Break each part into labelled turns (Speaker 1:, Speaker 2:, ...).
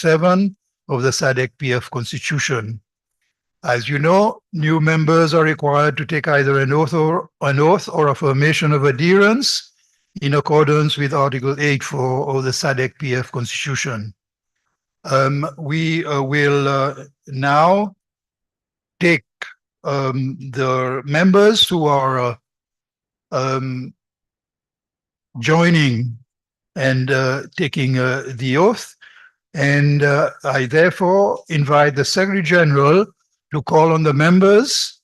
Speaker 1: 7 of the Sadc PF Constitution. As you know, new members are required to take either an oath or affirmation of adherence in accordance with Article 8.4 of the Sadc PF Constitution. We will now take the members who are joining and taking the oath, and I therefore invite the Secretary General to call on the members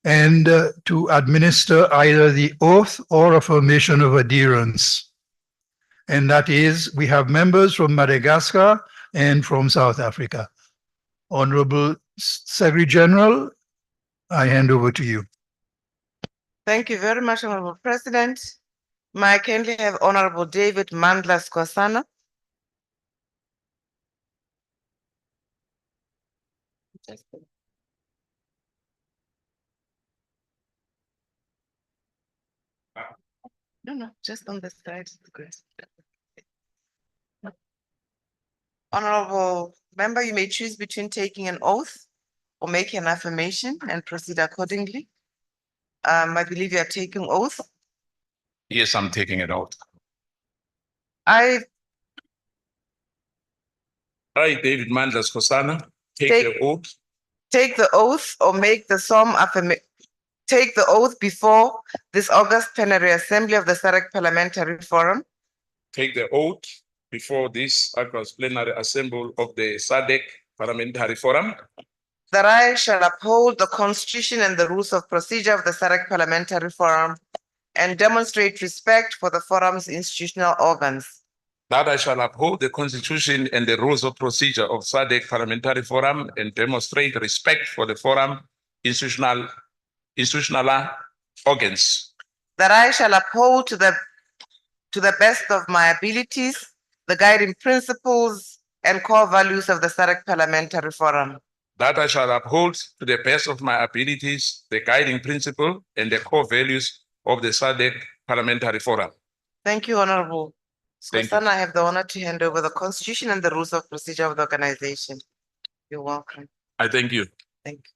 Speaker 1: and to administer either the oath or affirmation of adherence. And that is, we have members from Madagascar and from South Africa. Honorable Secretary General, I hand over to you.
Speaker 2: Thank you very much, Honorable President. May I kindly have Honorable David Mandla Skosana. No, just on the side. Honorable member, you may choose between taking an oath or making an affirmation and proceed accordingly. I believe you are taking oath.
Speaker 3: Yes, I'm taking an oath.
Speaker 2: I,
Speaker 3: David Mandla Skosana, take the oath.
Speaker 2: take the oath or make the solemn affirmation. Take the oath before this August Plenary Assembly of the Sadc Parliamentary Forum.
Speaker 3: Take the oath before this August Plenary Assembly of the Sadc Parliamentary Forum.
Speaker 2: That I shall uphold the Constitution and the rules of procedure of the Sadc Parliamentary Forum and demonstrate respect for the forum's institutional organs.
Speaker 3: That I shall uphold the Constitution and the rules of procedure of Sadc Parliamentary Forum and demonstrate respect for the forum institutional organs.
Speaker 2: That I shall uphold to the best of my abilities the guiding principles and core values of the Sadc Parliamentary Forum.
Speaker 3: That I shall uphold to the best of my abilities the guiding principle and the core values of the Sadc Parliamentary Forum.
Speaker 2: Thank you, Honorable
Speaker 3: Thank you.
Speaker 2: Skosana. I have the honor to hand over the Constitution and the rules of procedure of the organization. You're welcome.
Speaker 3: I thank you.
Speaker 2: Thank you.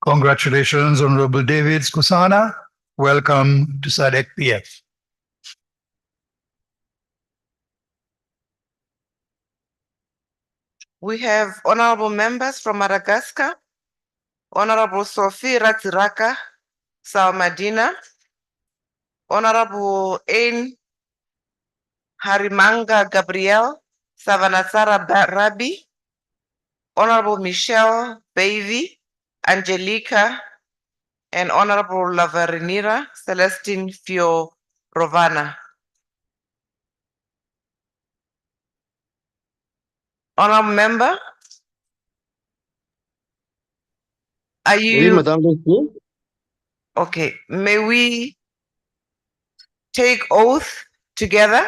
Speaker 1: Congratulations, Honorable David Skosana. Welcome to Sadc PF.
Speaker 2: We have honorable members from Madagascar, Honorable Sophie Ratsiraka Salmadina, Honorable Ain Harimanga Gabriel Savanatsara Rabi, Honorable Michelle Baivy Angelica, and Honorable Lavarinira Celestine Fiorovana. Honorable member, are you?
Speaker 4: Oui, Madame Lucie.
Speaker 2: Okay, may we take oath together?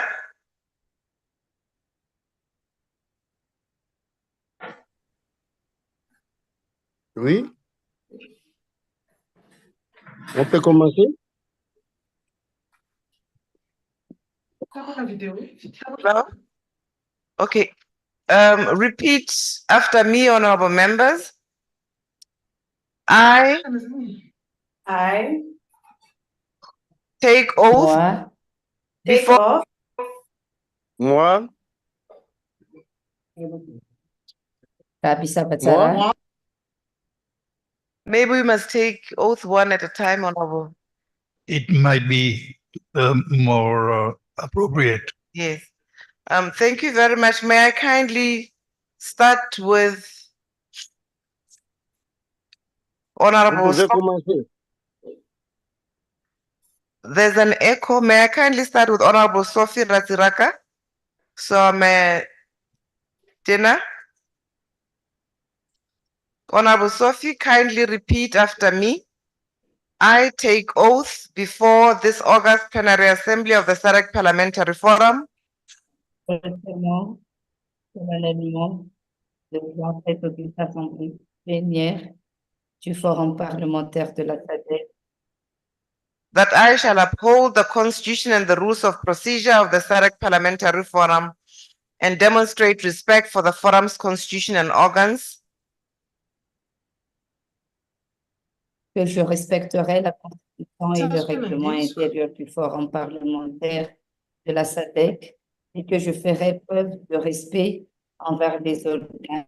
Speaker 4: Oui. On peut commencer?
Speaker 2: Hello? Okay. Repeat after me, honorable members. I take oath
Speaker 5: Moi,
Speaker 2: before
Speaker 4: Moi,
Speaker 5: Rabisa Batsara,
Speaker 2: maybe we must take oath one at a time, honorable.
Speaker 1: It might be more appropriate.
Speaker 2: Yes. Thank you very much. May I kindly start with
Speaker 4: vous
Speaker 2: honorable.
Speaker 4: pouvez commencer.
Speaker 2: There's an echo. May I kindly start with Honorable Sophie Ratsiraka? So may dinner. Honorable Sophie, kindly repeat after me. I take oath before this August Plenary Assembly of the Sadc Parliamentary Forum
Speaker 5: Solennellement devant cette auguste assemblée plénière du Forum parlementaire de la Sadc
Speaker 2: that I shall uphold the Constitution and the rules of procedure of the Sadc Parliamentary Forum and demonstrate respect for the forum's constitution and organs,
Speaker 5: que je respecterai la Constitution et le règlement intérieur du Forum parlementaire de la Sadc et que je ferai preuve de respect envers les organes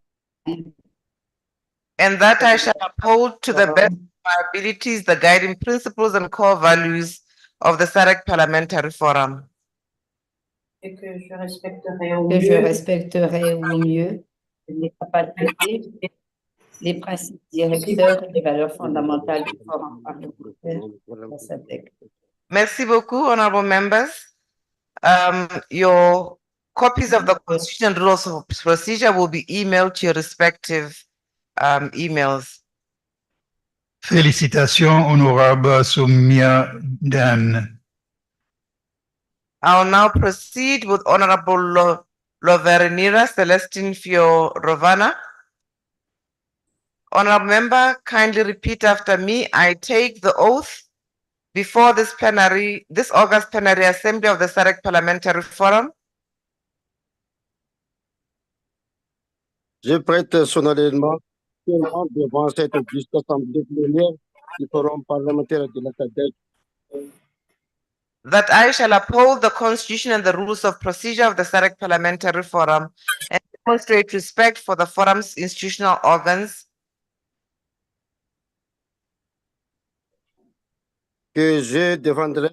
Speaker 2: and that I shall uphold to the best of my abilities the guiding principles and core values of the Sadc Parliamentary Forum.
Speaker 5: et que je respecterai au mieux les capacités, les principes directeurs et les valeurs fondamentales du Forum parlementaire de la Sadc.
Speaker 2: Merci beaucoup, honorable members. Your copies of the Constitution and rules of procedure will be emailed to your respective emails.
Speaker 1: Félicitations, honorable Soumia Dan.
Speaker 2: I'll now proceed with Honorable Loverinira Celestine Fiorovana. Honorable member, kindly repeat after me. I take the oath before this August Plenary Assembly of the Sadc Parliamentary Forum
Speaker 4: Je prête solennellement serment devant cette auguste assemblée plénière du Forum parlementaire de la Sadc
Speaker 2: that I shall uphold the Constitution and the rules of procedure of the Sadc Parliamentary Forum and demonstrate respect for the forum's institutional organs,
Speaker 4: que je défendrai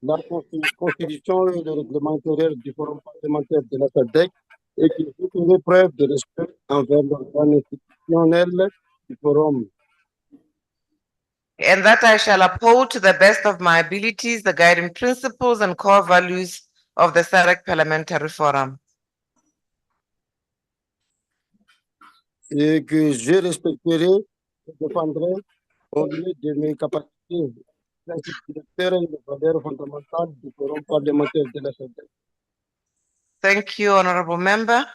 Speaker 4: la Constitution et le règlement intérieur du Forum parlementaire de la Sadc et que je ferai preuve de respect envers l'organe institutionnel du Forum,
Speaker 2: and that I shall uphold to the best of my abilities the guiding principles and core values of the Sadc Parliamentary Forum,
Speaker 4: et que je respecterai et défendrai au mieux de mes capacités les principes directeurs et les valeurs fondamentales du Forum parlementaire de la Sadc.
Speaker 2: Thank you, honorable member.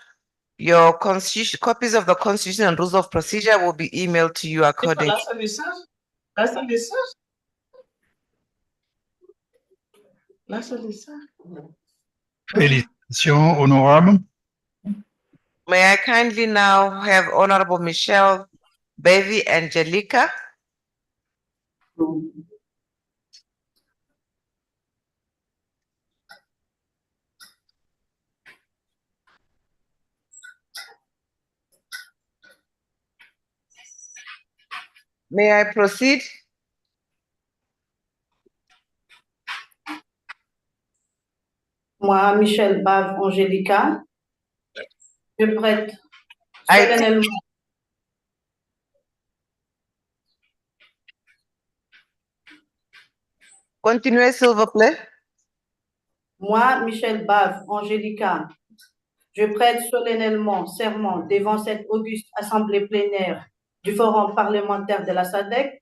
Speaker 2: Your copies of the Constitution and rules of procedure will be emailed to you accordingly.
Speaker 1: Félicitations, honorable.
Speaker 2: May I kindly now have Honorable Michelle Bevi Angelica. May I proceed?
Speaker 6: Moi, Michel Bave Angelica, je prête
Speaker 2: I-
Speaker 6: solennellement.
Speaker 2: Continuez, s'il vous plaît.
Speaker 6: Moi, Michel Bave Angelica, je prête solennellement serment devant cette auguste assemblée plénière du Forum parlementaire de la Sadc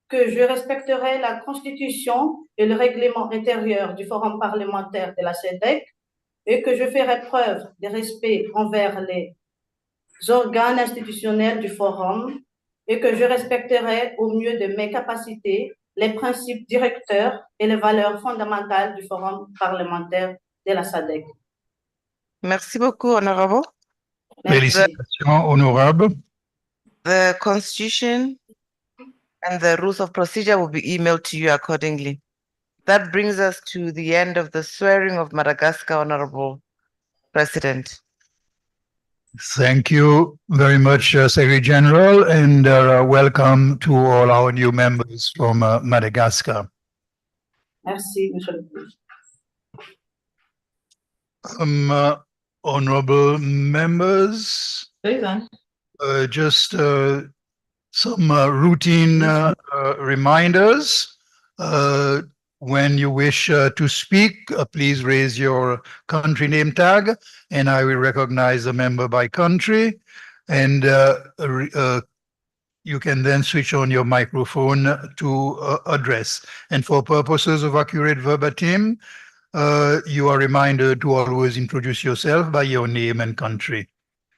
Speaker 6: que je respecterai la Constitution et le règlement intérieur du Forum parlementaire de la Sadc et que je ferai preuve de respect envers les organes institutionnels du Forum et que je respecterai au mieux de mes capacités les principes directeurs et les valeurs fondamentales du Forum parlementaire de la Sadc.
Speaker 2: Merci beaucoup, honorable.
Speaker 1: Félicitations, honorable.
Speaker 2: The Constitution and the rules of procedure will be emailed to you accordingly. That brings us to the end of the swearing of Madagascar, Honorable President.
Speaker 1: Thank you very much, Secretary General, and welcome to all our new members from Madagascar.
Speaker 6: Merci, Monsieur le Président.
Speaker 1: Honorable members, just some routine reminders. When you wish to speak, please raise your country name tag, and I will recognize the member by country. And you can then switch on your microphone to address. And for purposes of accurate verbatim, you are reminded to always introduce yourself by your name and country.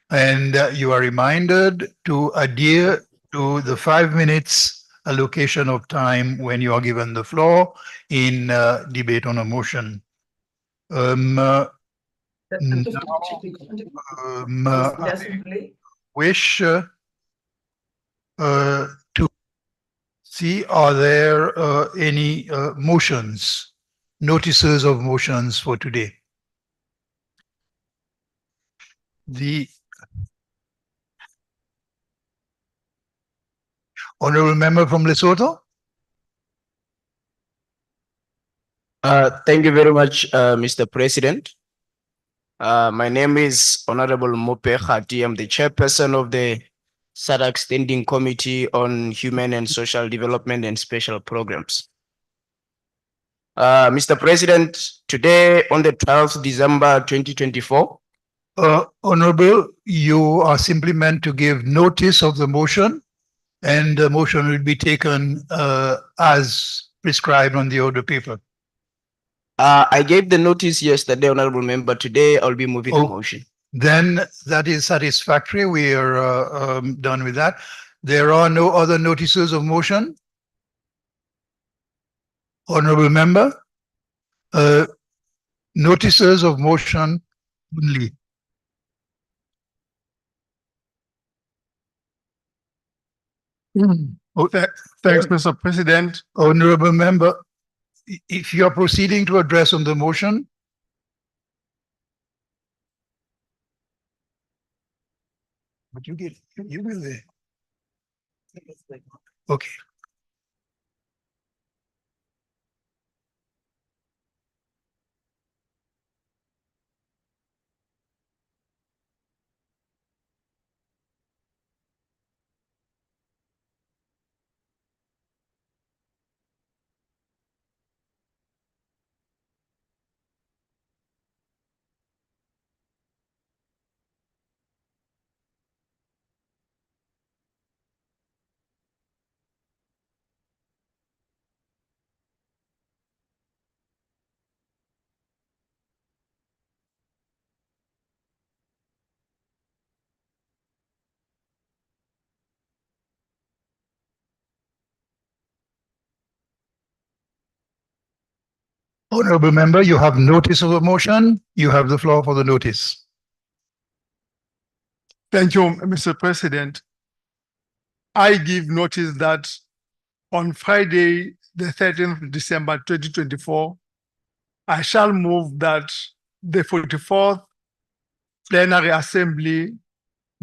Speaker 1: And you are reminded to adhere to the 5 minutes allocation of time when you are given the floor in debate on a motion. I wish to see, are there any motions, notices of motions for today? The honorable member from Lesotho.
Speaker 7: Thank you very much, Mr. President. My name is Honorable Mope Khati. I'm the chairperson of the Sadc Standing Committee on Human and Social Development and Special Programs. Mr. President, today on the 12th December 2024.
Speaker 1: Honorable, you are simply meant to give notice of the motion, and the motion will be taken as prescribed on the order paper.
Speaker 7: I gave the notice yesterday, Honorable Member. Today I'll be moving the motion.
Speaker 1: Then that is satisfactory. We are done with that. There are no other notices of motion. Honorable member, notices of motion only.
Speaker 8: Thanks, Mr. President.
Speaker 1: Honorable member, if you are proceeding to address on the motion. But you will there. Okay. Honorable member, you have notice of the motion. You have the floor for the notice.
Speaker 8: Thank you, Mr. President. I give notice that on Friday, the 13th December 2024, I shall move that the 44th Plenary Assembly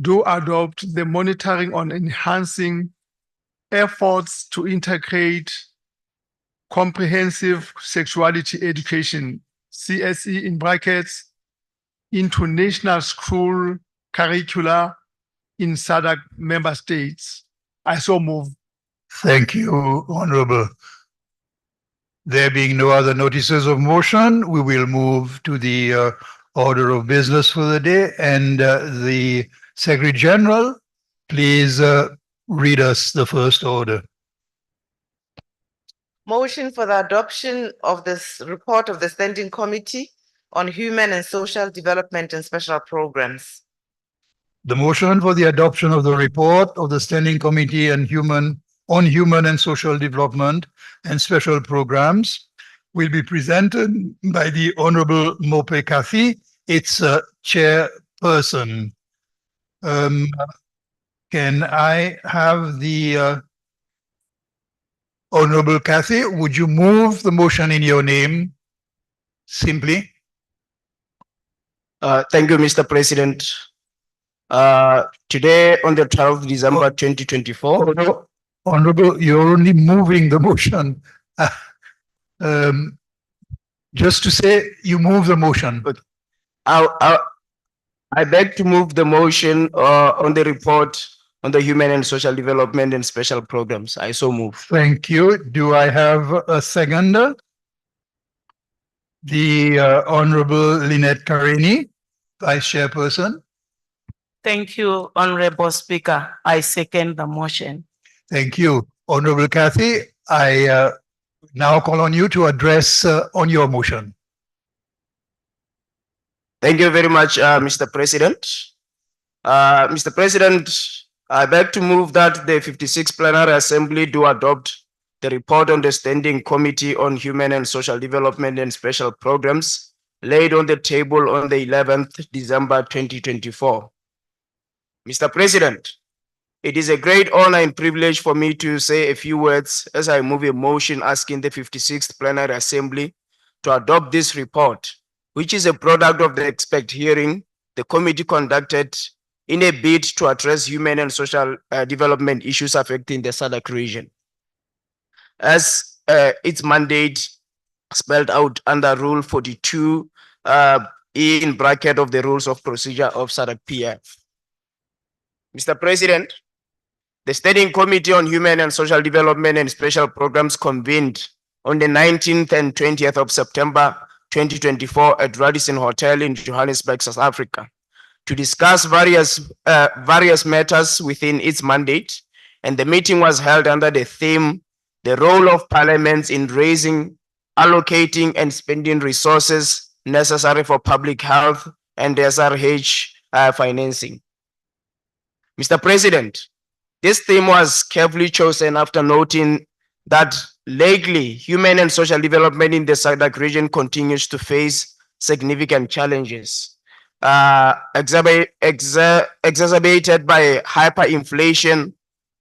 Speaker 8: do adopt the monitoring on enhancing efforts to integrate comprehensive sexuality education, CSE in brackets, into national school curricula in Sadc member states. I so move.
Speaker 1: Thank you, Honorable. There being no other notices of motion, we will move to the order of business for the day. And the Secretary General, please read us the first order.
Speaker 2: Motion for the adoption of this report of the Standing Committee on Human and Social Development and Special Programs.
Speaker 1: The motion for the adoption of the report of the Standing Committee on Human and Social Development and Special Programs will be presented by the Honorable Mope Khati, its chairperson. Can I have the Honorable Khati, would you move the motion in your name simply?
Speaker 7: Thank you, Mr. President. Today on the 12th December 2024.
Speaker 1: Honorable, you're only moving the motion. Just to say you move the motion.
Speaker 7: I beg to move the motion on the report on the Human and Social Development and Special Programs. I so move.
Speaker 1: Thank you. Do I have a seconder? The Honorable Lynette Karini, Vice Chairperson.
Speaker 9: Thank you, Honorable Speaker. I second the motion.
Speaker 1: Thank you. Honorable Kathy, I now call on you to address on your motion.
Speaker 7: Thank you very much, Mr. President. Mr. President, I beg to move that the 56th Plenary Assembly do adopt the report on the Standing Committee on Human and Social Development and Special Programs laid on the table on the 11th December 2024. Mr. President, it is a great honor and privilege for me to say a few words as I move a motion asking the 56th Plenary Assembly to adopt this report, which is a product of the expert hearing the committee conducted in a bid to address human and social development issues affecting the Sadc region. As its mandate spelled out under Rule 42 in bracket of the Rules of Procedure of Sadc PF. Mr. President, the Standing Committee on Human and Social Development and Special Programs convened on the 19th and 20th of September 2024 at Radisson Hotel in Johannesburg, South Africa, to discuss various matters within its mandate, and the meeting was held under the theme, the role of parliaments in raising, allocating, and spending resources necessary for public health and SRH financing. Mr. President, this theme was carefully chosen after noting that lately, human and social development in the Sadc region continues to face significant challenges, exacerbated by hyperinflation,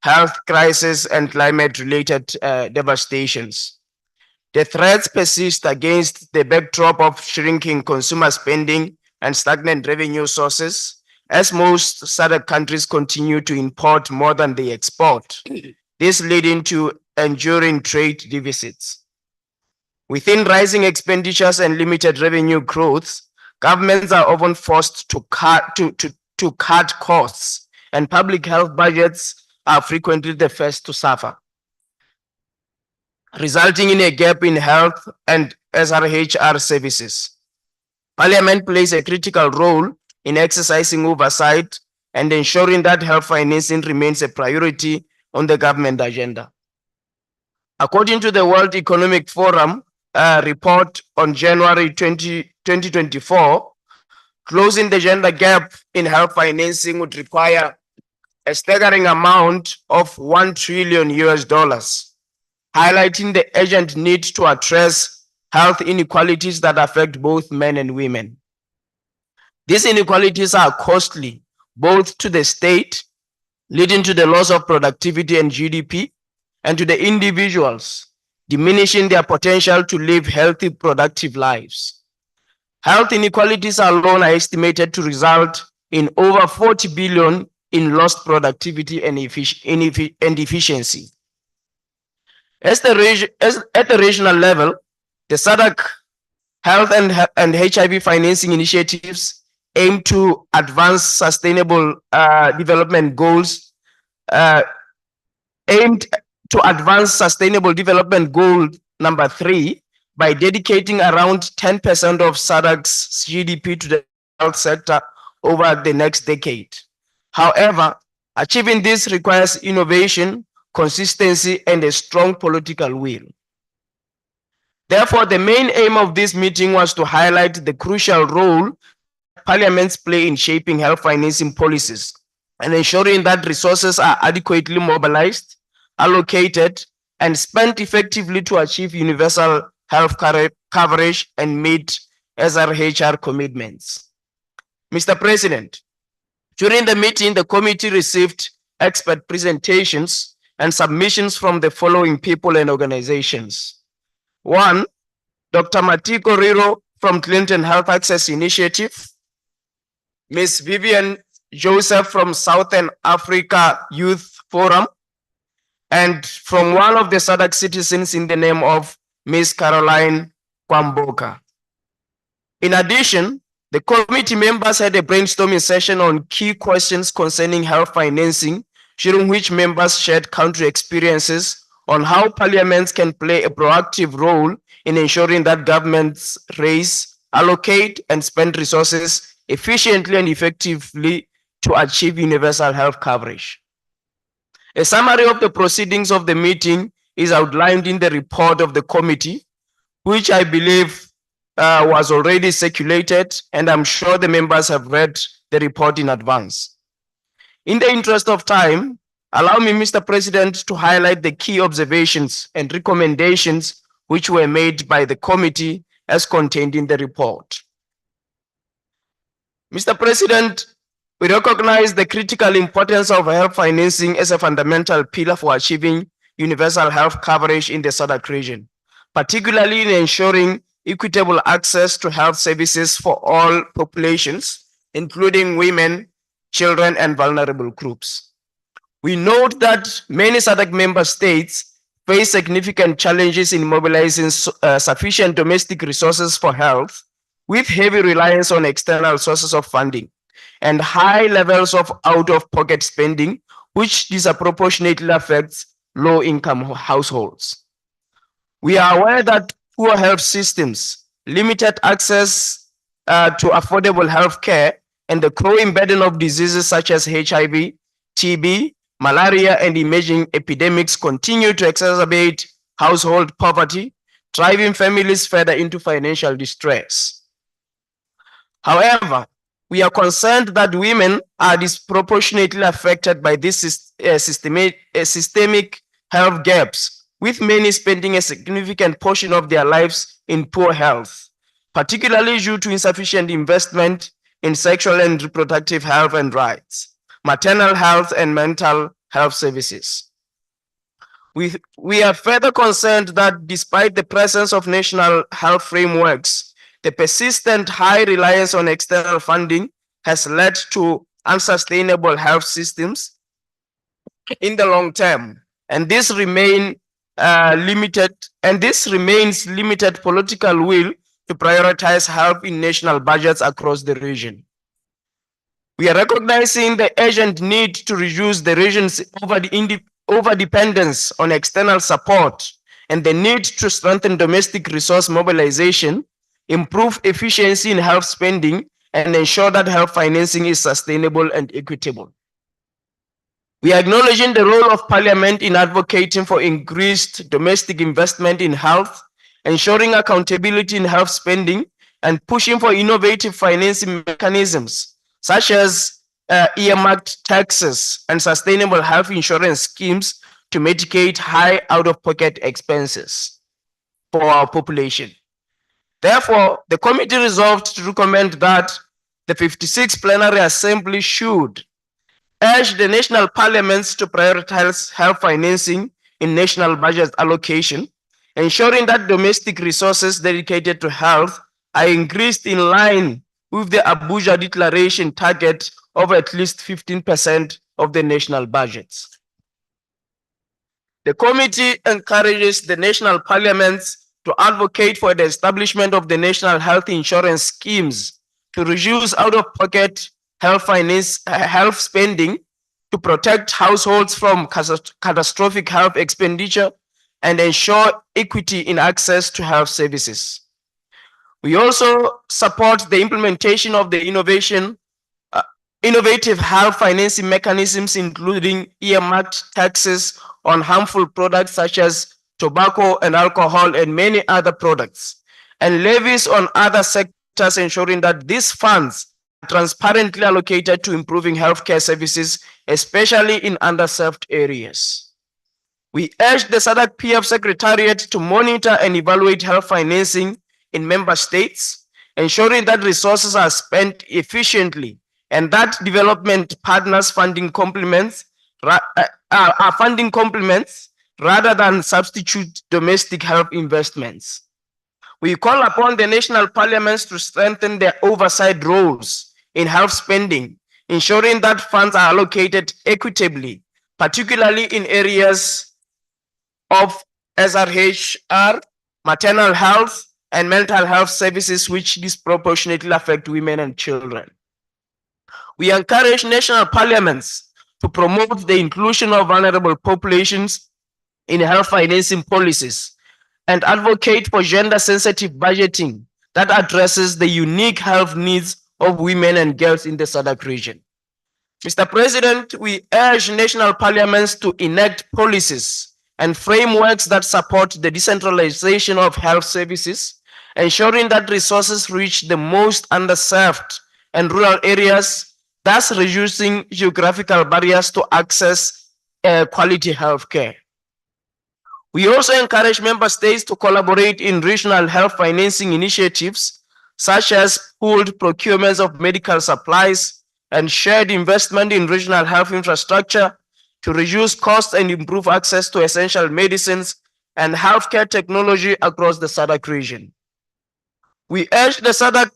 Speaker 7: health crisis, and climate-related devastations. The threats persist against the backdrop of shrinking consumer spending and stagnant revenue sources, as most Sadc countries continue to import more than they export, this leading to enduring trade deficits. Within rising expenditures and limited revenue growth, governments are often forced to cut costs, and public health budgets are frequently the first to suffer, resulting in a gap in health and SRHR services. Parliament plays a critical role in exercising oversight and ensuring that health financing remains a priority on the government agenda. According to the World Economic Forum report on January 2024, closing the gender gap in health financing would require a staggering amount of $1 trillion, highlighting the urgent need to address health inequalities that affect both men and women. These inequalities are costly both to the state, leading to the loss of productivity and GDP, and to the individuals, diminishing their potential to live healthy, productive lives. Health inequalities alone are estimated to result in over 40 billion in lost productivity and efficiency. At the regional level, the Sadc health and HIV financing initiatives aim to advance sustainable development goals, number 3 by dedicating around 10% of Sadc's GDP to the health sector over the next decade. However, achieving this requires innovation, consistency, and a strong political will. Therefore, the main aim of this meeting was to highlight the crucial role parliaments play in shaping health financing policies and ensuring that resources are adequately mobilized, allocated, and spent effectively to achieve universal health coverage and meet SRHR commitments. Mr. President, during the meeting, the committee received expert presentations and submissions from the following people and organizations. 1, Dr. Matiko Riro from Clinton Health Access Initiative, Ms. Vivian Joseph from Southern Africa Youth Forum, and from one of the Sadc citizens in the name of Ms. Caroline Kwamboka. In addition, the committee members had a brainstorming session on key questions concerning health financing, during which members shared country experiences on how parliaments can play a proactive role in ensuring that governments raise, allocate, and spend resources efficiently and effectively to achieve universal health coverage. A summary of the proceedings of the meeting is outlined in the report of the committee, which I believe was already circulated, and I'm sure the members have read the report in advance. In the interest of time, allow me, Mr. President, to highlight the key observations and recommendations which were made by the committee as contained in the report. Mr. President, we recognize the critical importance of health financing as a fundamental pillar for achieving universal health coverage in the SADC region, particularly in ensuring equitable access to health services for all populations, including women, children, and vulnerable groups. We note that many SADC member states face significant challenges in mobilizing sufficient domestic resources for health, with heavy reliance on external sources of funding and high levels of out-of-pocket spending, which disproportionately affects low-income households. We are aware that poor health systems, limited access to affordable health care, and the growing burden of diseases such as HIV, TB, malaria, and emerging epidemics continue to exacerbate household poverty, driving families further into financial distress. However, we are concerned that women are disproportionately affected by these systemic health gaps, with many spending a significant portion of their lives in poor health, particularly due to insufficient investment in sexual and reproductive health and rights, maternal health, and mental health services. We are further concerned that despite the presence of national health frameworks, the persistent high reliance on external funding has led to unsustainable health systems in the long term, and this remains limited political will to prioritize health in national budgets across the region. We are recognizing the urgent need to reduce the region's overdependence on external support and the need to strengthen domestic resource mobilization, improve efficiency in health spending, and ensure that health financing is sustainable and equitable. We are acknowledging the role of Parliament in advocating for increased domestic investment in health, ensuring accountability in health spending, and pushing for innovative financing mechanisms, such as earmarked taxes and sustainable health insurance schemes to mitigate high out-of-pocket expenses for our population. Therefore, the committee resolved to recommend that the 56th Plenary Assembly should urge the national parliaments to prioritize health financing in national budget allocation, ensuring that domestic resources dedicated to health are increased in line with the Abuja Declaration target of at least 15% of the national budgets. The committee encourages the national parliaments to advocate for the establishment of the national health insurance schemes to reduce out-of-pocket health spending, to protect households from catastrophic health expenditure, and ensure equity in access to health services. We also support the implementation of the innovative health financing mechanisms, including earmarked taxes on harmful products such as tobacco and alcohol and many other products, and levies on other sectors, ensuring that these funds are transparently allocated to improving healthcare services, especially in underserved areas. We urge the SADC PF Secretariat to monitor and evaluate health financing in member states, ensuring that resources are spent efficiently and that development partners funding complements rather than substitute domestic health investments. We call upon the national parliaments to strengthen their oversight roles in health spending, ensuring that funds are allocated equitably, particularly in areas of SRHR, maternal health, and mental health services, which disproportionately affect women and children. We encourage national parliaments to promote the inclusion of vulnerable populations in health financing policies and advocate for gender-sensitive budgeting that addresses the unique health needs of women and girls in the SADC region. Mr. President, we urge national parliaments to enact policies and frameworks that support the decentralization of health services, ensuring that resources reach the most underserved and rural areas, thus reducing geographical barriers to access quality health care. We also encourage member states to collaborate in regional health financing initiatives, such as pooled procurements of medical supplies and shared investment in regional health infrastructure to reduce costs and improve access to essential medicines and healthcare technology across the SADC region. We urge the SADC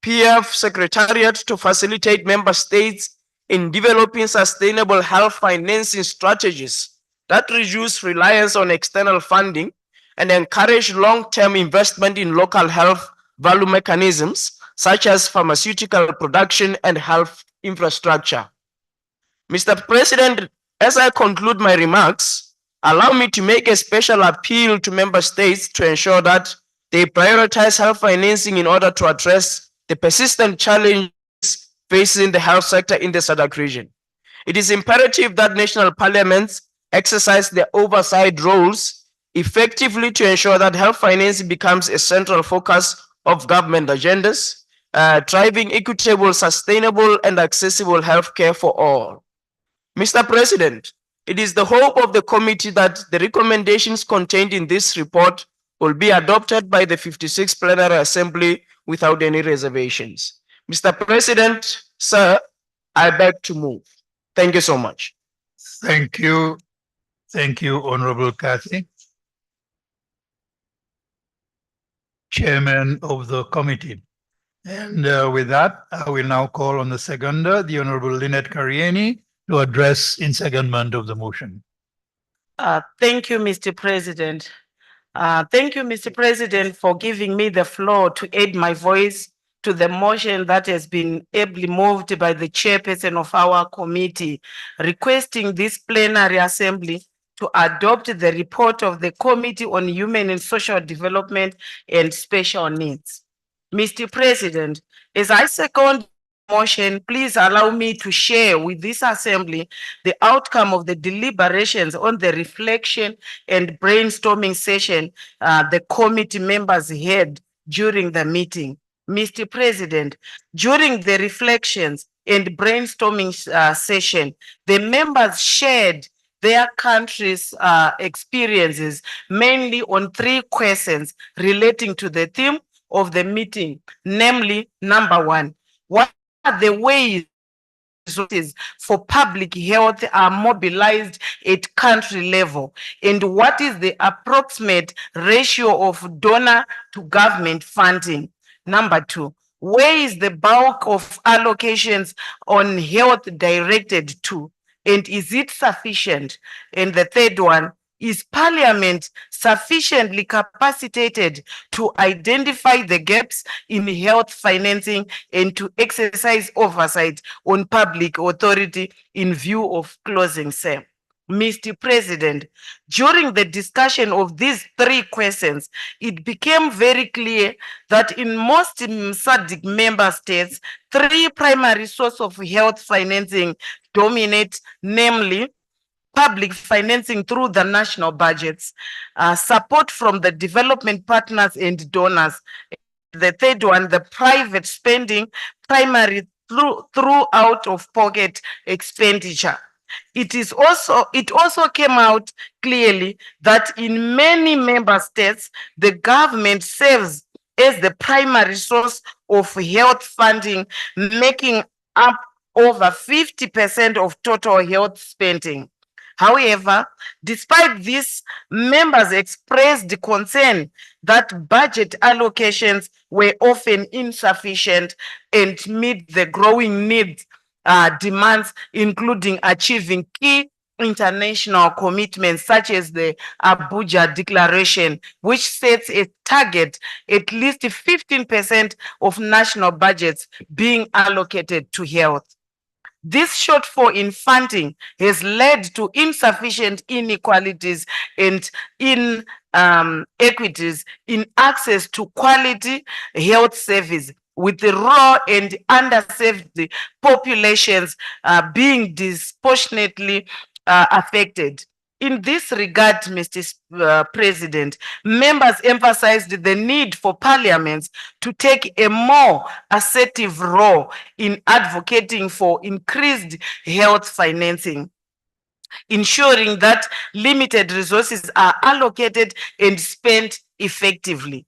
Speaker 7: PF Secretariat to facilitate member states in developing sustainable health financing strategies that reduce reliance on external funding and encourage long-term investment in local health value mechanisms such as pharmaceutical production and health infrastructure. Mr. President, as I conclude my remarks, allow me to make a special appeal to member states to ensure that they prioritize health financing in order to address the persistent challenges facing the health sector in the SADC region. It is imperative that national parliaments exercise their oversight roles effectively to ensure that health financing becomes a central focus of government agendas, driving equitable, sustainable, and accessible healthcare for all. Mr. President, it is the hope of the committee that the recommendations contained in this report will be adopted by the 56th Plenary Assembly without any reservations. Mr. President, sir, I beg to move. Thank you so much.
Speaker 1: Thank you. Thank you, Honorable Kathy. Chairman of the committee. And with that, I will now call on the seconder, the Honorable Lynette Karieni, to address in secondment of the motion.
Speaker 9: Thank you, Mr. President. Thank you, Mr. President, for giving me the floor to add my voice to the motion that has been ably moved by the chairperson of our committee, requesting this plenary assembly to adopt the report of the Committee on Human and Social Development and Special Needs. Mr. President, as I second motion, please allow me to share with this assembly the outcome of the deliberations on the reflection and brainstorming session the committee members had during the meeting. Mr. President, during the reflections and brainstorming session, the members shared their country's experiences mainly on 3 questions relating to the theme of the meeting, namely, number 1, what are the ways resources for public health are mobilized at country level, and what is the approximate ratio of donor to government funding? Number 2, where is the bulk of allocations on health directed to, and is it sufficient? And the third one, is Parliament sufficiently capacitated to identify the gaps in health financing and to exercise oversight on public authority in view of closing same? Mr. President, during the discussion of these 3 questions, it became very clear that in most SADC member states, 3 primary sources of health financing dominate, namely, public financing through the national budgets, support from the development partners and donors. The third one, the private spending, primary through out-of-pocket expenditure. It also came out clearly that in many member states, the government serves as the primary source of health funding, making up over 50% of total health spending. However, despite this, members expressed concern that budget allocations were often insufficient and meet the growing needs, demands, including achieving key international commitments such as the Abuja Declaration, which sets a target at least 15% of national budgets being allocated to health. This shortfall in funding has led to insufficient inequalities and inequities in access to quality health service, with the rural and underserved populations being disproportionately affected. In this regard, Mr. President, members emphasized the need for parliaments to take a more assertive role in advocating for increased health financing, ensuring that limited resources are allocated and spent effectively.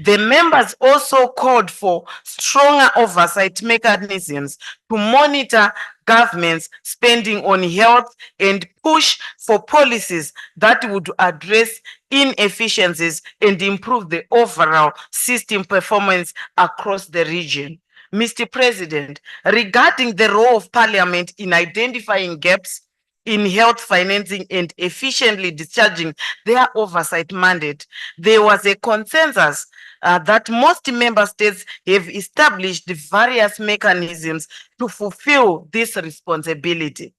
Speaker 9: The members also called for stronger oversight mechanisms to monitor government's spending on health and push for policies that would address inefficiencies and improve the overall system performance across the region. Mr. President, regarding the role of Parliament in identifying gaps in health financing and efficiently discharging their oversight mandate, there was a consensus that most member states have established various mechanisms to fulfill this responsibility.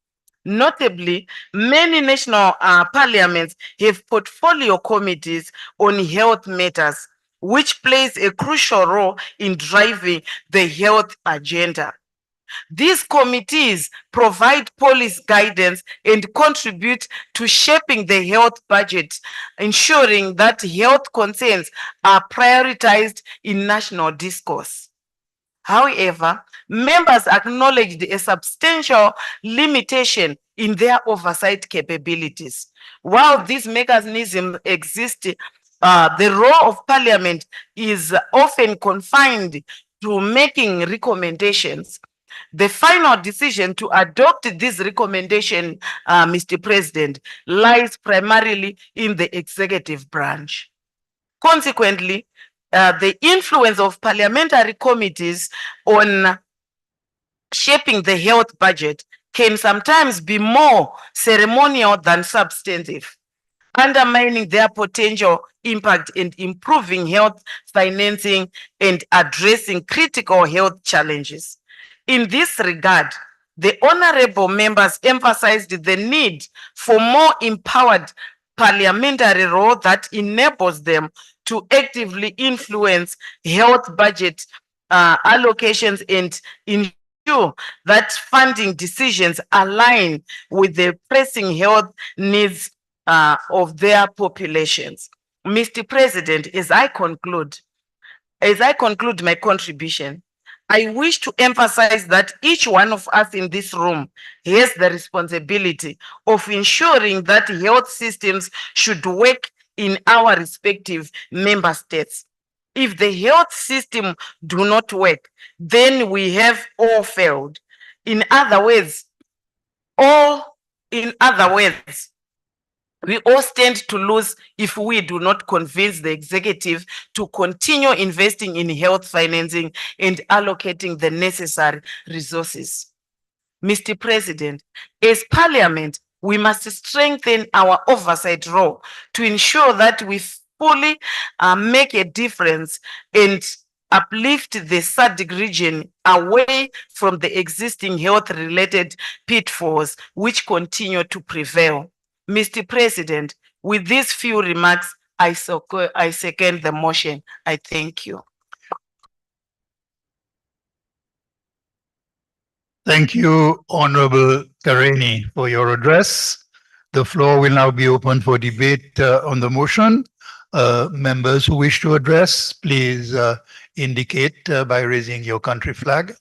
Speaker 9: Notably, many national parliaments have portfolio committees on health matters, which plays a crucial role in driving the health agenda. These committees provide policy guidance and contribute to shaping the health budget, ensuring that health concerns are prioritized in national discourse. However, members acknowledged a substantial limitation in their oversight capabilities. While these mechanisms exist, the role of Parliament is often confined to making recommendations. The final decision to adopt this recommendation, Mr. President, lies primarily in the executive branch. Consequently, the influence of parliamentary committees on shaping the health budget can sometimes be more ceremonial than substantive, undermining their potential impact in improving health financing and addressing critical health challenges. In this regard, the honorable members emphasized the need for more empowered parliamentary role that enables them to actively influence health budget allocations and ensure that funding decisions align with the pressing health needs of their populations. Mr. President, as I conclude my contribution, I wish to emphasize that each one of us in this room has the responsibility of ensuring that health systems should work in our respective member states. If the health system do not work, then we have all failed. In other words, we all stand to lose if we do not convince the executive to continue investing in health financing and allocating the necessary resources. Mr. President, as Parliament, we must strengthen our oversight role to ensure that we fully make a difference and uplift the Sadc region away from the existing health-related pitfalls which continue to prevail. Mr. President, with these few remarks, I second the motion. I thank you.
Speaker 1: Thank you, Honorable Kareni, for your address. The floor will now be open for debate on the motion. Members who wish to address, please indicate by raising your country flag.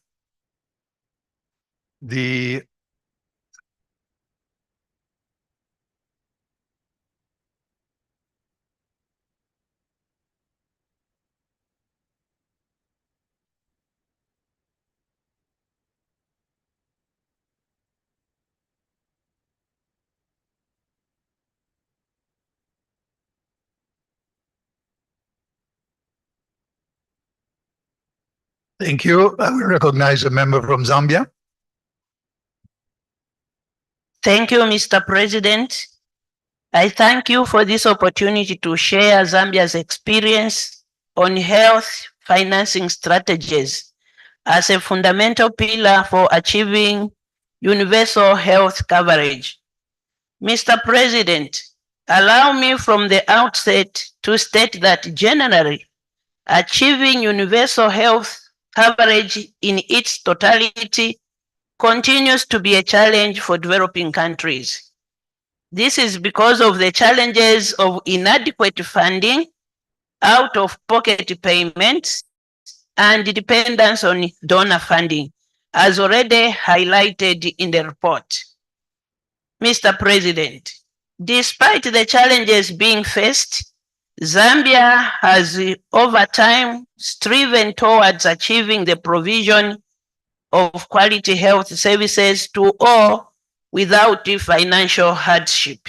Speaker 1: Thank you. I will recognize a member from Zambia.
Speaker 10: Thank you, Mr. President. I thank you for this opportunity to share Zambia's experience on health financing strategies as a fundamental pillar for achieving universal health coverage. Mr. President, allow me from the outset to state that generally, achieving universal health coverage in its totality continues to be a challenge for developing countries. This is because of the challenges of inadequate funding, out-of-pocket payments, and dependence on donor funding, as already highlighted in the report. Mr. President, despite the challenges being faced, Zambia has over time striven towards achieving the provision of quality health services to all without financial hardship.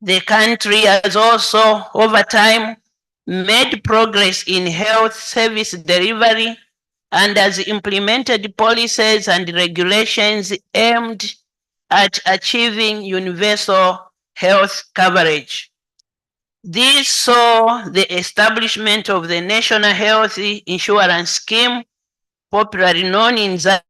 Speaker 10: The country has also over time made progress in health service delivery and has implemented policies and regulations aimed at achieving universal health coverage. This saw the establishment of the National Health Insurance Scheme, popularly known in Zambia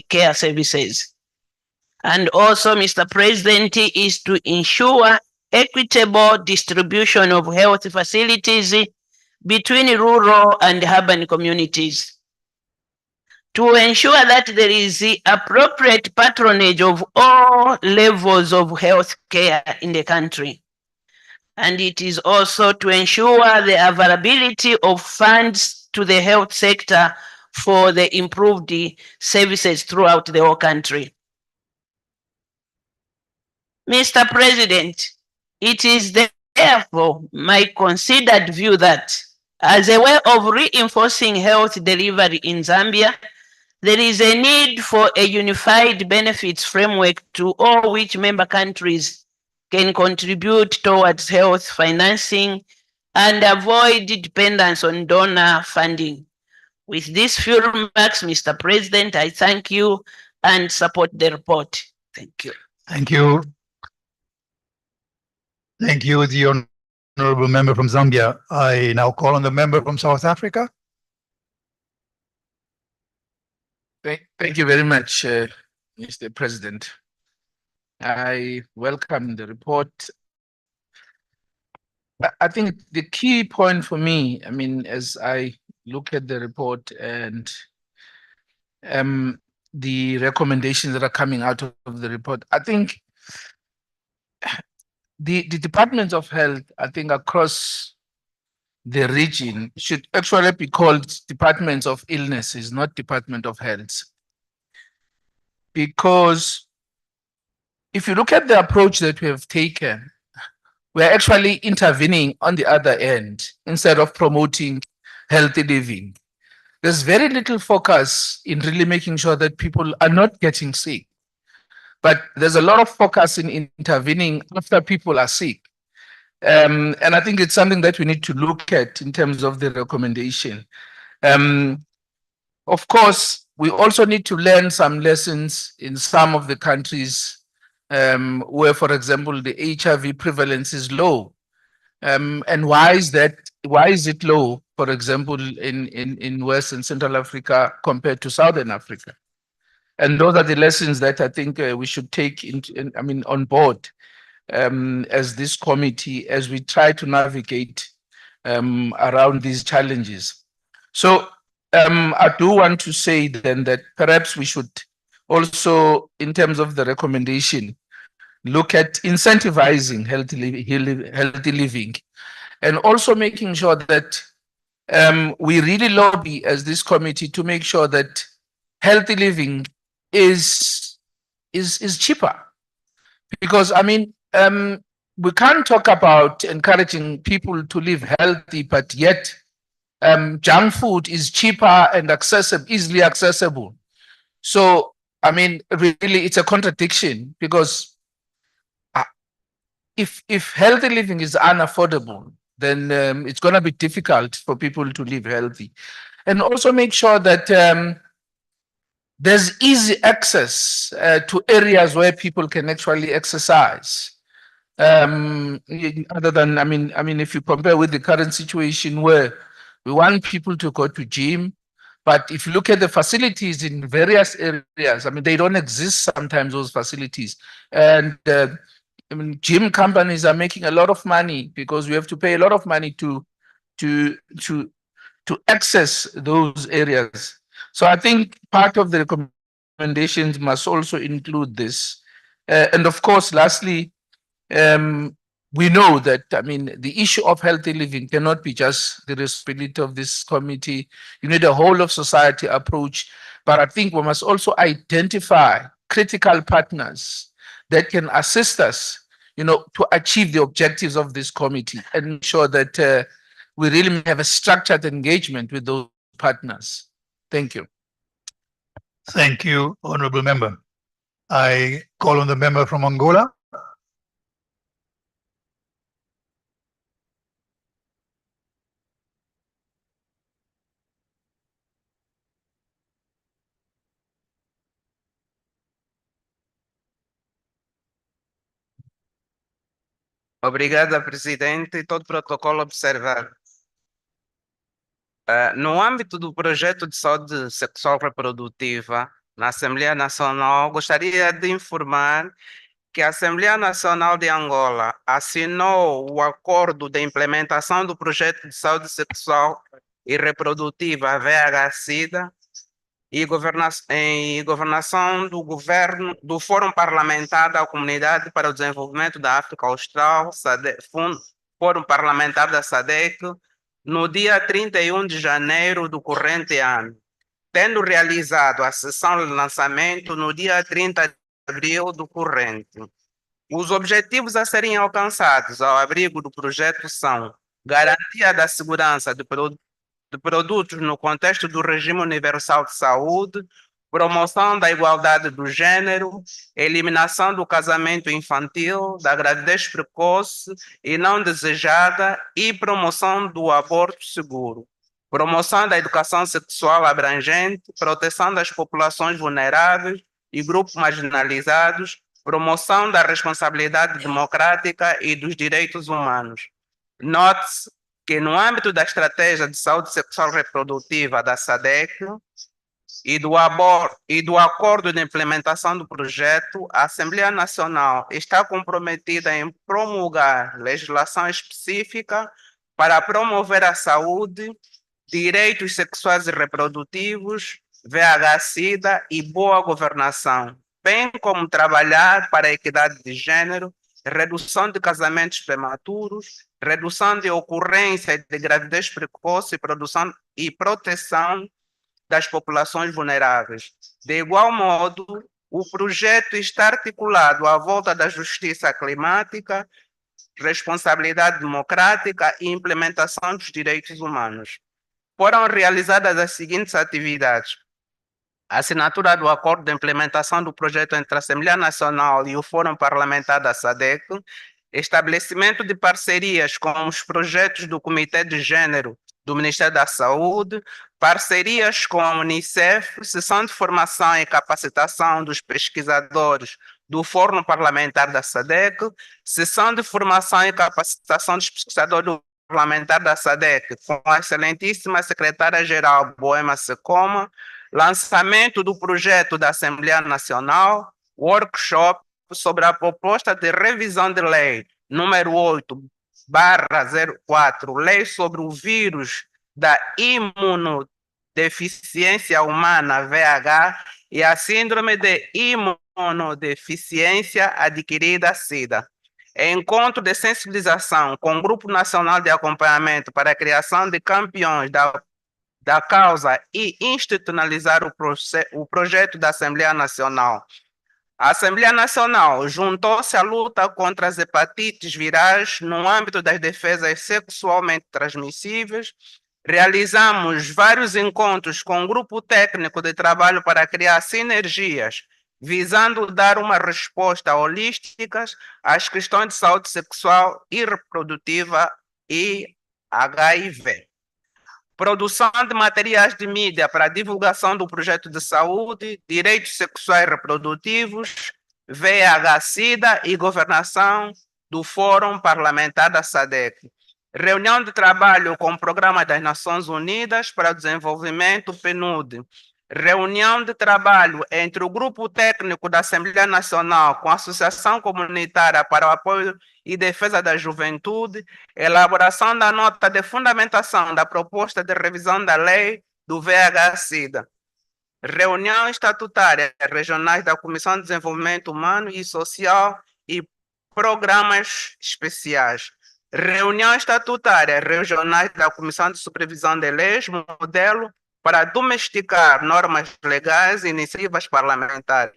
Speaker 10: care services. And also, Mr. President, is to ensure equitable distribution of health facilities between rural and urban communities. To ensure that there is the appropriate patronage of all levels of health care in the country. And it is also to ensure the availability of funds to the health sector for the improved services throughout the whole country. Mr. President, it is therefore my considered view that as a way of reinforcing health delivery in Zambia, there is a need for a unified benefits framework to all which member countries can contribute towards health financing and avoid dependence on donor funding. With these few remarks, Mr. President, I thank you and support the report. Thank you.
Speaker 1: Thank you. Thank you, the honorable member from Zambia. I now call on the member from South Africa.
Speaker 11: Thank you very much, Mr. President. I welcome the report. I think the key point for me, I mean, as I look at the report and the recommendations that are coming out of the report, I think the departments of health, I think across the region should actually be called departments of illnesses, not department of health. Because if you look at the approach that we have taken, we're actually intervening on the other end instead of promoting healthy living. There's very little focus in really making sure that people are not getting sick. But there's a lot of focus in intervening after people are sick. And I think it's something that we need to look at in terms of the recommendation. Of course, we also need to learn some lessons in some of the countries where, for example, the HIV prevalence is low. And why is that? Why is it low, for example, in West and Central Africa compared to Southern Africa? And those are the lessons that I think we should take on board as this committee, as we try to navigate around these challenges. So I do want to say then that perhaps we should also, in terms of the recommendation, look at incentivizing healthy living, and also making sure that we really lobby as this committee to make sure that healthy living is cheaper. Because I mean, we can't talk about encouraging people to live healthy, but yet junk food is cheaper and accessible, easily accessible. So, I mean, really, it's a contradiction, because if healthy living is unaffordable, then it's going to be difficult for people to live healthy. And also make sure that there's easy access to areas where people can actually exercise. Other than, I mean, if you compare with the current situation where we want people to go to gym, but if you look at the facilities in various areas, I mean, they don't exist sometimes, those facilities. And I mean, gym companies are making a lot of money because we have to pay a lot of money to access those areas. So I think part of the recommendations must also include this. And of course, lastly, we know that, I mean, the issue of healthy living cannot be just the responsibility of this committee. You need a whole of society approach. But I think we must also identify critical partners that can assist us, you know, to achieve the objectives of this committee, and ensure that we really have a structured engagement with those partners. Thank you.
Speaker 1: Thank you, Honorable Member. I call on the member from Angola.
Speaker 12: Obrigada, presidente, e todo protocolo observado. No âmbito do projeto de saúde sexual reprodutiva na Assembleia Nacional, gostaria de informar que a Assembleia Nacional de Angola assinou o acordo de implementação do projeto de saúde sexual e reprodutiva VH-Sida e governação do governo do Fórum Parlamentar da Comunidade para o Desenvolvimento da África Austral, Fórum Parlamentar da Sadc, no dia 31 de janeiro do corrente ano, tendo realizado a sessão de lançamento no dia 30 de abril do corrente. Os objetivos a serem alcançados ao abrigo do projeto são garantia da segurança de produtos no contexto do regime universal de saúde, promoção da igualdade do gênero, eliminação do casamento infantil, da gravidez precoce e não desejada e promoção do aborto seguro, promoção da educação sexual abrangente, proteção das populações vulneráveis e grupos marginalizados, promoção da responsabilidade democrática e dos direitos humanos. Note-se que no âmbito da estratégia de saúde sexual reprodutiva da Sadc e do acordo de implementação do projeto, a Assembleia Nacional está comprometida em promulgar legislação específica para promover a saúde, direitos sexuais e reprodutivos, VH-Sida e boa governação, bem como trabalhar para a equidade de gênero, redução de casamentos prematuros, redução de ocorrência de gravidez precoce e proteção das populações vulneráveis. De igual modo, o projeto está articulado à volta da justiça climática, responsabilidade democrática e implementação dos direitos humanos. Foram realizadas as seguintes atividades: a assinatura do acordo de implementação do projeto entre a Assembleia Nacional e o Fórum Parlamentar da Sadc, estabelecimento de parcerias com os projetos do Comitê de Gênero do Ministério da Saúde, parcerias com a Unicef, sessão de formação e capacitação dos pesquisadores do Fórum Parlamentar da Sadc, sessão de formação e capacitação dos pesquisadores do Parlamentar da Sadc, com a excelentíssima secretária-geral Boema Secoma, lançamento do projeto da Assembleia Nacional, workshop sobre a proposta de revisão de lei número 8/04, lei sobre o vírus da deficiência humana, VH, e a síndrome de imunodeficiência adquirida, SIDA. Encontro de sensibilização com o Grupo Nacional de Acompanhamento para a Criação de Campeões da Causa e institucionalizar o projeto da Assembleia Nacional. A Assembleia Nacional juntou-se à luta contra as hepatites virais no âmbito das defesas sexualmente transmissíveis. Realizamos vários encontros com o grupo técnico de trabalho para criar sinergias, visando dar uma resposta holística às questões de saúde sexual e reprodutiva e HIV. Produção de materiais de mídia para divulgação do projeto de saúde, direitos sexuais e reprodutivos, VIH-Sida e governação do Fórum Parlamentar da Sadc. Reunião de trabalho com o Programa das Nações Unidas para o Desenvolvimento, PNUD. Reunião de trabalho entre o Grupo Técnico da Assembleia Nacional com a Associação Comunitária para o Apoio e Defesa da Juventude, elaboração da nota de fundamentação da proposta de revisão da lei do VIH-Sida. Reunião estatutária regionais da Comissão de Desenvolvimento Humano e Social e programas especiais. Reunião estatutária regionais da Comissão de Supervisão de Leis, modelo para domesticar normas legais e iniciativas parlamentares.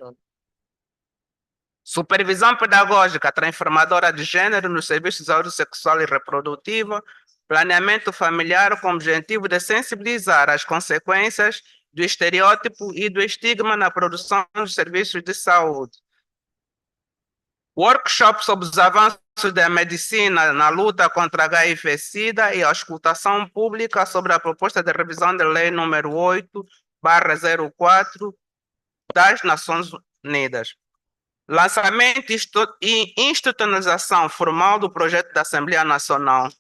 Speaker 12: Supervisão pedagógica transformadora de gênero nos serviços de saúde sexual e reprodutiva, planeamento familiar com o objetivo de sensibilizar as consequências do estereótipo e do estigma na produção dos serviços de saúde. Workshop sobre os avanços da medicina na luta contra HIV-Sida e a auscultação pública sobre a proposta de revisão da lei número 8/04 das Nações Unidas. Lançamento e institucionalização formal do projeto da Assembleia Nacional.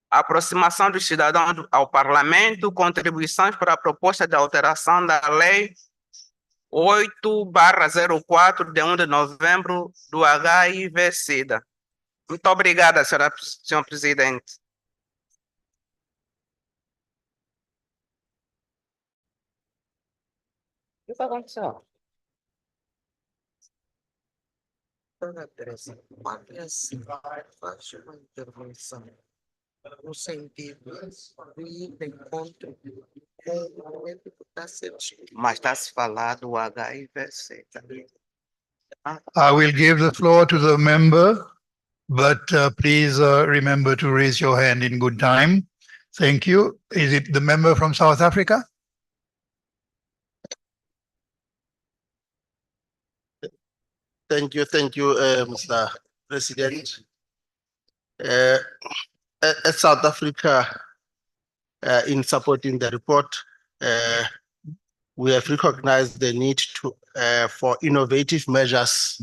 Speaker 12: Aproximação dos cidadãos ao Parlamento, contribuições para a proposta de alteração da lei 8/04 de 1 de novembro do HIV-Sida. Muito obrigada, senhor presidente. O que aconteceu?
Speaker 13: Dona Teresa, faz uma intervenção no sentido de ir de encontro com o momento que está sendo discutido.
Speaker 12: Mas está se falando do HIV-Sida.
Speaker 1: I will give the floor to the member, but please remember to raise your hand in good time. Thank you. Is it the member from South Africa?
Speaker 4: Thank you, Mr. President. At South Africa, in supporting the report, we have recognized the need for innovative measures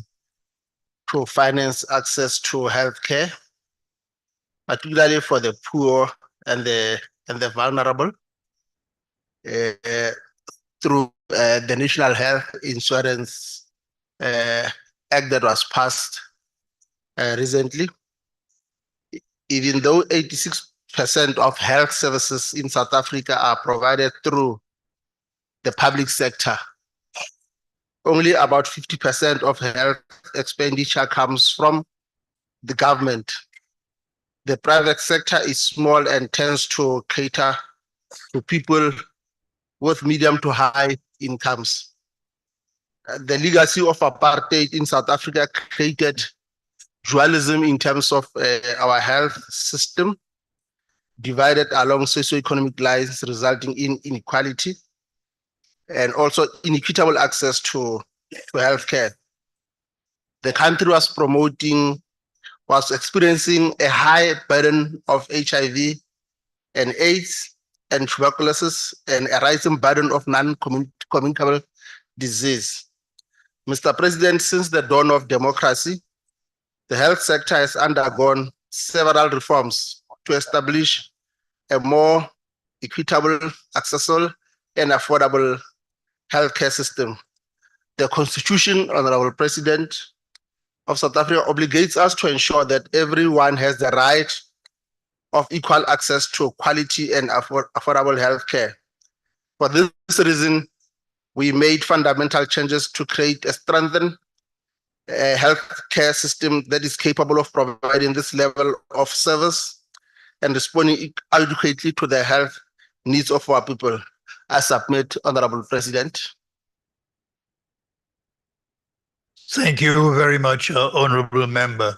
Speaker 4: to finance access to healthcare, particularly for the poor and the vulnerable, through the National Health Insurance Act that was passed recently. Even though 86% of health services in South Africa are provided through the public sector, only about 50% of health expenditure comes from the government. The private sector is small and tends to cater to people with medium to high incomes. The legacy of apartheid in South Africa created dualism in terms of our health system, divided along socioeconomic lines, resulting in inequality and also inequitable access to healthcare. The country was experiencing a high burden of HIV and AIDS and tuberculosis and a rising burden of non-communicable disease. Mr. President, since the dawn of democracy, the health sector has undergone several reforms to establish a more equitable, accessible, and affordable healthcare system. The Constitution, Honorable President of South Africa, obligates us to ensure that everyone has the right
Speaker 7: of equal access to quality and affordable healthcare. For this reason, we made fundamental changes to create a strengthened healthcare system that is capable of providing this level of service and responding adequately to the health needs of our people. I submit, Honorable President.
Speaker 1: Thank you very much, Honorable Member.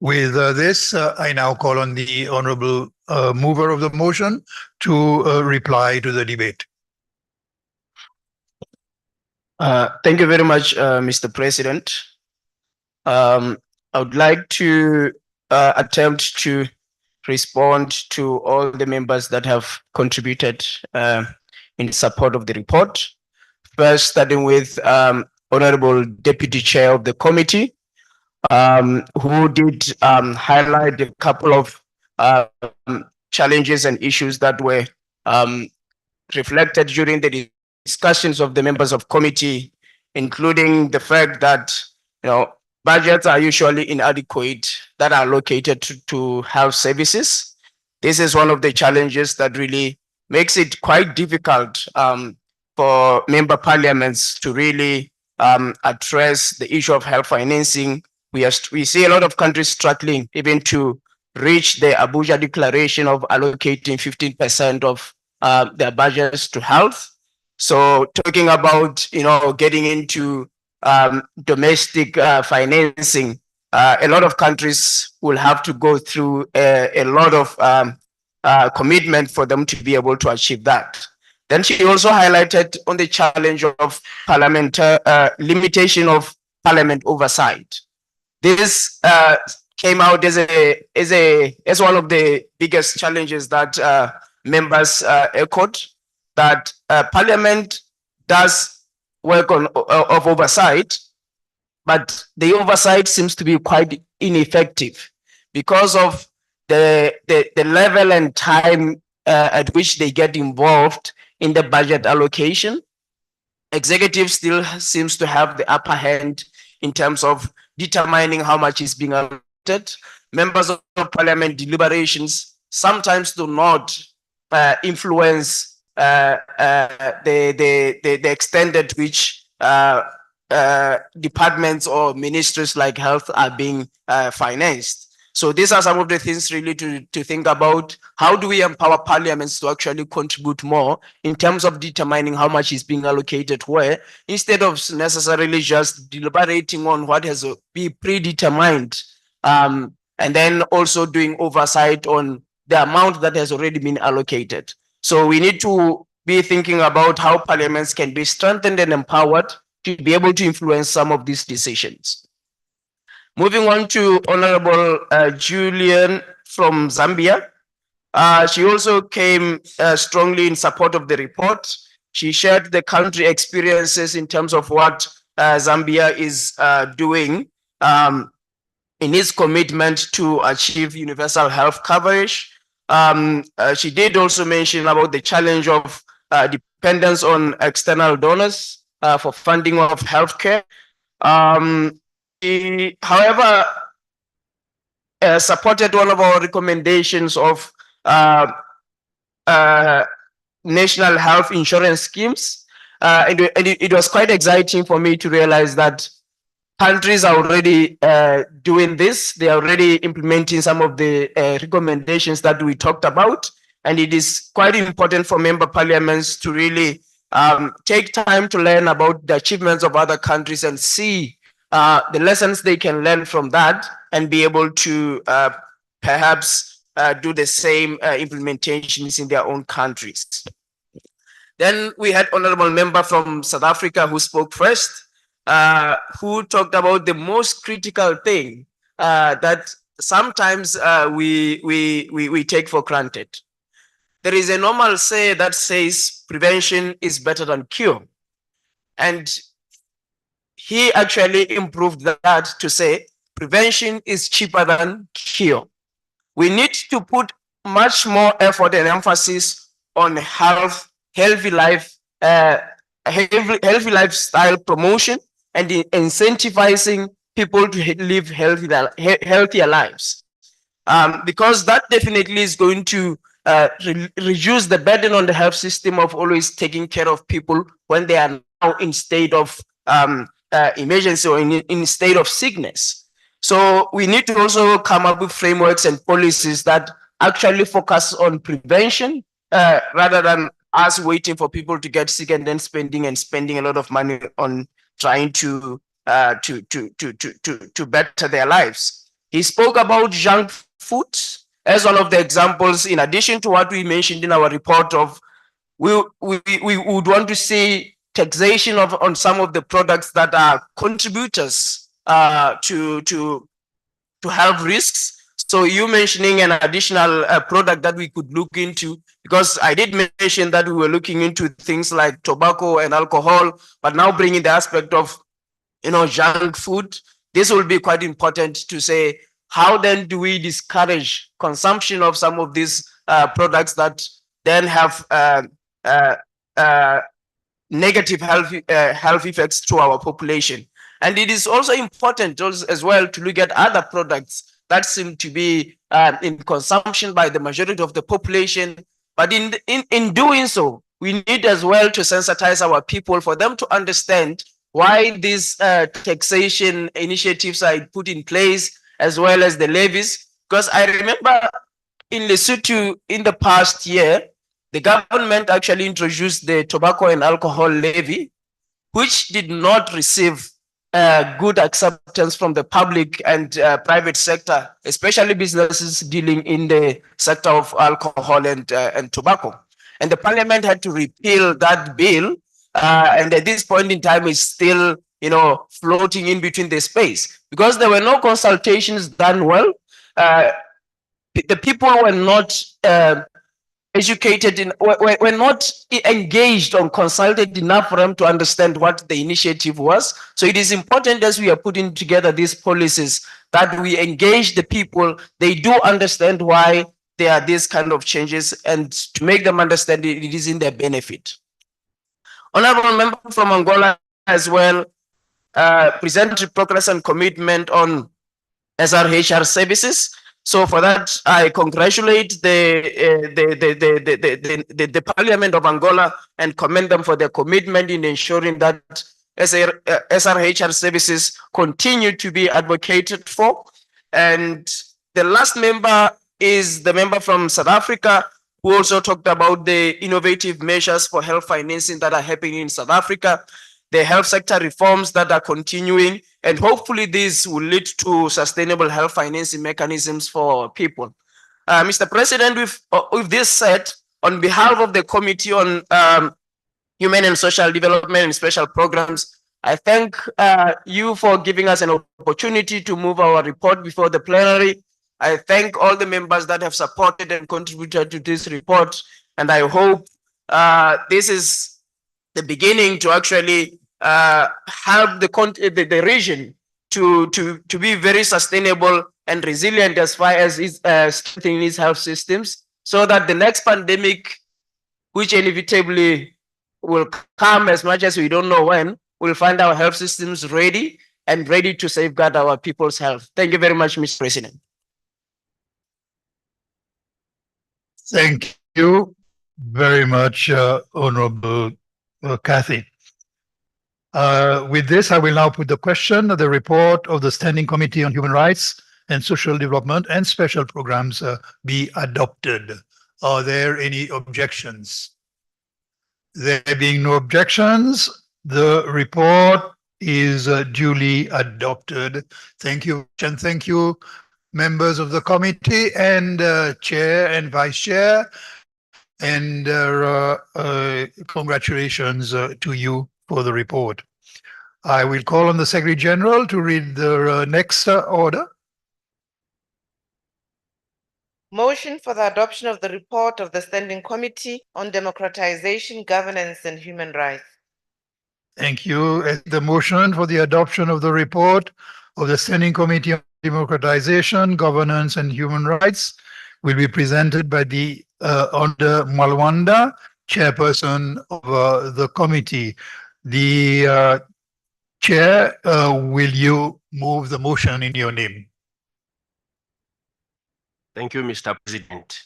Speaker 1: With this, I now call on the Honorable mover of the motion to reply to the debate.
Speaker 7: Thank you very much, Mr. President. I would like to attempt to respond to all the members that have contributed in support of the report. First, starting with Honorable Deputy Chair of the committee, who did highlight a couple of challenges and issues that were reflected during the discussions of the members of committee, including the fact that budgets are usually inadequate that are allocated to health services. This is one of the challenges that really makes it quite difficult for member parliaments to really address the issue of health financing. We see a lot of countries struggling even to reach the Abuja declaration of allocating 15% of their budgets to health. So talking about getting into domestic financing, a lot of countries will have to go through a lot of commitment for them to be able to achieve that. Then she also highlighted on the challenge of limitation of parliament oversight. This came out as one of the biggest challenges that members echoed, that parliament does work of oversight, but the oversight seems to be quite ineffective because of the level and time at which they get involved in the budget allocation. Executive still seems to have the upper hand in terms of determining how much is being allocated. Members of parliament deliberations sometimes do not influence the extent at which departments or ministries like health are being financed. So these are some of the things really to think about. How do we empower parliaments to actually contribute more in terms of determining how much is being allocated where, instead of necessarily just deliberating on what has been predetermined, and then also doing oversight on the amount that has already been allocated. So we need to be thinking about how parliaments can be strengthened and empowered to be able to influence some of these decisions. Moving on to Honorable Julian from Zambia. She also came strongly in support of the report. She shared the country experiences in terms of what Zambia is doing in its commitment to achieve universal health coverage. She did also mention about the challenge of dependence on external donors for funding of healthcare. He, however, supported one of our recommendations of national health insurance schemes. And it was quite exciting for me to realize that countries are already doing this. They are already implementing some of the recommendations that we talked about. And it is quite important for member parliaments to really take time to learn about the achievements of other countries and see the lessons they can learn from that and be able to perhaps do the same implementations in their own countries. Then we had honorable member from South Africa who spoke first, who talked about the most critical thing that sometimes we take for granted. There is a normal say that says prevention is better than cure. And he actually improved that to say prevention is cheaper than cure. We need to put much more effort and emphasis on healthy lifestyle promotion and incentivizing people to live healthier lives. because that definitely is going to reduce the burden on the health system of always taking care of people when they are now in state of emergency or in state of sickness. So we need to also come up with frameworks and policies that actually focus on prevention rather than us waiting for people to get sick and then spending a lot of money on trying to better their lives. He spoke about junk food as one of the examples, in addition to what we mentioned in our report of we would want to see taxation on some of the products that are contributors to health risks. So you mentioning an additional product that we could look into, because I did mention that we were looking into things like tobacco and alcohol, but now bringing the aspect of junk food, this will be quite important to say, how then do we discourage consumption of some of these products that then have negative health effects to our population? And it is also important as well to look at other products that seem to be in consumption by the majority of the population. But in doing so, we need as well to sensitize our people for them to understand why these taxation initiatives are put in place, as well as the levies. Because I remember in Lesotho in the past year, the government actually introduced the tobacco and alcohol levy, which did not receive good acceptance from the public and private sector, especially businesses dealing in the sector of alcohol and tobacco. And the parliament had to repeal that bill. And at this point in time, it's still, floating in between the space because there were no consultations done well. The people were not educated were not engaged or consulted enough for them to understand what the initiative was. So it is important, as we are putting together these policies, that we engage the people. They do understand why there are these kind of changes, and to make them understand it is in their benefit. Honorable member from Angola as well presented progress and commitment on SRHR services. So for that, I congratulate the Parliament of Angola and commend them for their commitment in ensuring that SRHR services continue to be advocated for. And the last member is the member from South Africa, who also talked about the innovative measures for health financing that are happening in South Africa, the health sector reforms that are continuing, and hopefully this will lead to sustainable health financing mechanisms for people. Mr. President, with this said, on behalf of the Committee on Human and Social Development and Special Programs, I thank you for giving us an opportunity to move our report before the plenary. I thank all the members that have supported and contributed to this report, and I hope this is the beginning to actually help the region to be very sustainable and resilient as far as strengthening its health systems, so that the next pandemic, which inevitably will come, as much as we don't know when, we'll find our health systems ready and ready to safeguard our people's health. Thank you very much, Mr. President.
Speaker 1: Thank you very much, Honorable Kathy. With this, I will now put the question of the report of the Standing Committee on Human Rights and Social Development and Special Programs be adopted. Are there any objections? There being no objections, the report is duly adopted. Thank you, and thank you, members of the committee and chair and vice chair, and congratulations to you for the report. I will call on the Secretary General to read the next order.
Speaker 2: Motion for the adoption of the report of the Standing Committee on Democratization, Governance and Human Rights.
Speaker 1: Thank you. The motion for the adoption of the report of the Standing Committee on Democratization, Governance and Human Rights will be presented by the Honorable Malwanda, chairperson of the committee. The chair, will you move the motion in your name?
Speaker 14: Thank you, Mr. President.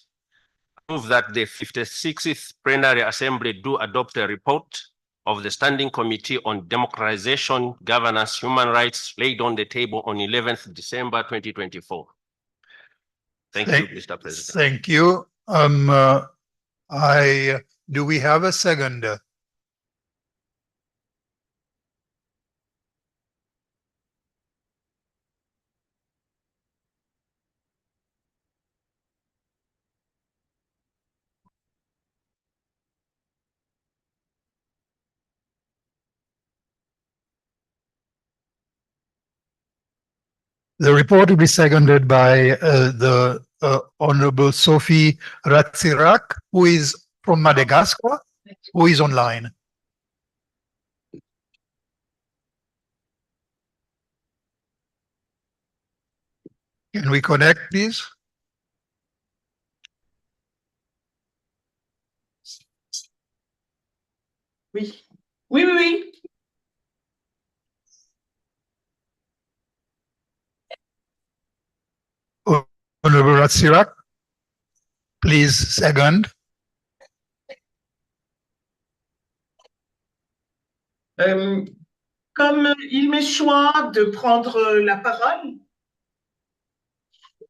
Speaker 14: I move that the 56th Plenary Assembly do adopt a report of the Standing Committee on Democratization, Governance, Human Rights laid on the table on 11th December 2024. Thank you, Mr. President.
Speaker 1: Thank you. Do we have a second? The report will be seconded by the Honorable Sophie Ratsirak, who is from Madagascar, who is online. Can we connect, please?
Speaker 15: Oui. Oui, oui, oui.
Speaker 1: Honorable Ratsirak, please second.
Speaker 15: Comme il m'est choix de prendre la parole,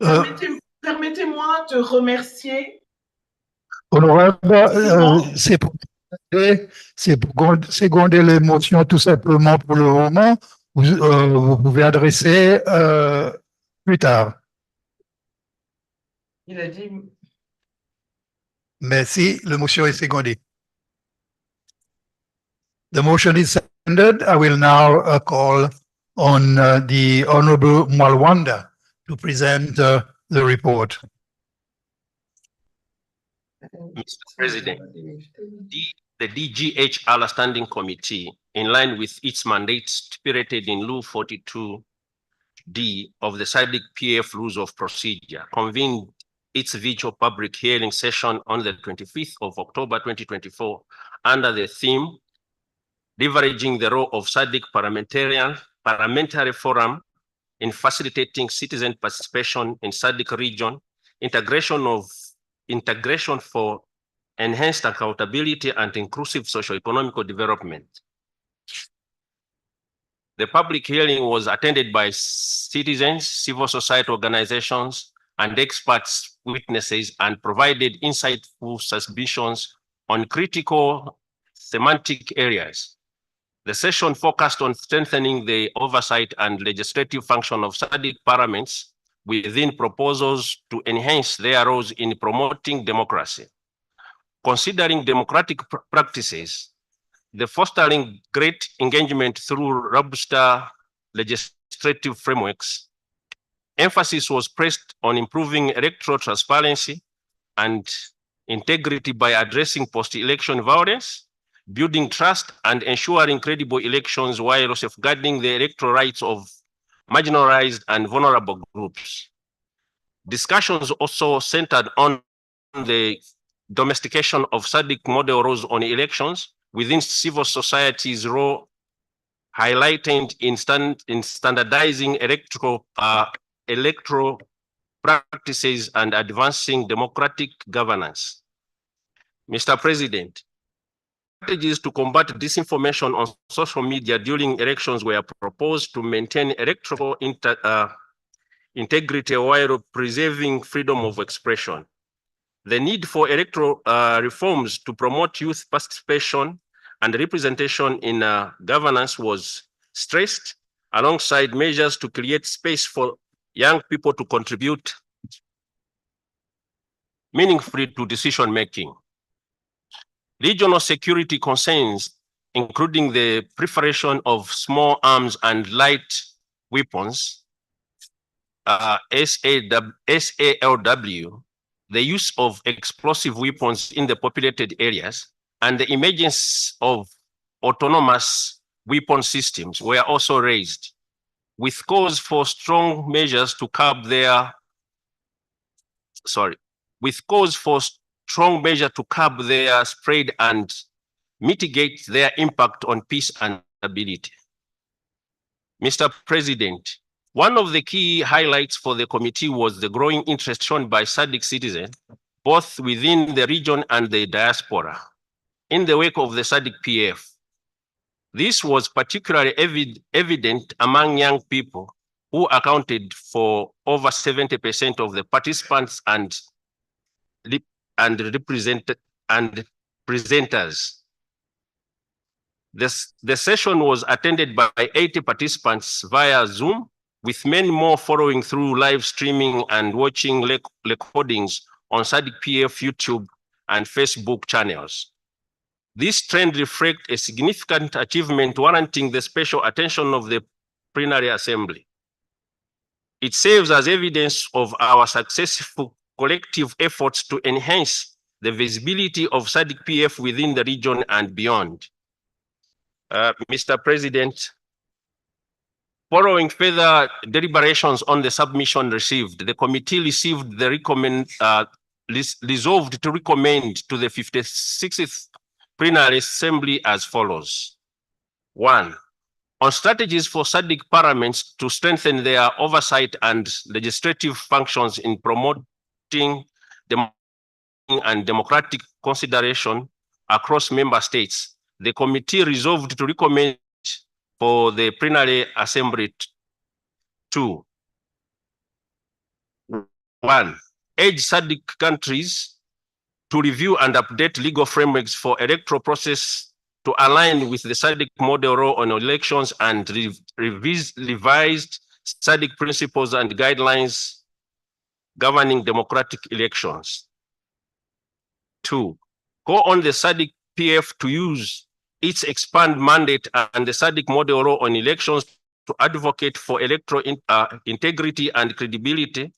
Speaker 15: permettez-moi de remercier.
Speaker 1: Honorable, c'est pour seconder l'émotion tout simplement pour le moment. Vous pouvez adresser plus tard.
Speaker 15: Il a dit.
Speaker 1: Merci, le motion est secondé. The motion is seconded. I will now call on the Honorable Mwalwanda to present the report.
Speaker 14: Mr. President, the DGHR Standing Committee, in line with its mandate stipulated in Rule 42D of the Sadc PF Rules of Procedure, convened its virtual public hearing session on the 25th of October 2024 under the theme Leveraging the Role of Sadc Parliamentary Forum in Facilitating Citizen Participation in Sadc Region, Integration for Enhanced Accountability and Inclusive Socio-Economic Development. The public hearing was attended by citizens, civil society organizations, and experts witnesses, and provided insightful submissions on critical thematic areas. The session focused on strengthening the oversight and legislative function of Sadc parliaments within proposals to enhance their roles in promoting democracy. Considering democratic practices, the fostering great engagement through robust legislative frameworks, emphasis was placed on improving electoral transparency and integrity by addressing post-election violence, building trust, and ensuring credible elections while safeguarding the electoral rights of marginalized and vulnerable groups. Discussions also centered on the domestication of Sadc model rules on elections within civil society's role, highlighted in standardizing electoral practices and advancing democratic governance. Mr. President, strategies to combat disinformation on social media during elections were proposed to maintain electoral integrity while preserving freedom of expression. The need for electoral reforms to promote youth participation and representation in governance was stressed, alongside measures to create space for young people to contribute meaningfully to decision-making. Regional security concerns, including the proliferation of small arms and light weapons, SALW, the use of explosive weapons in the populated areas, and the emergence of autonomous weapon systems were also raised, with calls for strong measures to curb their, spread and mitigate their impact on peace and stability. Mr. President, One of the key highlights for the committee was the growing interest shown by SADC citizens, both within the region and the diaspora, in the wake of the SADC PF. This was particularly evident among young people, who accounted for over 70% of the participants and presenters. The session was attended by 80 participants via Zoom, with many more following through live streaming and watching recordings on SADC PF YouTube and Facebook channels. This trend reflects a significant achievement warranting the special attention of the Plenary Assembly. It serves as evidence of our successful collective efforts to enhance the visibility of SADC PF within the region and beyond. Mr. President, following further deliberations on the submission received, the committee resolved to recommend to the 56th Plenary Assembly as follows. 1. On strategies for SADC parliaments to strengthen their oversight and legislative functions in promoting and democratic consideration across member states, the committee resolved to recommend for the Plenary Assembly 2. 1. Urge SADC countries to review and update legal frameworks for electoral process to align with the SADC model law on elections and revised SADC principles and guidelines governing democratic elections. 2. Call on the SADC PF to use its expand mandate and the SADC model law on elections to advocate for electoral integrity and credibility,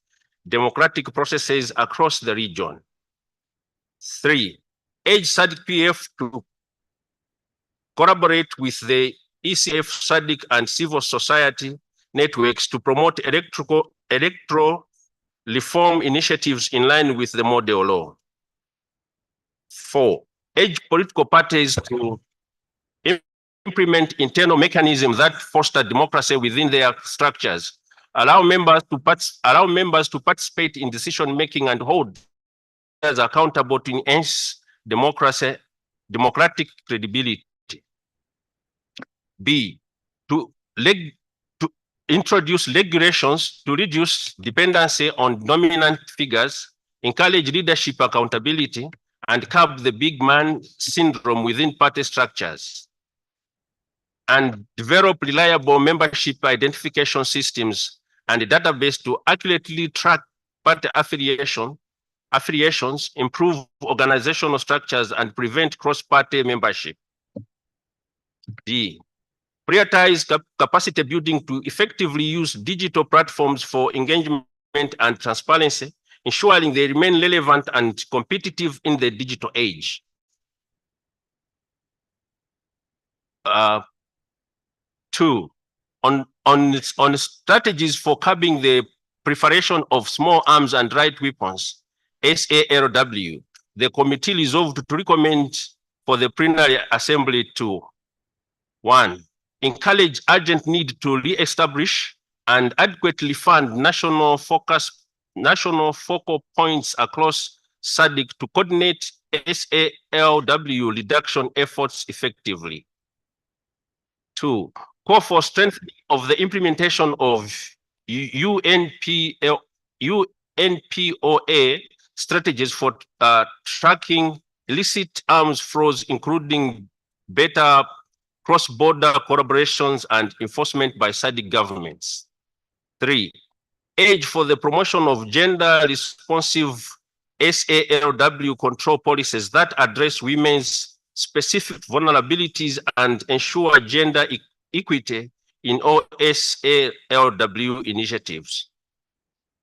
Speaker 14: democratic processes across the region. 3. Urge SADC PF to collaborate with the ECF, SADC, and civil society networks to promote electoral reform initiatives in line with the model law. 4. Urge political parties to implement internal mechanisms that foster democracy within their structures, allow members to participate in decision-making and hold others accountable to enhance democratic credibility. B, to introduce regulations to reduce dependency on dominant figures, encourage leadership accountability, and curb the big man syndrome within party structures, and develop reliable membership identification systems and a database to accurately track party affiliations, improve organizational structures, and prevent cross-party membership. D, prioritize capacity building to effectively use digital platforms for engagement and transparency, ensuring they remain relevant and competitive in the digital age. 2, on strategies for curbing the proliferation of small arms and light weapons, SALW, the committee resolved to recommend for the Plenary Assembly to 1, encourage urgent need to re-establish and adequately fund national focal points across SADC to coordinate SALW reduction efforts effectively. 2, call for strengthening of the implementation of UNPOA strategies for tracking illicit arms flows, including better cross-border collaborations and enforcement by SADC governments. 3, urge for the promotion of gender-responsive SALW control policies that address women's specific vulnerabilities and ensure gender equity in all SALW initiatives.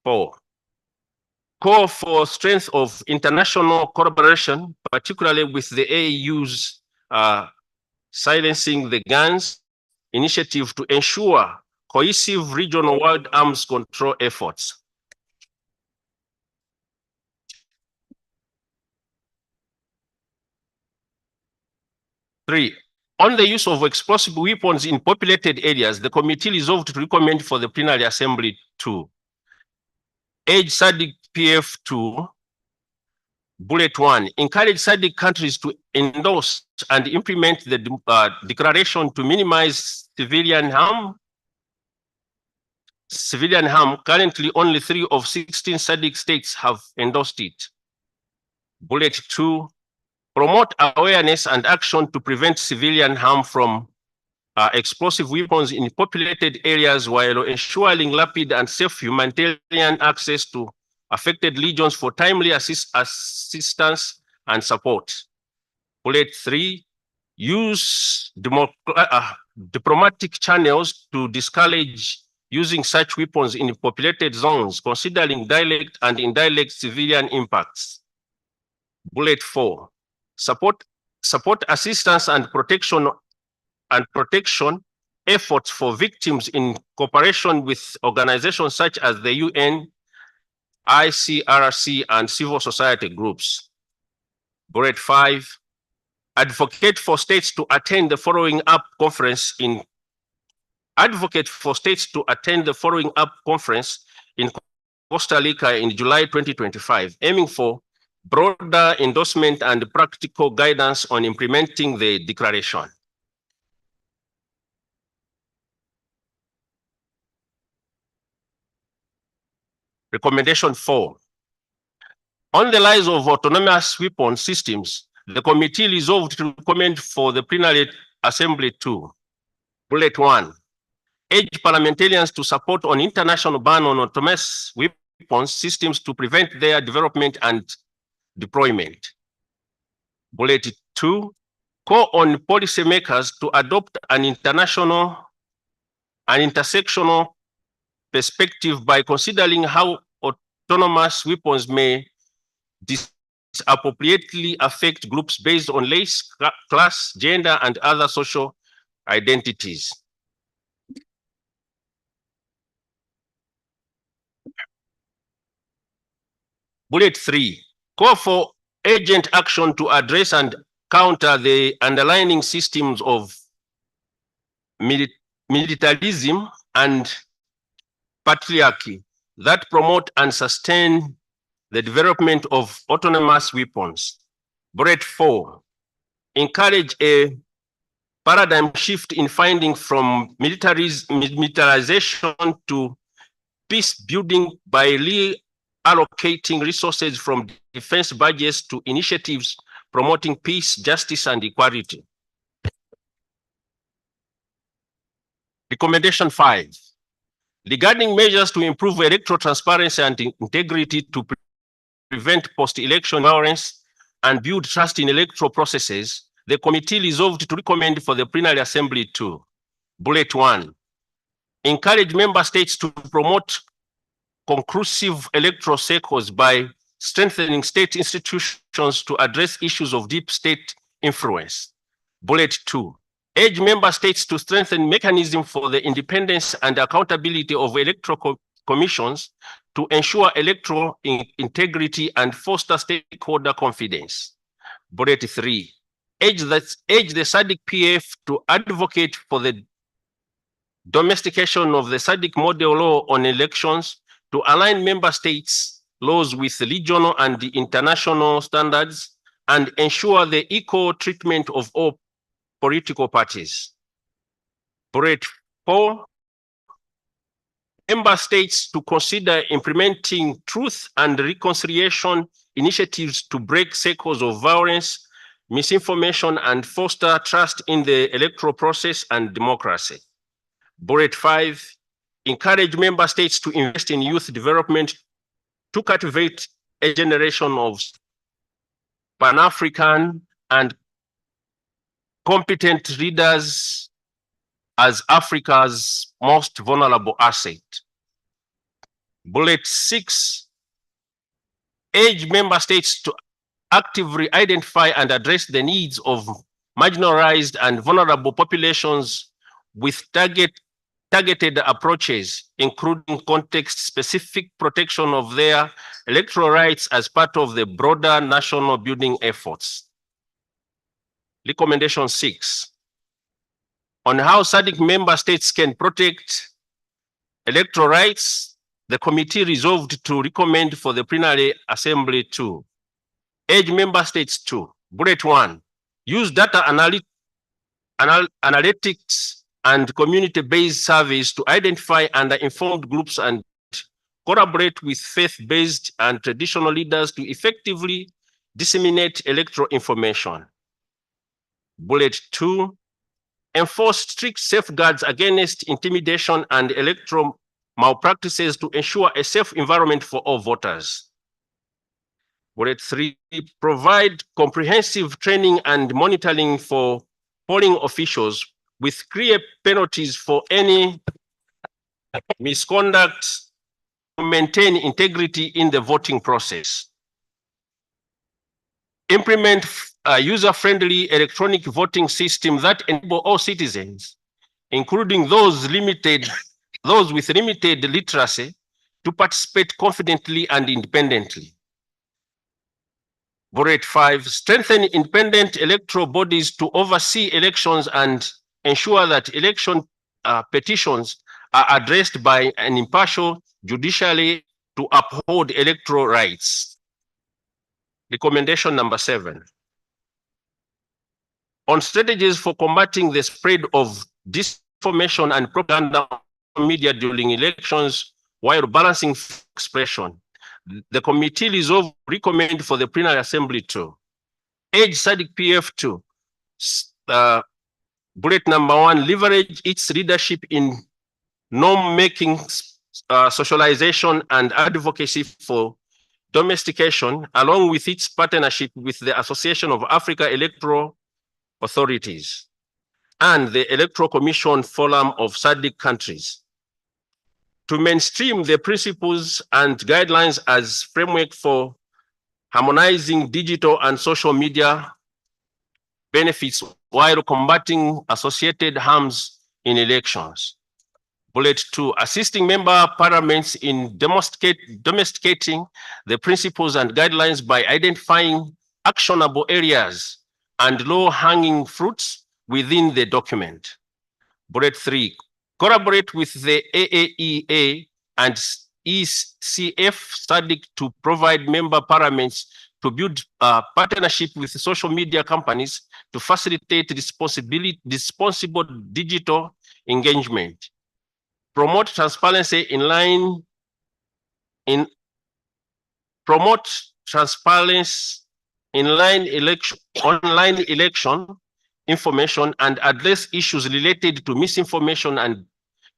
Speaker 14: 4, call for strength of international collaboration, particularly with the AU's Silencing the Guns initiative to ensure cohesive regional world arms control efforts. 3, On the use of explosive weapons in populated areas, the committee resolved to recommend for the plenary assembly to urge SADC PF to bullet 1, encourage SADC countries to endorse and implement the declaration to minimize civilian harm. Currently, only 3 of 16 SADC states have endorsed it. Bullet 2, promote awareness and action to prevent civilian harm from explosive weapons in populated areas while ensuring rapid and safe humanitarian access to affected regions for timely assistance and support. Bullet 3, use diplomatic channels to discourage using such weapons in populated zones, considering direct and indirect civilian impacts. Bullet 4, support assistance and protection efforts for victims in cooperation with organizations such as the UN, ICRC, and civil society groups. Bullet 5, advocate for states to attend the following up conference in Costa Rica in July 2025, aiming for broader endorsement and practical guidance on implementing the declaration. Recommendation 4. On the rise of autonomous weapon systems, the committee resolved to recommend for the plenary assembly to bullet 1, urge parliamentarians to support an international ban on autonomous weapons systems to prevent their development and deployment. Bullet 2, call on policymakers to adopt an intersectional perspective by considering how autonomous weapons may disappropriately affect groups based on race, class, gender, and other social identities. Bullet 3, call for urgent action to address and counter the underlying systems of militarism and patriarchy that promote and sustain the development of autonomous weapons. Bullet 4, encourage a paradigm shift in finding from militarization to peace building by reallocating resources from defense budgets to initiatives promoting peace, justice, and equality. Recommendation 5, regarding measures to improve electoral transparency and integrity to prevent post-election violence and build trust in electoral processes, the committee resolved to recommend for the plenary assembly to bullet 1, encourage member states to promote conclusive electoral cycles by strengthening state institutions to address issues of deep state influence. Bullet 2, urge member states to strengthen mechanisms for the independence and accountability of electoral commissions to ensure electoral integrity and foster stakeholder confidence. Bullet 3, urge the SADC PF to advocate for the domestication of the SADC model law on elections to align member states' laws with regional and international standards and ensure the equal treatment of all political parties. Bullet 4, member states to consider implementing truth and reconciliation initiatives to break cycles of violence, misinformation, and foster trust in the electoral process and democracy. Bullet 5, encourage member states to invest in youth development to cultivate a generation of Pan-African and competent leaders as Africa's most vulnerable asset. Bullet 6, urge member states to actively identify and address the needs of marginalized and vulnerable populations with targeted approaches, including context-specific protection of their electoral rights as part of the broader national building efforts. Recommendation 6, On how SADC member states can protect electoral rights, the committee resolved to recommend for the plenary assembly to urge member states to, bullet 1, use data analytics and community-based surveys to identify under-informed groups and collaborate with faith-based and traditional leaders to effectively disseminate electoral information. Bullet 2, enforce strict safeguards against intimidation and electoral malpractices to ensure a safe environment for all voters. Bullet 3, provide comprehensive training and monitoring for polling officials with clear penalties for any misconduct to maintain integrity in the voting process. Implement a user-friendly electronic voting system that enable all citizens, including those with limited literacy, to participate confidently and independently. Bullet 5, strengthen independent electoral bodies to oversee elections and ensure that election petitions are addressed by an impartial judiciary to uphold electoral rights. Recommendation number 7. On strategies for combating the spread of disinformation and propaganda media during elections while balancing expression, the committee resolved recommend for the plenary assembly to urge SADC PF to bullet number 1, leverage its leadership in norm-making, socialization, and advocacy for domestication, along with its partnership with the Association of Africa Electoral Authorities and the Electoral Commission Forum of SADC countries, to mainstream the principles and guidelines as framework for harmonizing digital and social media benefits while combating associated harms in elections. Bullet 2, assisting member parliaments in domesticating the principles and guidelines by identifying actionable areas and low-hanging fruits within the document. Bullet 3, collaborate with the AAEA and ECF SADC to provide member parliaments to build partnership with social media companies to facilitate responsible digital engagement. Promote transparency online online election information and address issues related to misinformation and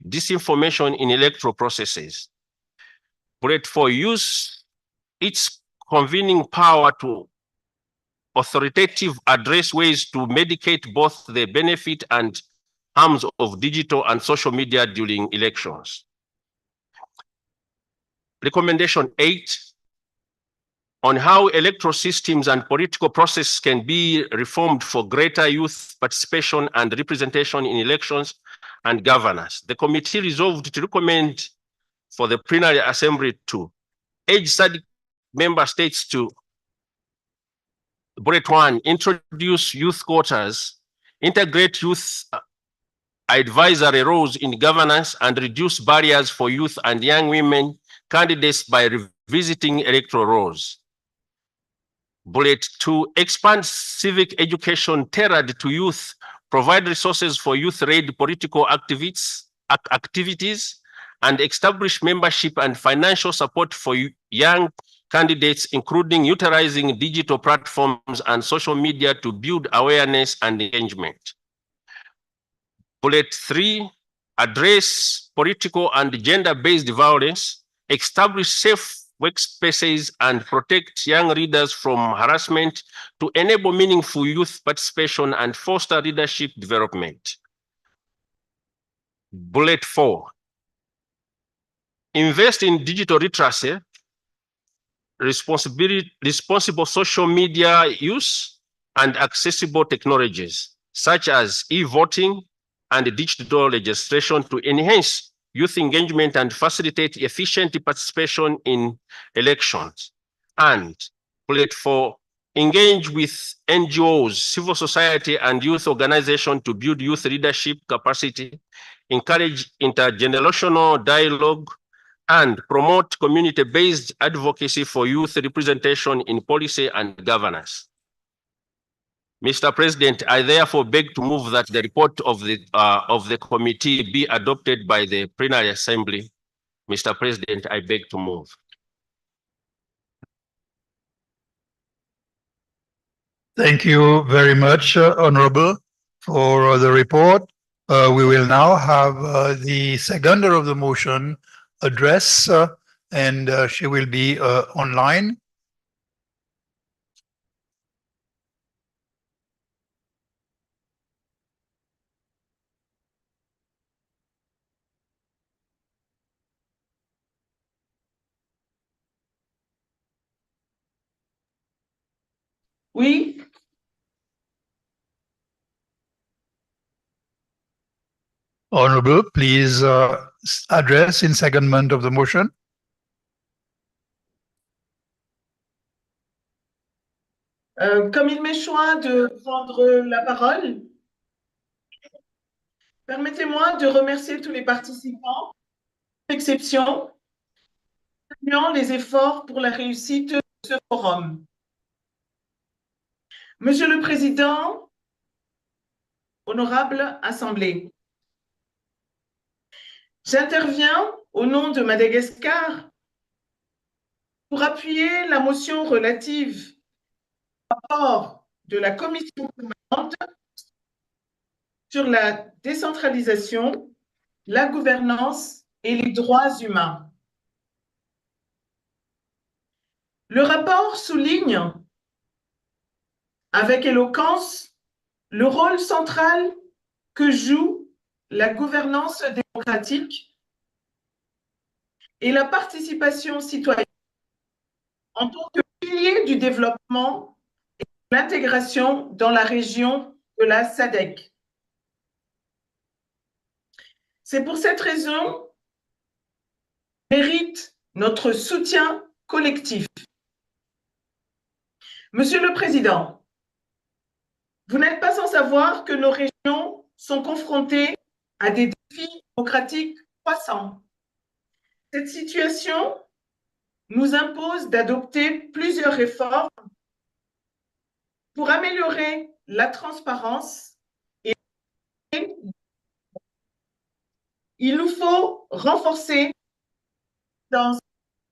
Speaker 14: disinformation in electoral processes. Bullet 4, use its convening power to authoritative address ways to medicate both the benefit and harms of digital and social media during elections. Recommendation 8, on how electoral systems and political processes can be reformed for greater youth participation and representation in elections and governance. The committee resolved to recommend for the plenary assembly to urge SADC member states to, bullet 1, introduce youth quotas, integrate youth advisory roles in governance, and reduce barriers for youth and young women candidates by revisiting electoral roles. Bullet 2, expand civic education tailored to youth, provide resources for youth-led political activities, and establish membership and financial support for young candidates, including utilizing digital platforms and social media to build awareness and engagement. Bullet 3, address political and gender-based violence, establish safe workspaces, and protect young readers from harassment to enable meaningful youth participation and foster leadership development. Bullet 4, invest in digital literacy, responsible social media use, and accessible technologies, such as e-voting and digital registration to enhance youth engagement and facilitate efficient participation in elections. And bullet 4, engage with NGOs, civil society, and youth organizations to build youth leadership capacity, encourage intergenerational dialogue, and promote community-based advocacy for youth representation in policy and governance. Mr. President, I therefore beg to move that the report of the committee be adopted by the Plenary Assembly. Mr. President, I beg to move.
Speaker 1: Thank you very much, Honorable, for the report. We will now have the seconder of the motion address, and she will be online.
Speaker 15: Oui,
Speaker 1: Honorable, please address in secondment of the motion.
Speaker 15: comme il m'est choix de prendre la parole, permettez-moi de remercier tous les participants, sans exception, saluant les efforts pour la réussite de ce forum. Monsieur le Président, honorable Assemblée, j'interviens au nom de Madagascar pour appuyer la motion relative au rapport de la Commission permanente sur la décentralisation, la gouvernance et les droits humains. Le rapport souligne avec éloquence le rôle central que joue la gouvernance démocratique et la participation citoyenne en tant que pilier du développement et de l'intégration dans la région de la Sadc. C'est pour cette raison qu'elle mérite notre soutien collectif. Monsieur le Président, vous n'êtes pas sans savoir que nos régions sont confrontées à des défis démocratiques croissants. Cette situation nous impose d'adopter plusieurs réformes pour améliorer la transparence et il nous faut renforcer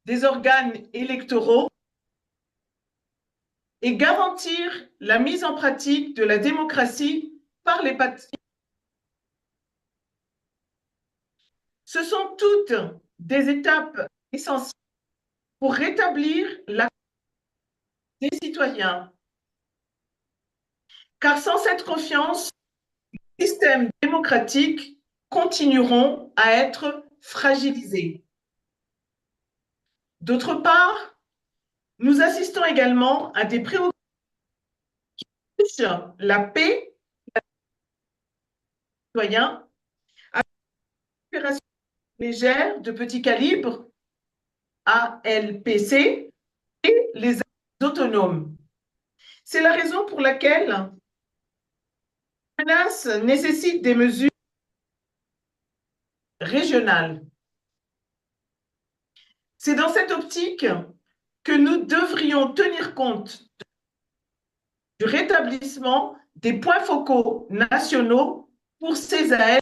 Speaker 15: des organes électoraux et garantir la mise en pratique de la démocratie par les partis. Ce sont toutes des étapes essentielles pour rétablir la confiance des citoyens. Car sans cette confiance, les systèmes démocratiques continueront à être fragilisés. D'autre part, nous assistons également à des préoccupations qui touchent la paix des citoyens avec des opérations légères de petit calibre, ALPC, et les armes autonomes. C'est la raison pour laquelle la menace nécessite des mesures régionales. C'est dans cette optique que nous devrions tenir compte du rétablissement des points focaux nationaux pour ces AL.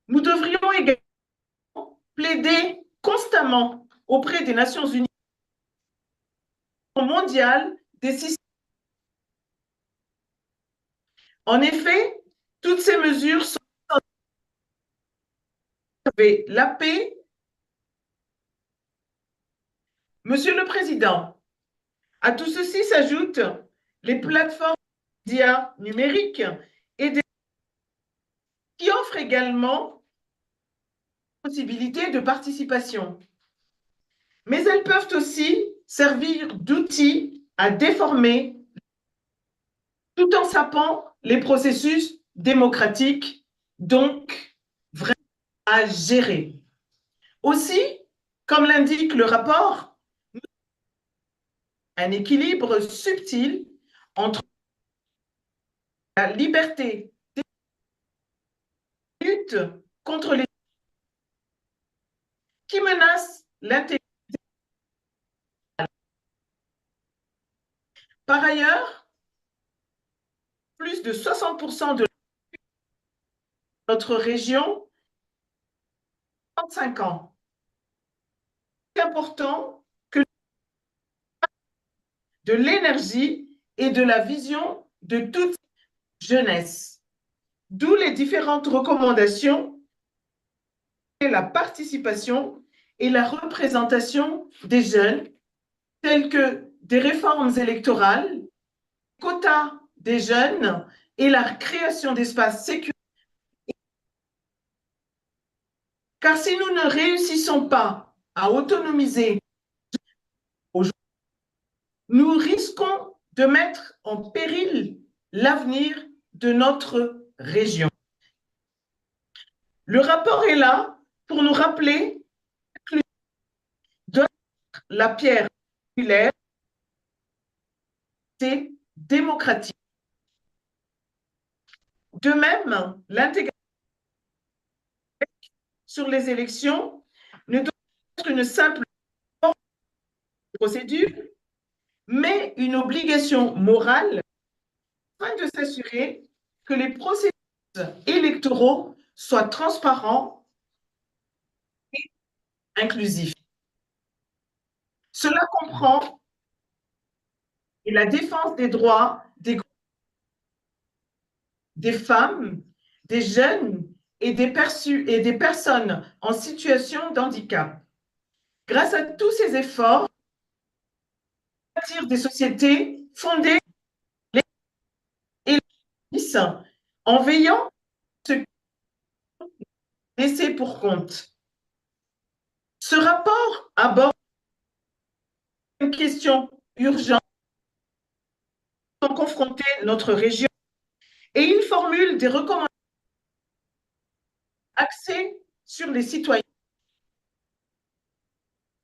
Speaker 15: Nous devrions également plaider constamment auprès des Nations Unies mondiales des systèmes. En effet, toutes ces mesures sont la paix. Monsieur le Président, à tout ceci s'ajoutent les plateformes médias numériques et qui offrent également la possibilité de participation. Mais elles peuvent aussi servir d'outils à déformer tout en sapant les processus démocratiques, donc vraiment à gérer. Aussi, comme l'indique le rapport, un équilibre subtil entre la liberté de lutte contre les qui menacent l'intégrité. Par ailleurs, plus de 60% de notre région 35 ans. C'est important que de l'énergie et de la vision de toute jeunesse. D'où les différentes recommandations et la participation et la représentation des jeunes, telles que des réformes électorales, quotas des jeunes et la création d'espaces sécuritaires. Car si nous ne réussissons pas à autonomiser, nous risquons de mettre en péril l'avenir de notre région. Le rapport est là pour nous rappeler de la pierre populaire démocratique. De même, l'intégration sur les élections ne doit être une simple procédure, mais une obligation morale afin de s'assurer que les processus électoraux soient transparents et inclusifs. Cela comprend la défense des droits des femmes, des jeunes et des personnes en situation de handicap. Grâce à tous ces efforts, bâtir des sociétés fondées et en veillant à ce qui est laissé pour compte. Ce rapport aborde une question urgente dont confrontée notre région et il formule des recommandations axées sur les citoyens.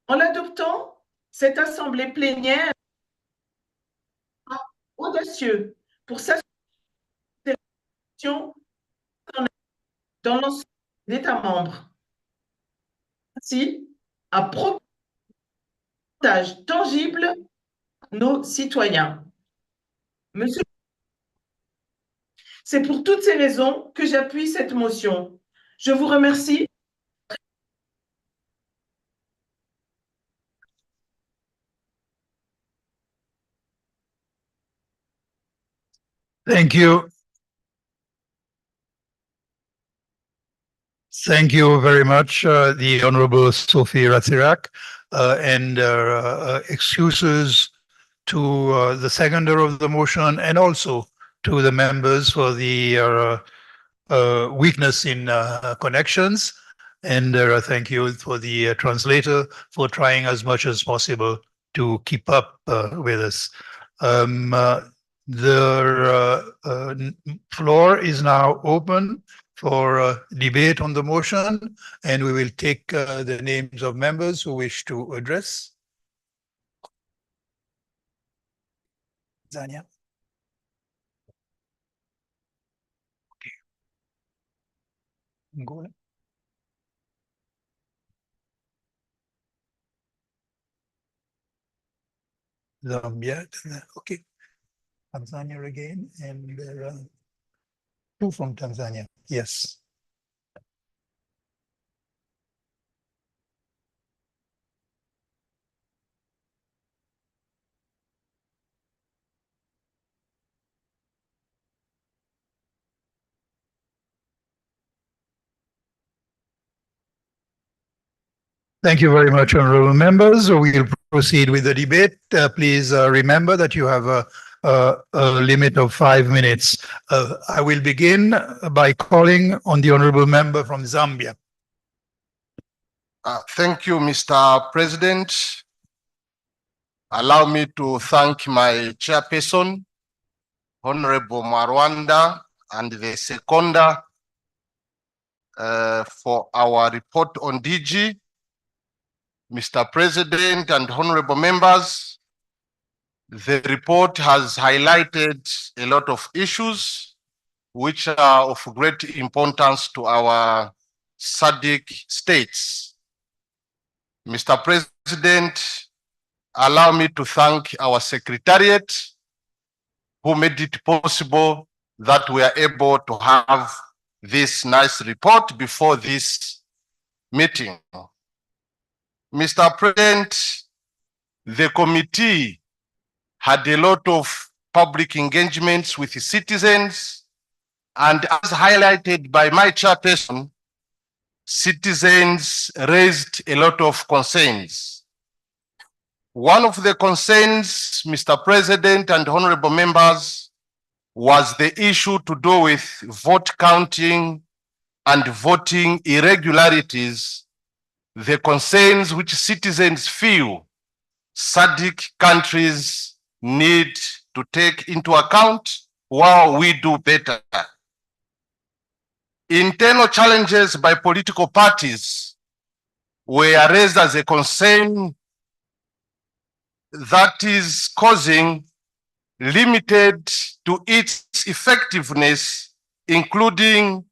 Speaker 15: En l'adoptant, cette assemblée plénière audacieux pour s'assurer des élections dans l'ensemble des États membres. Ainsi, à avantage tangible nos citoyens. Monsieur, c'est pour toutes ces raisons que j'appuie cette motion. Je vous remercie.
Speaker 1: Thank you. Thank you very much, the Honorable Sophie Ratsirak, and excuses to the seconder of the motion and also to the members for the weakness in connections. And thank you for the translator for trying as much as possible to keep up with us. The floor is now open for debate on the motion, and we will take the names of members who wish to address. Zania. Okay. Angola. Zambia. Okay. Tanzania again, and there are two from Tanzania. Yes. Thank you very much, honorable members. We'll proceed with the debate. Please remember that you have a limit of 5 minutes. I will begin by calling on the honorable member from Zambia.
Speaker 16: Thank you, Mr. President. Allow me to thank my chairperson, Honorable Marwanda, and the seconder for our report on DG. Mr. President and honorable members, The report has highlighted a lot of issues which are of great importance to our SADC states. Mr. President, allow me to thank our secretariat who made it possible that we are able to have this nice report before this meeting. Mr. President, the committee had a lot of public engagements with the citizens, and as highlighted by my chairperson, citizens raised a lot of concerns. One of the concerns, Mr. President and honorable members, was the issue to do with vote counting and voting irregularities, the concerns which citizens feel SADC countries need to take into account while we do better. Internal challenges by political parties were raised as a concern that is causing limited to its effectiveness, including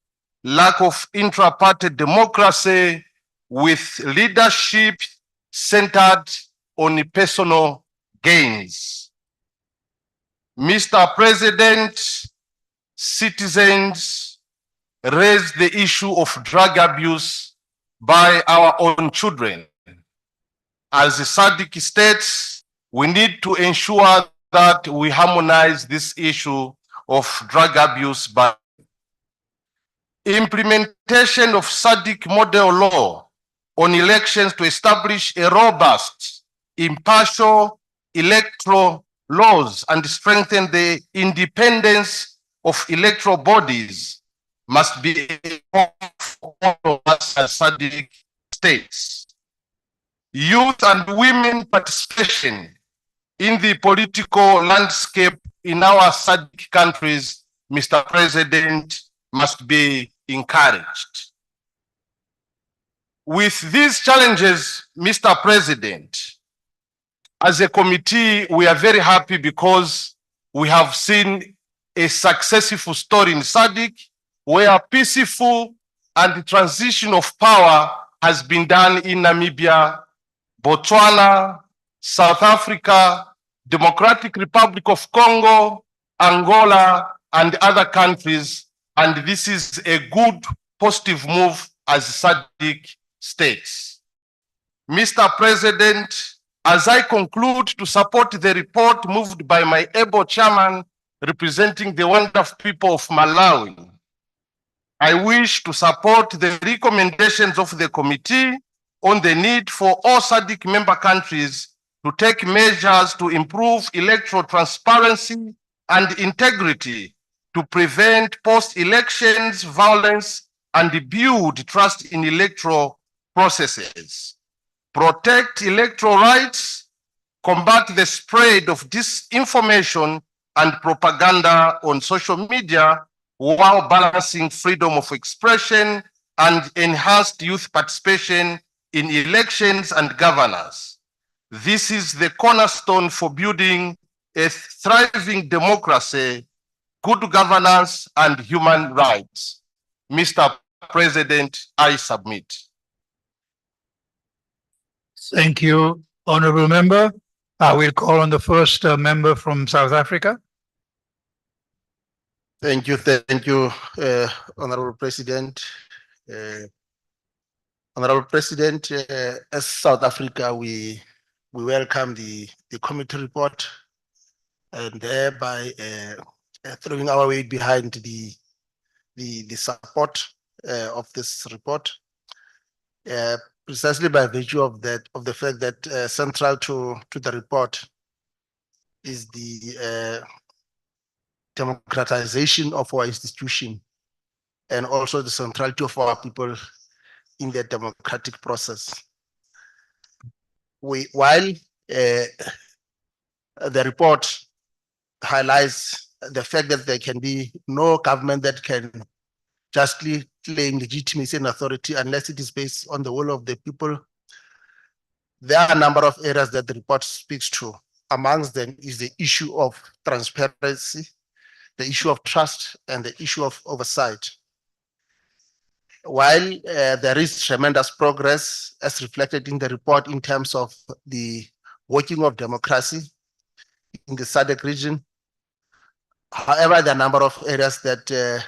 Speaker 16: lack of intra-party democracy with leadership centered on personal gains. Mr. President, citizens raised the issue of drug abuse by our own children. As the SADC states, we need to ensure that we harmonize this issue of drug abuse by implementation of SADC model law on elections to establish a robust, impartial electoral laws and strengthen the independence of electoral bodies must be for all of us as SADC states. Youth and women participation in the political landscape in our SADC countries, Mr. President, must be encouraged. With these challenges, Mr. President, as a committee, we are very happy because we have seen a successful story in SADC where peaceful and transition of power has been done in Namibia, Botswana, South Africa, Democratic Republic of Congo, Angola, and other countries. And this is a good positive move as SADC states. Mr. President, as I conclude to support the report moved by my able chairman representing the wonderful people of Malawi, I wish to support the recommendations of the committee on the need for all SADC member countries to take measures to improve electoral transparency and integrity to prevent post-elections violence and build trust in electoral processes, protect electoral rights, combat the spread of disinformation and propaganda on social media while balancing freedom of expression and enhanced youth participation in elections and governance. This is the cornerstone for building a thriving democracy, good governance, and human rights. Mr. President, I submit.
Speaker 1: Thank you, honorable member. I will call on the first member from South Africa.
Speaker 7: Thank you, Honorable President. Honorable President, as South Africa, we welcome the committee report and thereby throwing our weight behind the support of this report, precisely by virtue of the fact that central to the report is the democratization of our institution and also the centrality of our people in the democratic process. While the report highlights the fact that there can be no government that can justly claim legitimacy and authority unless it is based on the will of the people, there are a number of areas that the report speaks to.
Speaker 16: amongst them is the issue of transparency, the issue of trust, and the issue of oversight. While there is tremendous progress as reflected in the report in terms of the working of democracy in the SADC region, however, there are a number of areas that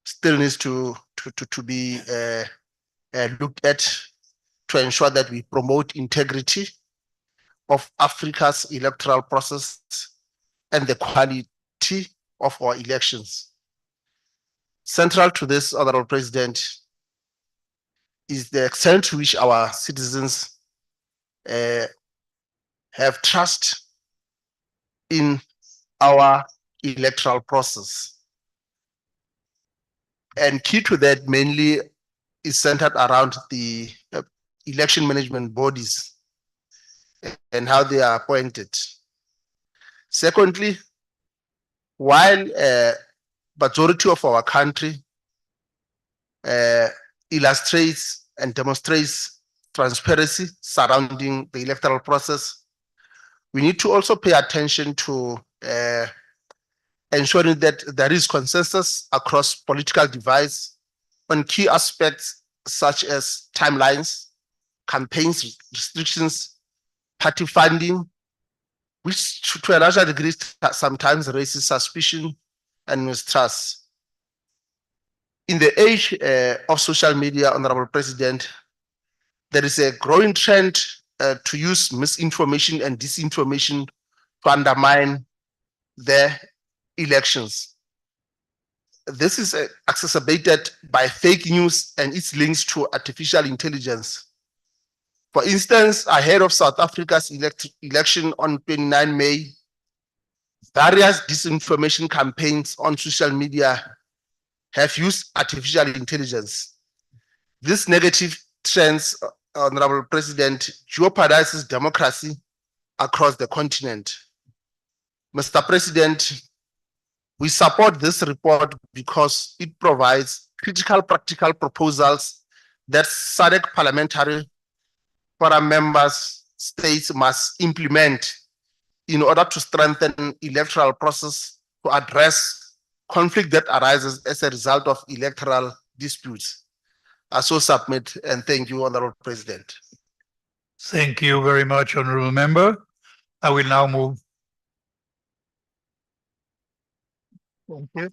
Speaker 16: still needs to be looked at to ensure that we promote integrity of Africa's electoral process and the quality of our elections. Central to this, Honorable President, is the extent to which our citizens have trust in our electoral process. And key to that mainly is centered around the election management bodies and how they are appointed. Secondly, while majority of our country illustrates and demonstrates transparency surrounding the electoral process, we need to also pay attention to ensuring that there is consensus across political divides on key aspects such as timelines, campaigns restrictions, party funding, which to a larger degree sometimes raises suspicion and mistrust. In the age of social media, Honorable President, there is a growing trend to use misinformation and disinformation to undermine the elections. This is exacerbated by fake news and its links to artificial intelligence. For instance, ahead of South Africa's election on 29 May, various disinformation campaigns on social media have used artificial intelligence. This negative trends, Honorable President, jeopardizes democracy across the continent. Mr. President, we support this report because it provides critical practical proposals that SADC Parliamentary Forum members states must implement in order to strengthen electoral process to address conflict that arises as a result of electoral disputes. I so submit and thank you, Honorable President.
Speaker 1: Thank you very much, Honorable Member. I will now move. Thank you.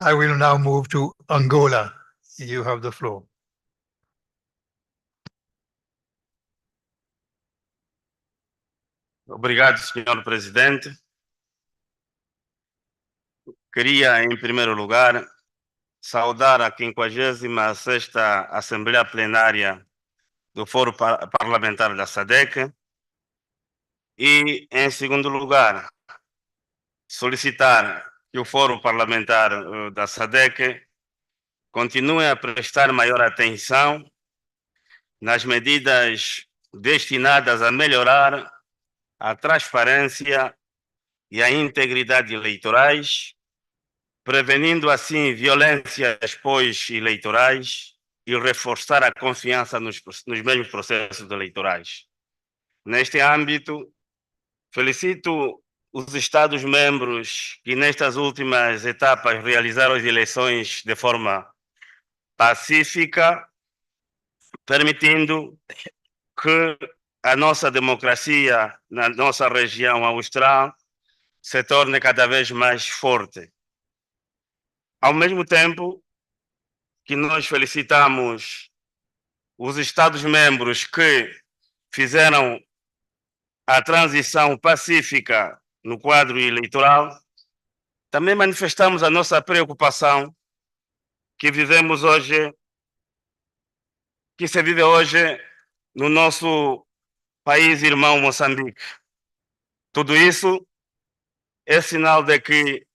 Speaker 1: I will now move to Angola. You have the floor.
Speaker 17: Obrigado, Senhor Presidente. Queria, em primeiro lugar, saudar a 56ª Assembleia Plenária do Fórum Parlamentar da SADC e, em segundo lugar, solicitar que o Fórum Parlamentar da SADC continue a prestar maior atenção nas medidas destinadas a melhorar a transparência e a integridade eleitorais, prevenindo assim violências pós-eleitorais e reforçar a confiança nos mesmos processos eleitorais. Neste âmbito, felicito os Estados-membros que nestas últimas etapas realizaram as eleições de forma pacífica, permitindo que a nossa democracia na nossa região austral se torne cada vez mais forte. Ao mesmo tempo que nós felicitamos os Estados-membros que fizeram a transição pacífica no quadro eleitoral, também manifestamos a nossa preocupação que vivemos hoje, que se vive hoje no nosso país irmão Moçambique. Tudo isso é sinal de que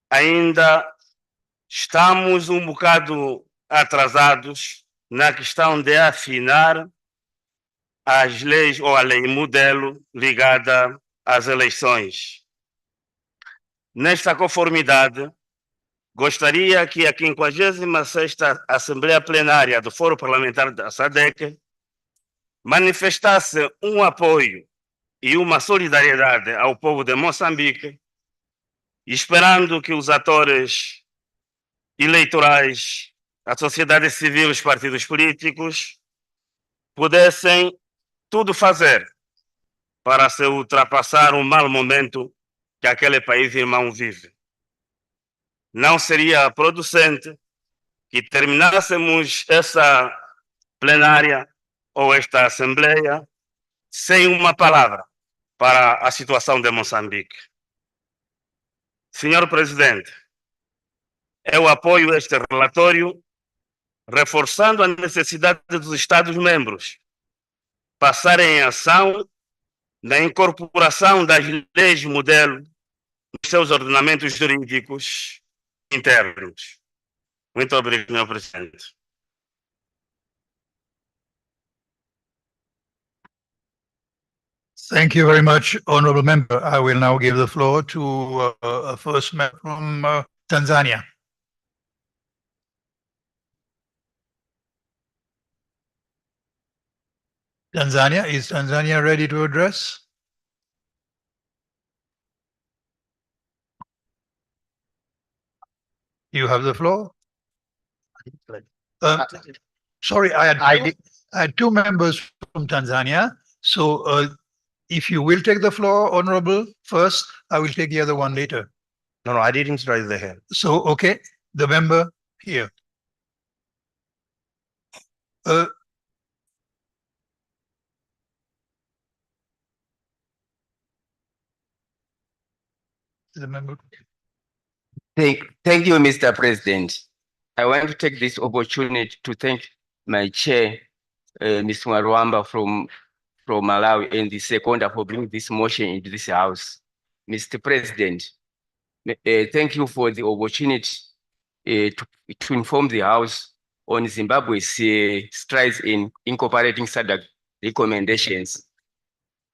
Speaker 17: ainda estamos um bocado atrasados na questão de afinar as leis ou a lei modelo ligada às eleições. Nesta conformidade, gostaria que a 56ª Assembleia Plenária do Fórum Parlamentar da SADC manifestasse um apoio e uma solidariedade ao povo de Moçambique, esperando que os atores eleitorais, a sociedade civil e os partidos políticos pudessem tudo fazer para se ultrapassar o mau momento que aquele país irmão vive. Não seria producente que terminássemos essa plenária ou esta assembleia sem uma palavra para a situação de Moçambique. Senhor Presidente, eu apoio este relatório, reforçando a necessidade dos Estados-membros passarem em ação na incorporação das leis modelo nos seus ordenamentos jurídicos internos. Muito obrigado, senhor Presidente.
Speaker 1: Thank you very much, honorable member. I will now give the floor to a first member from Tanzania. Tanzania, is Tanzania ready to address? You have the floor. Sorry, I had two members from Tanzania. So if you will take the floor, honorable, first, I will take the other one later.
Speaker 7: No, I didn't raise the hand.
Speaker 1: So, okay, the member here. The member.
Speaker 18: Thank you, Mr. President. I want to take this opportunity to thank my chair, Ms. Mwarwamba from Malawi, and the seconder for bringing this motion into this house. Mr. President, thank you for the opportunity to inform the House on Zimbabwe's strides in incorporating SADC recommendations.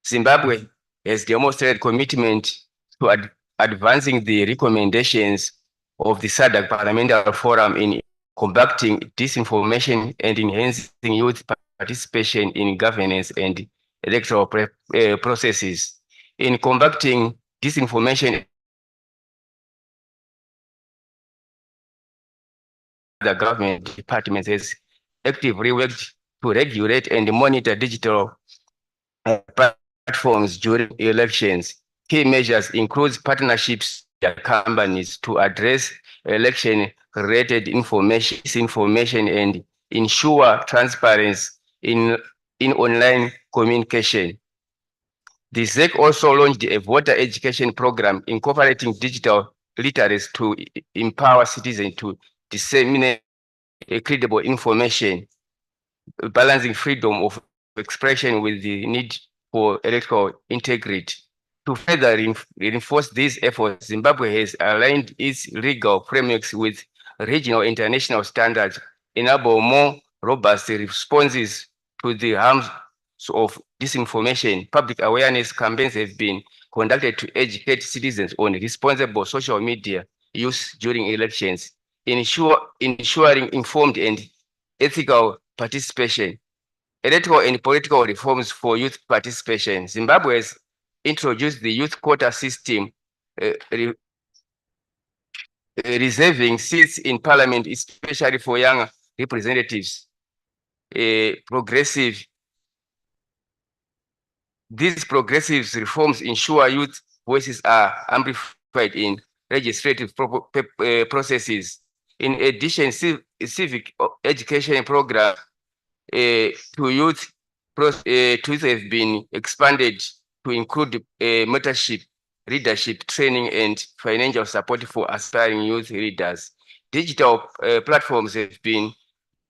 Speaker 18: Zimbabwe has demonstrated commitment to advancing the recommendations of the SADC Parliamentary Forum in combating disinformation and enhancing youth participation in governance and electoral processes. In combating disinformation, the government department has actively worked to regulate and monitor digital platforms during elections. Key measures include partnerships with companies to address election-related disinformation and ensure transparency in online communication. The ZEC also launched a voter education program incorporating digital literacy to empower citizens to disseminate credible information, balancing freedom of expression with the need for electoral integrity. To further reinforce these efforts, Zimbabwe has aligned its legal frameworks with regional international standards, enable more robust responses to the harms of disinformation. Public awareness campaigns have been conducted to educate citizens on responsible social media use during elections, ensuring informed and ethical participation. Electoral and political reforms for youth participation. Zimbabwe has introduced the youth quota system, reserving seats in parliament, especially for young representatives. These progressive reforms ensure youth voices are amplified in legislative processes. In addition, civic education program to youth have been expanded to include mentorship, leadership training, and financial support for aspiring youth leaders. Digital platforms have been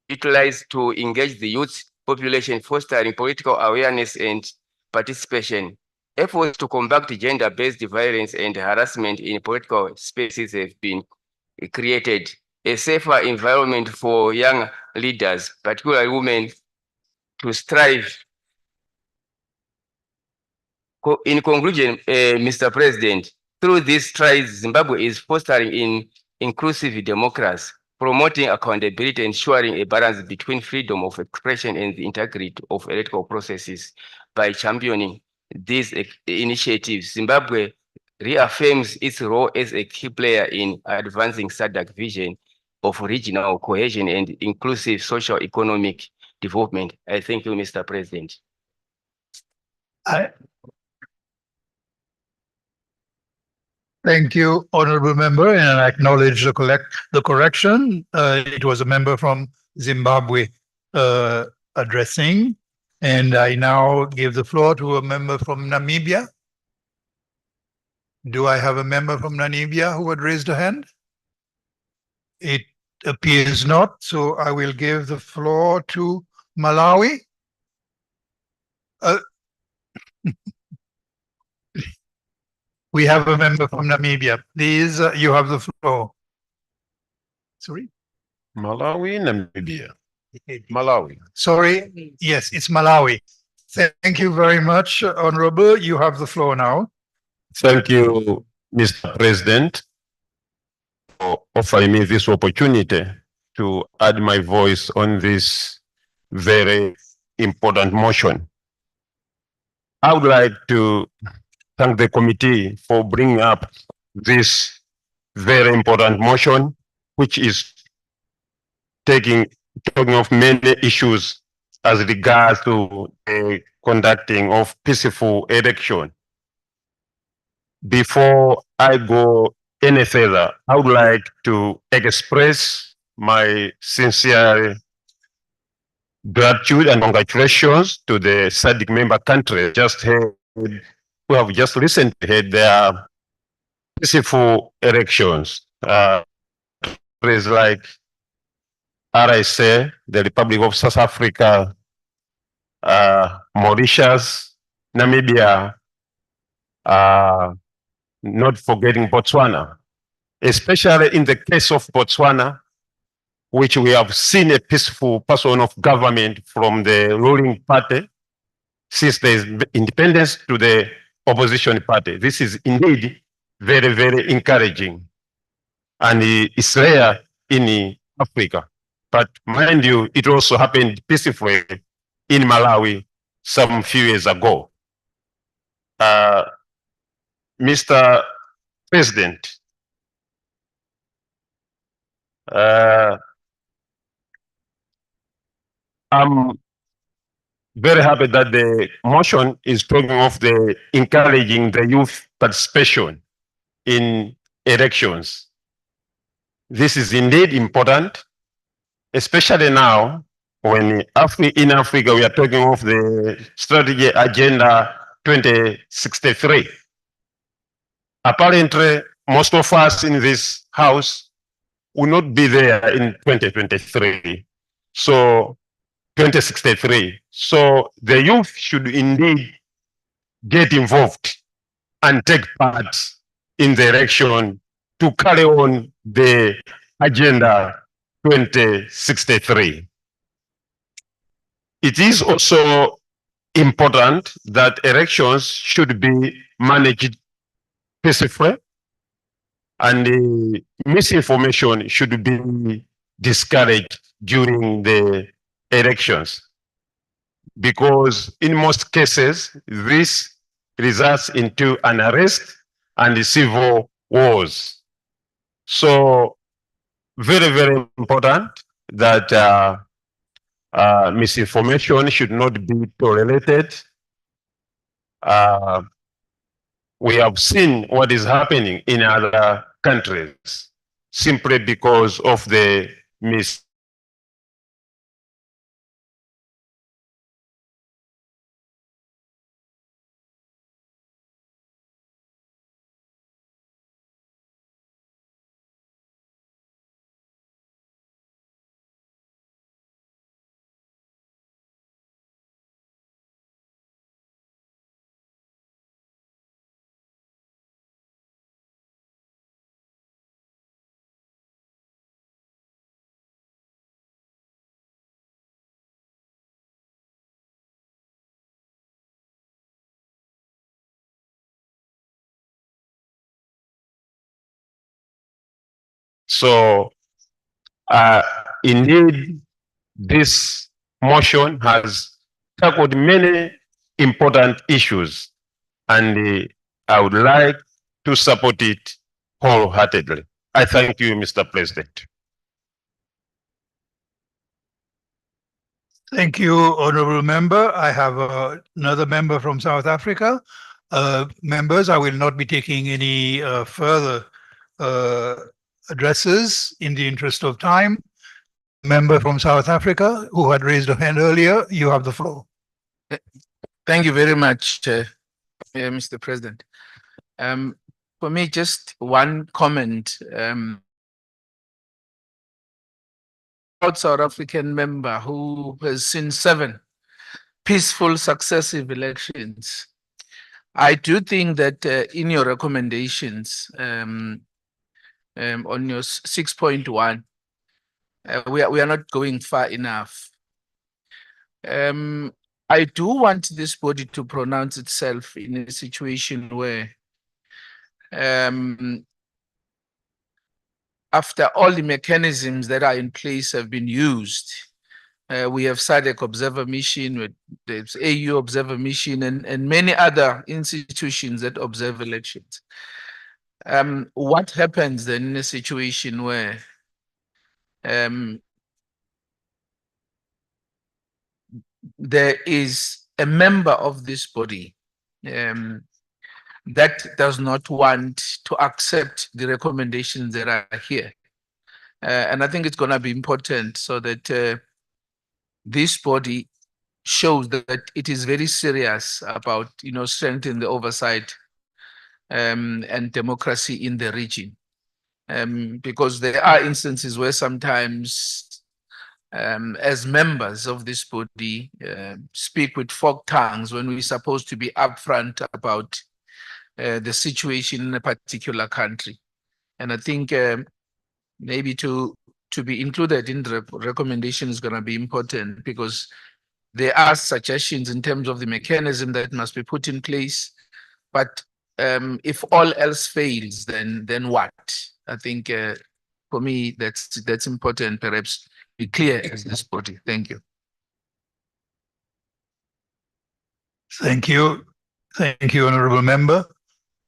Speaker 18: utilized to engage the youth population, fostering political awareness and participation. Efforts to combat gender-based violence and harassment in political spaces have been created. A safer environment for young leaders, particularly women, to strive. In conclusion, Mr. President, through these strides, Zimbabwe is fostering inclusive democracy, promoting accountability, ensuring a balance between freedom of expression and the integrity of electoral processes by championing these initiatives, Zimbabwe reaffirms its role as a key player in advancing SADC vision of regional cohesion and inclusive socio-economic development. I thank you, Mr. President.
Speaker 1: Thank you, honorable member, and I acknowledge the correction. It was a member from Zimbabwe addressing, and I now give the floor to a member from Namibia. Do I have a member from Namibia who had raised a hand? It appears not, so I will give the floor to Malawi. We have a member from Namibia. Please, you have the floor. Sorry?
Speaker 16: Malawi, Namibia. Malawi.
Speaker 1: Sorry. Yes, it's Malawi. Thank you very much, Honorable. You have the floor now.
Speaker 16: Thank you, Mr. President, for offering me this opportunity to add my voice on this very important motion. I would like to thank the committee for bringing up this very important motion, which is talking of many issues as regards to the conducting of peaceful election. Before I go any further, I would like to express my sincere gratitude and congratulations to the SADC member countries who have just recently had their peaceful elections. Countries like RSA, the Republic of South Africa, Mauritius, Namibia, not forgetting Botswana, especially in the case of Botswana, which we have seen a peaceful person of government from the ruling party since there is independence to the opposition party. This is indeed very, very encouraging. And it's rare in Africa. But mind you, it also happened peacefully in Malawi some few years ago. Mr. President, I'm very happy that the motion is talking of the encouraging the youth participation in elections. This is indeed important, especially now when in Africa we are talking of the strategy agenda 2063. Apparently, most of us in this house will not be there in 2023. So 2063. So the youth should indeed get involved and take part in the election to carry on the agenda 2063. It is also important that elections should be managed peacefully and misinformation should be discouraged during the elections, because in most cases this results into an arrest and civil wars. So very, very important that misinformation should not be tolerated. We have seen what is happening in other countries simply because of the So indeed, this motion has tackled many important issues
Speaker 17: and I would like to support it wholeheartedly. I thank you, Mr. President.
Speaker 1: Thank you, Honorable Member. I have another member from South Africa. Members, I will not be taking any further addresses in the interest of time. Member from South Africa who had raised a hand earlier, you have the floor.
Speaker 11: Thank you very much, Mr. President. For me, just one comment. Proud South African member who has seen 7 peaceful, successive elections. I do think that in your recommendations on your 6.1, we are not going far enough. I do want this body to pronounce itself in a situation where after all the mechanisms that are in place have been used, we have SADC observer mission, there's AU observer mission, and many other institutions that observe elections. What happens then in a situation where there is a member of this body that does not want to accept the recommendations that are here? And I think it's going to be important so that this body shows that it is very serious about, strengthening the oversight and democracy in the region. Because there are instances where sometimes as members of this body speak with forked tongues when we're supposed to be upfront about the situation in a particular country. And I think maybe to be included in the recommendation is going to be important, because there are suggestions in terms of the mechanism that must be put in place. But if all else fails, then what? I think for me, that's important, perhaps be clear as this body. Thank you.
Speaker 1: Thank you. Thank you, Honorable Member.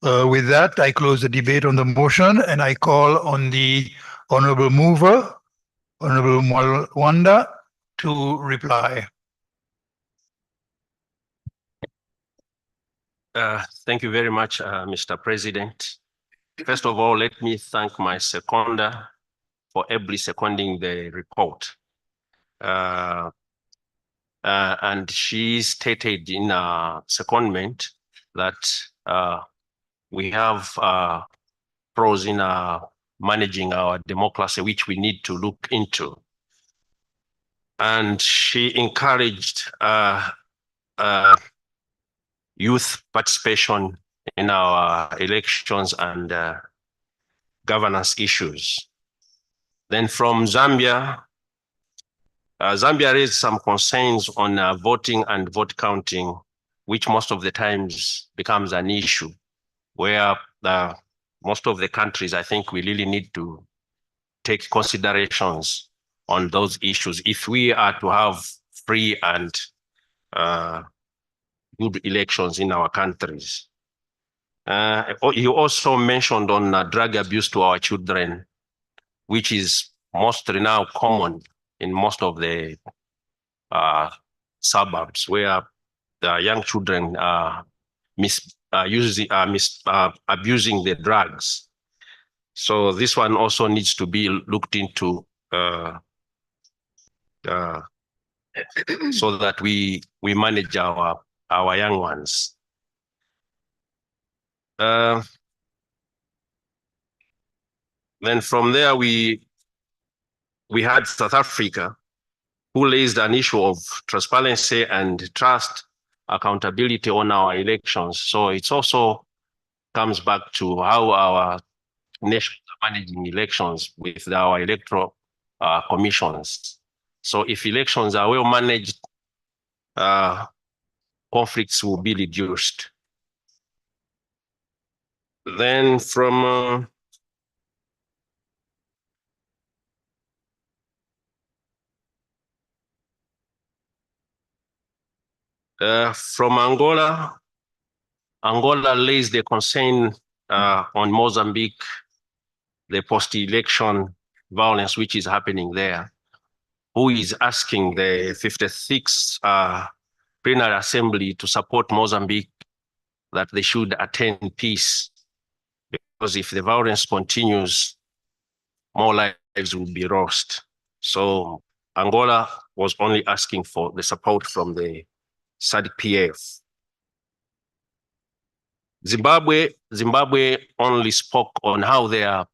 Speaker 1: With that, I close the debate on the motion and I call on the Honorable Mover, Honorable Mwanda, to reply.
Speaker 14: Thank you very much, Mr. President. First of all, let me thank my seconder for ably seconding the report. And she stated in a secondment that we have pros in managing our democracy, which we need to look into. And she encouraged youth participation in our elections and governance issues. Then from Zambia, Zambia raised some concerns on voting and vote counting, which most of the times becomes an issue, where most of the countries, I think we really need to take considerations on those issues if we are to have free and good elections in our countries. You also mentioned on drug abuse to our children, which is mostly now common in most of the suburbs, where the young children are abusing the drugs. So this one also needs to be looked into so that we manage our young ones. Then from there, we had South Africa, who raised an issue of transparency and trust accountability on our elections. So it also comes back to how our nations are managing elections with our electoral commissions. So if elections are well managed, conflicts will be reduced. Then from Angola, Angola lays the concern on Mozambique, the post-election violence which is happening there, who is asking the 56th Plenary Assembly to support Mozambique that they should attain peace, because if the violence continues, more lives will be lost. So Angola was only asking for the support from the Sadc PF. Zimbabwe only spoke on how they are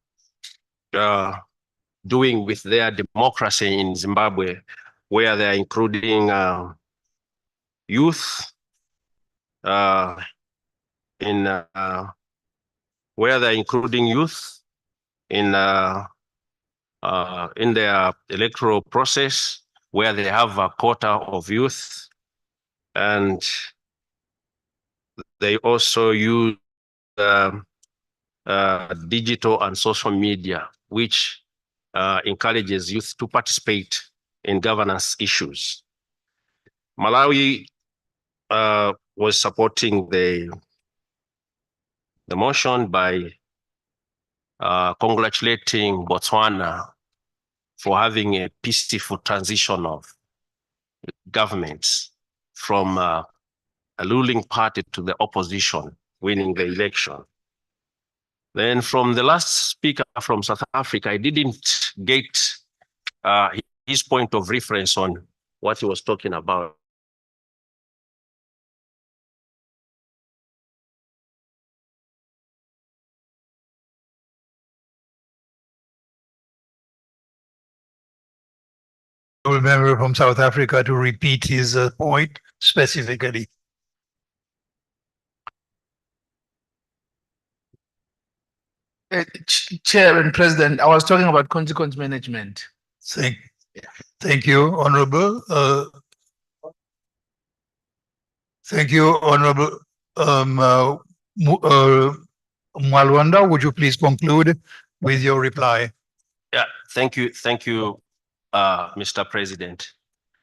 Speaker 14: doing with their democracy in Zimbabwe, where they are including youth in their electoral process, where they have a quota of youth, and they also use digital and social media, which encourages youth to participate in governance issues. Malawi was supporting the motion by congratulating Botswana for having a peaceful transition of governments from a ruling party to the opposition, winning the election. Then from the last speaker from South Africa, I didn't get his point of reference on what he was talking about.
Speaker 1: Member from South Africa to repeat his point specifically.
Speaker 11: Chair and President, I was talking about consequence management.
Speaker 1: Thank you, Honorable. Thank you, Honorable Mwalwanda. Would you please conclude with your reply?
Speaker 14: Yeah, thank you, Mr. President.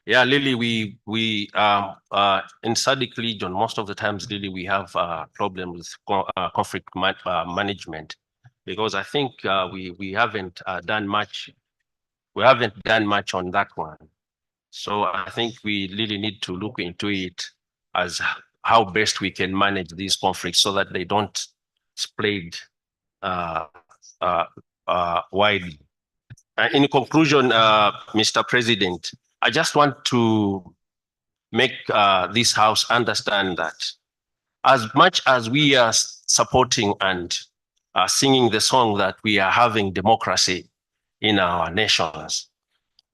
Speaker 14: Yeah, Lily, we in Sadc region, most of the times, Lily, we have problems with conflict management, because I think we haven't done much. We haven't done much on that one. So I think we really need to look into it as how best we can manage these conflicts so that they don't spread widely. In conclusion, Mr. President, I just want to make this House understand that as much as we are supporting and singing the song that we are having democracy in our nations,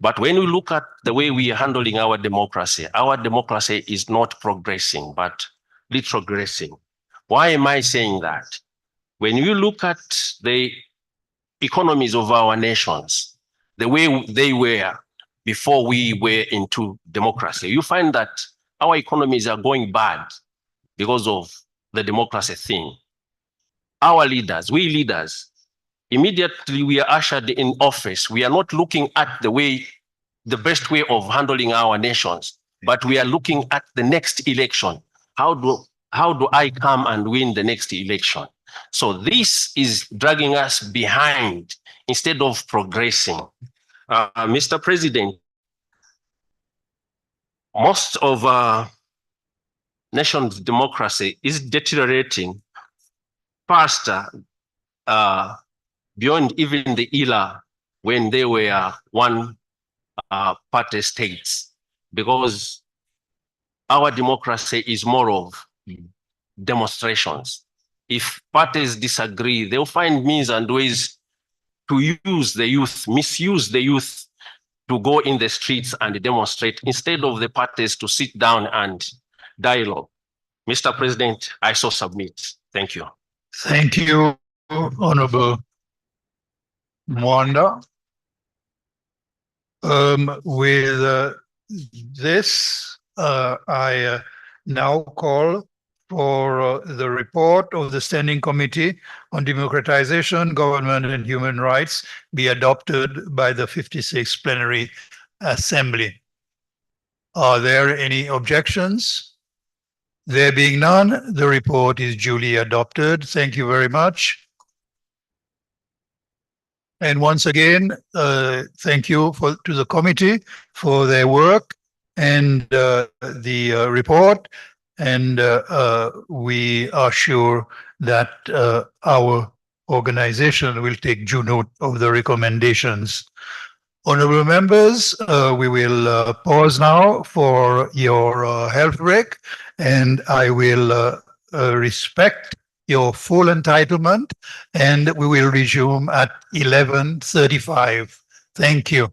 Speaker 14: but when we look at the way we are handling our democracy is not progressing, but retrogressing. Why am I saying that? When you look at the economies of our nations, the way they were before we were into democracy, you find that our economies are going bad because of the democracy thing. Our leaders, we leaders, immediately we are ushered in office, we are not looking at the best way of handling our nations, but we are looking at the next election. How do I come and win the next election? So this is dragging us behind instead of progressing. Mr. President, most of our nation's democracy is deteriorating faster beyond even the era when they were one party states, because our democracy is more of demonstrations. If parties disagree, they'll find means and ways to use the youth, misuse the youth to go in the streets and demonstrate instead of the parties to sit down and dialogue. Mr. President, I so submit. Thank you.
Speaker 1: Thank you, Honorable Mwanda. With this, I now call for the report of the Standing Committee on Democratization, Government and Human Rights be adopted by the 56th Plenary Assembly. Are there any objections? There being none, the report is duly adopted. Thank you very much. And once again, thank you to the committee for their work and the report. And we are sure that our organization will take due note of the recommendations. Honorable members, we will pause now for your health break, and I will respect your full entitlement, and we will resume at 11:35. Thank you.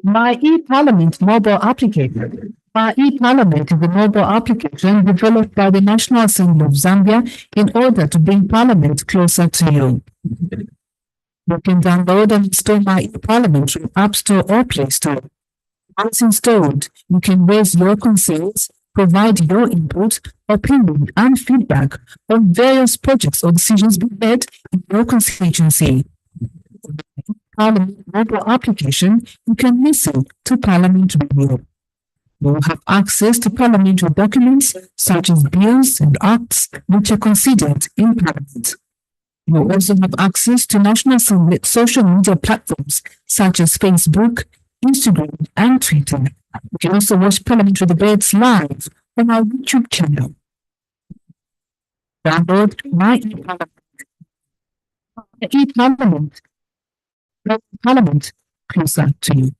Speaker 19: My e-Parliament mobile application. My e-Parliament is a mobile application developed by the National Assembly of Zambia in order to bring Parliament closer to you. You can download and install My e-Parliament from App Store or Play Store. Once installed, you can raise your concerns, provide your input, opinion, and feedback on various projects or decisions being made in your constituency. Parliament mobile application, you can listen to Parliament Radio. You will have access to parliamentary documents such as bills and acts which are considered in Parliament. You will also have access to National Assembly social media platforms such as Facebook, Instagram, and Twitter. You can also watch parliamentary debates live on our YouTube channel. Download My e-Parliament. E-Parliament. Parliament closer to you.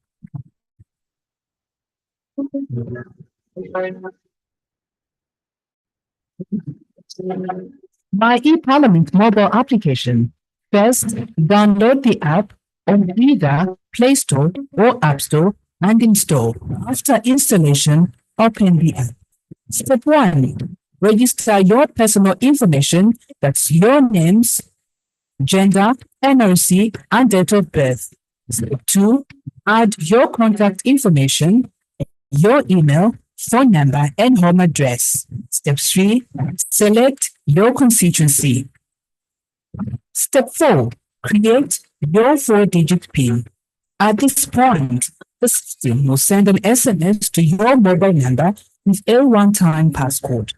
Speaker 19: My e-Parliament mobile application. First, download the app on either Play Store or App Store and install. After installation, open the app. Step 1. Register your personal information, that's your names, gender, NRC, and date of birth. Step 2. Add your contact information, your email, phone number, and home address. Step 3. Select your constituency. Step 4. Create your 4-digit PIN. At this point, the system will send an SMS to your mobile number with a one-time passcode.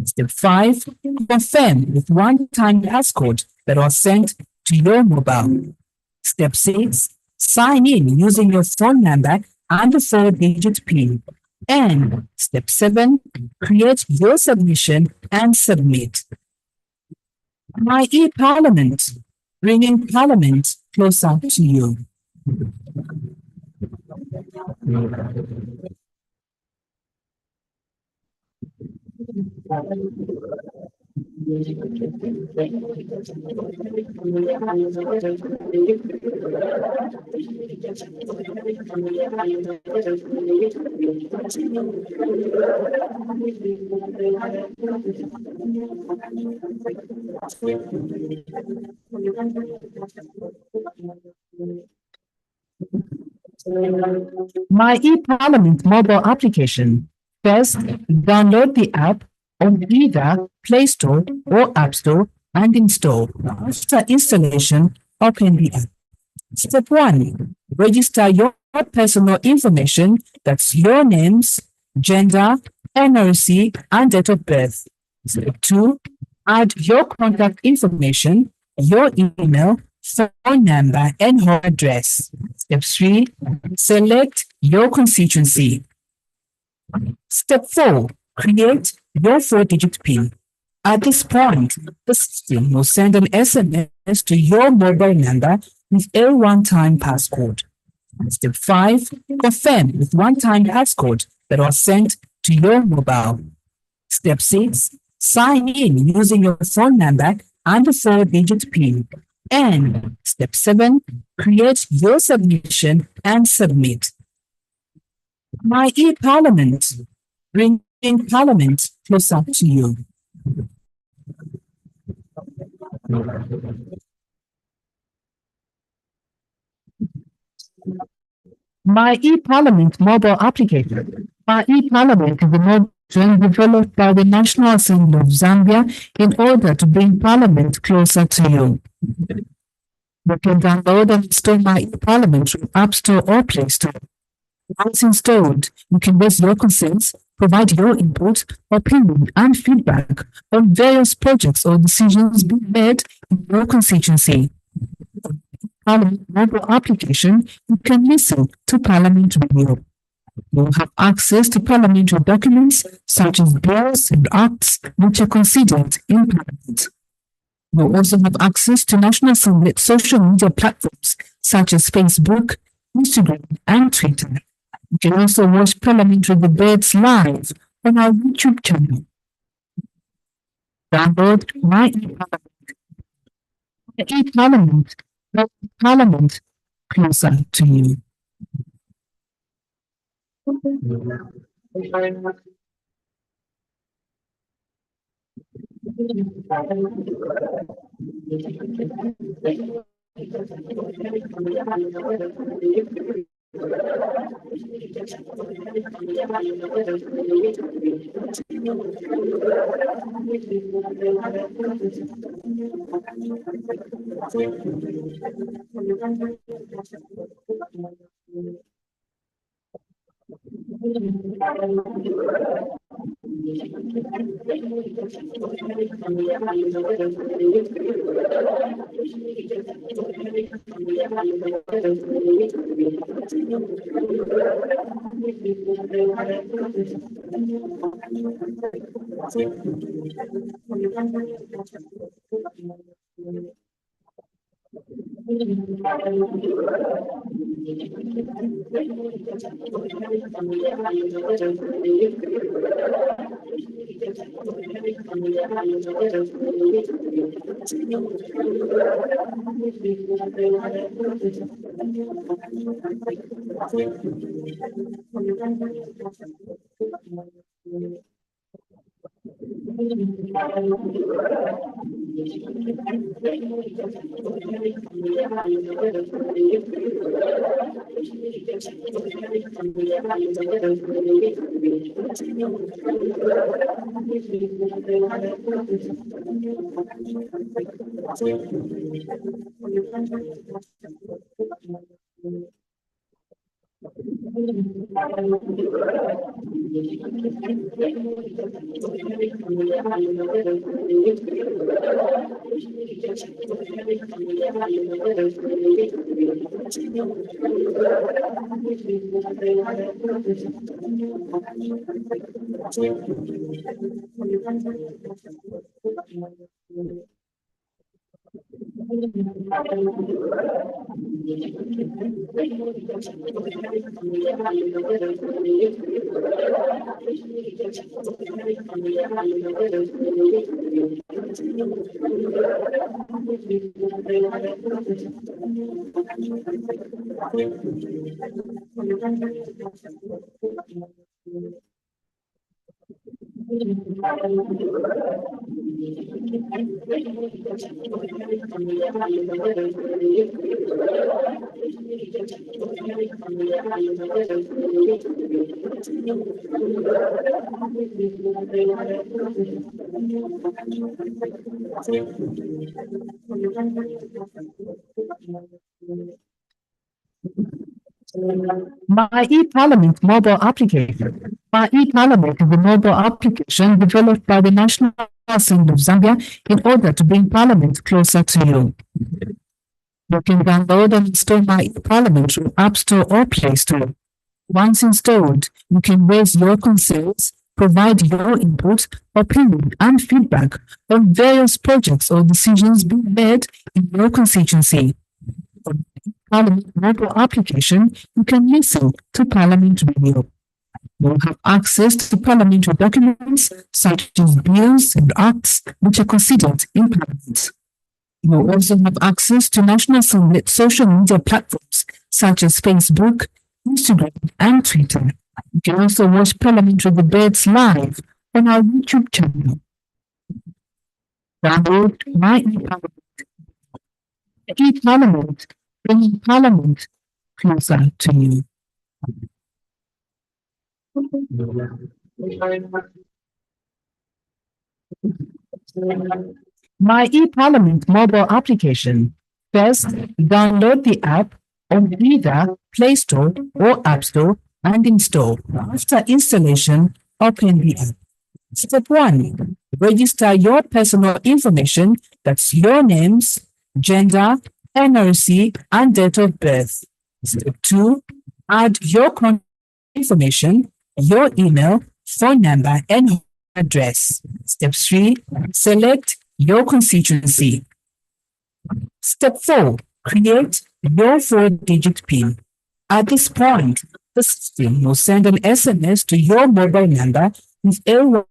Speaker 19: Step 5. Confirm with one-time passcode that was sent to your mobile. Step 6. Sign in using your phone number and the 4-digit PIN. And step 7. Create your submission and submit. My e-Parliament, bringing Parliament closer to you. My e-Parliament mobile application. First, download the app on either Play Store or App Store and install. After installation, open the app. Step 1. Register your personal information, that's your names, gender, NRC, and date of birth. Step 2. Add your contact information, your email, phone number, and home address. Step 3. Select your constituency. Step 4. Create your 4-digit PIN. At this point, the system will send an SMS to your mobile number with a one-time passcode. Step 5. Confirm with one-time passcode that was sent to your mobile. Step 6. Sign in using your phone number and the 4-digit PIN. And step 7. Create your submission and submit. My e-Parliament, bringing Parliament closer to you. My e-Parliament mobile application. My e-Parliament is a mobile developed by the National Assembly of Zambia in order to bring Parliament closer to you. You can download and install My e-Parliament from App Store or Play Store. Once installed, you can raise your concerns, provide your input, opinion, and feedback on various projects or decisions being made in your constituency. Parliament mobile application, you can listen to Parliament Radio. You will have access to parliamentary documents such as bills and acts which are considered in Parliament. You will also have access to National Assembly social media platforms such as Facebook, Instagram, and Twitter. You can also watch parliamentary debates live on our YouTube channel. Download My e-Parliament. My e-Parliament, Parliament closer to you. My e-Parliament mobile application. My e-Parliament is a mobile application developed by the National Assembly of Zambia in order to bring Parliament closer to you. You can download and install My e-Parliament through App Store or Play Store. Once installed, you can raise your concerns, provide your input, opinion, and feedback on various projects or decisions being made in your constituency. On the Parliament mobile application, you can listen to Parliament Radio. You'll have access to parliamentary documents such as bills and acts which are considered in Parliament. You'll also have access to National Assembly social media platforms such as Facebook, Instagram, and Twitter. You can also watch parliamentary debates live on our YouTube channel. Download My e-Parliament. E-Parliament, bringing Parliament closer to you. My e-Parliament mobile application. First, download the app on either Play Store or App Store and install. After installation, open the app. Step 1. Register your personal information, that's your names, gender, NRC, and date of birth. Step 2. Add your contact information, your email, phone number, and home address. Step 3. Select your constituency. Step 4. Create your 4-digit PIN. At this point, the system will send an SMS to your mobile number with a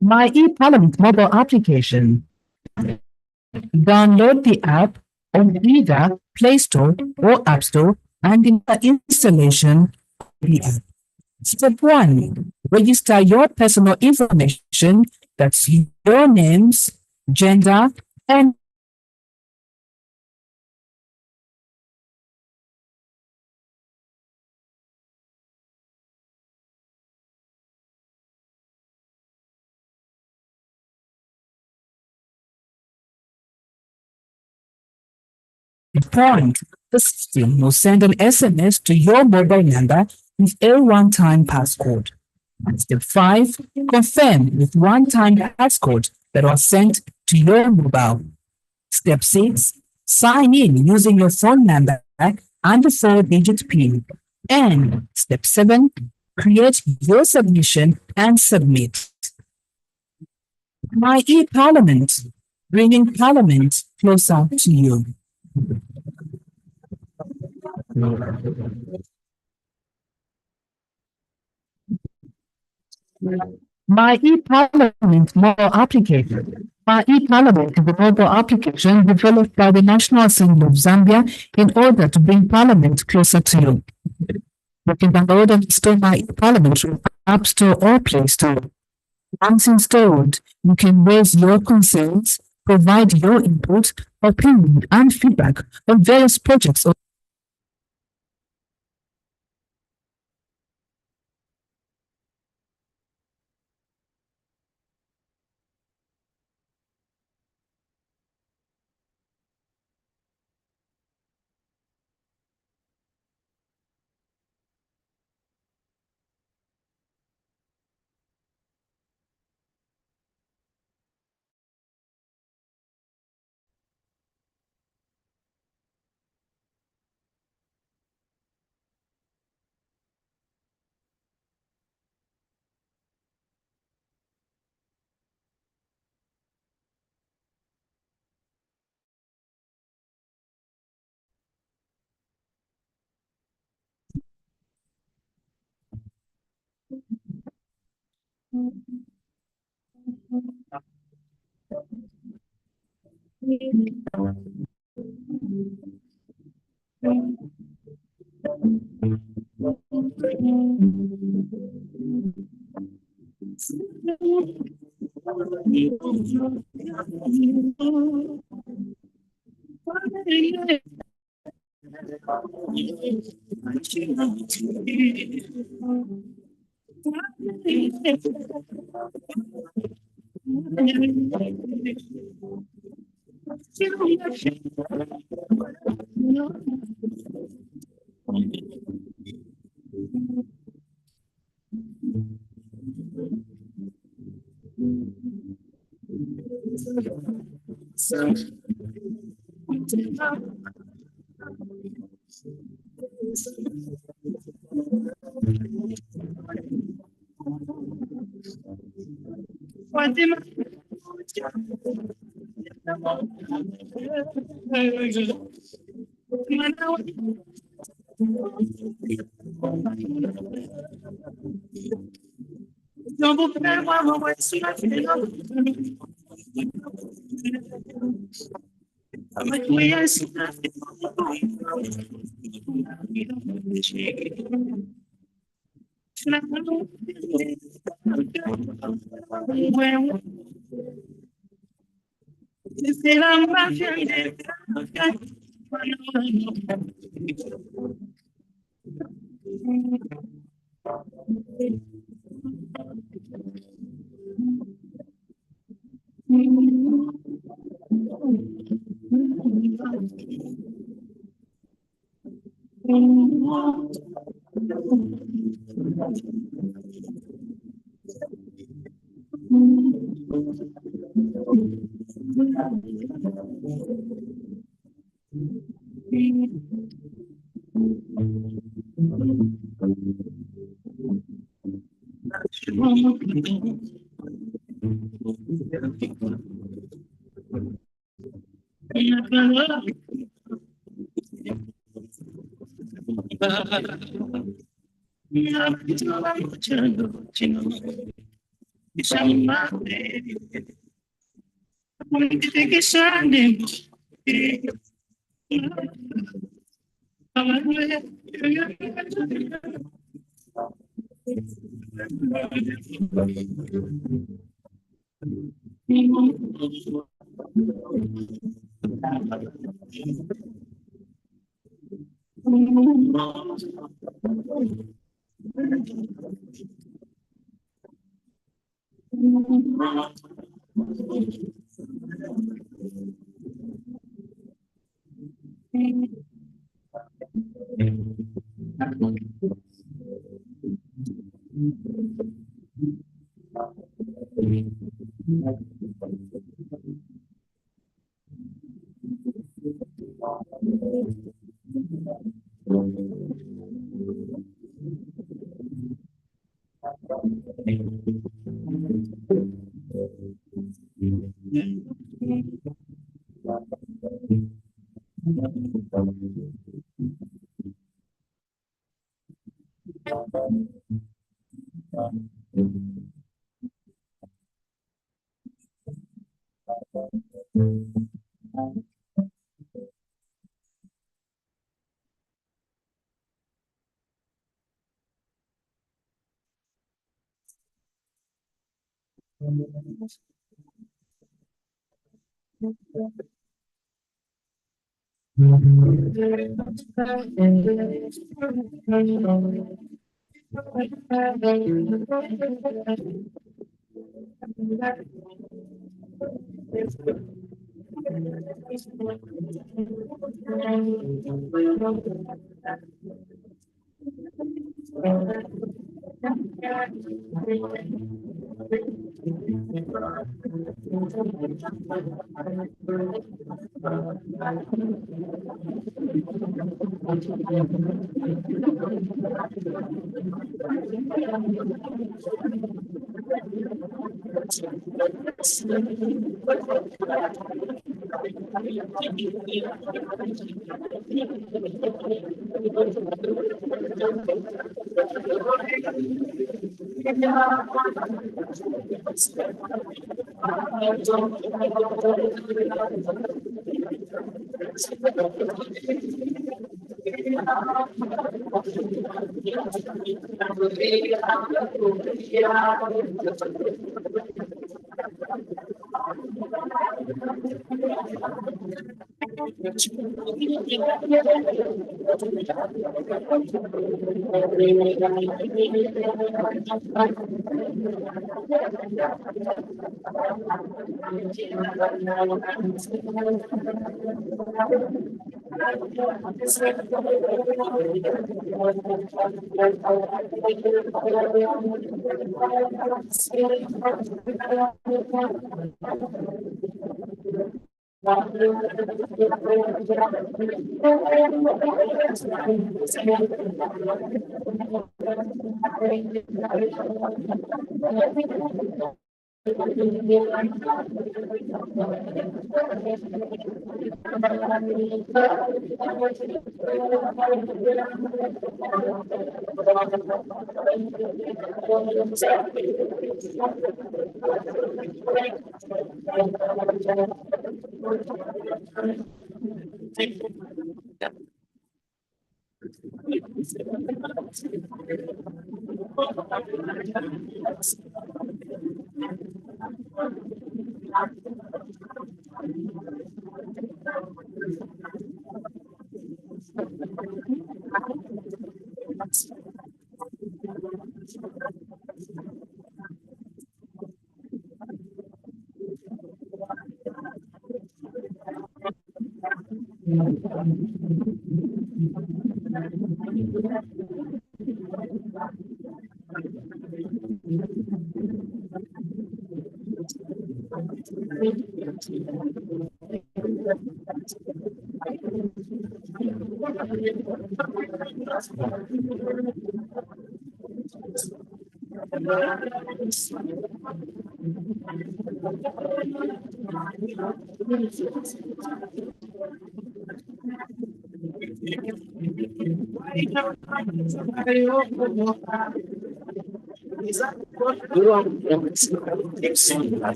Speaker 19: My e-Parliament mobile application. Download the app on either Play Store or App Store and in the installation of the app. Step 1. Register your personal information, that's your names, gender, and point. The system will send an SMS to your mobile number with a one-time passcode. Step 5. Confirm with one-time passcode that was sent to your mobile. Step 6. Sign in using your phone number and the 4-digit PIN. And step 7. Create your submission and submit. My e-Parliament, bringing Parliament closer to you. My e-Parliament mobile application. Our e-Parliament is a mobile application developed by the National Assembly of Zambia in order to bring Parliament closer to you. You can download and install my e-Parliament from App Store or Play Store. Once installed, you can raise your concerns, provide your input, opinion, and feedback on various projects.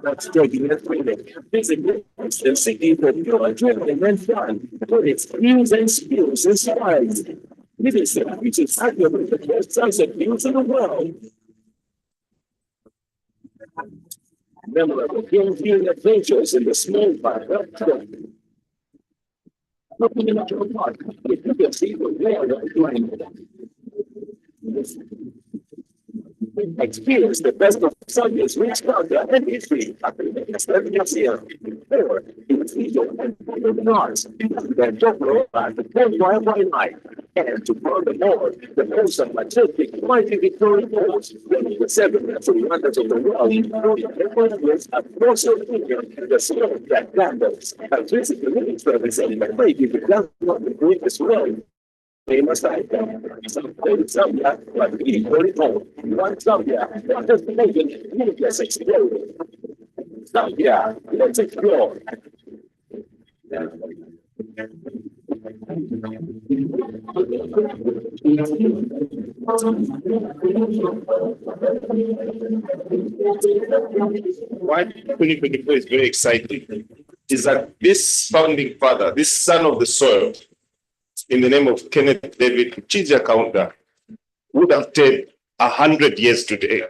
Speaker 20: That's taking it freely. Physically, it's the city that you are driven and fun, but its views and skills and strides. It is the richest argument the best sunset views in the world. Memorable European adventures in the small park of Turkey. Looking in your park, you can see the world of life. Experience the best of Sunday's rich culture and history at the next museum. Or in the future and the arts, then Dobro at the Worldwide Life. And to furthermore, the most of majestic, mighty Victoria Falls, the 7 natural wonders of the world, across your finger, the snow that candles, and visit the living service and maybe the ground of the greatest world. Famous icon, Zambia, but we call it home. One Zambia, what does the nation make us explode? Zambia, let's explore.
Speaker 16: Why 2024 is very exciting is that this founding father, this son of the soil, in the name of Kenneth David Chizia Kaunda, would have taken 100 years today.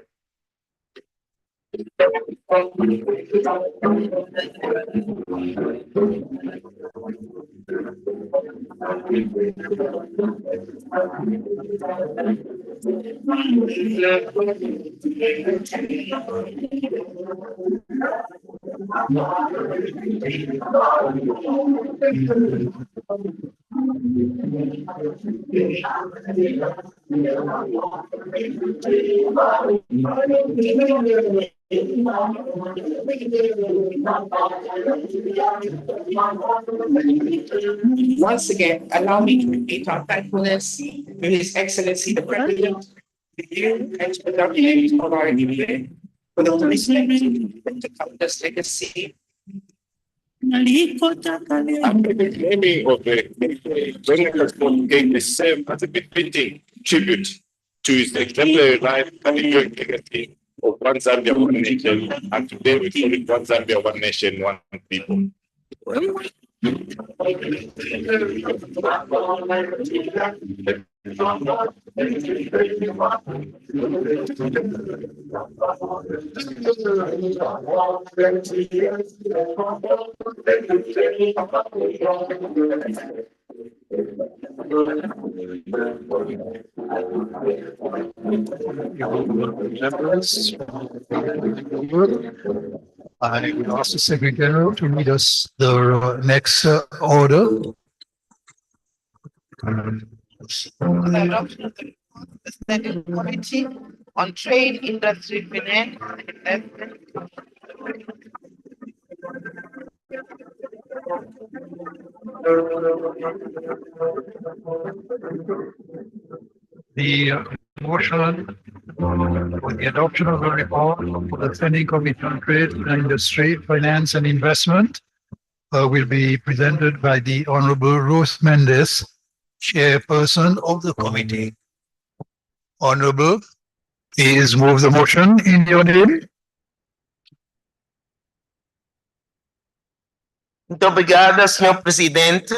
Speaker 19: Once again, allow me to repeat our thankfulness to His Excellency the President, the you and to the representatives of our union for the respect to Countless legacy.
Speaker 16: After the naming of the Bengal gave the same as a befitting tribute to his exemplary life and the great legacy of One Zambia, One Nation, and today we call it One Zambia, One Nation, One People.
Speaker 1: I will ask the Secretary General to read us the next order.
Speaker 2: The adoption of the Standing Committee on Trade, Industry, Finance, and Investment.
Speaker 1: The motion for the adoption of the report for the Standing Committee on Trade, Industry, Finance, and Investment will be presented by the Honorable Ruth Mendes, Chairperson of the committee. Honorable, please move the motion in your name.
Speaker 9: Muito obrigada, senhor presidente.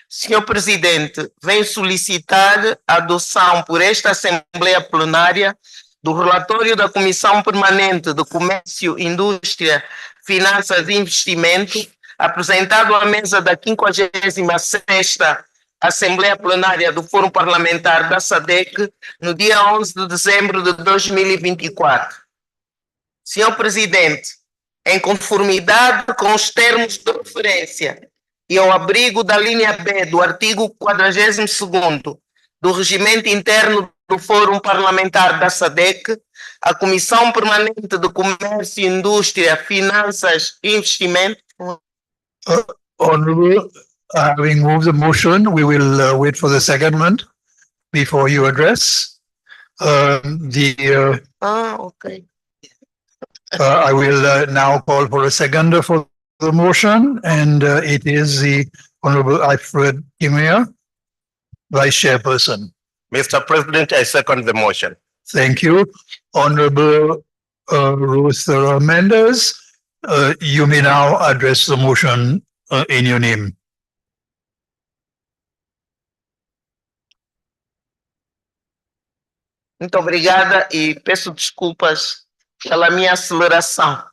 Speaker 9: Senhor presidente, venho solicitar a adoção por esta Assembleia Plenária do relatório da Comissão Permanente de Comércio, Indústria, Finanças e Investimentos, apresentado à mesa da 56ª Assembleia Plenária do Fórum Parlamentar da Sadc, no dia 11 de dezembro de 2024. Senhor presidente, em conformidade com os termos de referência e ao abrigo da linha B do artigo 42º do Regimento Interno do Fórum Parlamentar da Sadc, a Comissão Permanente de Comércio, Indústria, Finanças e Investimento.
Speaker 1: Honorable, having moved the motion, we will wait for the secondment before you address.
Speaker 9: Okay.
Speaker 1: I will now call for a seconder for the motion, and it is the Honorable Alfred Kimia, Vice Chairperson.
Speaker 17: Mr. President, I second the motion.
Speaker 1: Thank you. Honorable Ruth Mendes, you may now address the motion in your name.
Speaker 9: Muito obrigada e peço desculpas pela minha aceleração.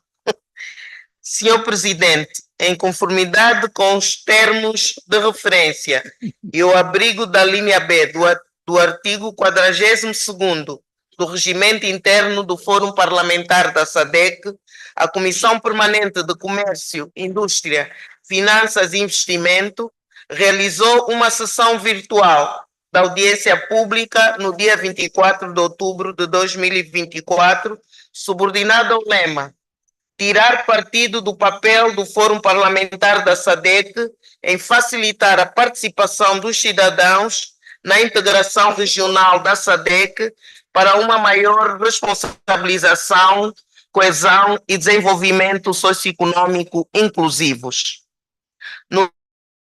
Speaker 9: Senhor Presidente, em conformidade com os termos de referência e o abrigo da linha B do artigo 42º do Regimento Interno do Fórum Parlamentar da SADC, a Comissão Permanente de Comércio, Indústria, Finanças e Investimento realizou uma sessão virtual da audiência pública no dia 24 de outubro de 2024, subordinada ao lema tirar partido do papel do Fórum Parlamentar da SADC em facilitar a participação dos cidadãos na integração regional da SADC para uma maior responsabilização, coesão e desenvolvimento socioeconômico inclusivos. No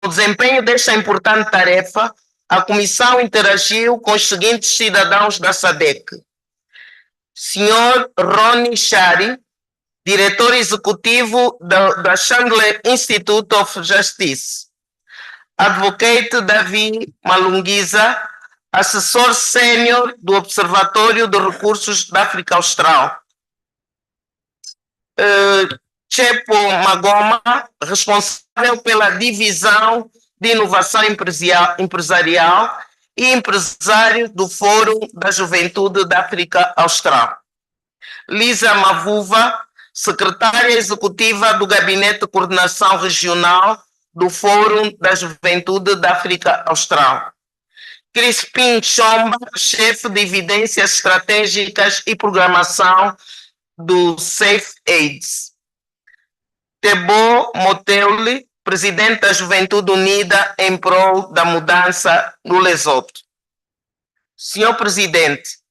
Speaker 9: desempenho desta importante tarefa, a Comissão interagiu com os seguintes cidadãos da SADC. Sr. Rony Chari, diretor executivo da Chandler Institute of Justice. Advocate Davi Malunguiza, assessor sênior do Observatório de Recursos da África Austral. Chepo Magoma, responsável pela divisão de inovação empresarial e empresário do Fórum da Juventude da África Austral. Lisa Mavuva, secretária executiva do Gabinete de Coordenação Regional do Fórum da Juventude da África Austral. Crispin Chomba, chefe de evidências estratégicas e programação do Safe AIDS. Tebo Moteuli, presidente da Juventude Unida em prol da mudança no Lesoto. Senhor Presidente,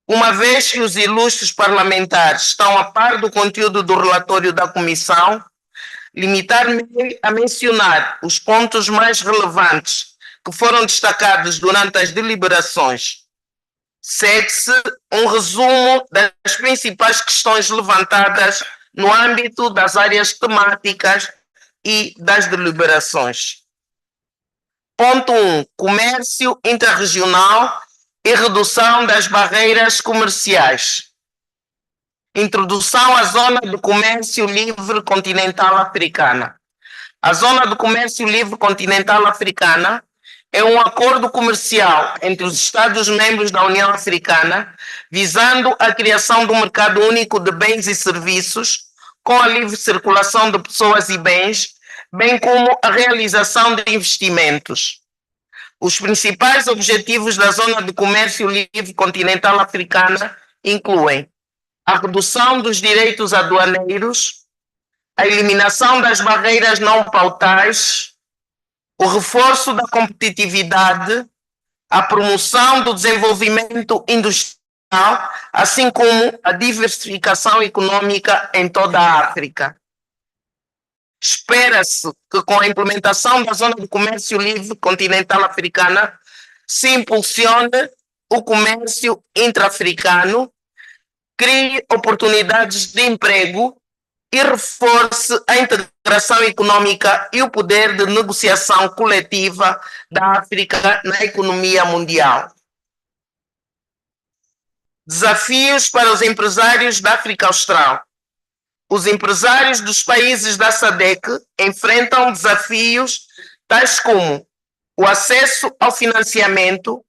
Speaker 9: uma vez que os ilustres parlamentares estão a par do conteúdo do relatório da Comissão, limitar-me a mencionar os pontos mais relevantes que foram destacados durante as deliberações. Segue-se um resumo das principais questões levantadas no âmbito das áreas temáticas e das deliberações. Ponto 1. Comércio interregional e redução das barreiras comerciais. Introdução à Zona de Comércio Livre Continental Africana. A Zona de Comércio Livre Continental Africana é um acordo comercial entre os Estados-membros da União Africana visando a criação de um mercado único de bens e serviços com a livre circulação de pessoas e bens, bem como a realização de investimentos. Os principais objetivos da Zona de Comércio Livre Continental Africana incluem a redução dos direitos aduaneiros, a eliminação das barreiras não pautais, o reforço da competitividade, a promoção do desenvolvimento industrial, assim como a diversificação econômica em toda a África. Espera-se que com a implementação da Zona de Comércio Livre Continental Africana se impulsione o comércio intra-africano, crie oportunidades de emprego e reforce a integração econômica e o poder de negociação coletiva da África na economia mundial. Desafios para os empresários da África Austral. Os empresários dos países da SADC enfrentam desafios tais como o acesso ao financiamento,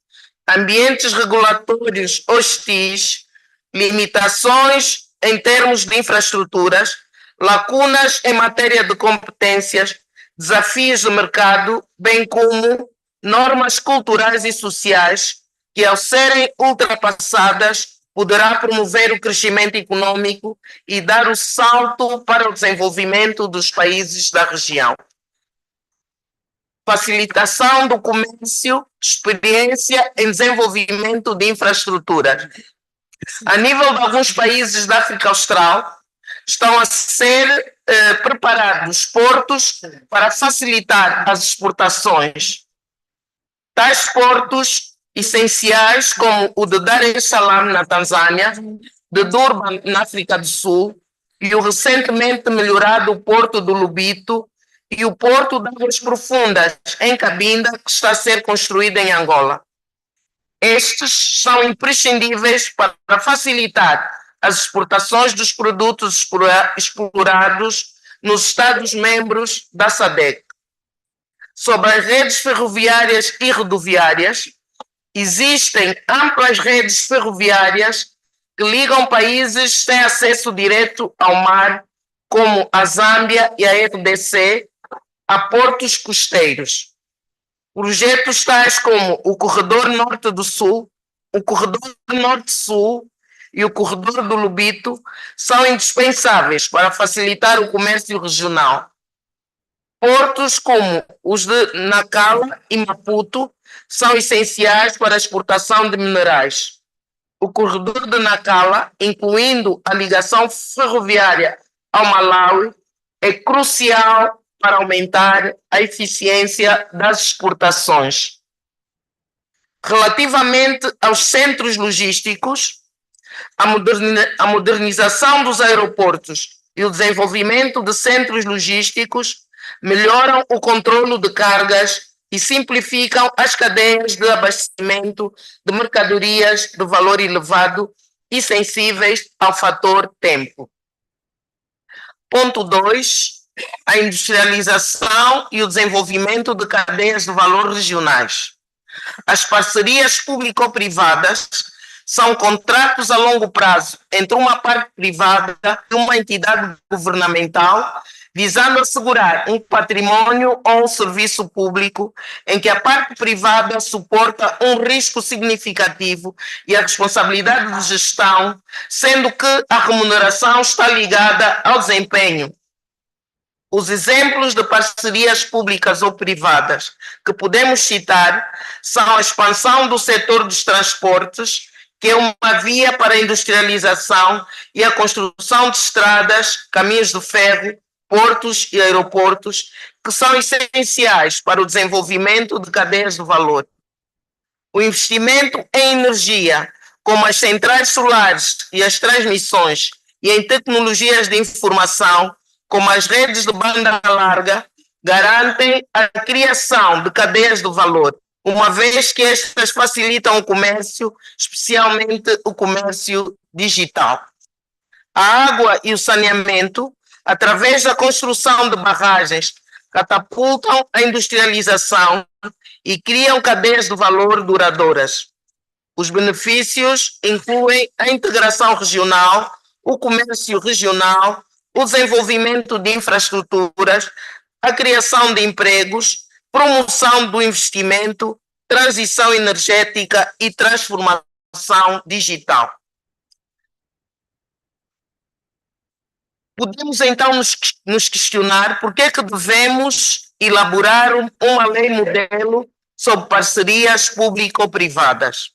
Speaker 9: ambientes regulatórios hostis, limitações em termos de infraestruturas, lacunas em matéria de competências, desafios de mercado, bem como normas culturais e sociais que, ao serem ultrapassadas, poderá promover o crescimento econômico e dar o salto para o desenvolvimento dos países da região. Facilitação do comércio, experiência em desenvolvimento de infraestruturas. A nível de alguns países da África Austral, estão a ser preparados portos para facilitar as exportações. Tais portos essenciais como o de Dar es Salaam na Tanzânia, de Durban na África do Sul e o recentemente melhorado Porto do Lubito e o Porto de Águas Profundas em Cabinda, que está a ser construído em Angola. Estes são imprescindíveis para facilitar as exportações dos produtos explorados nos Estados-membros da SADC. Sobre as redes ferroviárias e rodoviárias, existem amplas redes ferroviárias que ligam países sem acesso direto ao mar, como a Zâmbia e a RDC, a portos costeiros. Projetos tais como o Corredor Norte do Sul, o Corredor Norte-Sul e o Corredor do Lubito são indispensáveis para facilitar o comércio regional. Portos como os de Nacala e Maputo são essenciais para a exportação de minerais. O corredor de Nacala, incluindo a ligação ferroviária ao Malawi, é crucial para aumentar a eficiência das exportações. Relativamente aos centros logísticos, a modernização dos aeroportos e o desenvolvimento de centros logísticos melhoram o controle de cargas e simplificam as cadeias de abastecimento de mercadorias de valor elevado e sensíveis ao fator tempo. Ponto 2. A industrialização e o desenvolvimento de cadeias de valor regionais. As parcerias público-privadas são contratos a longo prazo entre uma parte privada e uma entidade governamental, visando assegurar um patrimônio ou um serviço público em que a parte privada suporta um risco significativo e a responsabilidade de gestão, sendo que a remuneração está ligada ao desempenho. Os exemplos de parcerias públicas ou privadas que podemos citar são a expansão do setor dos transportes, que é uma via para a industrialização, e a construção de estradas, caminhos de ferro, portos e aeroportos, que são essenciais para o desenvolvimento de cadeias de valor. O investimento em energia, como as centrais solares e as transmissões, e em tecnologias de informação, como as redes de banda larga, garantem a criação de cadeias de valor, uma vez que estas facilitam o comércio, especialmente o comércio digital. A água e o saneamento, através da construção de barragens, catapultam a industrialização e criam cadeias de valor duradouras. Os benefícios incluem a integração regional, o comércio regional, o desenvolvimento de infraestruturas, a criação de empregos, promoção do investimento, transição energética e transformação digital. Podemos então nos questionar por que é que devemos elaborar uma lei modelo sobre parcerias público-privadas.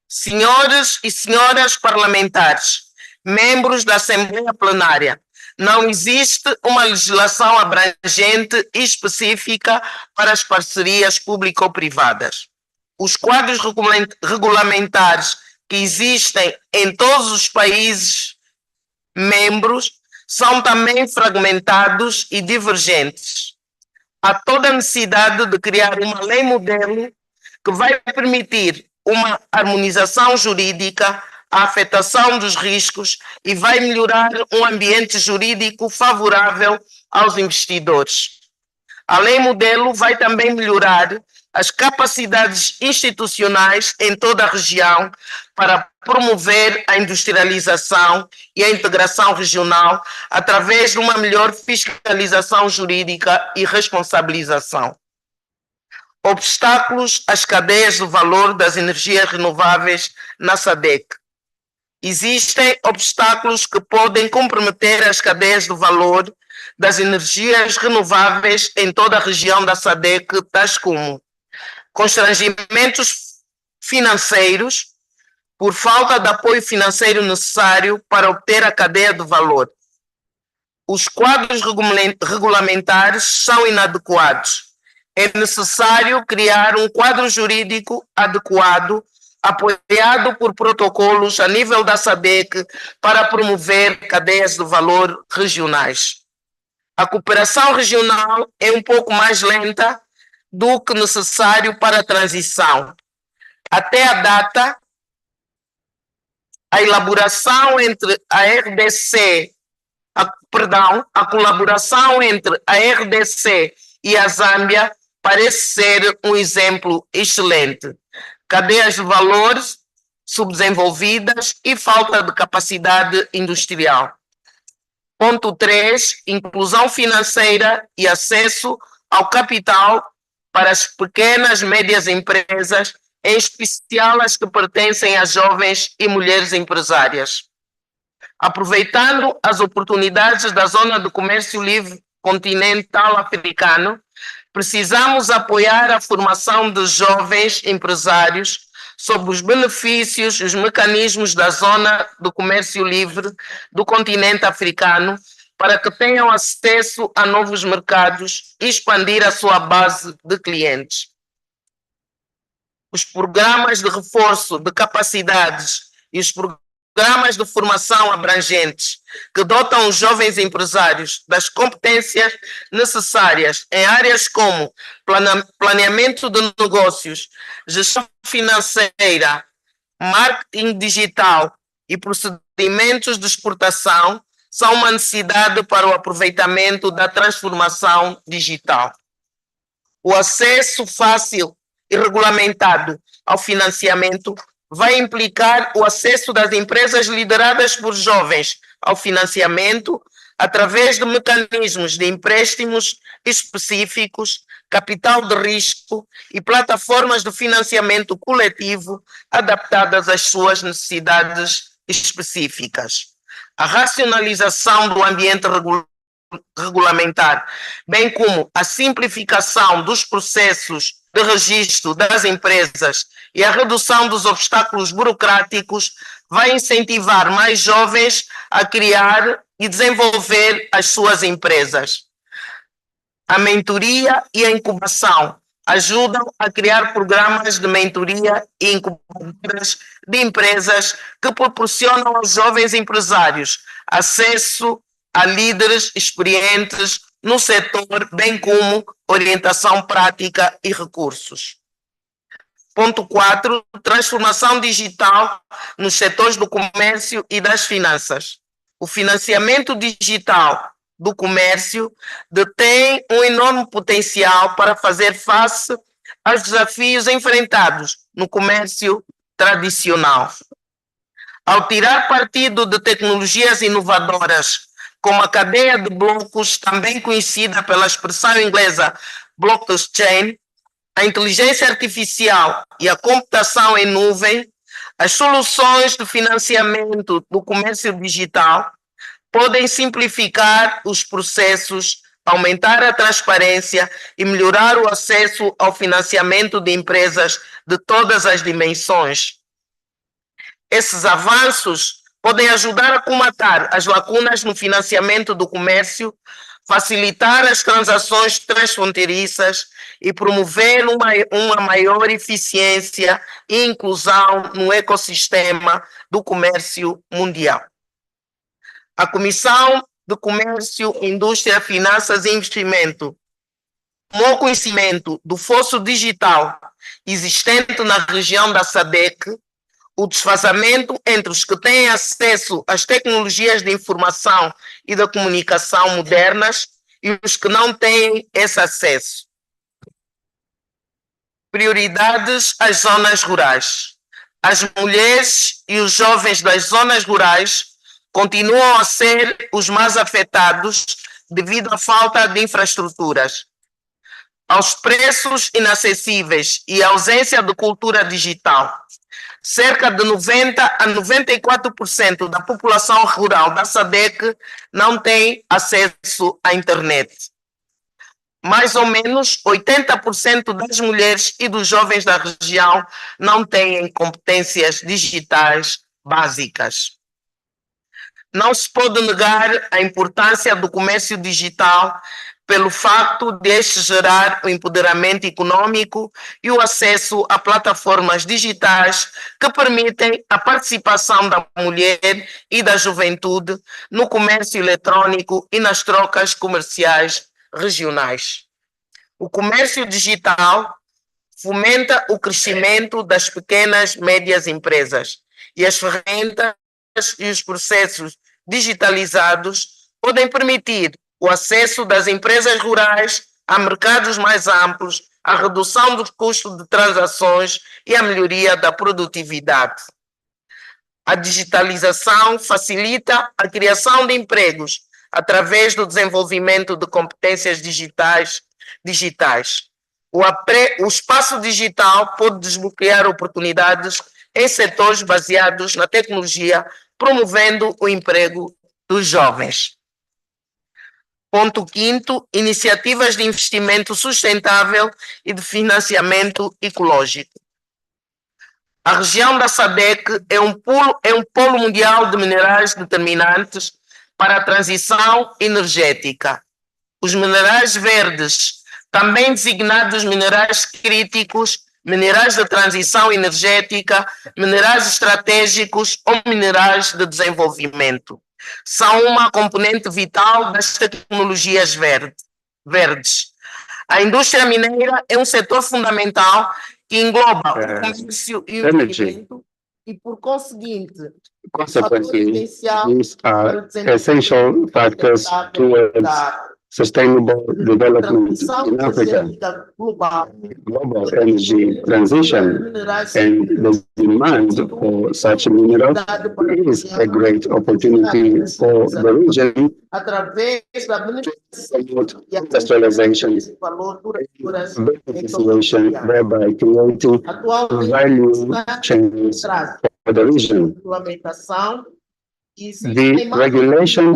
Speaker 9: Senhores e senhoras parlamentares, membros da Assembleia Plenária, não existe uma legislação abrangente e específica para as parcerias público-privadas. Os quadros regulamentares que existem em todos os países membros são também fragmentados e divergentes. Há toda a necessidade de criar uma lei modelo que vai permitir uma harmonização jurídica, a afetação dos riscos e vai melhorar um ambiente jurídico favorável aos investidores. A lei modelo vai também melhorar as capacidades institucionais em toda a região para promover a industrialização e a integração regional através de uma melhor fiscalização jurídica e responsabilização. Obstáculos às cadeias de valor das energias renováveis na SADC. Existem obstáculos que podem comprometer as cadeias de valor das energias renováveis em toda a região da SADC, tais como constrangimentos financeiros, por falta de apoio financeiro necessário para obter a cadeia de valor. Os quadros regulamentares são inadequados É necessário criar um quadro jurídico adequado, apoiado por protocolos a nível da SADC para promover cadeias de valor regionais. A cooperação regional é um pouco mais lenta do que necessário para a transição. Até a data, a elaboração entre a RDC, a colaboração entre a RDC e a Zâmbia parece ser um exemplo excelente. Cadeias de valores subdesenvolvidas e falta de capacidade industrial. Ponto 3, inclusão financeira e acesso ao capital para as pequenas e médias empresas, em especial as que pertencem a jovens e mulheres empresárias. Aproveitando as oportunidades da Zona de Comércio Livre Continental Africano, precisamos apoiar a formação de jovens empresários sobre os benefícios e os mecanismos da Zona do Comércio Livre do continente africano para que tenham acesso a novos mercados e expandir a sua base de clientes. Os programas de reforço de capacidades e os programas de formação abrangentes que dotam os jovens empresários das competências necessárias em áreas como planeamento de negócios, gestão financeira, marketing digital e procedimentos de exportação são uma necessidade para o aproveitamento da transformação digital. O acesso fácil e regulamentado ao financiamento vai implicar o acesso das empresas lideradas por jovens ao financiamento através de mecanismos de empréstimos específicos, capital de risco e plataformas de financiamento coletivo adaptadas às suas necessidades específicas. A racionalização do ambiente regulamentar, bem como a simplificação dos processos de registro das empresas e a redução dos obstáculos burocráticos vai incentivar mais jovens a criar e desenvolver as suas empresas. A mentoria e a incubação ajudam a criar programas de mentoria e incubadoras de empresas que proporcionam aos jovens empresários acesso a líderes experientes no setor, bem como orientação prática e recursos. Ponto 4, transformação digital nos setores do comércio e das finanças. O financiamento digital do comércio detém um enorme potencial para fazer face aos desafios enfrentados no comércio tradicional. Ao tirar partido de tecnologias inovadoras, como a cadeia de blocos, também conhecida pela expressão inglesa blockchain, a inteligência artificial e a computação em nuvem, as soluções de financiamento do comércio digital podem simplificar os processos, aumentar a transparência e melhorar o acesso ao financiamento de empresas de todas as dimensões. Esses avanços podem ajudar a comatar as lacunas no financiamento do comércio, facilitar as transações transfronteiriças e promover uma maior eficiência e inclusão no ecossistema do comércio mundial. A Comissão de Comércio, Indústria, Finanças e Investimento tomou conhecimento do fosso digital existente na região da SADC, o desfazamento entre os que têm acesso às tecnologias de informação e da comunicação modernas e os que não têm esse acesso. Prioridades às zonas rurais. As mulheres e os jovens das zonas rurais continuam a ser os mais afetados devido à falta de infraestruturas, aos preços inacessíveis e à ausência de cultura digital. Cerca de 90 a 94% da população rural da SADC não tem acesso à internet. Mais ou menos 80% das mulheres e dos jovens da região não têm competências digitais básicas. Não se pode negar a importância do comércio digital
Speaker 21: pelo facto de este gerar o empoderamento econômico e o acesso a plataformas digitais que permitem a participação da mulher e da juventude no comércio eletrônico e nas trocas comerciais regionais. O comércio digital fomenta o crescimento das pequenas e médias empresas e as ferramentas e os processos digitalizados podem permitir o acesso das empresas rurais a mercados mais amplos, a redução do custo de transações e a melhoria da produtividade. A digitalização facilita a criação de empregos através do desenvolvimento de competências digitais. O espaço digital pode desbloquear oportunidades em setores baseados na tecnologia, promovendo o emprego dos jovens. Ponto 5º, iniciativas de investimento sustentável e de financiamento ecológico. A região da SADC é um polo mundial de minerais determinantes para a transição energética. Os minerais verdes, também designados minerais críticos, minerais de transição energética, minerais estratégicos ou minerais de desenvolvimento, são uma componente vital das tecnologias verdes. A indústria mineira é um setor fundamental que engloba o comércio e o investimento e, por conseguinte,
Speaker 4: Consequently, these are essential factors towards sustainable development in Africa. Global energy transition and the demand for such minerals is a great opportunity for the region to promote industrialization, beneficiation, thereby creating value chains for the region. The regulation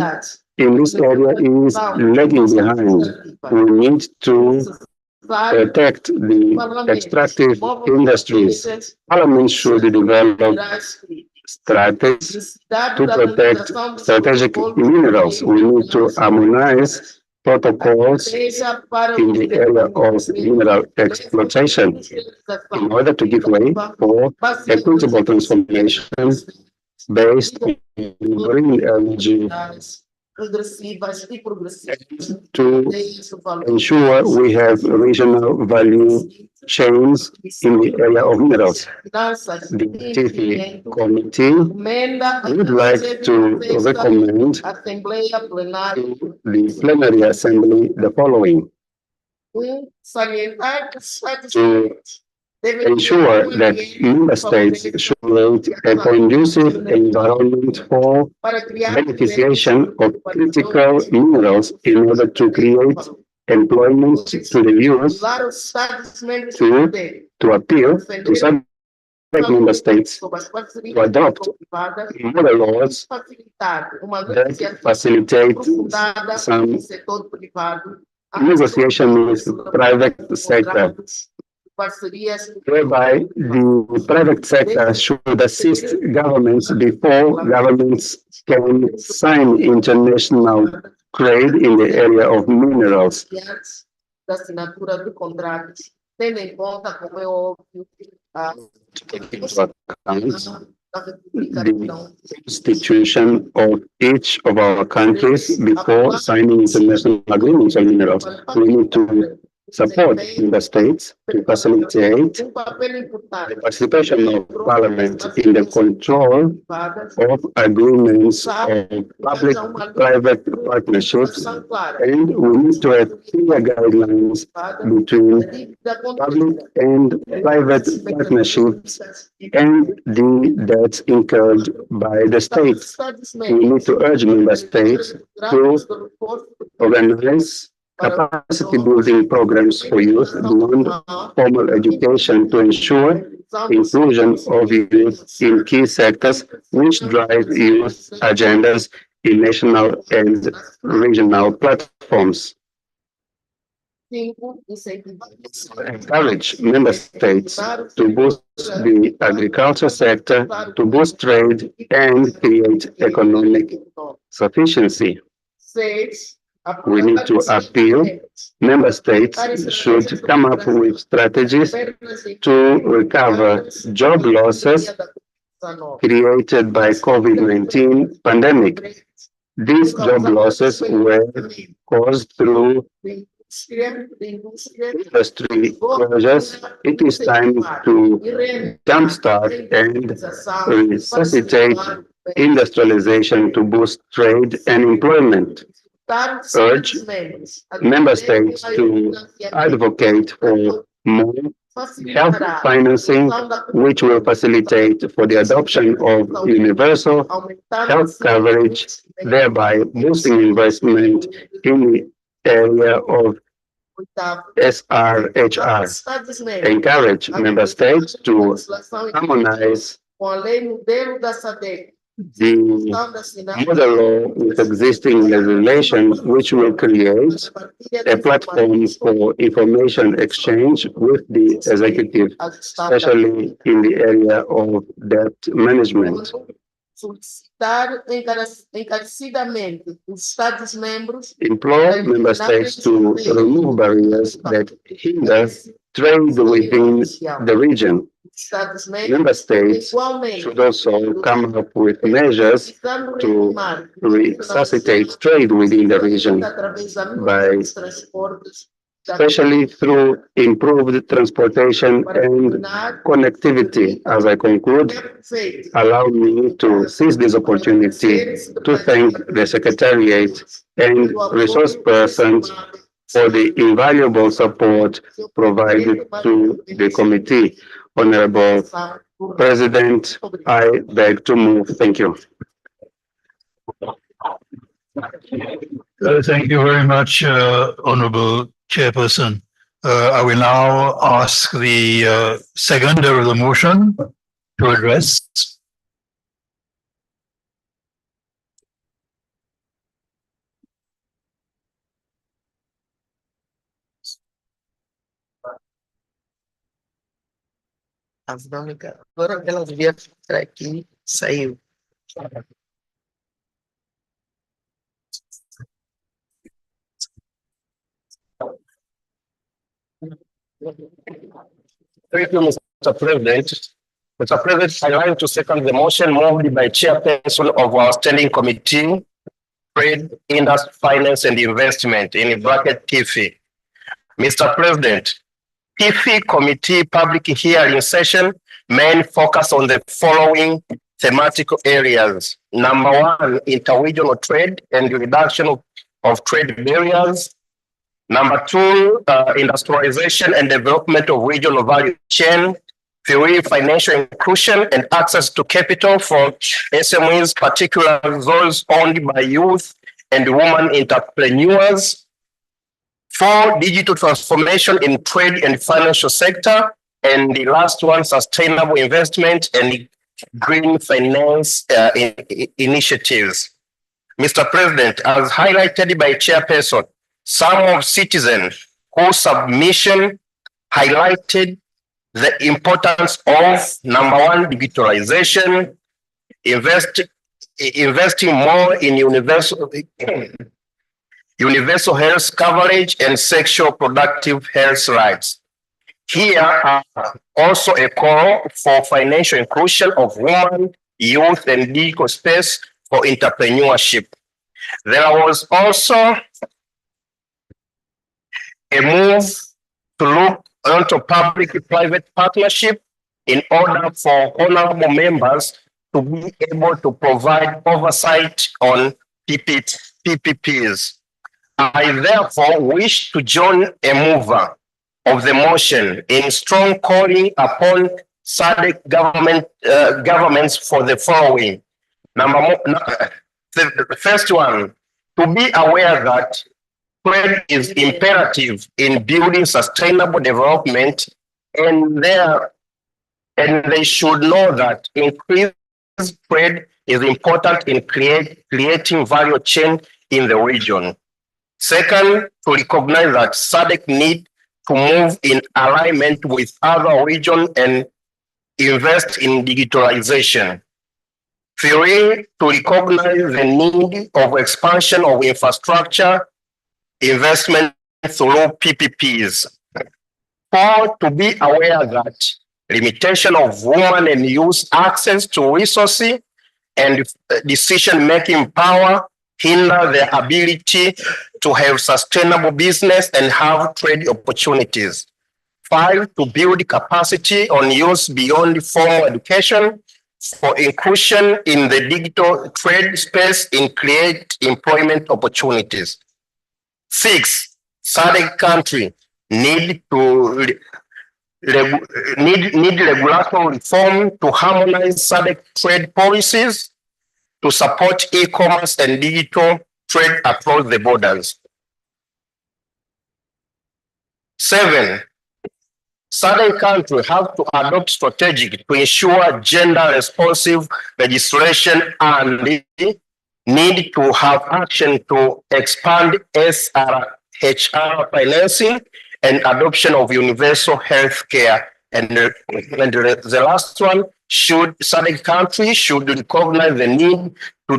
Speaker 4: in this area is lagging behind. We need to protect the extractive industries. Parliament should develop strategies to protect strategic minerals. We need to harmonize protocols in the area of mineral exploitation in order to give way for equitable transformation based on green energy to ensure we have regional value chains in the area of minerals. The TIFI committee would like to recommend to the plenary assembly the following: to ensure that member states should create a conducive environment for beneficiation of critical minerals in order to create employment to the youth, to appeal to some member states to adopt model laws that facilitate some negotiation with private sector, whereby the private sector should assist governments before governments can sign international trade in the area of minerals. Taking into account the institution of each of our countries before signing international agreements on minerals. We need to support the states to facilitate the participation of Parliament in the control of agreements of public-private partnerships, and we need to have clear guidelines between public and private partnerships and the debts incurred by the states. We need to urge member states to organize capacity building programs for youth beyond formal education to ensure inclusion of youth in key sectors which drive youth agendas in national and regional platforms. Encourage member states to boost the agriculture sector, to boost trade and create economic sufficiency.
Speaker 3: we need to appeal. Member states should come up with strategies to recover job losses created by COVID-19 pandemic. These job losses were caused through industry closures. It is time to jumpstart and resuscitate industrialization to boost trade and employment. Urge member states to advocate for more health financing, which will facilitate for the adoption of universal health coverage, thereby boosting investment in the area of SRHR. Encourage member states to harmonize the model law with existing legislation, which will create a platform for information exchange with the executive, especially in the area of debt management. Implore member states to remove barriers that hinder trade within the region. Member states should also come up with measures to resuscitate trade within the region by especially through improved transportation and connectivity. As I conclude, allow me to seize this opportunity to thank the Secretariat and resource persons for the invaluable support provided to the committee. Honorable President, I beg to move. Thank you.
Speaker 1: Thank you very much, Honorable Chairperson. I will now ask the seconder of the motion to address.
Speaker 21: A Verônica, agora ela devia ficar aqui, saiu.
Speaker 17: Thank you, Mr. President. Mr. President, I like to second the motion moved by Chairperson of our Standing Committee, Trade, Industry, Finance and Investment, in bracket TIFI. Mr. President, TIFI Committee Public Hearing Session main focus on the following thematic areas. Number one, interregional trade and reduction of trade barriers. Number two, industrialization and development of regional value chain. Three, financial inclusion and access to capital for SMEs, particularly those owned by youth and women entrepreneurs. Four, digital transformation in trade and financial sector. And the last one, sustainable investment and green finance initiatives. Mr. President, as highlighted by Chairperson, some of citizens whose submission highlighted the importance of number one, digitalization, investing more in universal health coverage and sexual productive health rights. Here are also a call for financial inclusion of women, youth, and digital space for entrepreneurship. There was also a move to look into public-private partnership in order for honorable members to be able to provide oversight on PPPs. I therefore wish to join a mover of the motion in strong calling upon Sadc governments for the following. The first one, to be aware that trade is imperative in building sustainable development, and they should know that increased trade is important in creating value chain in the region. Second, to recognize that Sadc need to move in alignment with other regions and invest in digitalization. Three, to recognize the need of expansion of infrastructure investment through PPPs. 4, to be aware that limitation of women and youth access to resources and decision-making power hinder their ability to have sustainable business and have trade opportunities. 5, to build capacity on youth beyond formal education for inclusion in the digital trade space and create employment opportunities. 6, SADC country need regulatory reform to harmonize SADC trade policies to support e-commerce and digital trade across the borders. 7, SADC countries have to adopt strategic to ensure gender-responsive legislation and need to have action to expand SRHR financing and adoption of universal health care. And the last one, SADC countries should recognize the need to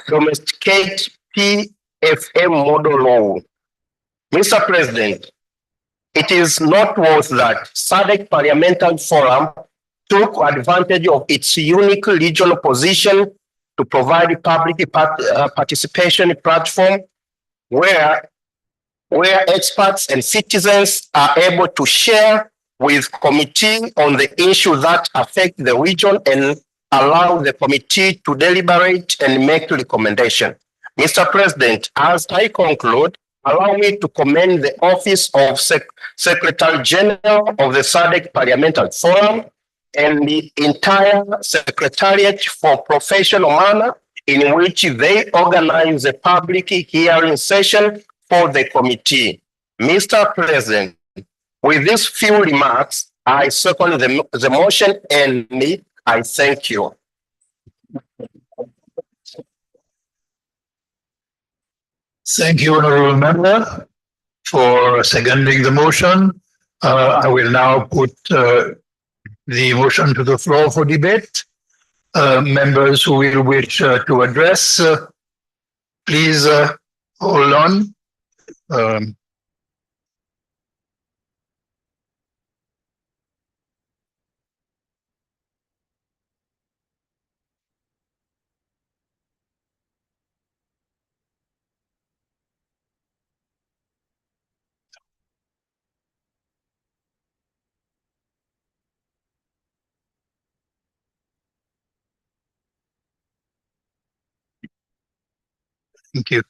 Speaker 17: domesticate PFM model law. Mr. President, it is noteworthy that SADC Parliamentary Forum took advantage of its unique regional position to provide public participation platform where experts and citizens are able to share with committee on the issues that affect the region and allow the committee to deliberate and make recommendation. Mr. President, as I conclude, allow me to commend the Office of Secretary General of the SADC Parliamentary Forum and the entire Secretariat for professional manner in which they organize a public hearing session for the committee. Mr. President, with these few remarks, I second the motion and I thank you.
Speaker 1: Thank you, Honorable Member, for seconding the motion. I will now put the motion to the floor for debate. Members who will wish to address, please hold on. Thank you.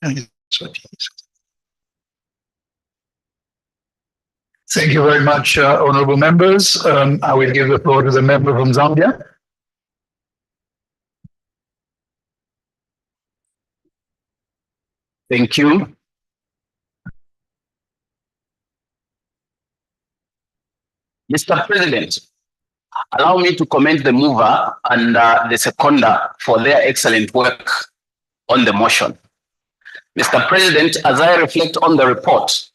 Speaker 1: Thank you very much, honorable members. I will give the floor to the member from Zambia.
Speaker 7: Thank you. Mr. President, allow me to commend the mover and the seconder for their excellent work on the motion. Mr. President, as I reflect on the report,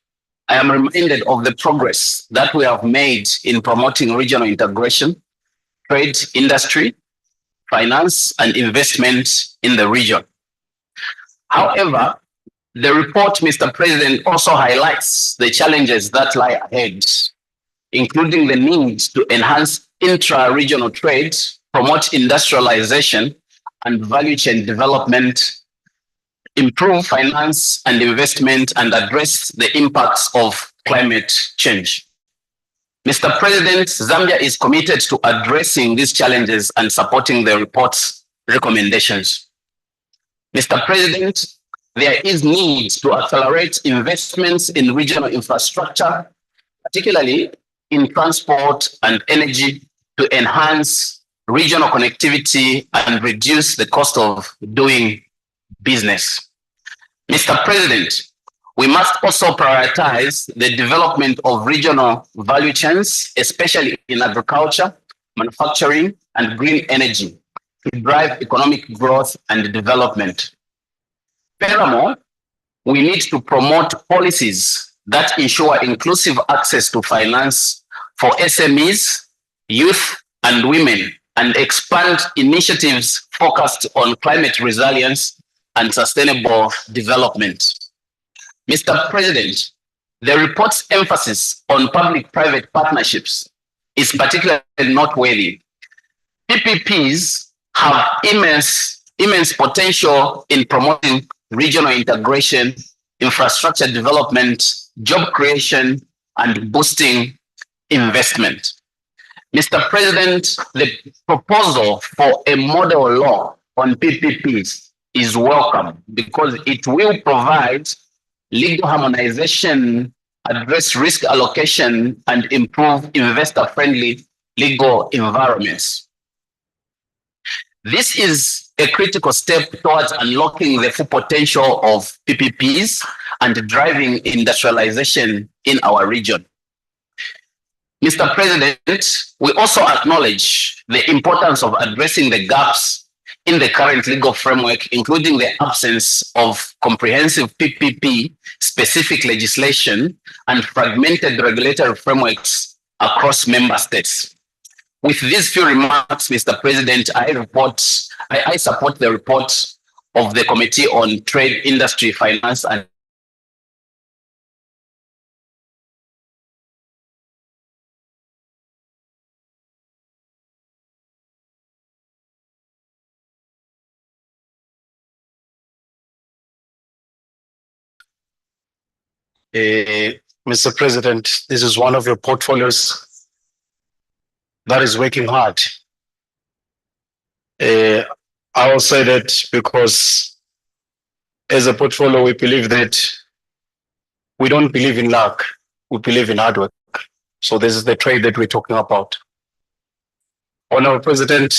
Speaker 7: I am reminded of the progress that we have made in promoting regional integration, trade, industry, finance, and investment in the region. However, the report, Mr. President, also highlights the challenges that lie ahead, including the need to enhance intra-regional trade, promote industrialization and value chain development, improve finance and investment, and address the impacts of climate change. Mr. President, Zambia is committed to addressing these challenges and supporting the report's recommendations. Mr. President, there is need to accelerate investments in regional infrastructure, particularly in transport and energy, to enhance regional connectivity and reduce the cost of doing business. Mr. President, we must also prioritize the development of regional value chains, especially in agriculture, manufacturing, and green energy, to drive economic growth and development. Furthermore, we need to promote policies that ensure inclusive access to finance for SMEs, youth, and women, and expand initiatives focused on climate resilience and sustainable development. Mr. President, the report's emphasis on public-private partnerships is particularly noteworthy. PPPs have immense potential in promoting regional integration, infrastructure development, job creation, and boosting investment. Mr. President, the proposal for a model law on PPPs is welcome because it will provide legal harmonization, address risk allocation, and improve investor-friendly legal environments. This is a critical step towards unlocking the full potential of PPPs and driving industrialization in our region. Mr. President, we also acknowledge the importance of addressing the gaps in the current legal framework, including the absence of comprehensive PPP-specific legislation and fragmented regulatory frameworks across member states. With these few remarks, Mr. President, I support the report of the Committee on Trade, Industry, Finance and
Speaker 5: Mr. President, this is one of your portfolios that is working hard. I will say that because as a portfolio, we believe that we don't believe in luck, we believe in hard work. So this is the trade that we're talking about. Honorable President,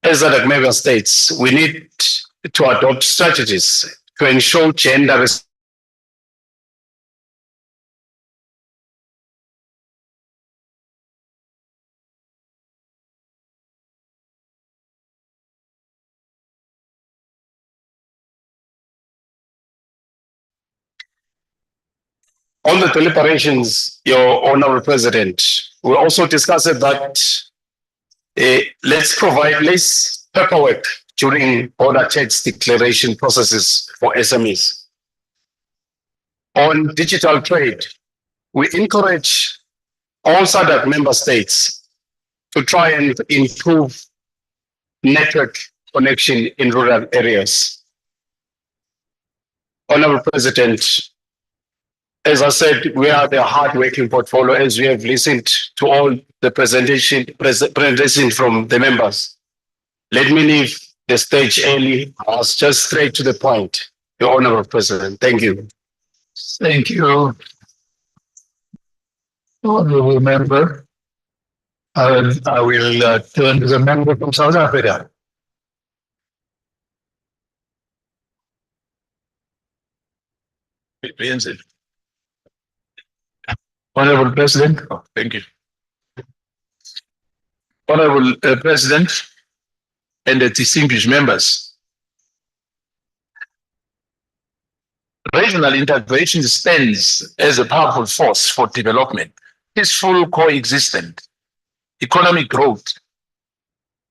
Speaker 5: as SADC member states, we need to adopt strategies to ensure gender on the deliberations, your Honorable President, we also discussed that let's provide less paperwork during border tax declaration processes for SMEs. On digital trade, we encourage all SADC member states to try and improve network connection in rural areas. Honorable President, as I said, we are the hard-working portfolio as we have listened to all the presentation from the members. Let me leave the stage early. I was just straight to the point, Your Honorable President. Thank you.
Speaker 1: Thank you, honorable member. I will turn to the member from South Africa. Honorable President.
Speaker 11: Oh, thank you.
Speaker 1: Honorable President and the distinguished members. Regional integration stands as a powerful force for development, peaceful coexistence, economic growth,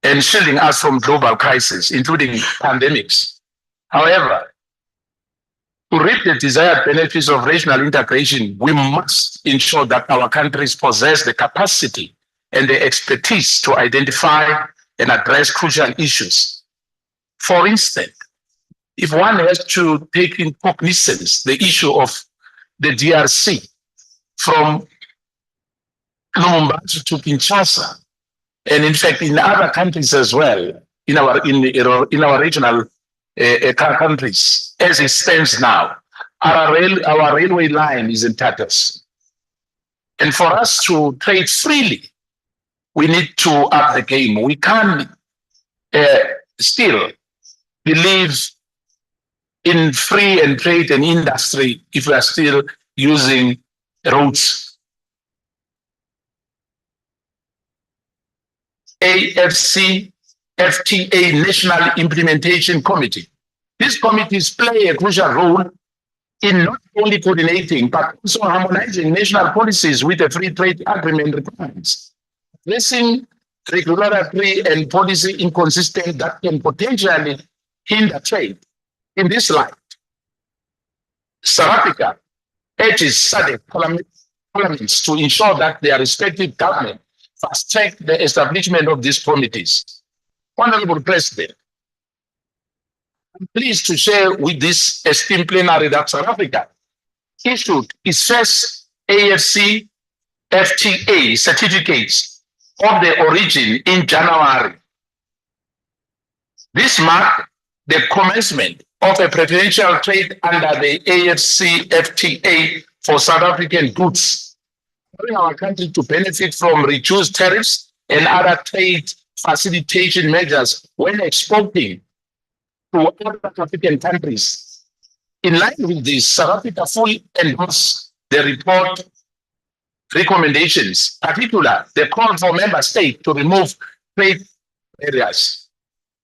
Speaker 1: and shielding us from global crises, including pandemics. However, to reap the desired benefits of regional integration, we must ensure that our countries possess the capacity and the expertise to identify and address crucial issues. For instance, if one has to take in cognizance the issue of the DRC from Lubumbashi to Kinshasa, and in fact in other countries as well, in our regional countries, as it stands now, our railway line is in tatters. And for us to trade freely, we need to up the game. We can't still believe in free and trade and industry if we are still using roads. AFC FTA National Implementation Committee. These committees play a crucial role in not only coordinating, but also harmonizing national policies with the free trade agreement requirements, addressing regulatory and policy inconsistency that can potentially hinder trade,
Speaker 11: In this light, South Africa urges Sadc parliaments to ensure that their respective government fast-track the establishment of these committees. Honorable President, I'm pleased to share with this esteemed plenary that South Africa issued its first AFC FTA certificates of the origin in January. This marked the commencement of a preferential trade under the AFC FTA for South African goods, allowing our country to benefit from reduced tariffs and other trade facilitation measures when exporting to other African countries. In line with this, South Africa fully endorsed the report recommendations, particularly the call for member states to remove trade barriers.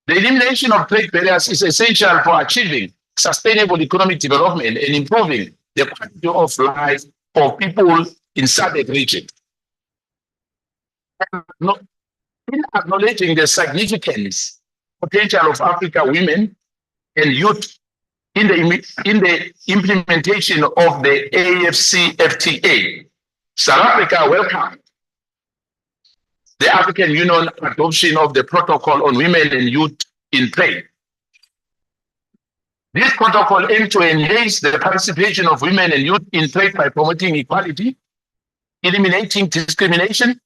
Speaker 11: The elimination of trade barriers is essential for achieving sustainable economic development and improving the quality of life for people in SADC region. In acknowledging the significance potential of Africa women and youth in the implementation of the AFC FTA, South Africa welcomed the African Union adoption of the Protocol on Women and Youth in Trade. This protocol aims to enhance the participation of women and youth in trade by promoting equality, eliminating discrimination,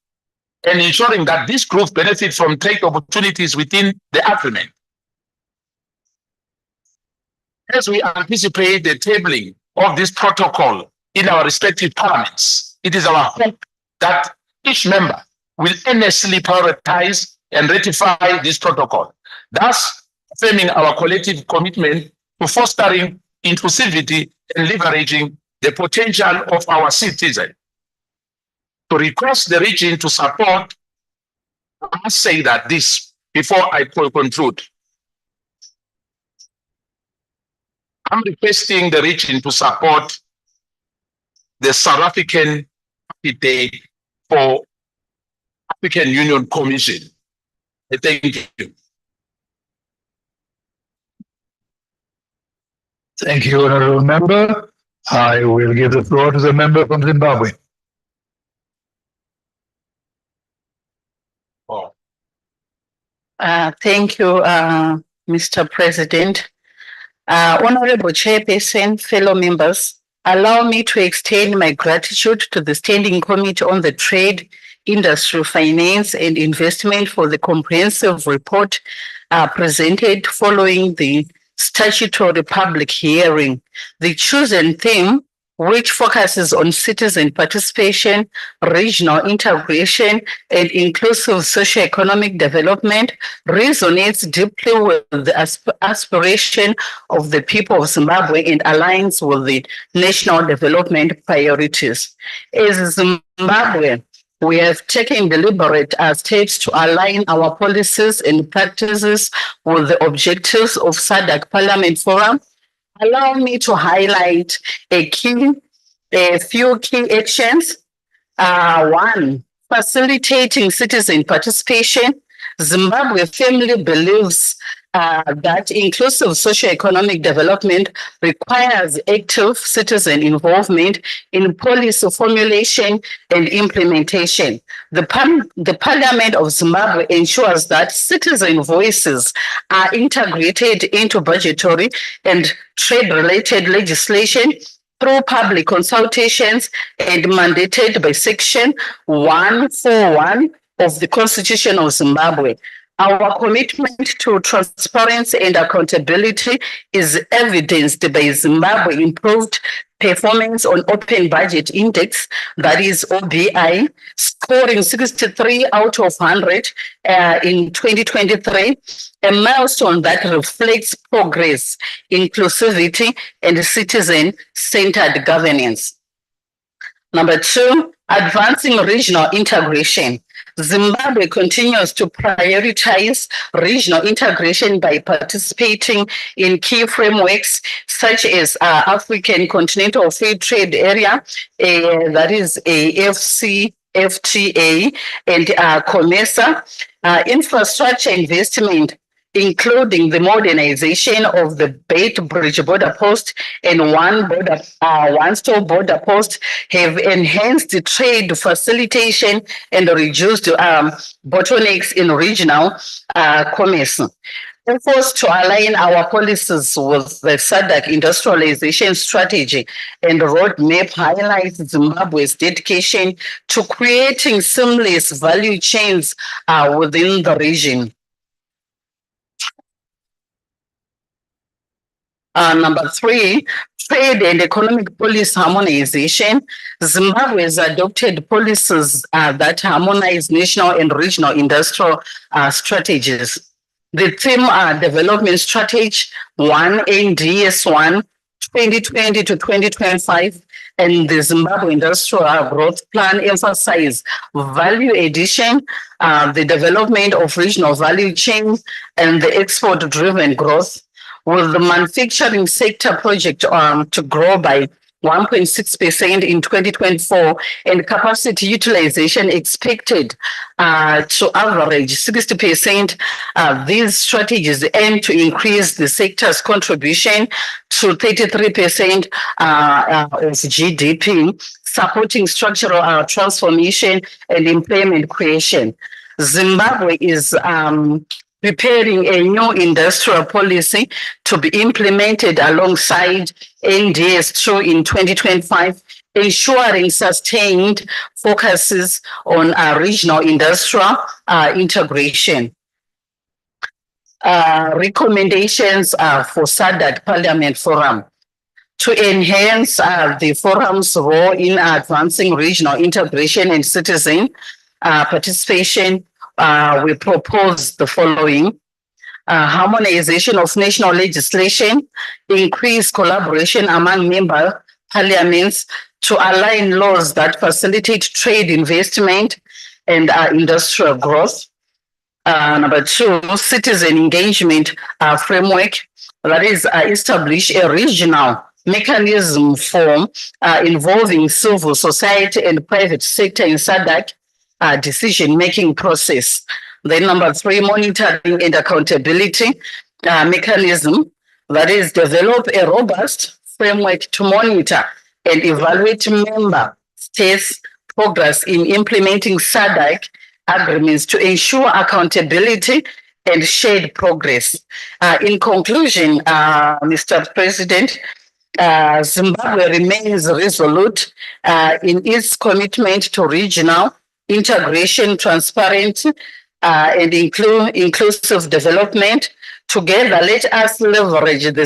Speaker 11: and ensuring that this group benefits from trade opportunities within the agreement. As we anticipate the tabling of this protocol in our respective parliaments, it is our hope that each member will earnestly prioritize and ratify this protocol, thus affirming our collective commitment to fostering inclusivity and leveraging the potential of our citizens. To request the region to support, I must say that this before I conclude. I'm requesting the region to support the South African Day for African Union Commission. Thank you.
Speaker 1: Thank you, Honorable Member. I will give the floor to the member from Zimbabwe.
Speaker 9: Thank you, Mr. President. Honorable Chairperson, fellow members, allow me to extend my gratitude to the Standing Committee on the Trade, Industry, Finance and Investment for the comprehensive report presented following the statutory public hearing. The chosen theme, which focuses on citizen participation, regional integration, and inclusive socioeconomic development, resonates deeply with the aspiration of the people of Zimbabwe and aligns with the national development priorities. As Zimbabwe, we have taken deliberate steps to align our policies and practices with the objectives of SADC Parliament Forum. Allow me to highlight a few key actions. One, facilitating citizen participation. Zimbabwe firmly believes that inclusive socioeconomic development requires active citizen involvement in policy formulation and implementation. The Parliament of Zimbabwe ensures that citizen voices are integrated into budgetary and trade-related legislation through public consultations and mandated by Section 141 of the Constitution of Zimbabwe. Our commitment to transparency and accountability is evidenced by Zimbabwe improved performance on Open Budget Index, that is OBI, scoring 63 out of 100 in 2023, a milestone that reflects progress, inclusivity, and citizen-centered governance. Number two, advancing regional integration. Zimbabwe continues to prioritize regional integration by participating in key frameworks such as African Continental Free Trade Area, that is AFC, FTA, and COMESA. Infrastructure investment
Speaker 21: including the modernization of the Bait Bridge border post and one-stop border post, have enhanced the trade facilitation and reduced bottlenecks in regional commerce. Efforts to align our policies with the Sadc industrialization strategy and roadmap highlights Zimbabwe's dedication to creating seamless value chains within the region. Number 3, trade and economic policy harmonization. Zimbabwe has adopted policies that harmonize national and regional industrial strategies. The theme development strategy 1 NDS1 2020 to 2025 and the Zimbabwe Industrial Growth Plan emphasize value addition, the development of regional value chains, and the export-driven growth, with the manufacturing sector project to grow by 1.6% in 2024 and capacity utilization expected to average 60%. These strategies aim to increase the sector's contribution to 33% of GDP, supporting structural transformation and employment creation. Zimbabwe is preparing a new industrial policy to be implemented alongside NDS2 in 2025, ensuring sustained focuses on regional industrial integration. Recommendations for Sadc Parliament Forum. To enhance the forum's role in advancing regional integration and citizen participation, we propose the following. Harmonization of national legislation, increase collaboration among member parliaments to align laws that facilitate trade, investment, and industrial growth. Number 2, citizen engagement framework, that is establish a regional mechanism for involving civil society and private sector in Sadc decision-making process. Then number 3, monitoring and accountability mechanism, that is develop a robust framework to monitor and evaluate member states' progress in implementing Sadc agreements to ensure accountability and shared progress. In conclusion, Mr. President, Zimbabwe remains resolute in its commitment to regional integration, transparency, and inclusive development. Together, let us leverage the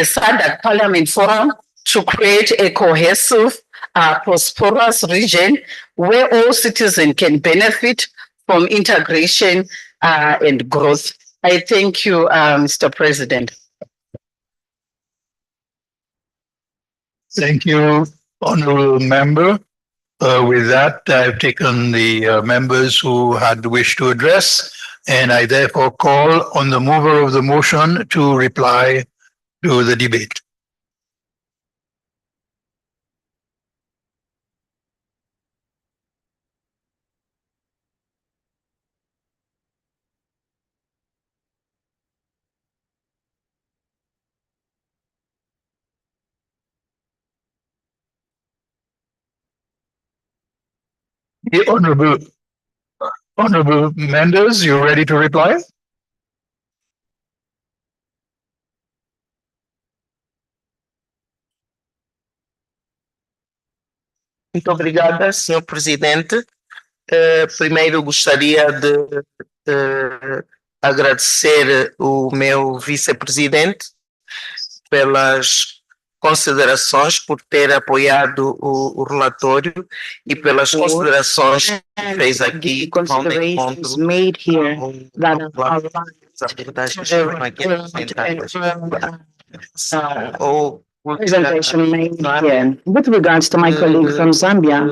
Speaker 21: Sadc Parliament Forum to create a cohesive, prosperous region where all citizens can benefit from integration and growth. I thank you, Mr. President.
Speaker 1: Thank you, Honorable Member. With that, I've taken the members who had wished to address, and I therefore call on the mover of the motion to reply to the debate. The Honorable members, you ready to reply?
Speaker 21: Muito obrigada, Sr. Presidente. Primeiro gostaria de agradecer o meu vice-presidente pelas considerações, por ter apoiado o relatório e pelas considerações que fez aqui com o encontro
Speaker 6: presentation made here. With regards to my colleague from Zambia,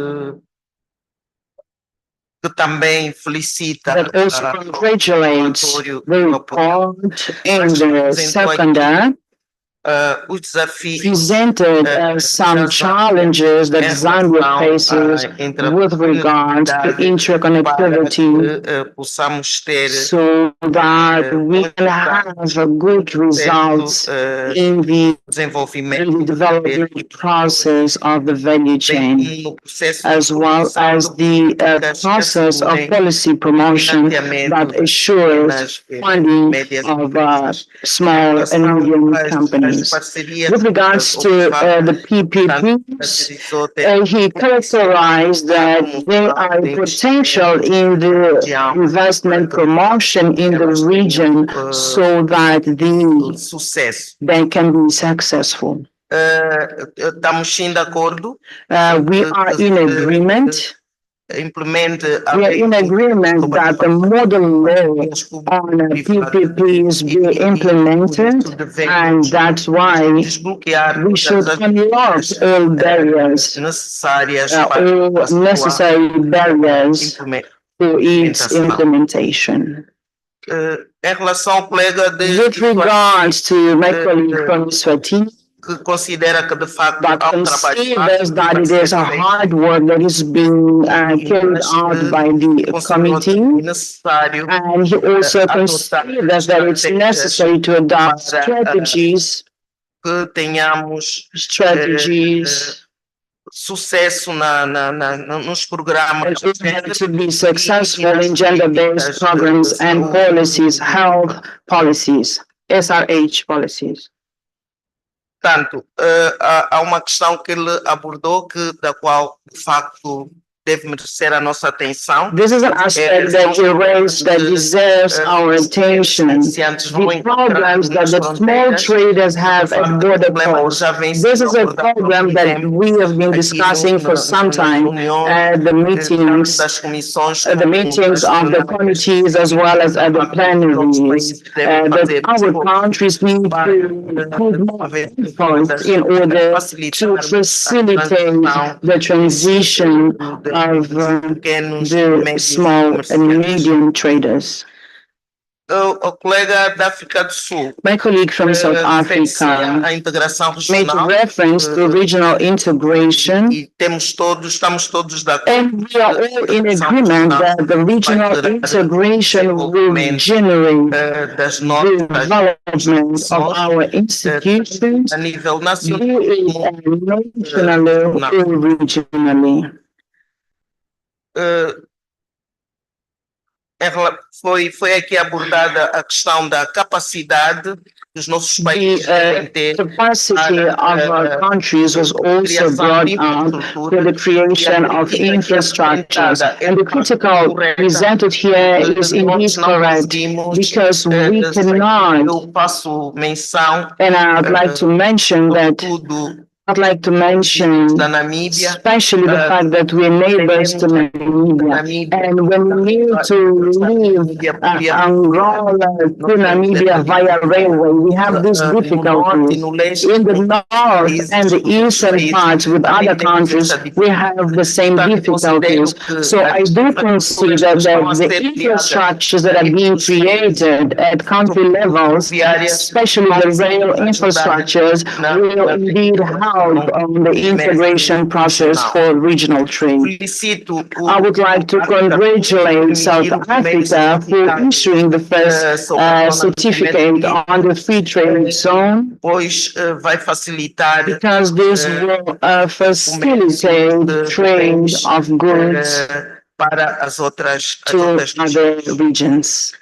Speaker 21: que também felicita
Speaker 6: that also congratulates the report and the seconder
Speaker 21: os desafios
Speaker 6: presented some challenges that Zambia faces with regards to interconnectivity
Speaker 21: possamos ter
Speaker 6: so that we can have good results in the development process of the value chain, as well as the process of policy promotion that assures funding of small and medium companies. With regards to the PPPs, he characterized that there are potential in the investment promotion in the region so that they can be successful.
Speaker 21: Estamos sim de acordo.
Speaker 6: We are in agreement. We are in agreement that the model law on PPPs be implemented, and that's why we should unlock all barriers, all necessary barriers for its implementation. With regards to my colleague from Swati,
Speaker 21: considera que de facto
Speaker 6: that considers that it is a hard work that is being carried out by the committee, and he also considers that it's necessary to adopt strategies
Speaker 21: sucesso nos programas
Speaker 6: to be successful in gender-based programs and policies, health policies, SRH policies.
Speaker 21: Portanto, há uma questão que ele abordou da qual, de facto, deve merecer a nossa atenção.
Speaker 6: This is an aspect that you raised that deserves our attention. The problems that the small traders have at border posts. This is a problem that we have been discussing for some time at the meetings of the committees as well as at the plenaries. That our countries need to put more effort in order to facilitate the transition of the small and medium traders. My colleague from South Africa made reference to regional integration, and we are all in agreement that the regional integration will generate the development of our institutions, be it nationally or regionally.
Speaker 21: Foi aqui abordada a questão da capacidade dos nossos países
Speaker 6: The capacity of our countries was also brought up for the creation of infrastructures, and the critical presented here is indeed correct, because we cannot, and I would like to mention that I'd like to mention especially the fact that we're neighbors to Namibia, and when we need to leave Angola to Namibia via railway, we have this difficulty. In the north and the eastern parts with other countries, we have the same difficulties. So I do consider that the infrastructures that are being created at country levels, especially the rail infrastructures, will indeed help on the integration process for regional trade. I would like to congratulate South Africa for issuing the first certificate on the free trade zone, because this will facilitate trade of goods to other regions.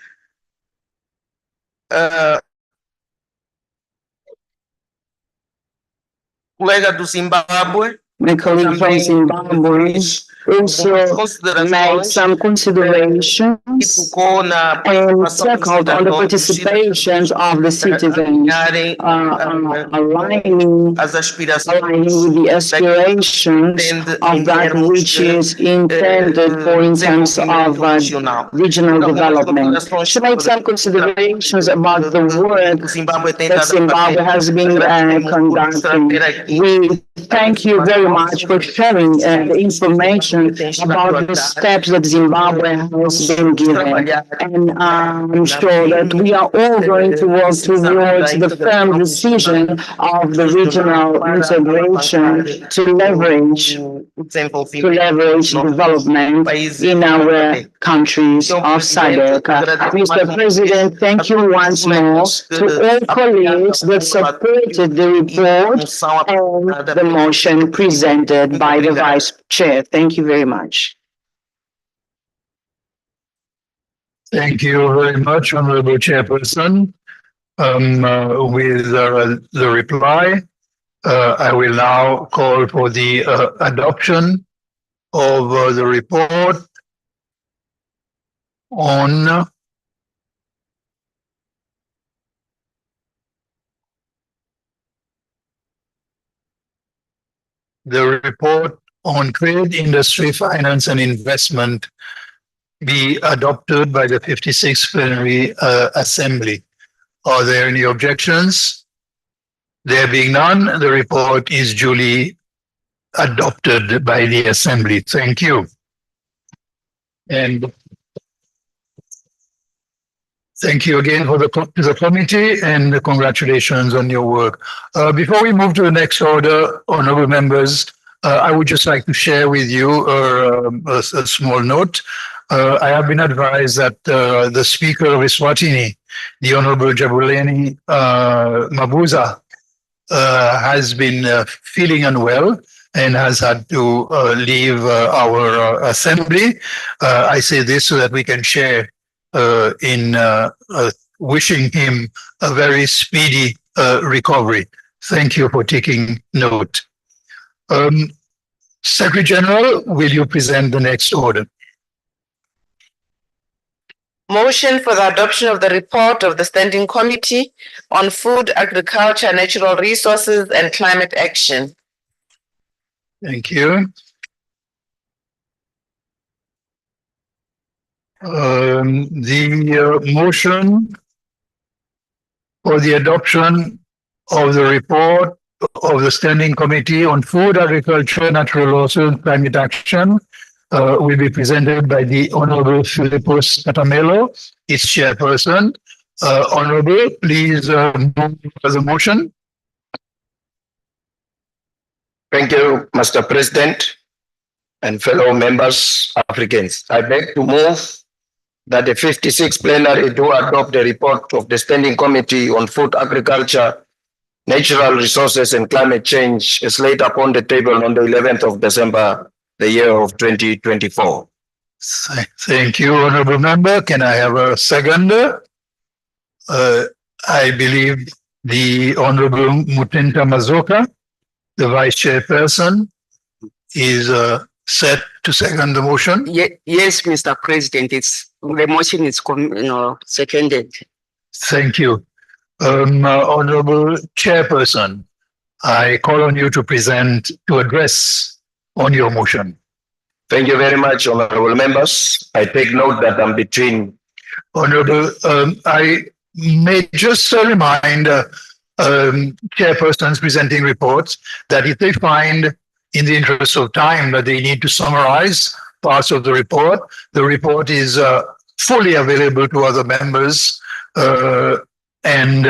Speaker 21: Colega do Zimbábue,
Speaker 6: my colleague from Zimbabwe also made some considerations and tackled on the participations of the citizens, aligning with the aspirations of that which is intended for in terms of regional development. She made some considerations about the work that Zimbabwe has been conducting. We thank you very very much for sharing the information about the steps that Zimbabwe has been given. And I'm sure that we are all going to work towards the firm decision of the regional integration to leverage development in our countries of Sadc. Mr. President, thank you once more to all colleagues that supported the report and the motion presented by the Vice Chair. Thank you very much.
Speaker 1: Thank you very much, Honorable Chairperson. With the reply, I will now call for the adoption of the report on trade, industry, finance, and investment be adopted by the 56th Plenary Assembly. Are there any objections? There being none, the report is duly adopted by the Assembly. Thank you. And thank you again to the committee, and congratulations on your work. Before we move to the next order, honorable members, I would just like to share with you a small note. I have been advised that the Speaker of Eswatini, the Honorable Jabulani Mabuza, has been feeling unwell and has had to leave our assembly. I say this so that we can share in wishing him a very speedy recovery. Thank you for taking note. Secretary General, will you present the next order?
Speaker 2: Motion for the adoption of the report of the Standing Committee on Food, Agriculture, Natural Resources, and Climate Action.
Speaker 1: Thank you. The motion for the adoption of the report of the Standing Committee on Food, Agriculture, Natural Resources, and Climate Action will be presented by the Honorable Philippos Catamelo, its chairperson. Honorable, please move the motion.
Speaker 8: Thank you, Mr. President and fellow members, Africans. I beg to move that the 56th Plenary do adopt the report of the Standing Committee on Food, Agriculture, Natural Resources and Climate Change is laid upon the table on the 11th of December, the year of 2024.
Speaker 1: Thank you, Honorable Member. Can I have a seconder? I believe the Honorable Mutinta Mazoka, the Vice Chairperson, is set to second the motion.
Speaker 22: Yes, Mr. President, the motion is seconded.
Speaker 1: Thank you. Honorable Chairperson, I call on you to address on your motion.
Speaker 8: Thank you very much, honorable members. I take note that I'm between.
Speaker 1: Honorable, I may just remind chairpersons presenting reports that if they find, in the interest of time, that they need to summarize parts of the report is fully available to other members, and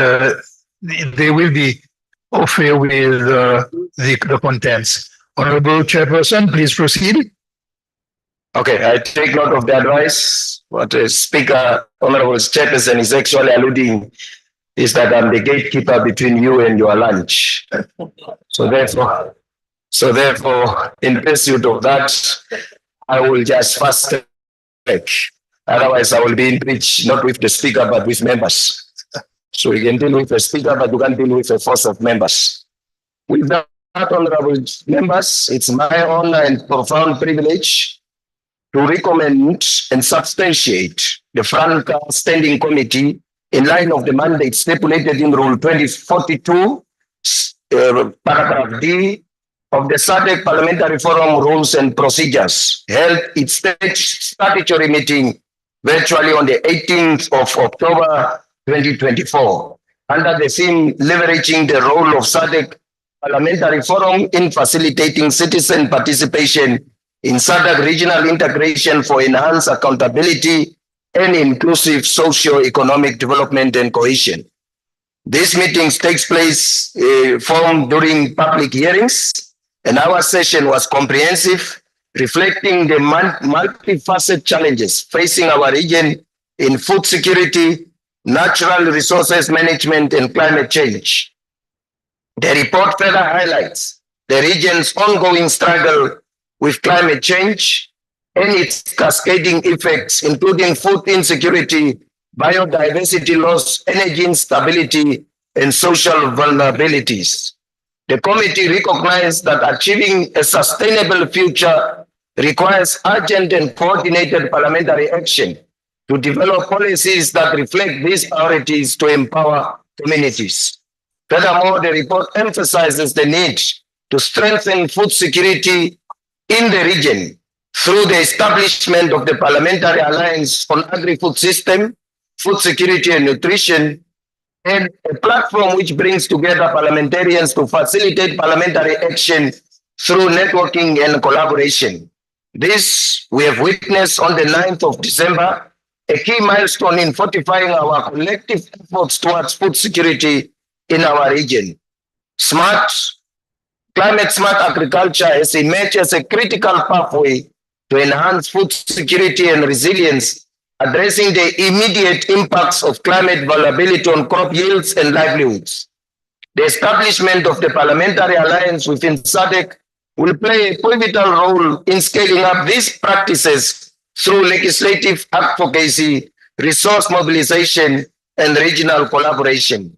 Speaker 1: they will be au fait with the contents. Honorable Chairperson, please proceed.
Speaker 8: Okay, I take note of the advice. What the Speaker, Honorable Chairperson, is actually alluding is that I'm the gatekeeper between you and your lunch. So therefore, in pursuit of that, I will just fast track. Otherwise, I will be in breach, not with the Speaker, but with members. So we can deal with the Speaker, but we can deal with a force of members. With that, honorable members, it's my honor and profound privilege to recommend and substantiate the Franca Standing Committee in line of the mandate stipulated in Rule 2042, paragraph D of the Sadc Parliamentary Forum Rules and Procedures, held its statutory meeting virtually on the 18th of October 2024, under the theme leveraging the role of Sadc Parliamentary Forum in facilitating citizen participation in SADC regional integration for enhanced accountability and inclusive socio-economic development and cohesion. These meetings takes place formed during public hearings, and our session was comprehensive, reflecting the multifaceted challenges facing our region in food security, natural resources management, and climate change. The report further highlights the region's ongoing struggle with climate change and its cascading effects, including food insecurity, biodiversity loss, energy instability, and social vulnerabilities. The committee recognized that achieving a sustainable future requires urgent and coordinated parliamentary action to develop policies that reflect these priorities to empower communities. Furthermore, the report emphasizes the need to strengthen food security in the region through the establishment of the Parliamentary Alliance on Agri-Food System, Food Security and Nutrition, and a platform which brings together parliamentarians to facilitate parliamentary action through networking and collaboration. This we have witnessed on the 9th of December, a key milestone in fortifying our collective efforts towards food security in our region. Climate smart agriculture has emerged as a critical pathway to enhance food security and resilience, addressing the immediate impacts of climate vulnerability on crop yields and livelihoods. The establishment of the Parliamentary Alliance within SADC will play a pivotal role in scaling up these practices through legislative advocacy, resource mobilization, and regional collaboration.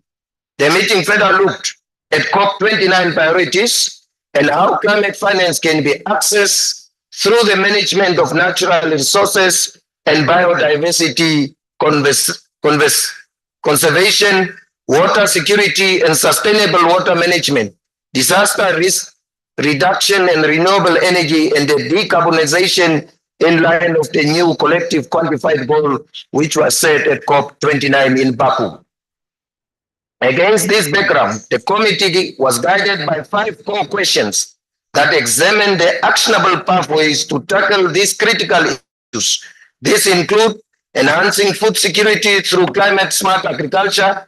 Speaker 8: The meeting further looked at COP29 priorities and how climate finance can be accessed through the management of natural resources and biodiversity conservation, water security and sustainable water management, disaster risk reduction and renewable energy, and the decarbonization in line of the new collective quantified goal which was set at COP29 in Baku. Against this background, the committee was guided by 5 core questions that examine the actionable pathways to tackle these critical issues. These include enhancing food security through climate smart agriculture,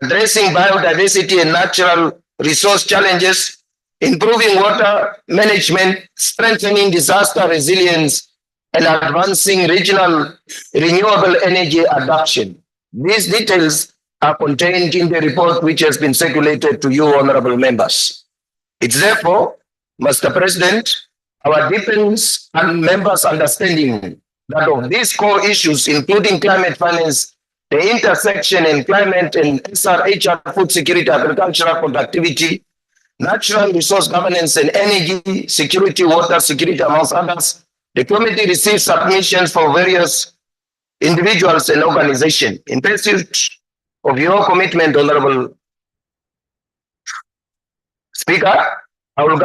Speaker 8: addressing biodiversity and natural resource challenges, improving water management, strengthening disaster resilience, and advancing regional renewable energy adoption. These details are contained in the report which has been circulated to you, honorable members. It's therefore, Mr. President, our deepens and members' understanding that of these core issues, including climate finance, the intersection in climate and SRHR, food security, agricultural productivity, natural resource governance, and energy security, water security, amongst others, the committee received submissions from various individuals and organizations. In pursuit of your commitment, Honorable Speaker, I will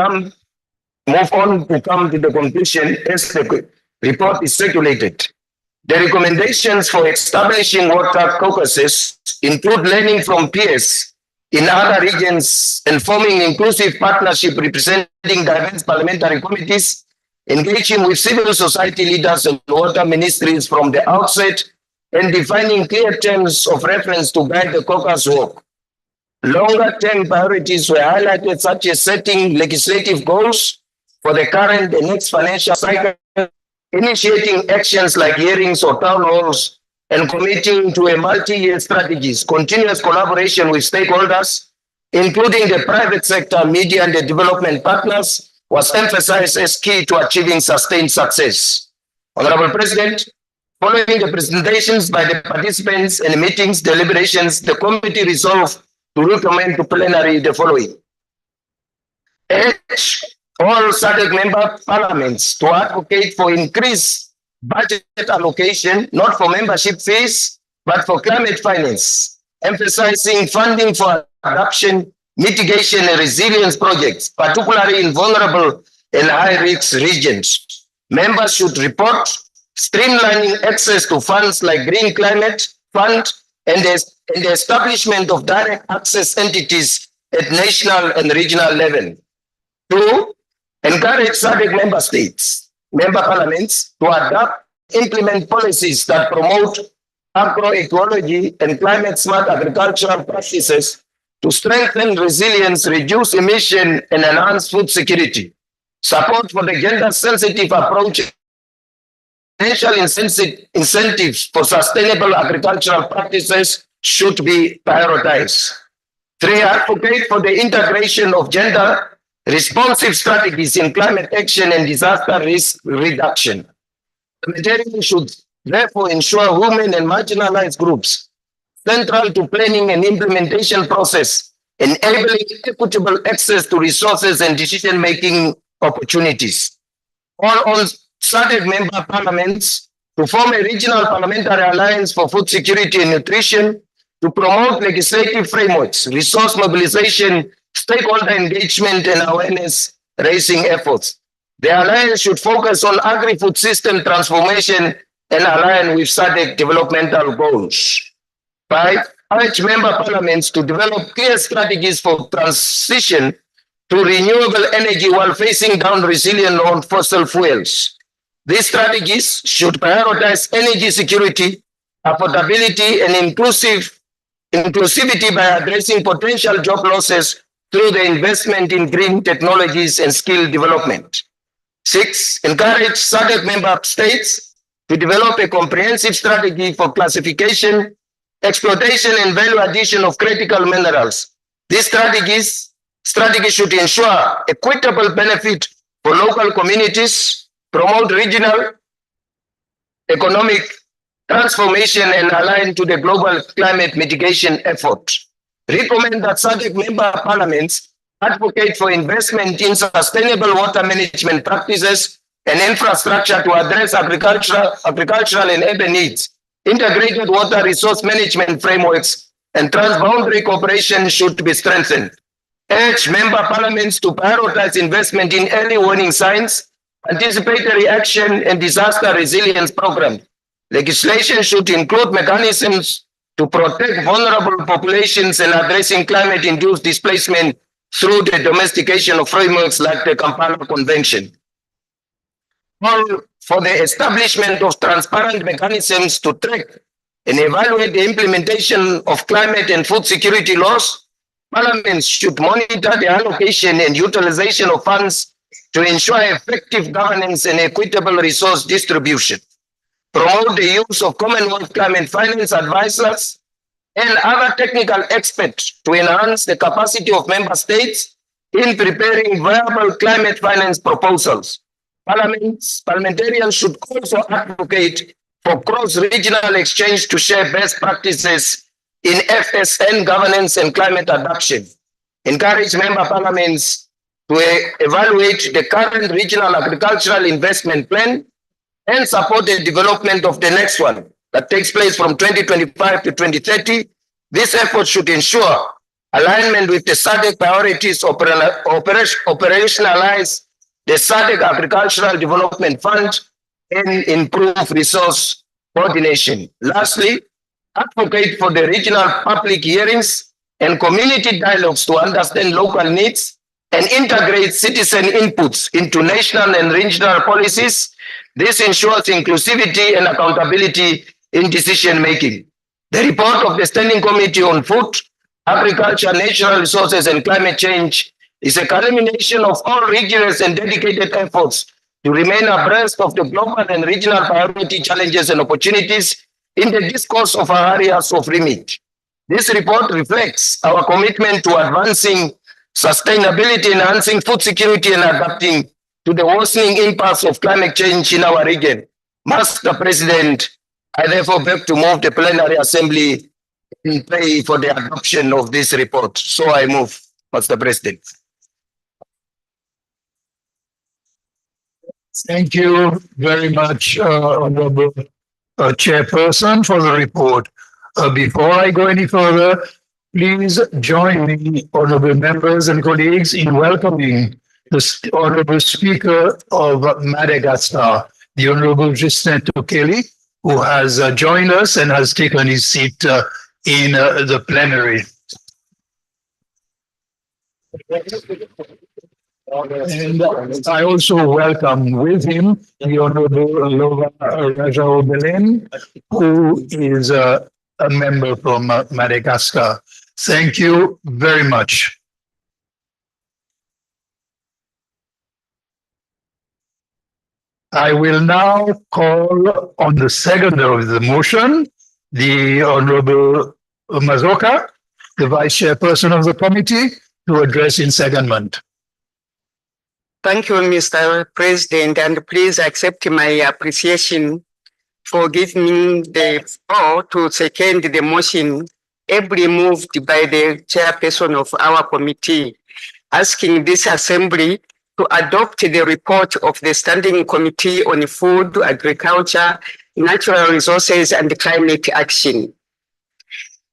Speaker 8: move on to come to the conclusion as the report is circulated. The recommendations for establishing water caucuses include learning from peers in other regions and forming inclusive partnership representing diverse parliamentary committees, engaging with civil society leaders and water ministries from the outset, and defining clear terms of reference to guide the caucus work. Longer-term priorities were highlighted, such as setting legislative goals for the current and next financial cycle, initiating actions like hearings or town halls, and committing to a multi-year strategies. Continuous collaboration with stakeholders, including the private sector, media, and the development partners, was emphasized as key to achieving sustained success. Honorable President, following the presentations by the participants and meetings deliberations, the committee resolved to recommend to plenary the following. H, all SADC member parliaments to advocate for increased budget allocation, not for membership fees, but for climate finance, emphasizing funding for adaptation, mitigation, and resilience projects, particularly in vulnerable and high-risk regions. Members should report streamlining access to funds like Green Climate Fund and the establishment of direct access entities at national and regional level. 2, encourage SADC member states, member parliaments to adopt, implement policies that promote agroecology and climate smart agricultural practices to strengthen resilience, reduce emission, and enhance food security. Support for the gender sensitive approach, financial incentives for sustainable agricultural practices should be prioritized. 3, advocate for the integration of gender responsive strategies in climate action and disaster risk reduction. The Parliamentary should therefore ensure women and marginalized groups central to planning and implementation process, enabling equitable access to resources and decision-making opportunities. All on SADC member parliaments to form a regional parliamentary alliance for food security and nutrition to promote legislative frameworks, resource mobilization, stakeholder engagement, and awareness raising efforts. The alliance should focus on agri-food system transformation and align with SADC developmental goals. 5, urge member parliaments to develop clear strategies for transition to renewable energy while facing down resilience on fossil fuels. These strategies should prioritize energy security, affordability, and inclusivity by addressing potential job losses through the investment in green technologies and skill development. 6, encourage SADC member states to develop a comprehensive strategy for classification, exploitation, and value addition of critical minerals. These strategies should ensure equitable benefit for local communities, promote regional economic transformation, and align to the global climate mitigation effort. Recommend that SADC member parliaments advocate for investment in sustainable water management practices and infrastructure to address agricultural and urban needs. Integrated water resource management frameworks and transboundary cooperation should be strengthened. Urge member parliaments to prioritize investment in early warning signs, anticipatory action, and disaster resilience program. Legislation should include mechanisms to protect vulnerable populations and addressing climate-induced displacement through the domestication of frameworks like the Kampala Convention. Call for the establishment of transparent mechanisms to track and evaluate the implementation of climate and food security laws. Parliaments should monitor the allocation and utilization of funds to ensure effective governance and equitable resource distribution. Promote the use of Commonwealth climate finance advisors and other technical experts to enhance the capacity of member states in preparing viable climate finance proposals. Parliamentarians should also advocate for cross-regional exchange to share best practices in FSN governance and climate adoption. Encourage member parliaments to evaluate the current regional agricultural investment plan and support the development of the next one that takes place from 2025 to 2030. This effort should ensure alignment with the SADC priorities, operationalize the SADC Agricultural Development Fund, and improve resource coordination. Lastly, advocate for the regional public hearings and community dialogues to understand local needs and integrate citizen inputs into national and regional policies. This ensures inclusivity and accountability in decision making. The report of the Standing Committee on Food, Agriculture, Natural Resources, and Climate Change is a culmination of all rigorous and dedicated efforts to remain abreast of the global and regional priority challenges and opportunities in the discourse of our areas of remit. This report reflects our commitment to advancing sustainability, enhancing food security, and adapting to the worsening impacts of climate change in our region. Mr. President, I therefore beg to move the plenary assembly and pray for the adoption of this report. So I move, Mr. President.
Speaker 1: Thank you very much, Honorable Chairperson, for the report. Before I go any further, please join me, honorable members and colleagues, in welcoming the Honorable Speaker of Madagascar, the Honorable Justin Tokeli, who has joined us and has taken his seat in the plenary. And I also welcome with him the Honorable Lova Rajao Belen, who is a member from Madagascar. Thank you very much. I will now call on the seconder of the motion, the Honorable Mazoka, the Vice Chairperson of the committee, to address in secondment.
Speaker 22: Thank you, Mr. President, and please accept my appreciation for giving me the floor to second the motion ably moved by the chairperson of our committee, asking this assembly to adopt the report of the Standing Committee on Food, Agriculture, Natural Resources and Climate Action.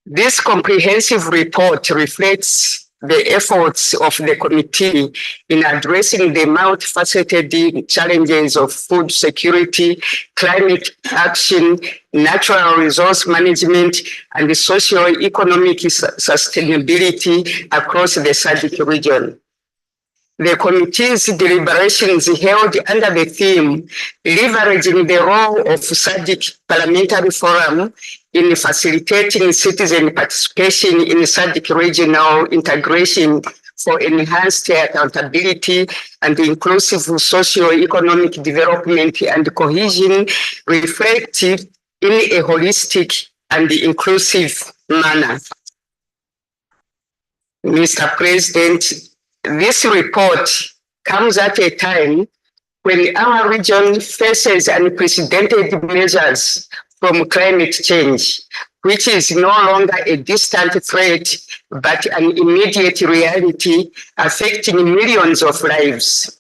Speaker 22: This comprehensive report reflects the efforts of the committee in addressing the multifaceted challenges of food security, climate action, natural resource management, and socio-economic sustainability across the Sadc region. The committee's deliberations held under the theme leveraging the role of Sadc Parliamentary Forum in facilitating citizen participation in Sadc regional integration for enhanced accountability and inclusive socio-economic development and cohesion reflected in a holistic and inclusive manner. Mr. President, this report comes at a time when our region faces unprecedented measures from climate change, which is no longer a distant threat, but an immediate reality affecting millions of lives.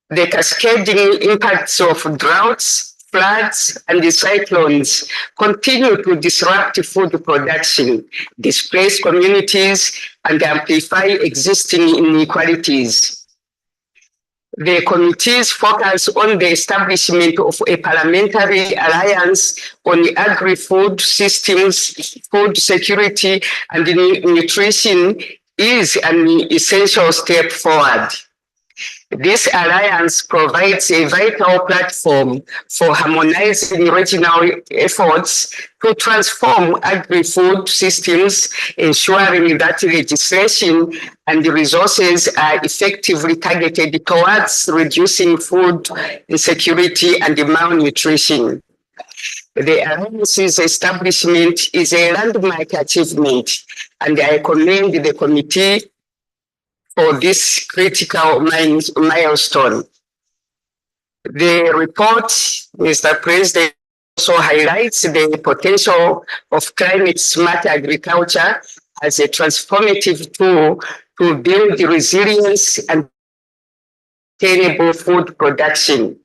Speaker 22: The cascading impacts of droughts, floods, and cyclones continue to disrupt food production, displace communities, and amplify existing inequalities. The committee's focus on the establishment of a parliamentary alliance on agri-food systems, food security, and nutrition is an essential step forward. This alliance provides a vital platform for harmonizing regional efforts to transform agri-food systems, ensuring that legislation and resources are effectively targeted towards reducing food insecurity and malnutrition. The alliance's establishment is a landmark achievement, and I commend the committee for this critical milestone. The report, Mr. President, also highlights the potential of climate-smart agriculture as a transformative tool to build resilience and sustainable food production.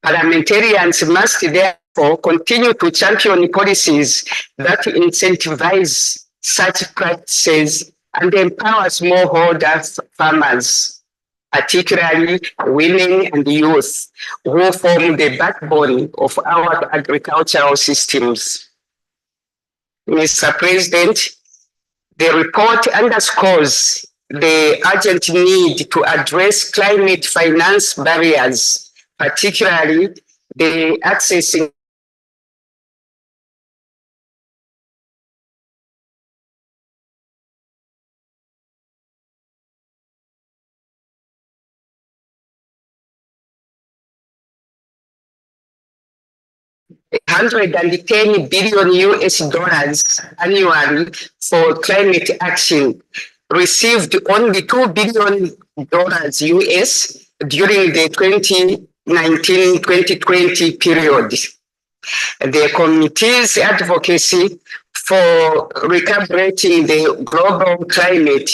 Speaker 22: Parliamentarians must therefore continue to champion policies that incentivize such practices and empower smallholder farmers, particularly women and youth, who form the backbone of our agricultural systems. Mr. President, the report underscores the urgent need to address climate finance barriers, particularly the accessing $110 billion annually for climate action, received only $2 billion during the 2019-2020 period. The committee's advocacy for recalibrating the global climate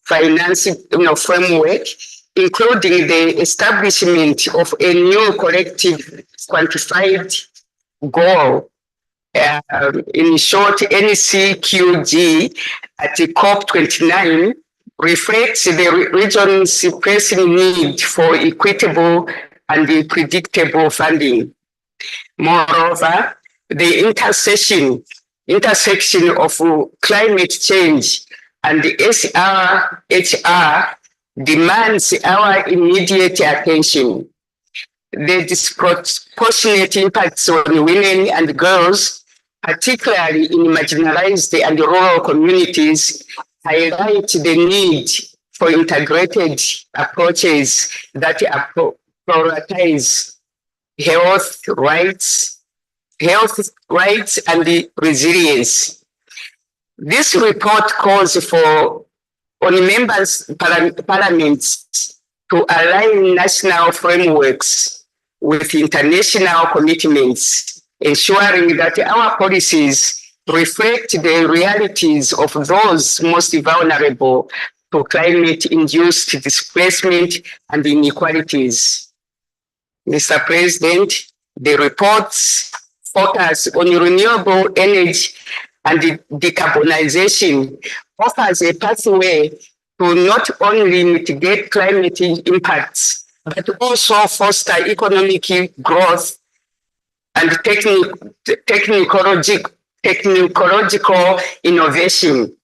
Speaker 22: finance framework, including the establishment of a new collective quantified goal, in short, NCQG, at the COP29, reflects the region's pressing need for equitable and predictable funding. Moreover, the intersection of climate change and the SRHR demands our immediate attention. The disproportionate impacts on women and girls, particularly in marginalized and rural communities, highlight the need for integrated approaches that prioritize health rights and resilience. This report calls for parliaments to align national frameworks with international commitments, ensuring that our policies reflect the realities of those most vulnerable to climate-induced displacement and inequalities. Mr. President, the report's focus on renewable energy and decarbonization offers a pathway to not only mitigate climate impacts, but also foster economic growth and technological innovation.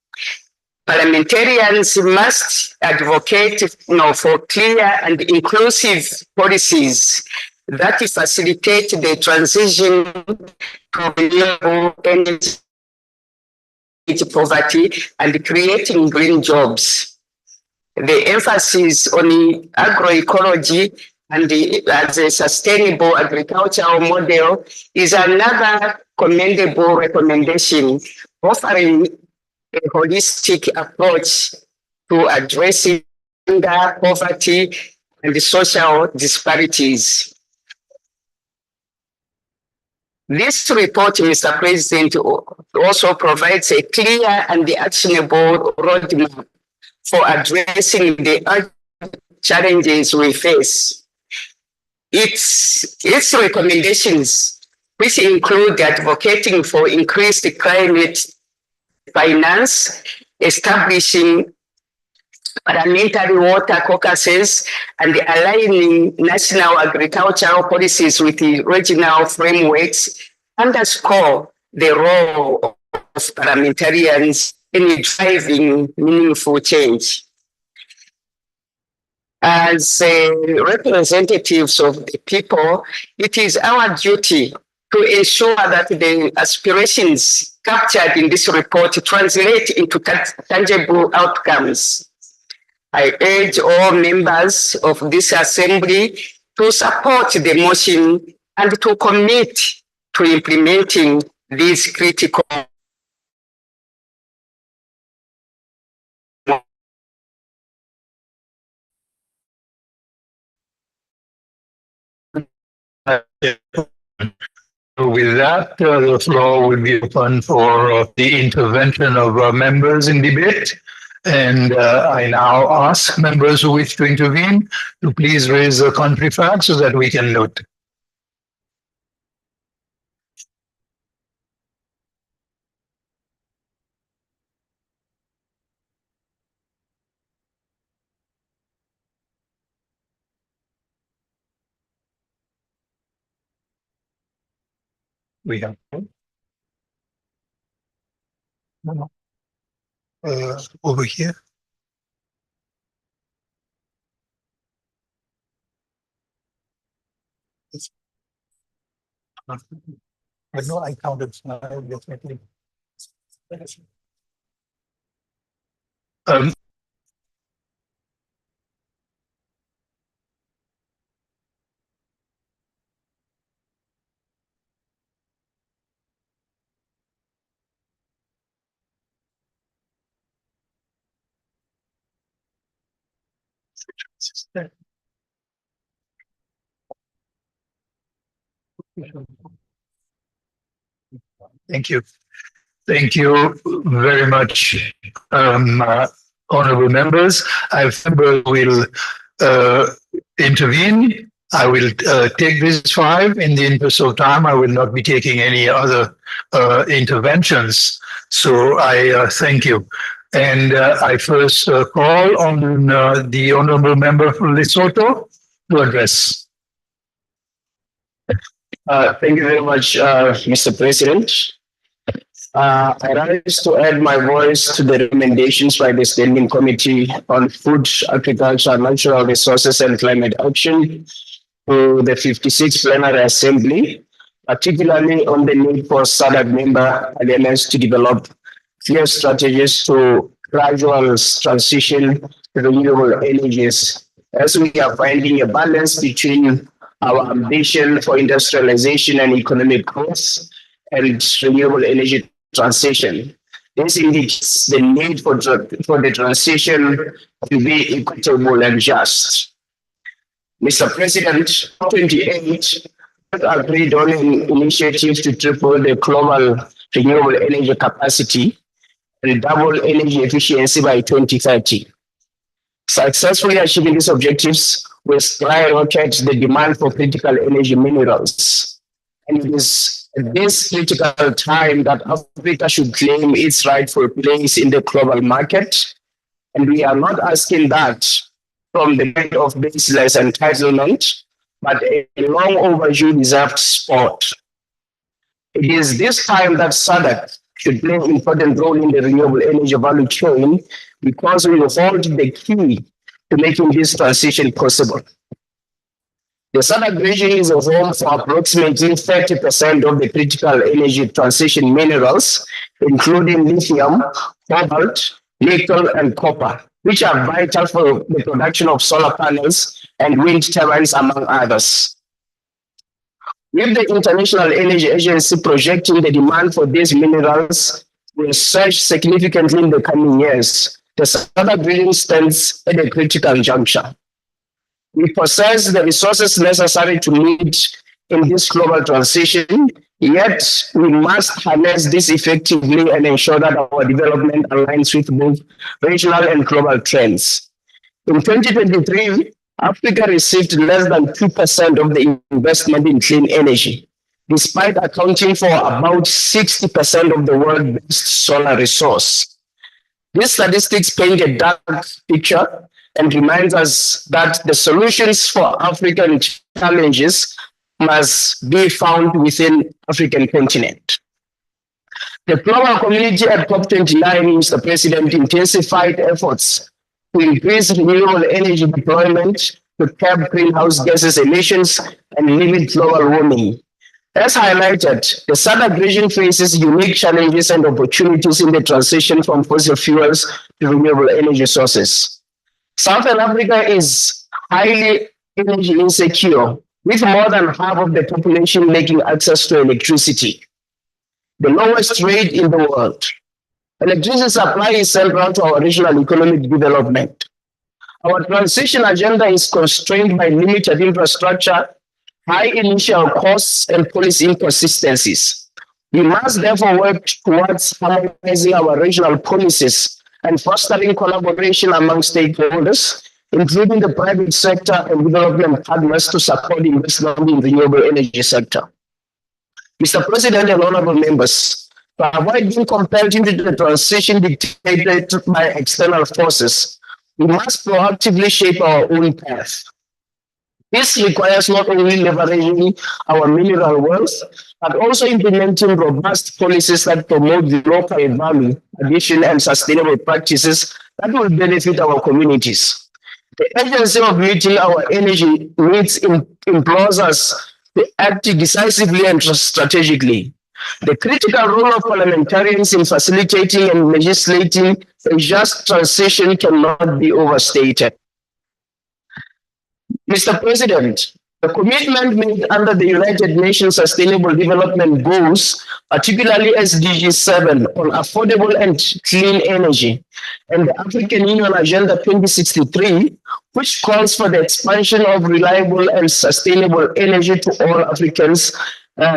Speaker 22: Parliamentarians must advocate for clear and inclusive policies that facilitate the transition to renewable energy, poverty, and creating green jobs. The emphasis on agroecology and as a sustainable agricultural model is another commendable recommendation, offering a holistic approach to addressing hunger, poverty, and social disparities. This report, Mr. President, also provides a clear and actionable roadmap for addressing the challenges we face. Its recommendations, which include advocating for increased climate finance, establishing parliamentary water caucuses, and aligning national agricultural policies with the regional frameworks, underscore the role of parliamentarians in driving meaningful change. As representatives of the people, it is our duty to ensure that the aspirations captured in this report translate into tangible outcomes. I urge all members of this assembly to support the motion and to commit to implementing these critical
Speaker 1: With that, the floor will be open for the intervention of members in debate. And I now ask members who wish to intervene to please raise the country flag so that we can note. We have over here. I know I counted definitely. Thank you. Thank you very much, honorable members. I will intervene. I will take these 5 in the interest of time. I will not be taking any other interventions. So I thank you. And I first call on the honorable member from Lesotho to address.
Speaker 5: Thank you very much, Mr. President.
Speaker 7: I rise to add my voice to the recommendations by the Standing Committee on Food, Agriculture, Natural Resources and Climate Action to the 56th Plenary Assembly, particularly on the need for SADC member parliaments to develop clear strategies to gradual transition to renewable energies, as we are finding a balance between our ambition for industrialization and economic growth and renewable energy transition. This indicates the need for the transition to be equitable and just. Mr. President, 28 agreed on an initiative to triple the global renewable energy capacity and double energy efficiency by 2030. Successfully achieving these objectives will skyrocket the demand for critical energy minerals. And it is at this critical time that Africa should claim its rightful place in the global market. And we are not asking that from the kind of baseless entitlement, but a long overdue deserved support. It is this time that SADC should play an important role in the renewable energy value chain because we hold the key to making this transition possible. The SADC region is a home for approximately 30% of the critical energy transition minerals, including lithium, cobalt, nickel, and copper, which are vital for the production of solar panels and wind turbines, among others. With the International Energy Agency projecting the demand for these minerals will surge significantly in the coming years, the SADC region stands at a critical juncture. We possess the resources necessary to lead in this global transition, yet we must harness this effectively and ensure that our development aligns with both regional and global trends. In 2023, Africa received less than 2% of the investment in clean energy, despite accounting for about 60% of the world's solar resource. These statistics paint a dark picture and reminds us that the solutions for African challenges must be found within African continent. The global community at COP29, Mr. President, intensified efforts to increase renewable energy deployment to curb greenhouse gases emissions and limit global warming. As highlighted, the SADC region faces unique challenges and opportunities in the transition from fossil fuels to renewable energy sources. Southern Africa is highly energy insecure, with more than half of the population lacking access to electricity, the lowest rate in the world. Electricity supply is central to our regional economic development. Our transition agenda is constrained by limited infrastructure, high initial costs, and policy inconsistencies. We must therefore work towards harmonizing our regional policies and fostering collaboration among stakeholders, including the private sector and development partners, to support investment in the renewable energy sector. Mr. President and honorable members, to avoid being compelled into the transition dictated by external forces, we must proactively shape our own path. This requires not only leveraging our mineral wealth, but also implementing robust policies that promote the local value addition and sustainable practices that will benefit our communities. The urgency of meeting our energy needs implores us to act decisively and strategically. The critical role of parliamentarians in facilitating and legislating a just transition cannot be overstated. Mr. President, the commitment made under the United Nations Sustainable Development Goals, particularly SDG 7 on affordable and clean energy, and the African Union Agenda 2063, which calls for the expansion of reliable and sustainable energy to all Africans,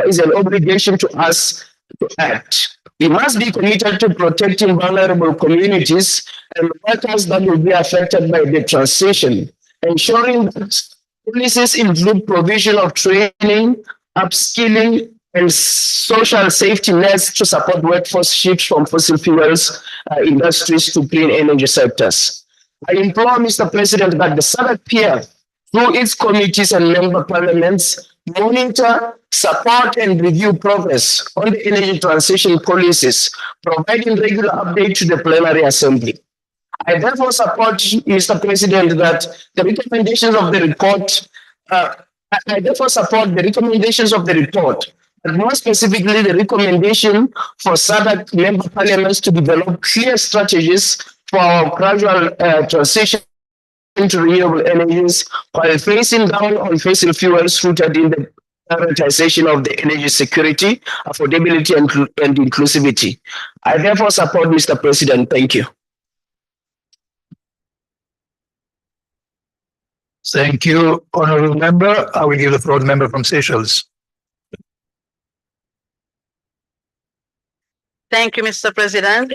Speaker 7: is an obligation to us to act. We must be committed to protecting vulnerable communities and workers that will be affected by the transition, ensuring that policies include provision of training, upskilling, and social safety nets to support workforce shifts from fossil fuels industries to clean energy sectors. I implore, Mr. President, that the SADC peer, through its committees and member parliaments, monitor, support and review progress on the energy transition policies, providing regular update to the plenary assembly. I therefore support, Mr. President, that the recommendations of the report, I therefore support the recommendations of the report, but more specifically the recommendation for Sadc member parliaments to develop clear strategies for our gradual transition into renewable energies while phasing down on fossil fuels rooted in the prioritization of the energy security, affordability, and inclusivity. I therefore support, Mr. President. Thank you.
Speaker 1: Thank you, honorable member. I will give the floor to the member from Seychelles.
Speaker 10: Thank you, Mr. President,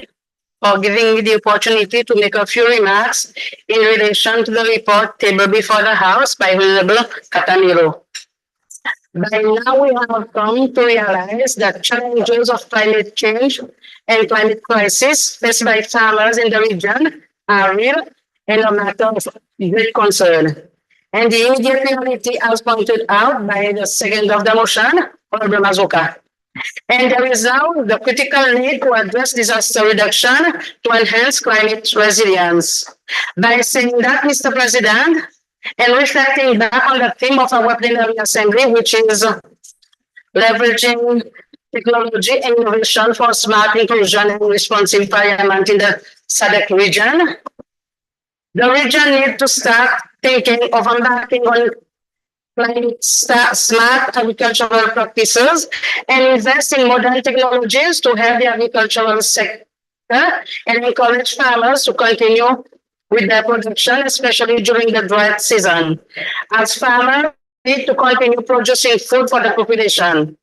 Speaker 10: for giving me the opportunity to make a few remarks in relation to the report tabled before the House by Honorable Catamiro. By now, we have come to realize that challenges of climate change and climate crisis faced by farmers in the region are real and a matter of great concern. And the immediate priority, as pointed out by the second of the motion, Honorable Mazuka. And there is now the critical need to address disaster reduction to enhance climate resilience. By saying that, Mr. President, and reflecting back on the theme of our plenary assembly, which is leveraging technology and innovation for smart inclusion and responsive parliament in the Sadc region, the region needs to start thinking of embarking on smart agricultural practices and invest in modern technologies to help the agricultural sector and encourage farmers to continue with their production, especially during the drought season, as farmers need to continue producing food for the population.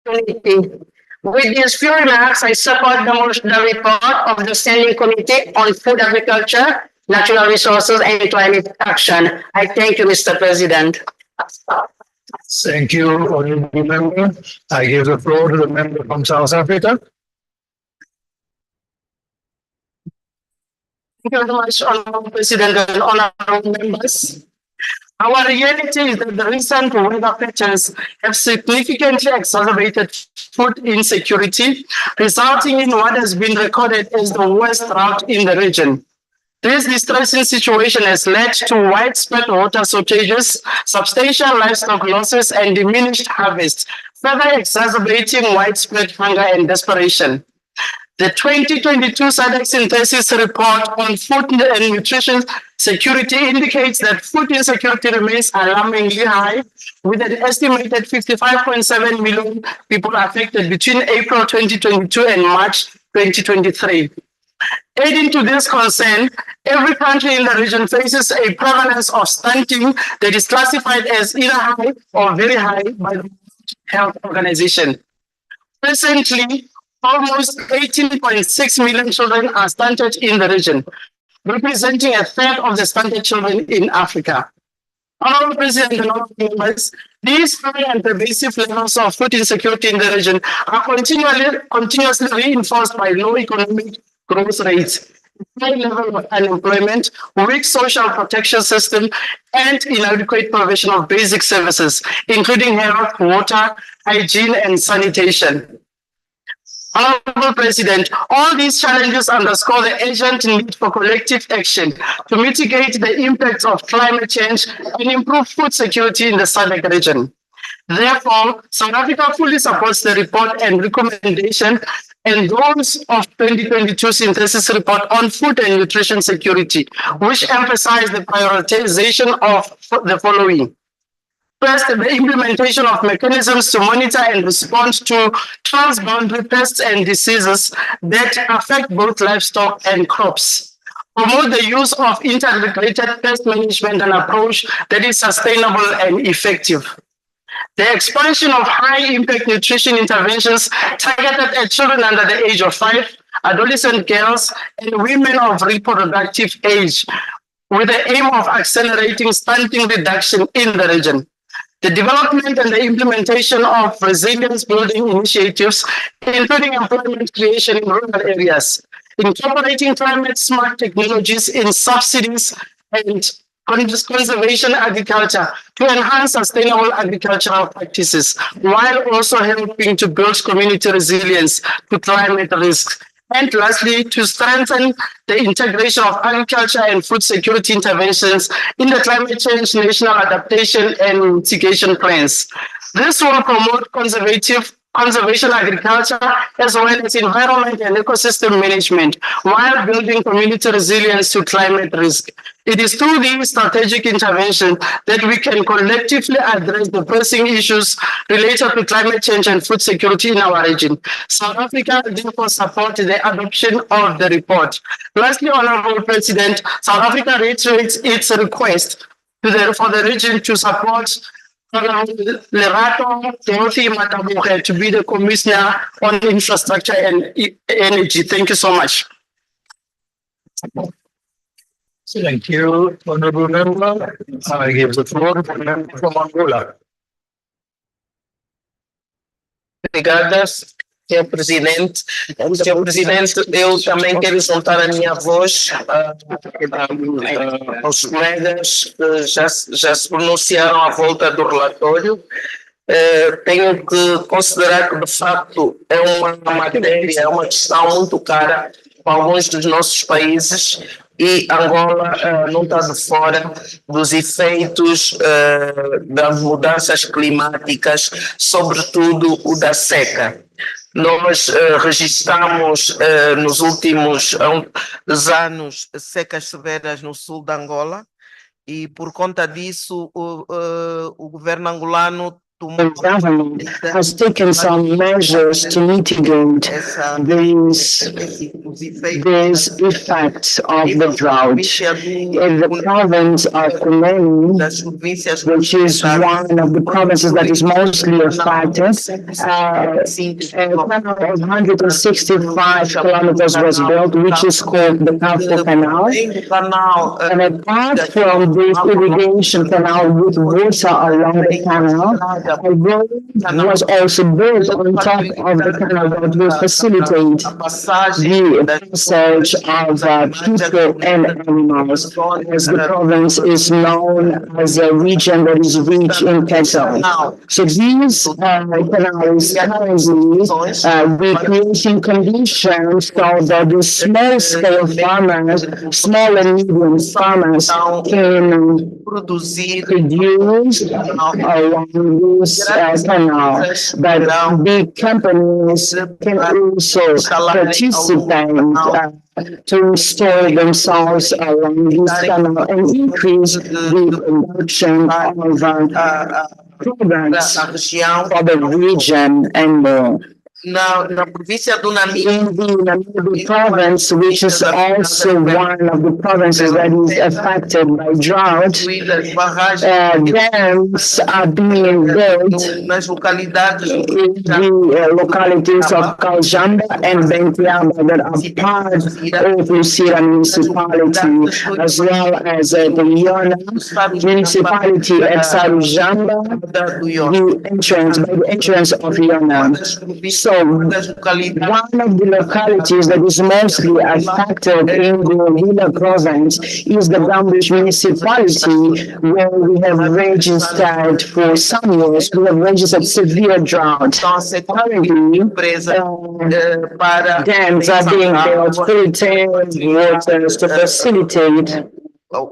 Speaker 10: With these few remarks, I support the report of the Standing Committee on Food, Agriculture, Natural Resources, and Climate Action. I thank you, Mr. President.
Speaker 1: Thank you, honorable member. I give the floor to the member from South Africa.
Speaker 10: Thank you very much, Honorable President and honorable members. Our reality is that the recent weather patterns have significantly exacerbated food insecurity, resulting in what has been recorded as the worst drought in the region. This distressing situation has led to widespread water shortages, substantial livestock losses, and diminished harvests, further exacerbating widespread hunger and desperation. The 2022 Sadc Synthesis Report on Food and Nutrition Security indicates that food insecurity remains alarmingly high, with an estimated 55.7 million people affected between April 2022 and March 2023. Adding to this concern, every country in the region faces a prevalence of stunting that is classified as either high or very high by the World Health Organization. Presently, almost 18.6 million children are stunted in the region, representing a third of the stunted children in Africa. Honorable President and honorable members, these high and pervasive levels of food insecurity in the region are continuously reinforced by low economic growth rates, high level of unemployment, weak social protection system, and inadequate provision of basic services, including health, water, hygiene, and sanitation. Honorable President, all these challenges underscore the urgent need for collective action to mitigate the impacts of climate change and improve food security in the Sadc region. Therefore, South Africa fully supports the report and recommendation and goals of 2022 synthesis report on food and nutrition security, which emphasize the prioritization of the following. First, the implementation of mechanisms to monitor and respond to transboundary pests and diseases that affect both livestock and crops. Promote the use of integrated pest management and approach that is sustainable and effective. The expansion of high-impact nutrition interventions targeted at children under the age of 5, adolescent girls, and women of reproductive age, with the aim of accelerating stunting reduction in the region. The development and the implementation of resilience-building initiatives, including employment creation in rural areas, incorporating climate-smart technologies in subsidies and conservation agriculture to enhance sustainable agricultural practices, while also helping to build community resilience to climate risks. And lastly, to strengthen the integration of agriculture and food security interventions in the climate change national adaptation and mitigation plans. This will promote conservation agriculture as well as environment and ecosystem management while building community resilience to climate risk. It is through these strategic interventions that we can collectively address the pressing issues related to climate change and food security in our region. South Africa therefore supports the adoption of the report. Lastly, Honorable President, South Africa reiterates its request for the region to support Lerato Dorothy Matabuke to be the Commissioner on Infrastructure and Energy. Thank you so much.
Speaker 1: Thank you, Honorable Member. I give the floor to the member from Angola.
Speaker 21: Obrigada, Sr. Presidente. Sr. Presidente, eu também quero juntar a minha voz aos colegas que já se pronunciaram à volta do relatório. Tenho que considerar que, de facto, é uma matéria, é uma questão muito cara para alguns dos nossos países e Angola não está de fora dos efeitos das mudanças climáticas, sobretudo o da seca. Nós registramos nos últimos anos secas severas no sul de Angola e, por conta disso, o governo angolano
Speaker 6: The government has taken some measures to mitigate these effects of the drought. In the province of Plenary, which is one of the provinces that is mostly affected, 165 kilometers was built, which is called the Kafo Canal. And apart from this irrigation canal with water along the canal, a road was also built on top of the canal that will facilitate the passage of people and animals, as the province is known as a region that is rich in cattle. So these canals currently recreating conditions so that the small-scale farmers, small and medium farmers can produce along this canal, but big companies can also participate to store themselves along this canal and increase the production of products for the region and more. In the Namibe province, which is also one of the provinces that is affected by drought, dams are being built in the localities of Kaljamba and Bentiaba that are part of Usira municipality, as well as the Yona municipality at Sarujamba, the entrance of Yona. So one of the localities that is mostly affected in the Villa province is the Gambish municipality, where we have registered for some years, we have registered severe drought. Currently, dams are being built, filtering waters to facilitate the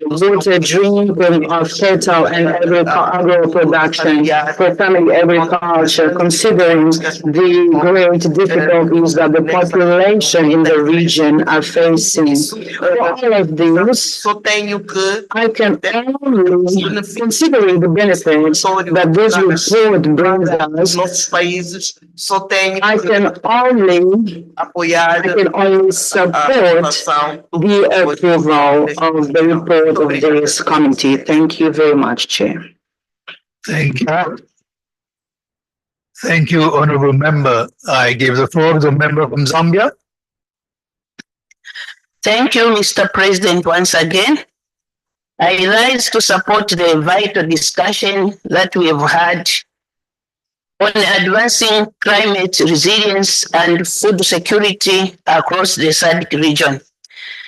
Speaker 6: water drinking of cattle and agro production for family agriculture, considering the great difficulties that the population in the region are facing. For all of this, I can only, considering the benefits that this report brings us, I can only support the approval of the report of this committee. Thank you very much, Chair.
Speaker 1: Thank you. Thank you, Honorable Member. I give the floor to the member from Zambia.
Speaker 12: Thank you, Mr. President, once again. I rise to support the vital discussion that we have had on advancing climate resilience and food security across the Sadc region.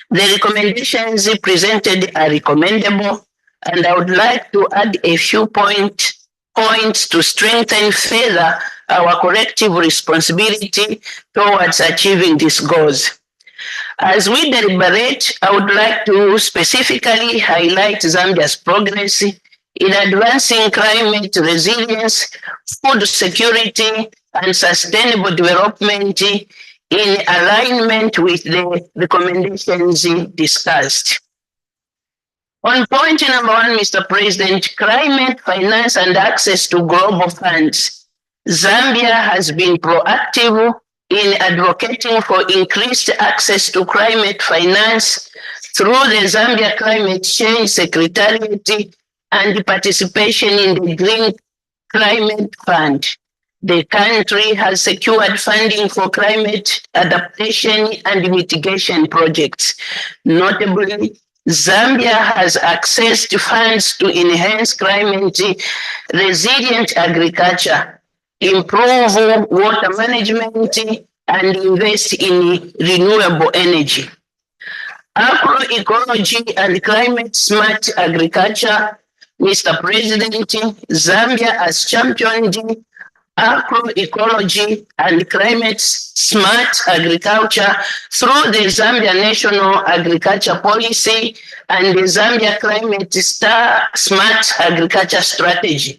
Speaker 12: The recommendations presented are recommendable, and I would like to add a few points to strengthen further our collective responsibility towards achieving these goals. As we deliberate, I would like to specifically highlight Zambia's progress in advancing climate resilience, food security, and sustainable development in alignment with the recommendations discussed. On point number one, Mr. President, climate finance and access to global funds. Zambia has been proactive in advocating for increased access to climate finance through the Zambia Climate Change Secretariat and participation in the Green Climate Fund. The country has secured funding for climate adaptation and mitigation projects. Notably, Zambia has accessed funds to enhance climate resilient agriculture, improve water management, and invest in renewable energy. Agroecology and climate smart agriculture. Mr. President, Zambia has championed agroecology and climate smart agriculture through the Zambia National Agriculture Policy and the Zambia Climate Smart Agriculture Strategy.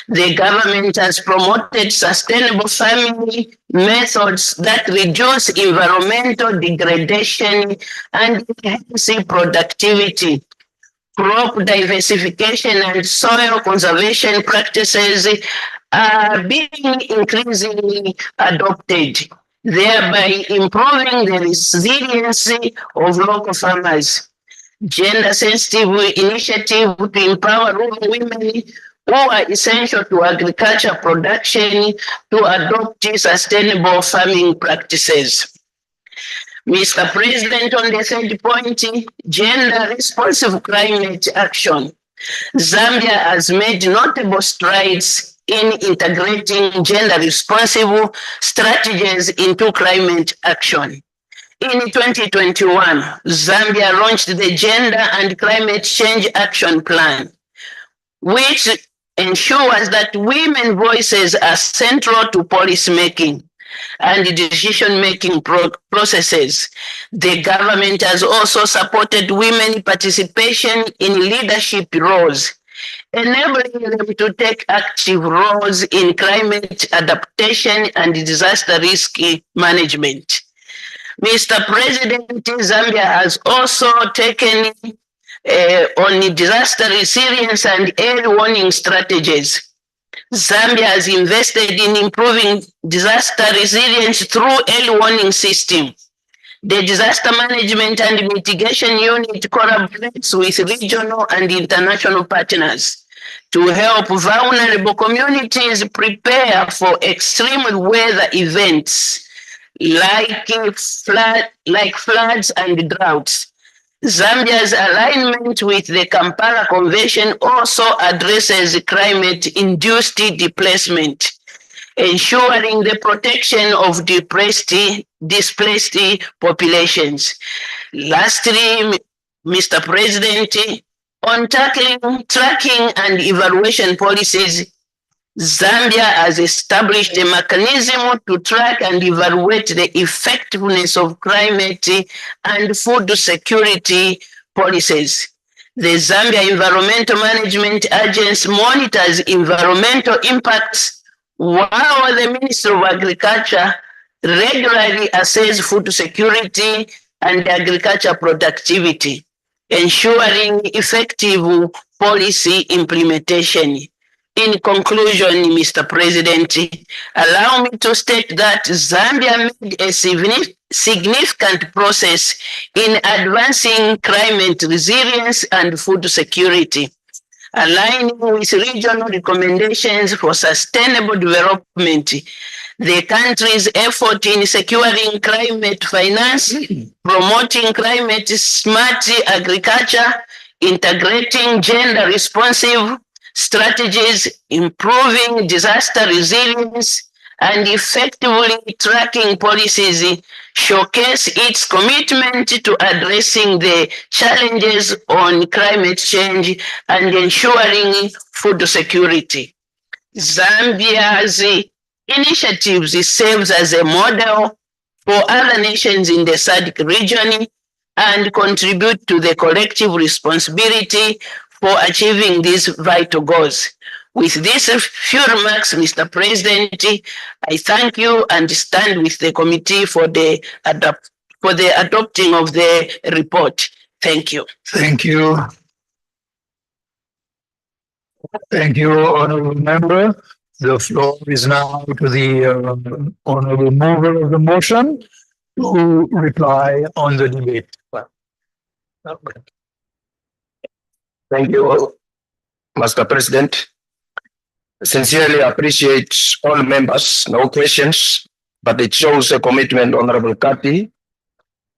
Speaker 12: The government has promoted sustainable farming methods that reduce environmental degradation and enhance productivity. Crop diversification and soil conservation practices are being increasingly adopted, thereby improving the resiliency of local farmers. Gender-sensitive initiative to empower rural women who are essential to agriculture production to adopt sustainable farming practices. Mr. President, on the third point, gender-responsive climate action. Zambia has made notable strides in integrating gender-responsive strategies into climate action. In 2021, Zambia launched the Gender and Climate Change Action Plan, which ensures that women's voices are central to policy making and decision-making processes. The government has also supported women's participation in leadership roles, enabling them to take active roles in climate adaptation and disaster risk management. Mr. President, Zambia has also taken on disaster resilience and early warning strategies. Zambia has invested in improving disaster resilience through early warning system. The Disaster Management and Mitigation Unit collaborates with regional and international partners to help vulnerable communities prepare for extreme weather events like floods and droughts. Zambia's alignment with the Kampala Convention also addresses climate-induced displacement, ensuring the protection of displaced populations. Lastly, Mr. President, on tracking and evaluation policies, Zambia has established a mechanism to track and evaluate the effectiveness of climate and food security policies. The Zambia Environmental Management Agency monitors environmental impacts, while the Ministry of Agriculture regularly assesses food security and agriculture productivity, ensuring effective policy implementation. In conclusion, Mr. President, allow me to state that Zambia made a significant progress in advancing climate resilience and food security, aligning with regional recommendations for sustainable development. The country's effort in securing climate finance, promoting climate smart agriculture, integrating gender responsive strategies, improving disaster resilience, and effectively tracking policies showcase its commitment to addressing the challenges on climate change and ensuring food security. Zambia's initiatives serves as a model for other nations in the Sadc region and contribute to the collective responsibility for achieving these vital goals. With these few remarks, Mr. President, I thank you and stand with the committee for the adopting of the report. Thank you.
Speaker 1: Thank you. Thank you, Honourable Member. The floor is now to the Honourable Mover of the motion to reply on the debate.
Speaker 8: Thank you, Mr. President. Sincerely appreciate all members, no questions, but it shows a commitment, Honorable Kati,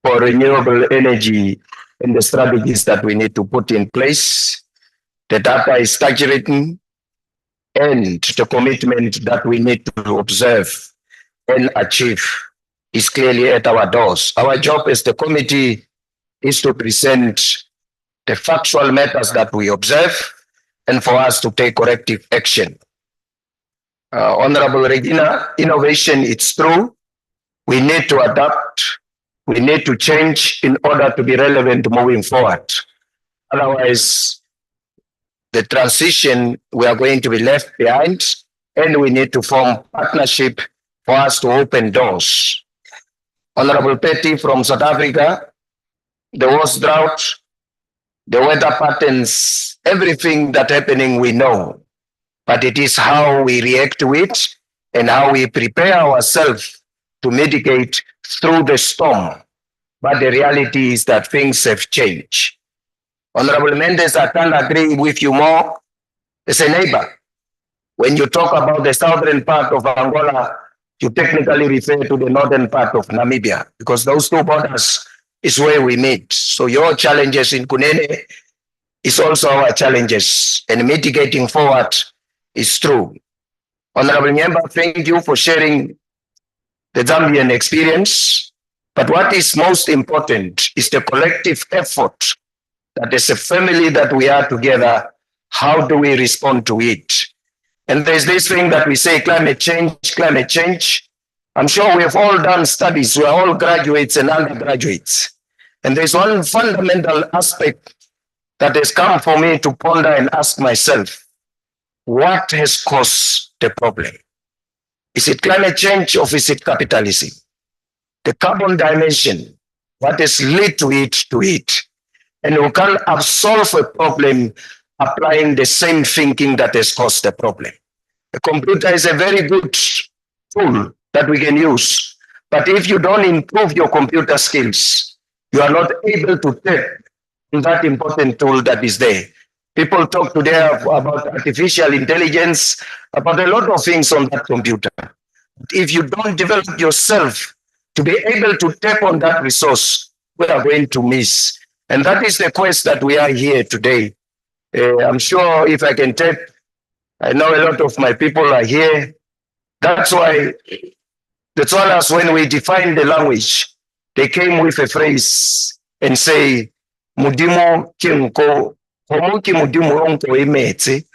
Speaker 8: for renewable energy and the strategies that we need to put in place. The data is saturating, and the commitment that we need to observe and achieve is clearly at our doors. Our job as the committee is to present the factual matters that we observe and for us to take corrective action. Honorable Regina, innovation, it's true. We need to adapt. We need to change in order to be relevant moving forward. Otherwise, the transition, we are going to be left behind, and we need to form partnership for us to open doors. Honorable Petty from South Africa, the worst drought, the weather patterns, everything that's happening we know, but it is how we react to it and how we prepare ourselves to mitigate through the storm. But the reality is that things have changed. Honorable Mendes, I can't agree with you more as a neighbor. When you talk about the southern part of Angola, you technically refer to the northern part of Namibia, because those two borders is where we meet. So your challenges in Kunene is also our challenges, and mitigating forward is true. Honorable Nyemba, thank you for sharing the Zambian experience. But what is most important is the collective effort that as a family that we are together, how do we respond to it? And there's this thing that we say, climate change, climate change. I'm sure we have all done studies. We are all graduates and undergraduates. And there's one fundamental aspect that has come for me to ponder and ask myself, what has caused the problem? Is it climate change or is it capitalism? The carbon dimension, what has led to it? And we can't solve a problem applying the same thinking that has caused the problem. A computer is a very good tool that we can use. But if you don't improve your computer skills, you are not able to tap that important tool that is there. People talk today about artificial intelligence, about a lot of things on that computer. If you don't develop yourself to be able to tap on that resource, we are going to miss. And that is the quest that we are here today. I'm sure if I can take, I know a lot of my people are here. That's why the Tswalas, when we defined the language, they came with a phrase and say, Mudimo kinko, homuki mudimo onko imetse,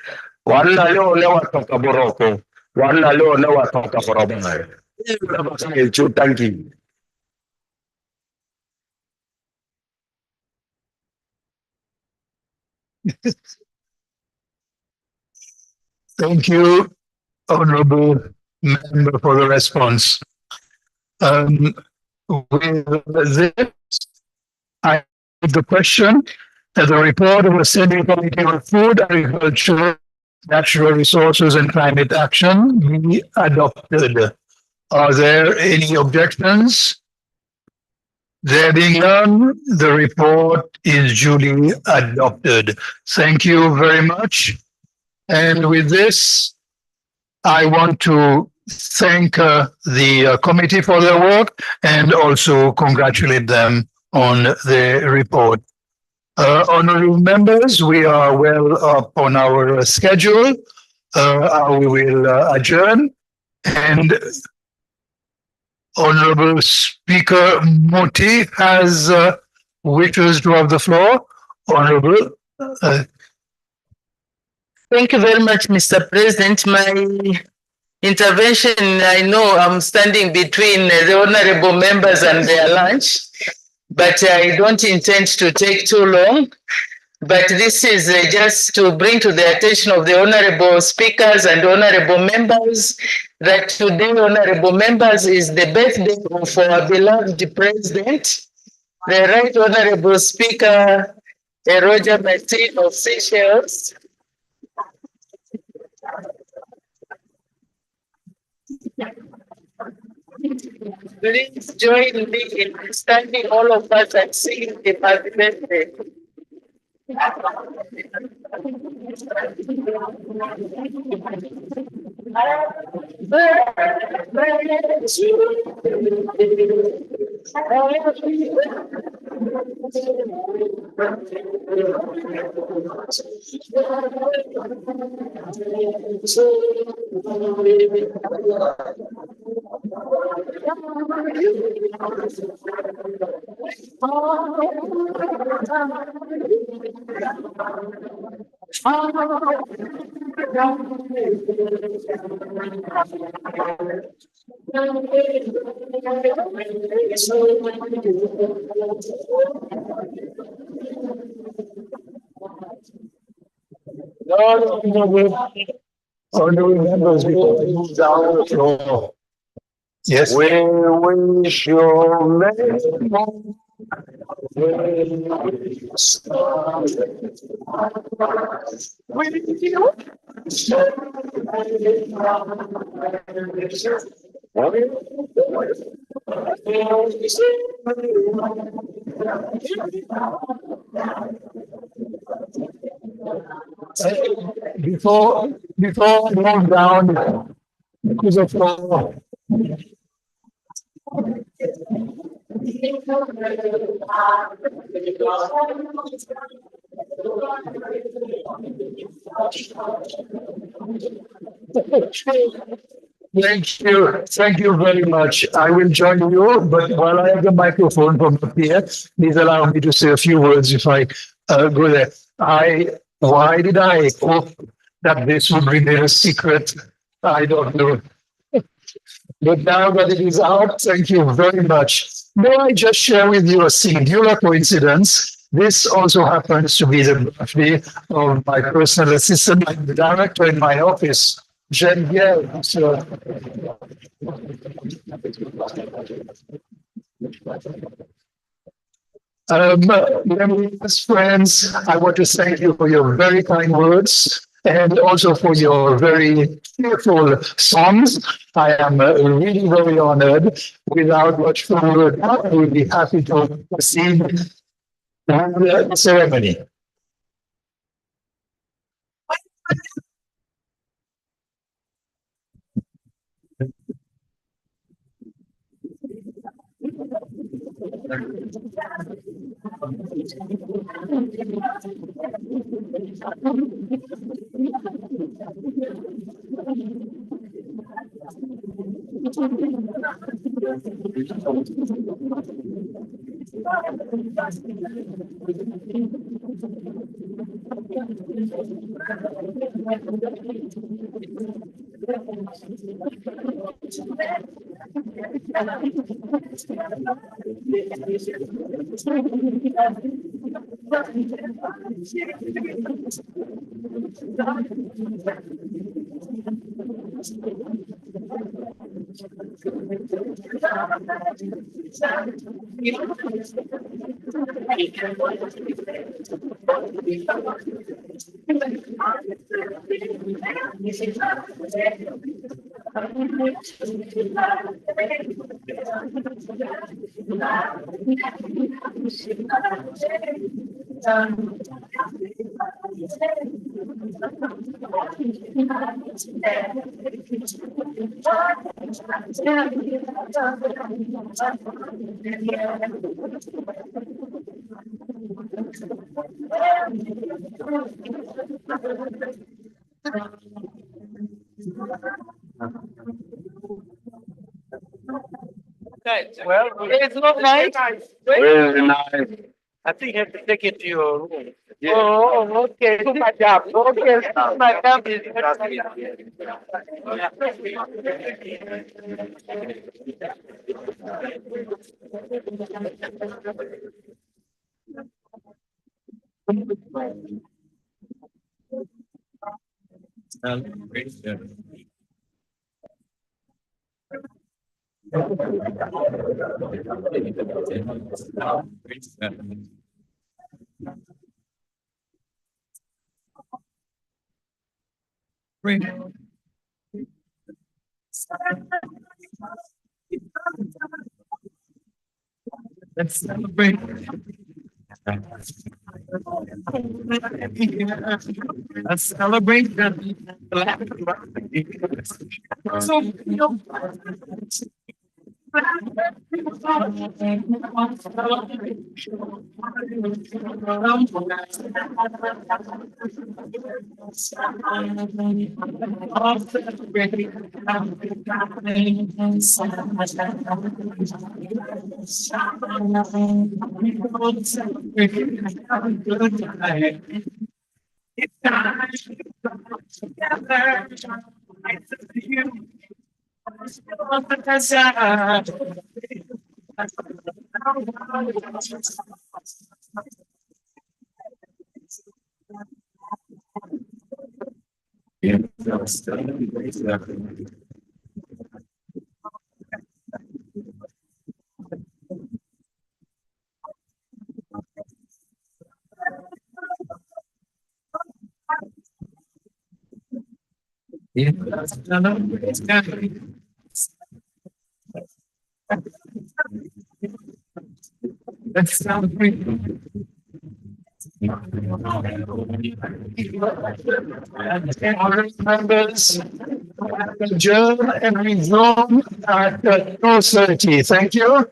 Speaker 8: wana leo ne watoka boroko, wana leo ne watoka borobanga. Thank you.
Speaker 1: Thank you, Honorable Member, for the response. With this, I have the question that the report of the Standing Committee on Food, Agriculture, Natural Resources and Climate Action be adopted. Are there any objections? There being none, the report is duly adopted. Thank you very much. And with this, I want to thank the committee for their work and also congratulate them on the report. Honorable members, we are well up on our schedule. We will adjourn. And Honorable Speaker Moti has wishes to have the floor. Honorable.
Speaker 21: Thank you very much, Mr. President. My intervention, I know I'm standing between the honorable members and their lunch, but I don't intend to take too long. But this is just to bring to the attention of the honorable speakers and honorable members that today, honorable members, is the birthday of our beloved president, the Right Honorable Speaker Roger Martin of Seychelles. Please join me in standing all of us and singing the happy birthday.
Speaker 1: Honorable members, before we move down the floor. Yes.
Speaker 8: We wish you many
Speaker 1: Before we move down to the floor. Thank you very much. I will join you, but while I have the microphone from up here, please allow me to say a few words if I go there. Why did I hope that this would remain a secret? I don't know. But now that it is out, thank you very much. May I just share with you a singular coincidence? This also happens to be the birthday of my personal assistant, like the director in my office, Geneviève. So, friends, I want to thank you for your very kind words and also for your very cheerful songs. I am really very honored. Without much further ado, I will be happy to proceed with the ceremony.
Speaker 21: Well, it's not nice.
Speaker 3: Very nice.
Speaker 21: I think you have to take it to your room. Oh, okay. Do my job. Okay, do my job.
Speaker 19: Let's celebrate. Let's celebrate Let's celebrate. Honourable members, adjourn and resume at 2:30. Thank you.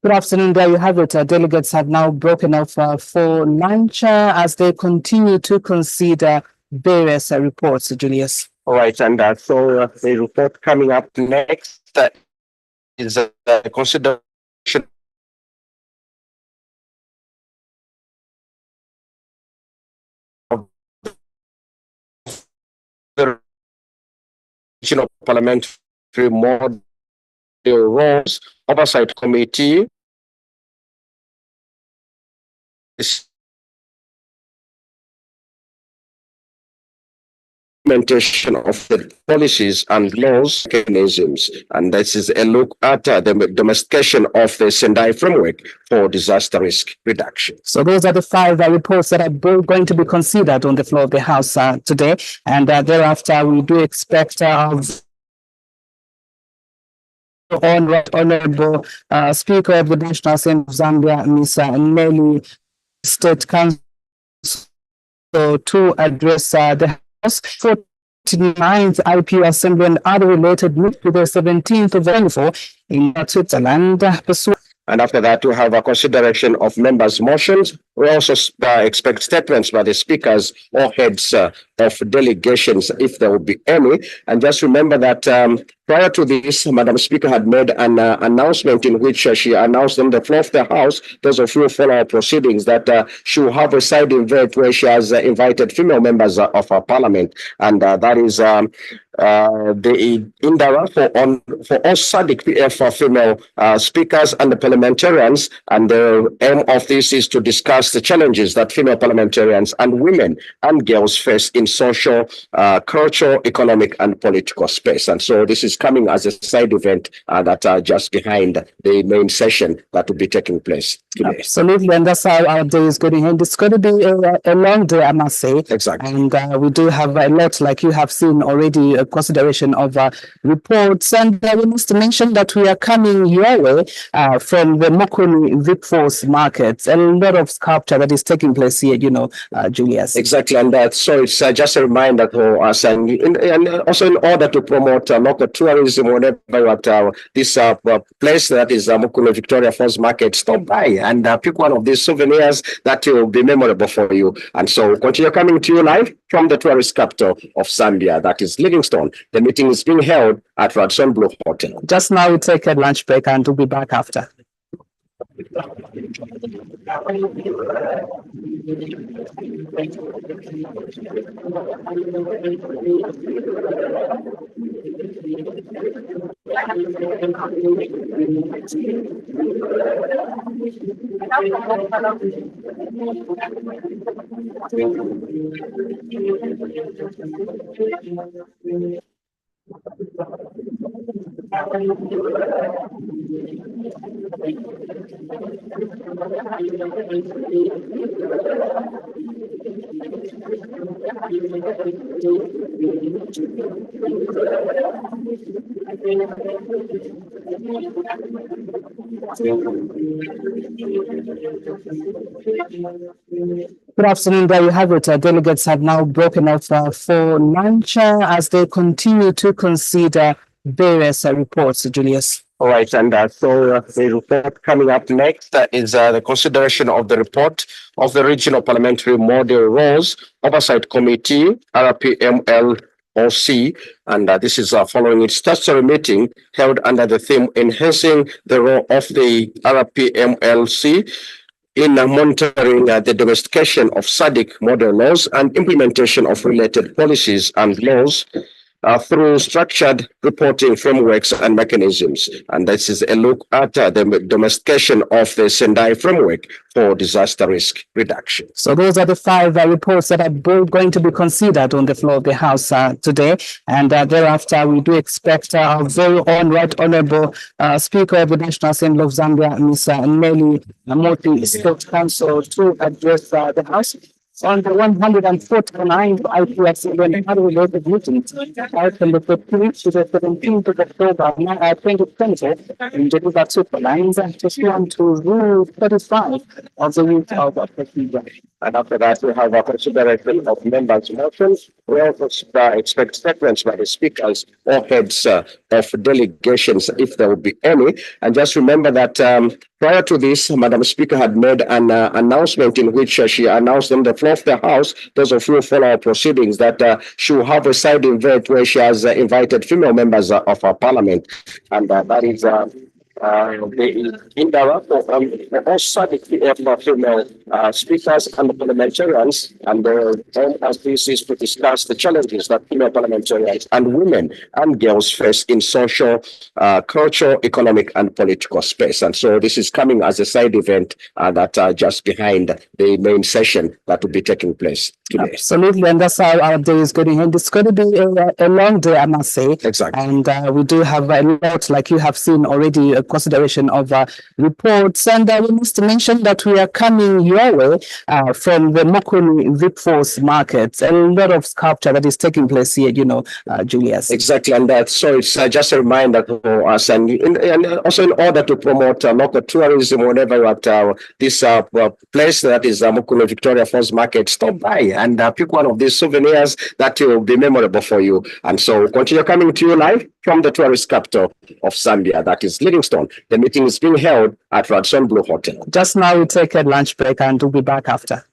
Speaker 19: Good afternoon. There you have it. Delegates have now broken off for lunch as they continue to consider various reports. Julius.
Speaker 13: All right, and so the report coming up next is consideration of the Regional Parliamentary Model Roles Oversight Committee. implementation of the policies and laws mechanisms. And this is a look at the domestication of the Sendai framework for disaster risk reduction.
Speaker 6: So those are the five reports that are both going to be considered on the floor of the House today. And thereafter, we do expect Honorable Speaker of the National Assembly of Zambia, Ms. Nelly State Council, to address the House 49th IPU Assembly and other related news to the 17th of January in Switzerland.
Speaker 13: And after that, we have a consideration of members' motions. We also expect statements by the speakers or heads of delegations, if there will be any. And just remember that prior to this, Madam Speaker had made an announcement in which she announced on the floor of the House, those of you who follow our proceedings, that she will have a side event where she has invited female members of our parliament. And that is the Indara for all Sadc PF female speakers and the parliamentarians. And the aim of this is to discuss the challenges that female parliamentarians and women and girls face in social, cultural, economic, and political space. And so this is coming as a side event that are just behind the main session that will be taking place today.
Speaker 6: Absolutely, and that's how our day is going. And it's going to be a long day, I must say.
Speaker 13: Exactly.
Speaker 6: And we do have a lot, like you have seen already, a consideration of reports. And we must mention that we are coming your way from the Mokoni Vicforce market. A lot of sculpture that is taking place here, Julius.
Speaker 13: Exactly, and so it's just a reminder for us, and also in order to promote local tourism, whenever you're at this place that is Mokoni Victoria Falls Market, stop by and pick one of these souvenirs that will be memorable for you. And so continue coming to you live from the tourist capital of Zambia, that is Livingstone. The meeting is being held at Radisson Blue Hotel.
Speaker 6: Just now we take a lunch break and we'll be back after. Good afternoon. There you have it. Delegates have now broken off for lunch as they continue to consider various reports, Julius.
Speaker 13: All right, and so the report coming up next is the consideration of the report of the Regional Parliamentary Model Rules Oversight Committee, RPMLOC, and this is following its statutory meeting held under the theme Enhancing the Role of the RPMLC in monitoring the domestication of Sadc model laws and implementation of related policies and laws through structured reporting frameworks and mechanisms. And this is a look at the domestication of the Sendai framework for disaster risk reduction.
Speaker 6: So those are the five reports that are both going to be considered on the floor of the House today. And thereafter, we do expect our very own Right Honorable Speaker of the National Assembly of Zambia, Ms. Nelly State Council, to address the House on the 149th IPU Assembly and other related meetings held from the 15th to the 17th of October 2020 in Geneva, Switzerland, pursuant to Rule 35 of the Youth of Procedure.
Speaker 13: And after that, we have a consideration of members' motions. We also expect statements by the speakers or heads of delegations, if there will be any. And just remember that prior to this, Madam Speaker had made an announcement in which she announced on the floor of the House, those of you who follow our proceedings, that she will have a side event where she has invited female members of our parliament. And that is the Indara for all Sadc female speakers and parliamentarians, and the aim of this is to discuss the challenges that female parliamentarians and women and girls face in social, cultural, economic, and political space. And so this is coming as a side event that just behind the main session that will be taking place today.
Speaker 6: Absolutely, and that's how our day is going to end. It's going to be a long day, I must say.
Speaker 13: Exactly.
Speaker 6: And we do have a lot, like you have seen already, a consideration of reports. And we must mention that we are coming your way from the Mokoni Vipforce markets. A lot of sculpture that is taking place here, Julius.
Speaker 13: Exactly, and so it's just a reminder for us, and also in order to promote local tourism, whenever you're at this place that is Mokoni Victoria Falls Market, stop by and pick one of these souvenirs that will be memorable for you. And so continue coming to you live from the tourist capital of Zambia, that is Livingstone. The meeting is being held at Radisson Blue Hotel.
Speaker 6: Just now we take a lunch break and we'll be back after.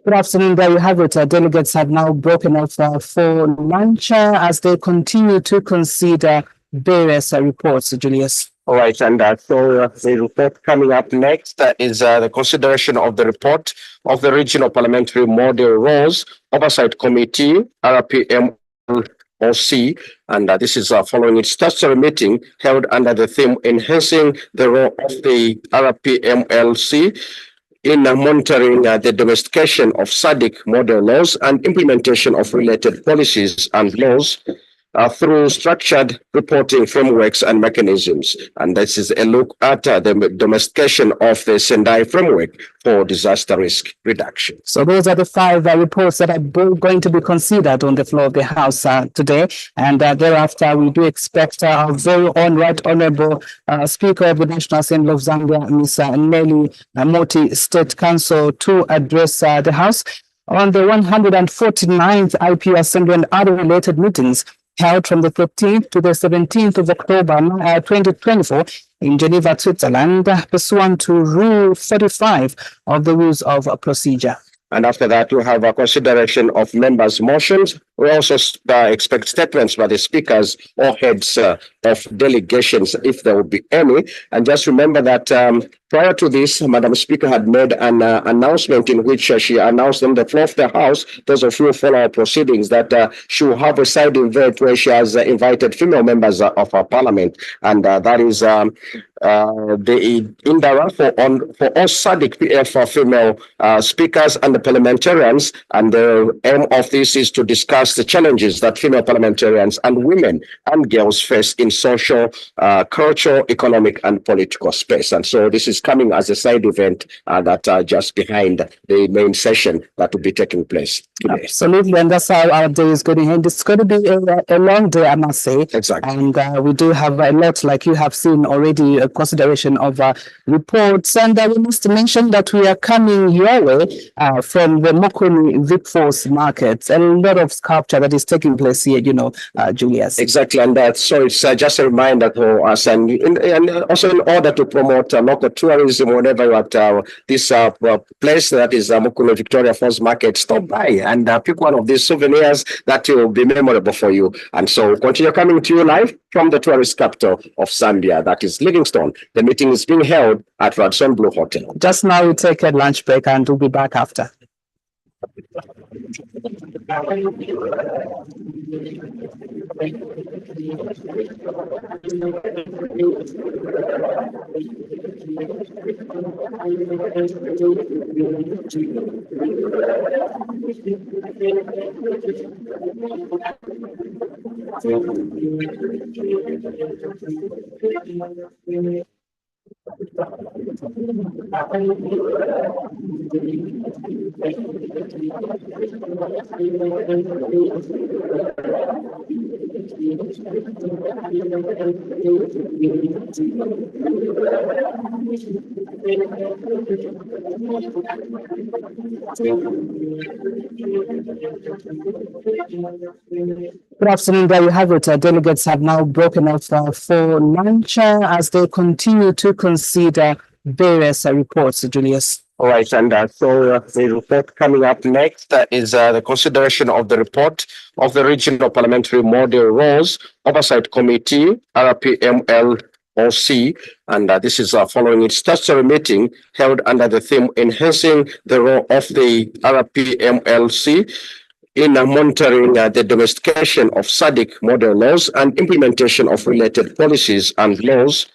Speaker 6: Good afternoon. There you have it. Delegates have now broken off for lunch as they continue to consider various reports, Julius.
Speaker 13: All right, and so the report coming up next is the consideration of the report of the Regional Parliamentary Model Rules Oversight Committee, RPMLC, and this is following its statutory meeting held under the theme Enhancing the Role of the RPMLC in monitoring the domestication of Sadc model laws and implementation of related policies and laws through structured reporting frameworks and mechanisms. And this is a look at the domestication of the Sendai framework for disaster risk reduction.
Speaker 6: So those are the 5 reports that are going to be considered on the floor of the House today. And thereafter, we do expect our very own Right Honorable Speaker of the National Assembly of Zambia, Ms. Nelly Moti, State Council, to address the House on the 149th IP Assembly and other related meetings held from the 13th to the 17th of October 2024 in Geneva, Switzerland, pursuant to Rule 35 of the Rules of Procedure.
Speaker 13: And after that, we have a consideration of members' motions. We also expect statements by the speakers or heads of delegations, if there will be any. And just remember that prior to this, Madam Speaker had made an announcement in which she announced on the floor of the House, those of you who follow our proceedings, that she will have a side event where she has invited female members of our parliament. And that is the Indara for all Sadc PF female speakers and the parliamentarians. And the aim of this is to discuss the challenges that female parliamentarians and women and girls face in social, cultural, economic, and political space. And so this is coming as a side event that just behind the main session that will be taking place today.
Speaker 6: Absolutely, and that's how our day is going to end. It's going to be a long day, I must say.
Speaker 13: Exactly.
Speaker 6: And we do have a lot, like you have seen already, a consideration of reports. And we must mention that we are coming your way from the Mokoni Vipforce markets. A lot of sculpture that is taking place here, Julius.
Speaker 13: Exactly, and so it's just a reminder for us, and also in order to promote local tourism, whenever you're at this place that is Mokoni Victoria Falls Market, stop by and pick one of these souvenirs that will be memorable for you. And so continue coming to you live from the tourist capital of Zambia, that is Livingstone. The meeting is being held at Radisson Blue Hotel.
Speaker 6: Just now we take a lunch break and we'll be back after.
Speaker 19: Good afternoon. There you have it. Delegates have now broken out for lunch as they continue to consider various reports. Julius.
Speaker 13: All right, and the report coming up next is the consideration of the report of the Regional Parliamentary Model Rules Oversight Committee, RPMLOC, and this is following its statutory meeting held under the theme Enhancing the Role of the RPMLC in monitoring the domestication of Sadc model laws and implementation of related policies and laws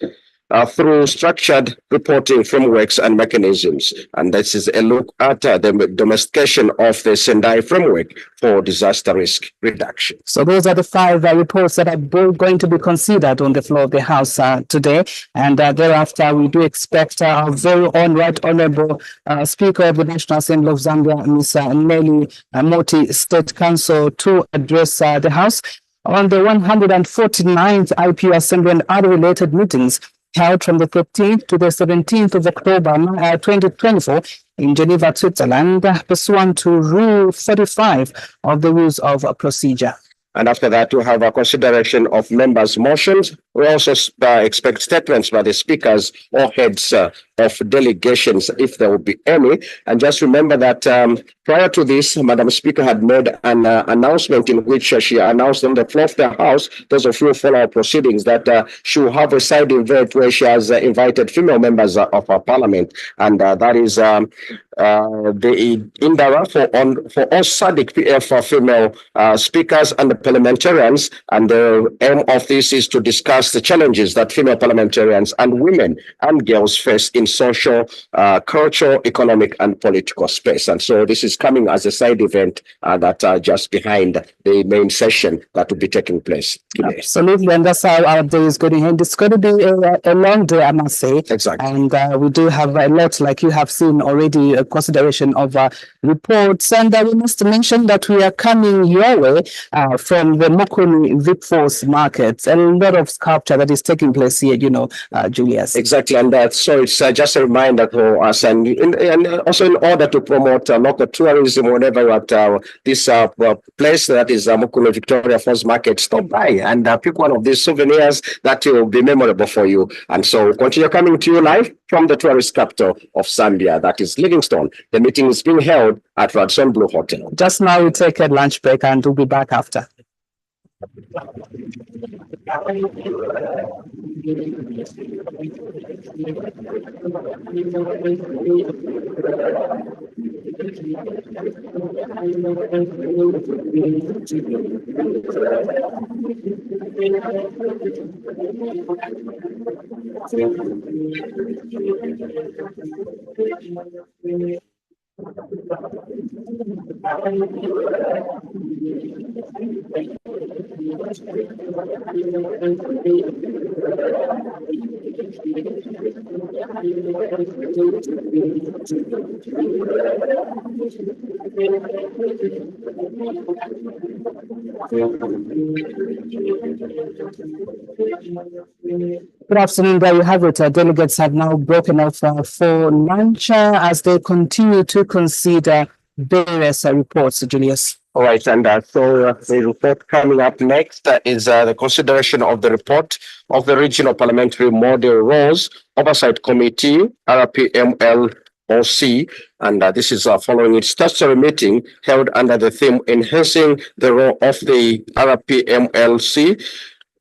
Speaker 13: through structured reporting frameworks and mechanisms. And this is a look at the domestication of the Sendai framework for disaster risk reduction.
Speaker 19: So those are the five reports that are both going to be considered on the floor of the House today. And thereafter, we do expect our very own Right Honorable Speaker of the National Assembly of Zambia, Ms. Nelly Moti, State Council, to address the House on the 149th IPU Assembly and other related meetings held from the 13th to the 17th of October 2024 in Geneva, Switzerland, pursuant to Rule 35 of the Rules of Procedure.
Speaker 13: And after that, we'll have a consideration of members' motions. We also expect statements by the speakers or heads of delegations, if there will be any. And just remember that prior to this, Madam Speaker had made an announcement in which she announced on the floor of the House, those of you who follow our proceedings, that she will have a side event where she has invited female members of our parliament. And that is the Indara for all Sadc PF female speakers and the parliamentarians. And the aim of this is to discuss the challenges that female parliamentarians and women and girls face in social, cultural, economic, and political space. And so this is coming as a side event that just behind the main session that will be taking place today.
Speaker 19: Absolutely, and that's how our day is going to end. It's going to be a long day, I must say.
Speaker 13: Exactly.
Speaker 19: And we do have a lot, like you have seen already, a consideration of reports. And we must mention that we are coming your way from the Mokoni VIP Force market. A lot of sculpture that is taking place here, Julius.
Speaker 13: Exactly, and so it's just a reminder for us, and also in order to promote local tourism, whenever you're at this place that is Mokoni Victoria Falls Market, stop by and pick one of these souvenirs that will be memorable for you. And so continue coming to you live from the tourist capital of Zambia, that is Livingstone. The meeting is being held at Radisson Blue Hotel.
Speaker 19: Just now we take a lunch break and we'll be back after. Good afternoon. There you have it. Delegates have now broken out for lunch as they continue to consider various reports. Julius.
Speaker 13: All right, and so the report coming up next is the consideration of the report of the Regional Parliamentary Model Rules Oversight Committee, RPMLOC, and this is following its statutory meeting held under the theme Enhancing the Role of the RPMLC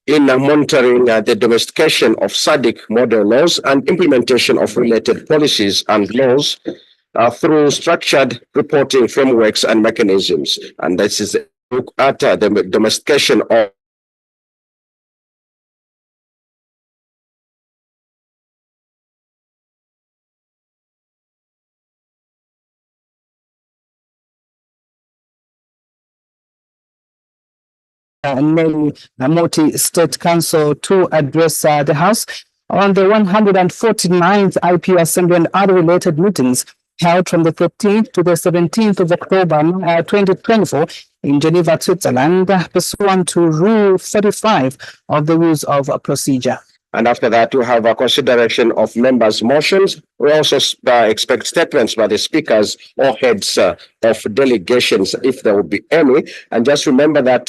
Speaker 13: in monitoring the domestication of Sadc model laws and implementation of related policies and laws through structured reporting frameworks and mechanisms. And this is a look at the domestication of
Speaker 6: Nelly Moti, State Council, to address the House on the 149th IP Assembly and other related meetings held from the 13th to the 17th of October 2024 in Geneva, Switzerland, pursuant to Rule 35 of the Rules of Procedure.
Speaker 13: And after that, we have a consideration of members' motions. We also expect statements by the speakers or heads of delegations, if there will be any. And just remember that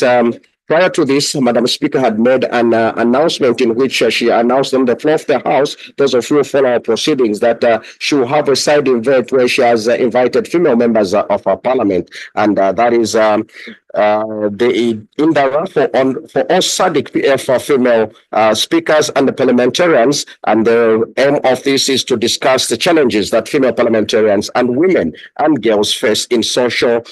Speaker 13: prior to this, Madam Speaker had made an announcement in which she announced on the floor of the House, those of you who follow our proceedings, that she will have a side event where she has invited female members of our Parliament. And that is the Indara for all Sadc PF female speakers and the parliamentarians. And the aim of this is to discuss the challenges that female parliamentarians and women and girls face in social,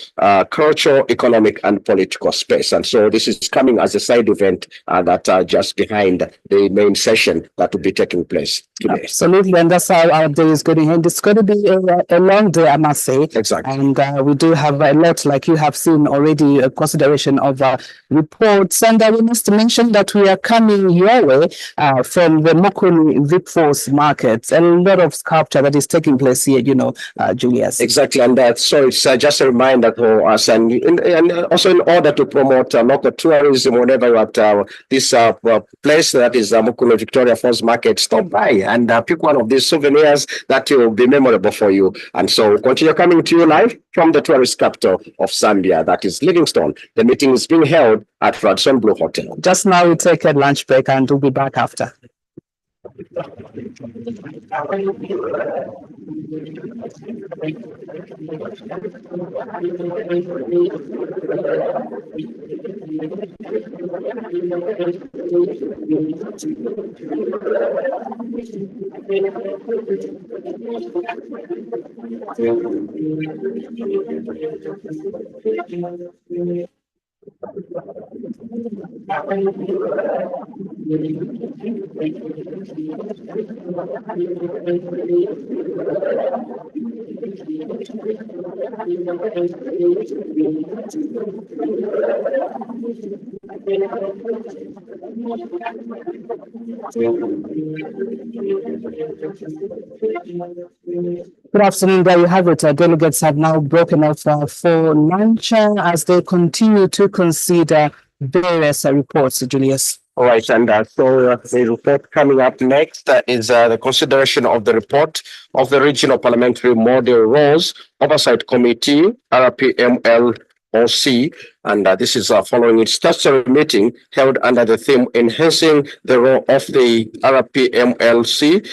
Speaker 13: cultural, economic, and political space. And so this is coming as a side event that just behind the main session that will be taking place today.
Speaker 6: Absolutely, and that's how our day is going to end. It's going to be a long day, I must say.
Speaker 13: Exactly.
Speaker 6: And we do have a lot, like you have seen already, a consideration of reports. And we must mention that we are coming your way from the Mokoni Vipforce market. A lot of sculpture that is taking place here, you know, Julius.
Speaker 13: Exactly, and so it's just a reminder for us, and also in order to promote local tourism, whenever you're at this place that is Mokoni Victoria Falls Market, stop by and pick one of these souvenirs that will be memorable for you. And so continue coming to you live from the tourist capital of Zambia, that is Livingstone. The meeting is being held at Radisson Blue Hotel.
Speaker 6: Just now we take a lunch break and we'll be back after. Good afternoon. There you have it. Delegates have now broken off for lunch as they continue to consider various reports, Julius.
Speaker 13: All right, and so the report coming up next is the consideration of the report of the Regional Parliamentary Model Rules Oversight Committee, RPMLOC, and this is following its statutory meeting held under the theme Enhancing the Role of the RPMLC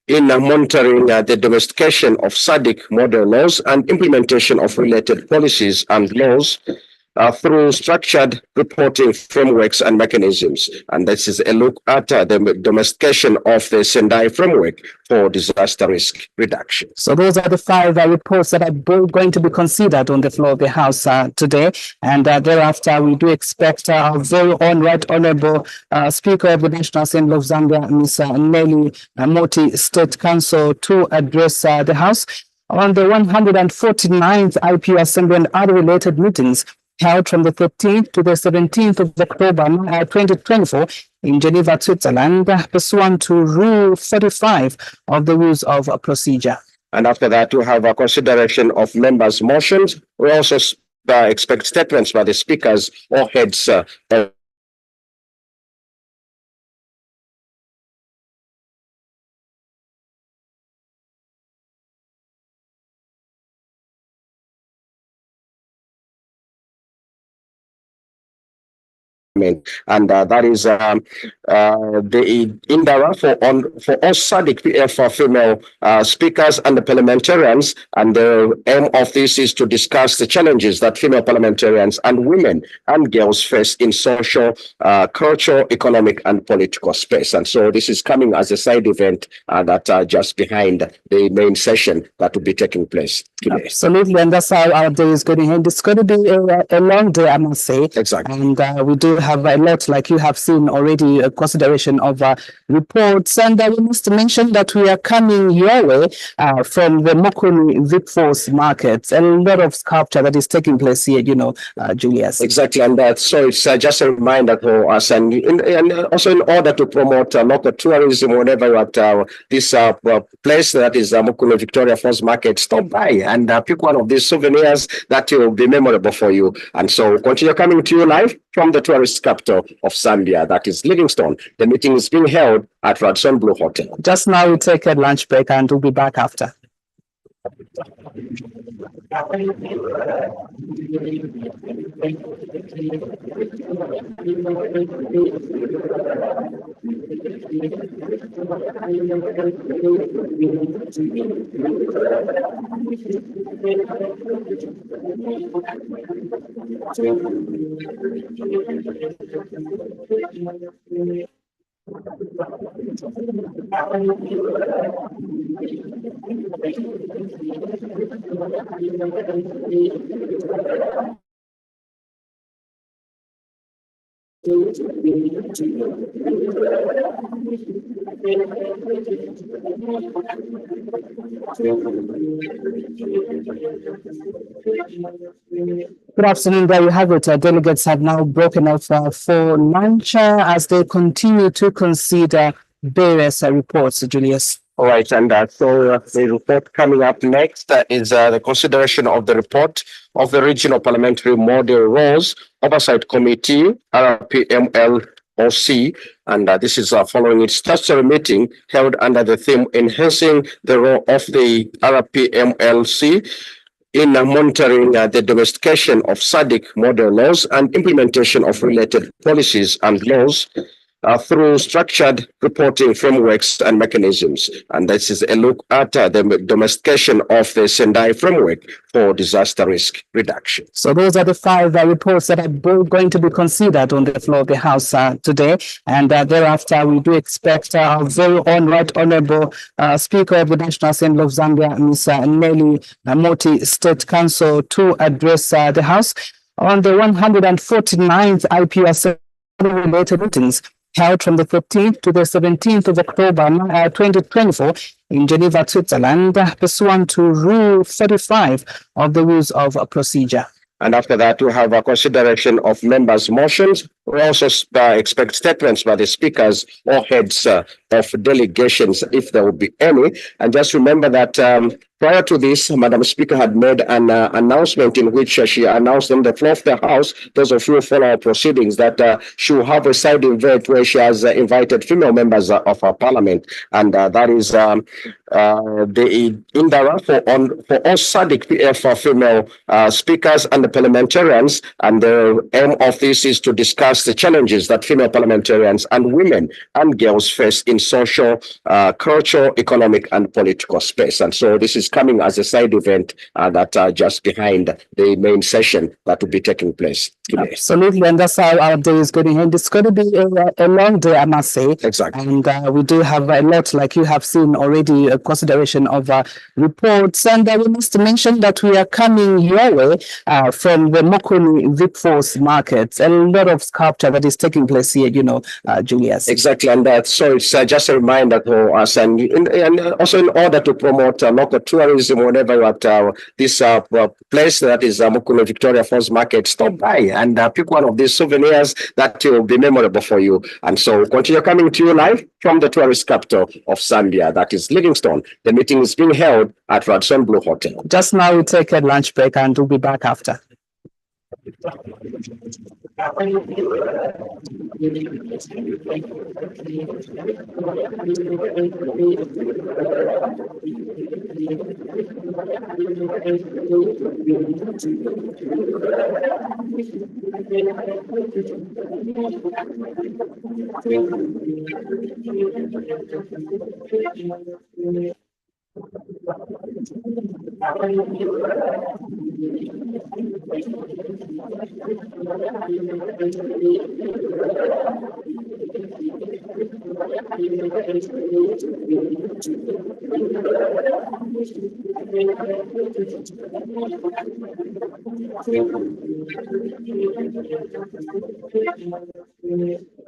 Speaker 13: in monitoring the domestication of Sadc model laws and implementation of related policies and laws through structured reporting frameworks and mechanisms. And this is a look at the domestication of the Sendai framework for disaster risk reduction.
Speaker 6: So those are the 5 reports that are both going to be considered on the floor of the House today. And thereafter, we do expect our very own Right Honorable Speaker of the National Assembly of Zambia, Ms. Nelly Moti, State Council, to address the House on the 149th IP Assembly and other related meetings held from the 13th to the 17th of October 2024 in Geneva, Switzerland, pursuant to Rule 35 of the Rules of Procedure.
Speaker 13: And after that, we have a consideration of members' motions. We also expect statements by the speakers or heads of and that is the Indara for all Sadc PF female speakers and the parliamentarians. And the aim of this is to discuss the challenges that female parliamentarians and women and girls face in social, cultural, economic, and political space. And so this is coming as a side event that just behind the main session that will be taking place today.
Speaker 6: Absolutely, and that's how our day is going to end. It's going to be a long day, I must say.
Speaker 13: Exactly.
Speaker 6: And we do have a lot, like you have seen already, a consideration of reports. And we must mention that we are coming your way from the Mokoni Vipforce markets. A lot of sculpture that is taking place here, Julius.
Speaker 13: Exactly, and so it's just a reminder for us, and also in order to promote local tourism, whenever you're at this place that is Mokoni Victoria Falls Market, stop by and pick one of these souvenirs that will be memorable for you. And so continue coming to you live from the tourist capital of Zambia, that is Livingstone. The meeting is being held at Radisson Blue Hotel.
Speaker 6: Just now we take a lunch break and we'll be back after. Good afternoon. There you have it. Delegates have now broken off for lunch as they continue to consider various reports, Julius.
Speaker 13: All right, and so the report coming up next is the consideration of the report of the Regional Parliamentary Model Rules Oversight Committee, RPMLOC, and this is following its statutory meeting held under the theme Enhancing the Role of the RPMLC in monitoring the domestication of Sadc model laws and implementation of related policies and laws through structured reporting frameworks and mechanisms. And this is a look at the domestication of the Sendai framework for disaster risk reduction.
Speaker 6: So those are the 5 reports that are going to be considered on the floor of the House today. And thereafter, we do expect our very own Right Honorable Speaker of the National Assembly of Zambia, Ms. Nelly Moti, State Council, to address the House on the 149th IPU related meetings held from the 15th to the 17th of October 2024 in Geneva, Switzerland, pursuant to Rule 35 of the Rules of Procedure.
Speaker 13: And after that, we have a consideration of members' motions. We also expect statements by the speakers or heads of delegations, if there will be any. And just remember that prior to this, Madam Speaker had made an announcement in which she announced on the floor of the House, those of you who follow our proceedings, that she will have a side event where she has invited female members of our parliament. And that is the Indara for all Sadc PF female speakers and the parliamentarians. And the aim of this is to discuss the challenges that female parliamentarians and women and girls face in social, cultural, economic, and political space. And so this is coming as a side event that just behind the main session that will be taking place today.
Speaker 6: Absolutely, and that's how our day is going to end. It's going to be a long day, I must say.
Speaker 13: Exactly.
Speaker 6: And we do have a lot, like you have seen already, a consideration of reports. And we must mention that we are coming your way from the Mokoni Vipforce markets. A lot of sculpture that is taking place here, Julius.
Speaker 13: Exactly, and so it's just a reminder for us, and also in order to promote local tourism, whenever you're at this place that is Mokoni Victoria Falls Market, stop by and pick one of these souvenirs that will be memorable for you. And so continue coming to you live from the tourist capital of Zambia, that is Livingstone. The meeting is being held at Radisson Blue Hotel.
Speaker 6: Just now we take a lunch break and we'll be back after.
Speaker 19: Good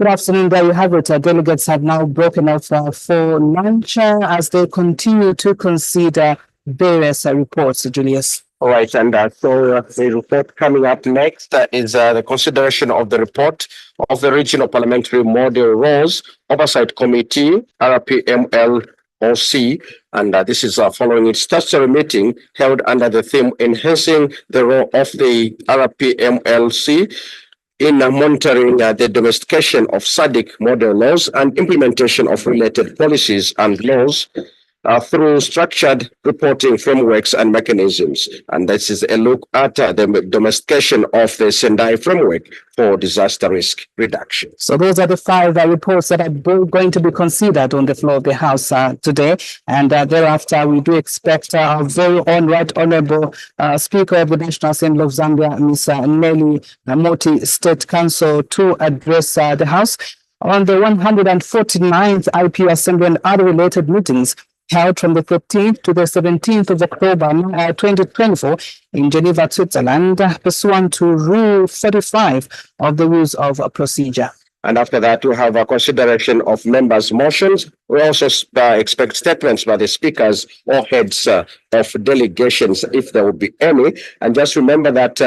Speaker 19: afternoon. There you have it. Delegates have now broken off for lunch as they continue to consider various reports. Julius.
Speaker 13: All right, and the report coming up next is the consideration of the report of the Regional Parliamentary Model Rules Oversight Committee, RPMLOC, and this is following its statutory meeting held under the theme Enhancing the Role of the RPMLC in monitoring the domestication of Sadc model laws and implementation of related policies and laws through structured reporting frameworks and mechanisms. And this is a look at the domestication of the Sendai framework for disaster risk reduction.
Speaker 19: So those are the five reports that are going to be considered on the floor of the House today. And thereafter, we do expect our very own Right Honorable Speaker of the National Assembly of Zambia, Ms. Nelly Moti, State Council, to address the House on the 149th IPU Assembly and other related meetings held from the 13th to the 17th of October 2024 in Geneva, Switzerland, pursuant to Rule 35 of the Rules of Procedure.
Speaker 13: And after that, we have a consideration of members' motions. We also expect statements by the speakers or heads of delegations, if there will be any. And just remember that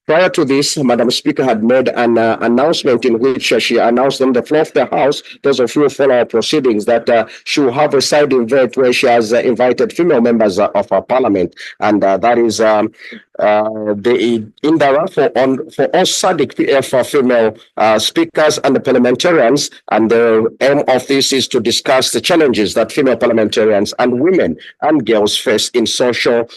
Speaker 13: prior to this, Madam Speaker had made an announcement in which she announced on the floor of the House, those of you who follow our proceedings, that she will have a side event where she has invited female members of our parliament. And that is the Indara for all Sadc PF female speakers and the parliamentarians. And the aim of this is to discuss the challenges that female parliamentarians and women and girls face in social,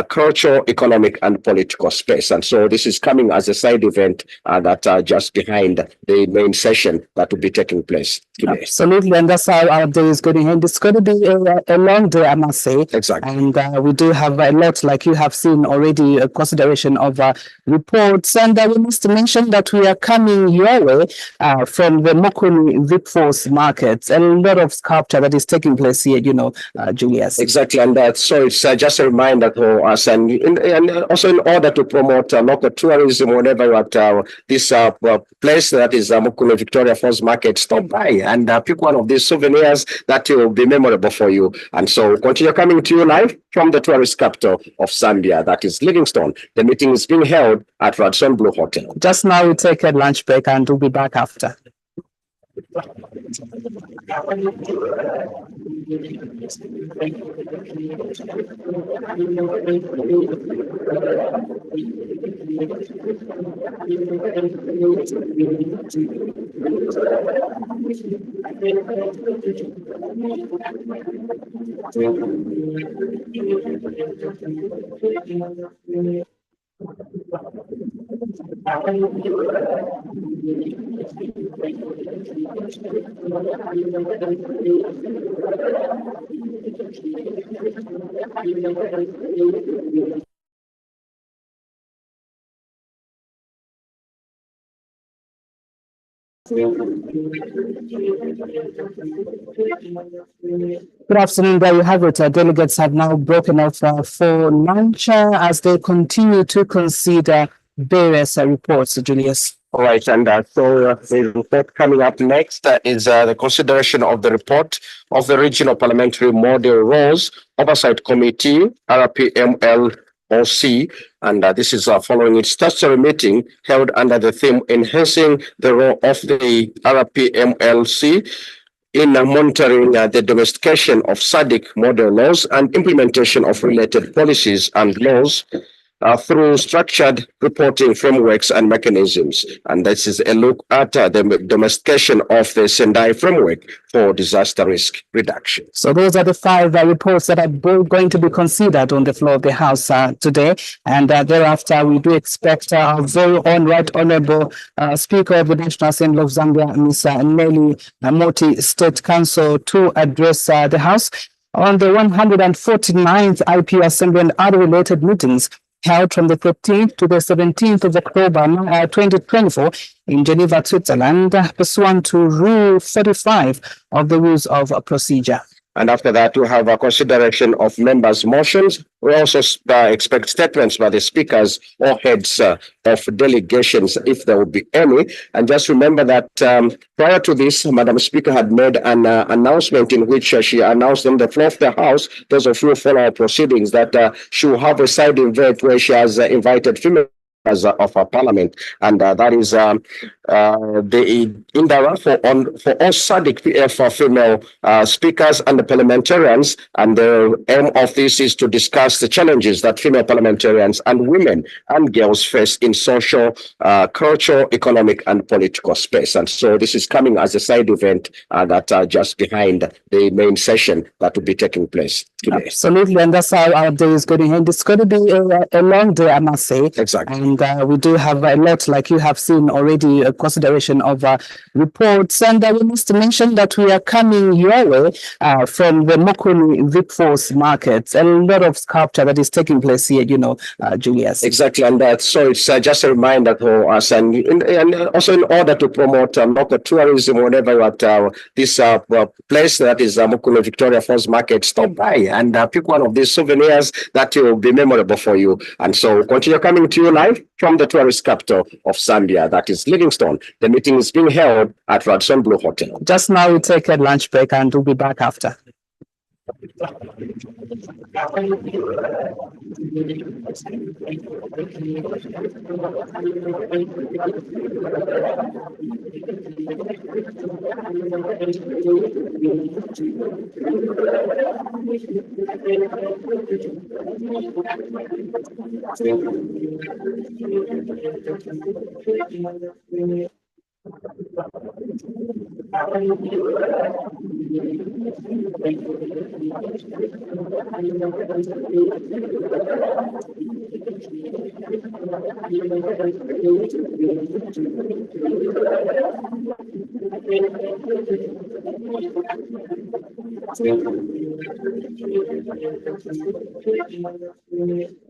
Speaker 13: cultural, economic, and political space. And so this is coming as a side event that are just behind the main session that will be taking place today.
Speaker 19: Absolutely, and that's how our day is going to end. It's going to be a long day, I must say.
Speaker 13: Exactly.
Speaker 19: And we do have a lot, like you have seen already, a consideration of reports. And we must mention that we are coming your way from the Mokoni VIP Force markets. A lot of sculpture that is taking place here, Julius.
Speaker 13: Exactly, and so it's just a reminder for us, and also in order to promote local tourism, whenever you're at this place that is Mokoni Victoria Falls Market, stop by and pick one of these souvenirs that will be memorable for you. And so continue coming to you live from the tourist capital of Zambia, that is Livingstone. The meeting is being held at Radisson Blue Hotel.
Speaker 19: Just now we take a lunch break and we'll be back after. Good afternoon. There you have it. Delegates have now broken off for lunch as they continue to consider various reports. Julius.
Speaker 13: All right, and so the report coming up next is the consideration of the report of the Regional Parliamentary Model Rules Oversight Committee, RPMLOC, and this is following its statutory meeting held under the theme Enhancing the Role of the RPMLC in monitoring the domestication of Sadc model laws and implementation of related policies and laws through structured reporting frameworks and mechanisms. And this is a look at the domestication of the Sendai framework for disaster risk reduction.
Speaker 19: So those are the five reports that are going to be considered on the floor of the House today. And thereafter, we do expect our very own Right Honorable Speaker of the National Assembly of Zambia, Ms. Nelly Moti, State Council, to address the House on the 149th IPU Assembly and other related meetings held from the 13th to the 17th of October 2024 in Geneva, Switzerland, pursuant to Rule 35 of the Rules of Procedure.
Speaker 13: And after that, we have a consideration of members' motions. We also expect statements by the speakers or heads of delegations, if there will be any. And just remember that prior to this, Madam Speaker had made an announcement in which she announced on the floor of the House, those of you who follow our proceedings, that she will have a side event where she has invited female of our parliament, and that is the Indara for all Sadc PF female speakers and the parliamentarians, and the aim of this is to discuss the challenges that female parliamentarians and women and girls face in social, cultural, economic, and political space. And so this is coming as a side event that just behind the main session that will be taking place today.
Speaker 19: Absolutely, and that's how our day is going. And it's going to be a long day, I must say.
Speaker 13: Exactly.
Speaker 19: And we do have a lot, like you have seen already, a consideration of reports. And we must mention that we are coming your way from the Mokoni Vikforce markets. A lot of sculpture that is taking place here, Julius.
Speaker 13: Exactly, and so it's just a reminder for us, and also in order to promote local tourism, whenever at this place that is Mokoni Victoria Falls Market, stop by and pick one of these souvenirs that will be memorable for you. And so continue coming to you live from the tourist capital of Zambia, that is Livingstone. The meeting is being held at Radisson Blue Hotel.
Speaker 19: Just now we take a lunch break and we'll be back after.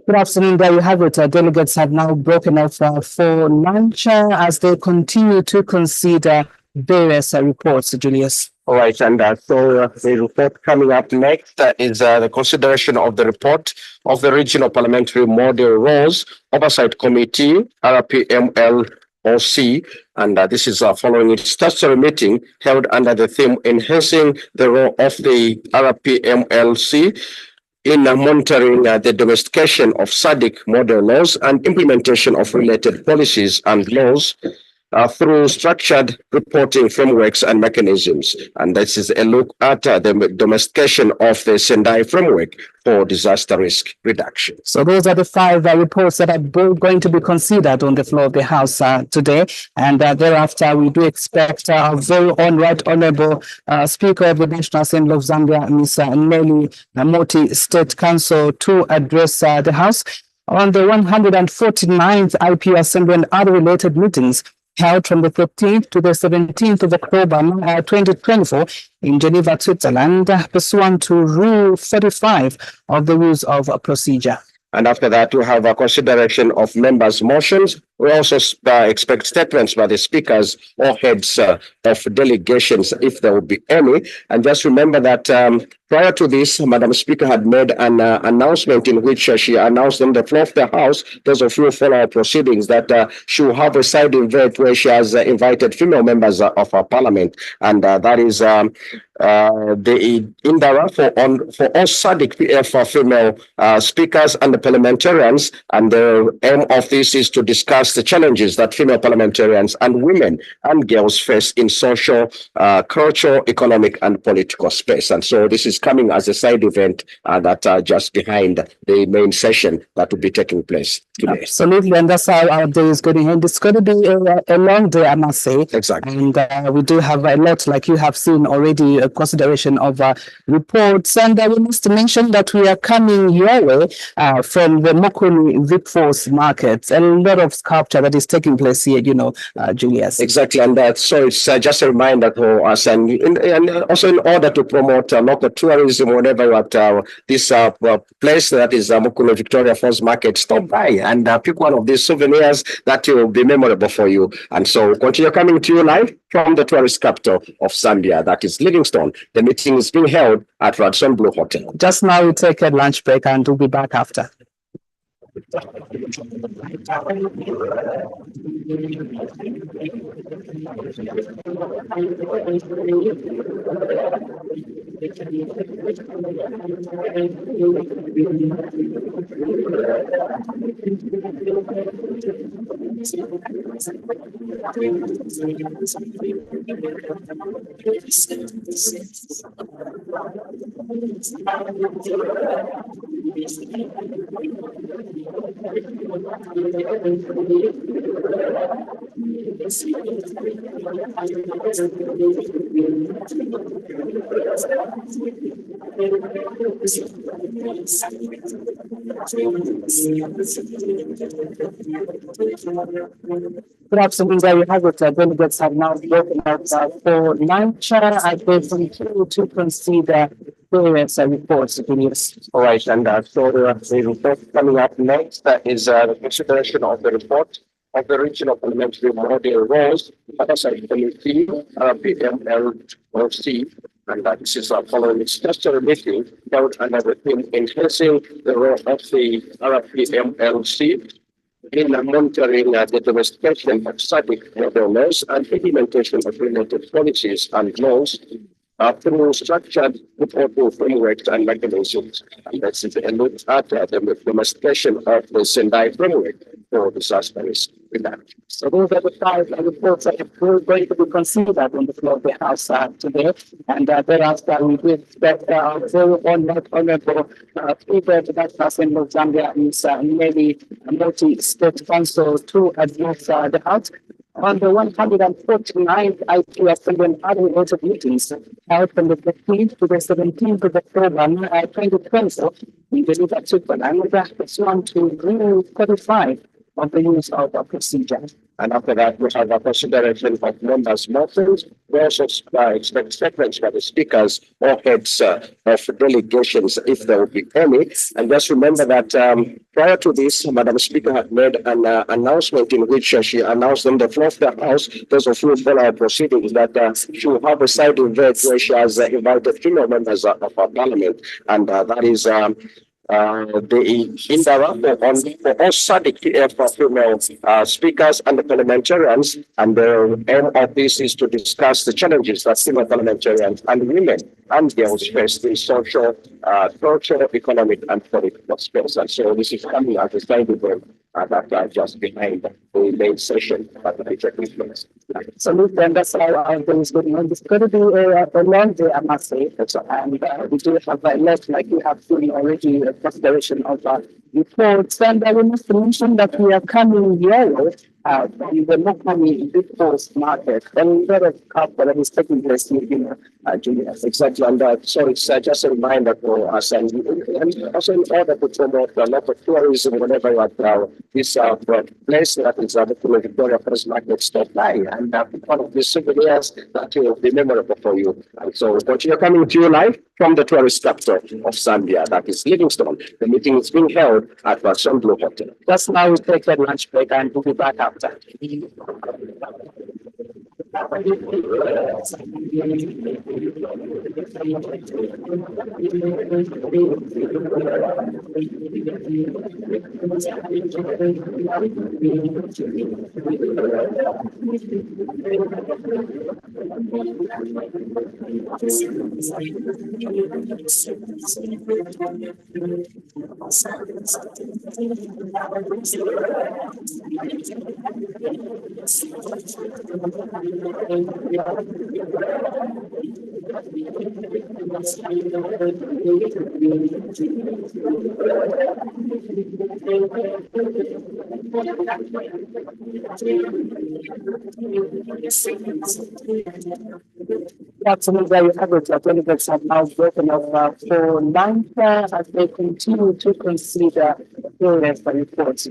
Speaker 19: Good afternoon. There you have it. Delegates have now broken off for lunch as they continue to consider various reports, Julius.
Speaker 13: All right, and so the report coming up next is the consideration of the report of the Regional Parliamentary Model Rules Oversight Committee, RPMLOC, and this is following its statutory meeting held under the theme Enhancing the Role of the RPMLC in monitoring the domestication of Sadc model laws and implementation of related policies and laws through structured reporting frameworks and mechanisms. And this is a look at the domestication of the Sendai framework for disaster risk reduction.
Speaker 19: So those are the 5 reports that are going to be considered on the floor of the House today. And thereafter, we do expect our very own Right Honorable Speaker of the National Assembly of Zambia, Ms. Nelly Moti, State Council, to address the House on the 149th IP Assembly and other related meetings held from the 13th to the 17th of October 2024 in Geneva, Switzerland, pursuant to Rule 35 of the Rules of Procedure.
Speaker 13: And after that, we have a consideration of members' motions. We also expect statements by the speakers or heads of delegations, if there will be any. And just remember that prior to this, Madam Speaker had made an announcement in which she announced on the floor of the House, those of you who follow our proceedings, that she will have a side event where she has invited female members of our parliament. And that is the Indara for all Sadc PF female speakers and the parliamentarians. And the aim of this is to discuss the challenges that female parliamentarians and women and girls face in social, cultural, economic, and political space. And so this is coming as a side event that just behind the main session that will be taking place today.
Speaker 19: Absolutely, and that's how our day is going. And it's going to be a long day, I must say.
Speaker 13: Exactly.
Speaker 19: And we do have a lot, like you have seen already, a consideration of reports. And we must mention that we are coming your way from the Mokoni Vikforce markets. A lot of
Speaker 6: capture that is taking place here, Julius.
Speaker 13: Exactly, and so it's just a reminder for us, and also in order to promote local tourism, whenever you're at this place that is Mukulu Victoria Falls Market, stop by and pick one of these souvenirs that will be memorable for you. And so continue coming to you live from the tourist capital of Zambia, that is Livingstone. The meeting is being held at Radisson Blue Hotel.
Speaker 6: Just now we take a lunch break and we'll be back after. Perhaps there you have it, delegates have now broken out for lunch. I will continue to consider various reports.
Speaker 13: All right, and so the report coming up next is the consideration of the report of the Regional Parliamentary Model Roles, Committee, PMLC, and this is following its statutory meeting held under the theme enhancing the role of the RPMLC in monitoring the domestication of Sadc model laws and implementation of related policies and laws through structured reporting frameworks and mechanisms. And this is a look at the domestication of the Sendai framework for disaster risk reduction.
Speaker 6: So those are the five reports that we're going to be considered on the floor of the House today. And thereafter, we will expect our very honorable speaker to that person of Zambia is Mary Multi-State Council to address the House. On the 149th IPS other meetings held from the 15th to the 17th of October 2020, we believe that Superland pursuant to Rule 35 of the use of a procedure.
Speaker 13: And after that, we have a consideration of members' motions. We also expect statements by the speakers or heads of delegations, if there will be any. And just remember that prior to this, Madam Speaker had made an announcement in which she announced on the floor of the House, those of you who follow our proceedings, that she will have a side event where she has invited female members of our Parliament, and that is the Indara for all Sadc for female speakers and the parliamentarians, and the aim of this is to discuss the challenges that female parliamentarians and women and girls face in social, economic, and political space. And so this is coming at a side event that just behind the main session that the taking place.
Speaker 6: Absolutely, and that's how things going on. It's going to be a long day, I must say. And we do have a lot, like you have seen already, a consideration of reports. And I will just mention that we are coming here from the Mukami Big Post market. And there is a couple that is taking place here, Julius.
Speaker 13: Exactly, and so it's just a reminder for us, and also in order to promote a lot of tourism whenever you are this place that is the Victoria Falls Market, stop by and one of these souvenirs that will be memorable for you. And so continue coming to you live from the tourist capital of Zambia, that is Livingstone. The meeting is being held at Radisson Blue Hotel.
Speaker 6: Just now we take a lunch break and we'll be back after. Absolutely, you have it. Delegates have now broken up for lunch as they continue to consider
Speaker 13: reports.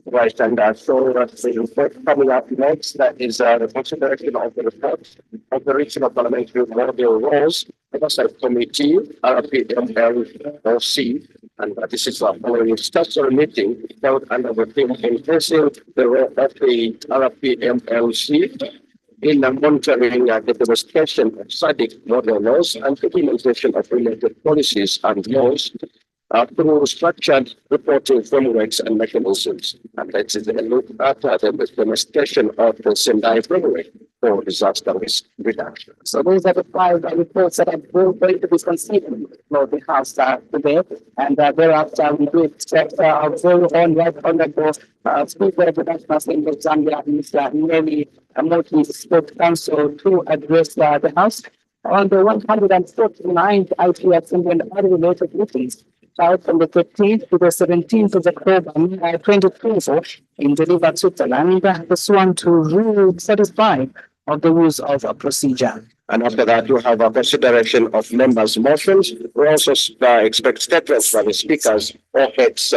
Speaker 13: Right, and so the report coming up next, that is the consideration of the report of the Regional Parliamentary Model Laws Oversight Committee, RPMLC, and this is following a statutory meeting held under the theme enhancing the role of the RPMLC in monitoring the demonstration of Sadc model laws and implementation of related policies and laws through structured reporting frameworks and mechanisms. And that is a look at the demonstration of the Sendai framework for disaster risk reduction.
Speaker 6: So those are the five reports that are going to be considered for the House today. And thereafter, we do expect our very own right honorable Speaker of the National Assembly of Zambia, Mr. Mary Moti Sport Council, to address the House on the 149th IP Assembly and other related meetings held from the 13th to the 17th of October 2024 in Geneva, Switzerland, pursuant to Rule 35 of the Rules of Procedure.
Speaker 13: And after that, you have a consideration of members' motions. We also expect statements from the speakers or heads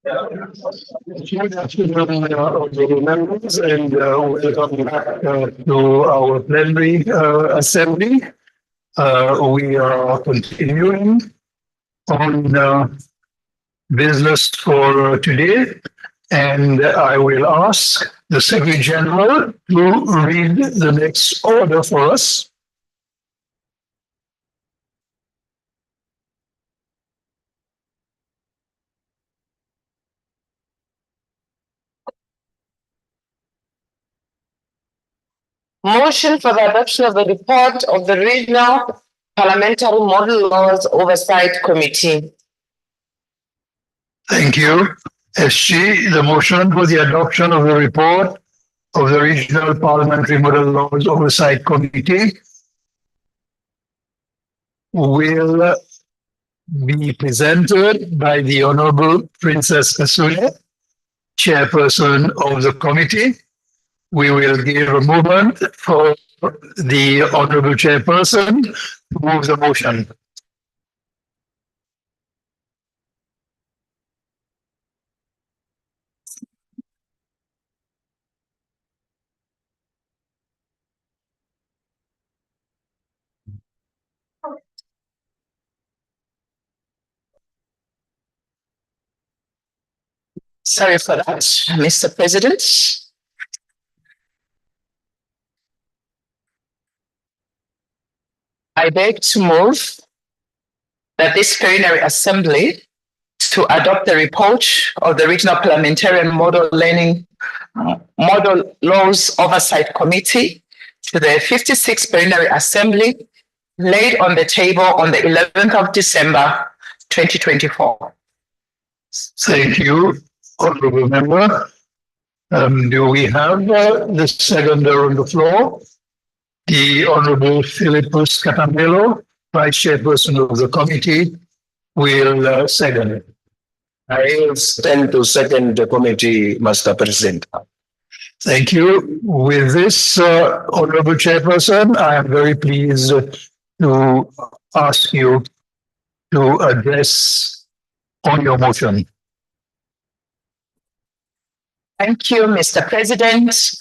Speaker 1: Good afternoon, honorable members, and welcome back to our plenary assembly. We are continuing on business for today, and I will ask the Secretary General to read the next order for us.
Speaker 21: Motion for the adoption of the report of the Regional Parliamentary Model Laws Oversight Committee.
Speaker 1: Thank you. SG, the motion for the adoption of the report of the Regional Parliamentary Model Laws Oversight Committee will be presented by the Honorable Princess Asule, Chairperson of the committee. We will give a moment for the Honorable Chairperson to move the motion.
Speaker 21: Sorry for that, Mr. President. I beg to move that this plenary assembly to adopt the report of the Regional Parliamentary Model Laws Oversight Committee to the 56th Plenary Assembly laid on the table on the 11th of December, 2024.
Speaker 1: Thank you, Honorable Member. Do we have the seconder on the floor? The Honorable Philippus Catambello, Vice Chairperson of the committee, will second it.
Speaker 8: I will stand to second the committee, Mr. President.
Speaker 1: Thank you. With this, Honorable Chairperson, I am very pleased to ask you to address on your motion.
Speaker 21: Thank you, Mr. President.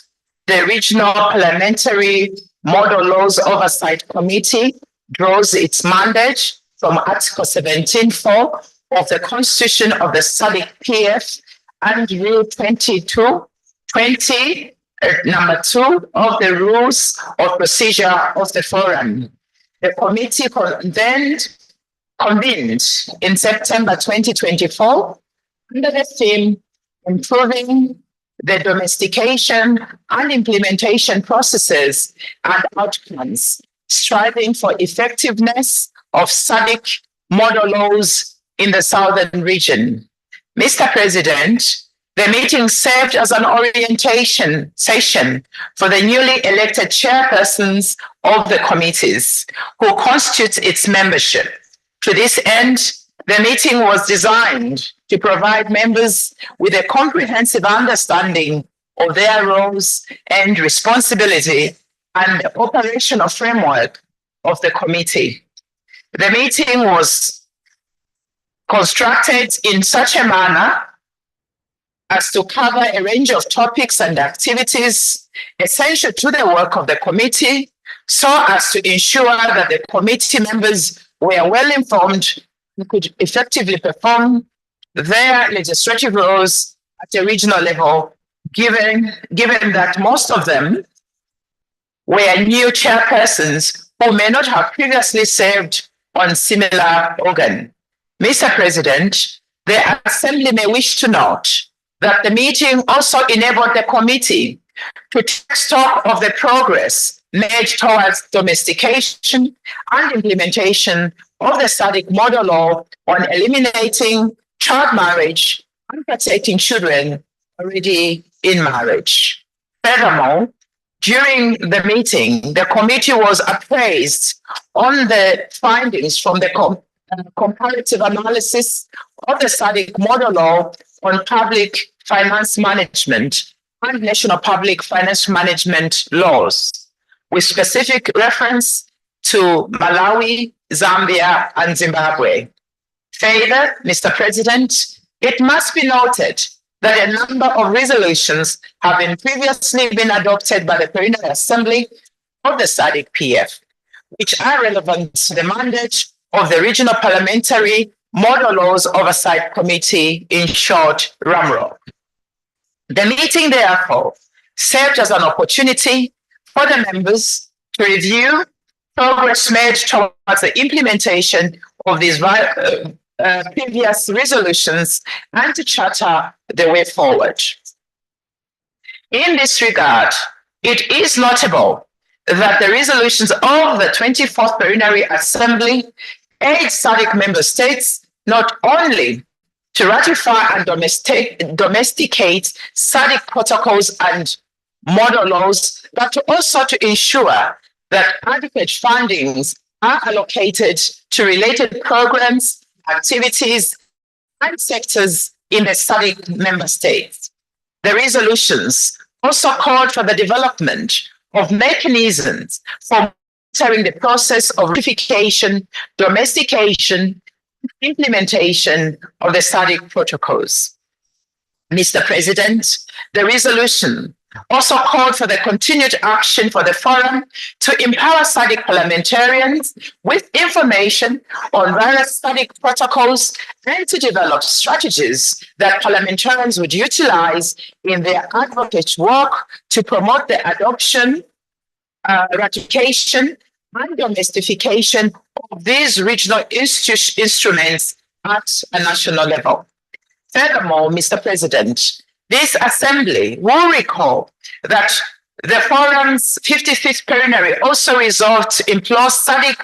Speaker 21: The Regional Parliamentary Model Laws Oversight Committee draws its mandate from Article 17(4) of the Constitution of the Sadc PF and Rule 2220, number 2 of the Rules of Procedure of the Forum. The committee convened in September 2024 under the theme Improving the Domestication and Implementation Processes and Outcomes, Striving for Effectiveness of Sadc Model Laws in the Southern Region. Mr. President, the meeting served as an orientation session for the newly elected chairpersons of the committees who constitute its membership. To this end, the meeting was designed to provide members with a comprehensive understanding of their roles and responsibility and the operational framework of the committee. The meeting was constructed in such a manner as to cover a range of topics and activities essential to the work of the committee, so as to ensure that the committee members were well informed and could effectively perform their legislative roles at a regional level, given that most of them were new chairpersons who may not have previously served on similar organ. Mr. President, the Assembly may wish to note that the meeting also enabled the committee to take stock of the progress made towards domestication and implementation of the Sadc model law on eliminating child marriage and protecting children already in marriage. Furthermore, during the meeting, the committee was appraised on the findings from the comparative analysis of the Sadc model law on public finance management and national public finance management laws, with specific reference to Malawi, Zambia, and Zimbabwe. Further, Mr. President,
Speaker 15: It must be noted that a number of resolutions have previously been adopted by the Plenary Assembly of the Sadc PF, which are relevant to the mandate of the Regional Parliamentary Model Laws Oversight Committee, in short, RAMRO. The meeting, therefore, served as an opportunity for the members to review progress made towards the implementation of these previous resolutions and to charter the way forward. In this regard, it is notable that the resolutions of the 24th Plenary Assembly urge SADC member states not only to ratify and domesticate SADC protocols and model laws, but also to ensure that adequate fundings are allocated to related programs, activities, and sectors in the SADC member states. The resolutions also called for the development of mechanisms for monitoring the process of ratification, domestication, implementation of the SADC protocols. Mr. President, the resolution also called for the continued action for the forum to empower SADC parliamentarians with information on various SADC protocols and to develop strategies that parliamentarians would utilize in their advocate work to promote the adoption, ratification, and domestication of these regional instruments at a national level. Furthermore, Mr. President, this Assembly will recall that the Forum's 55th Plenary also resolved to implore SADC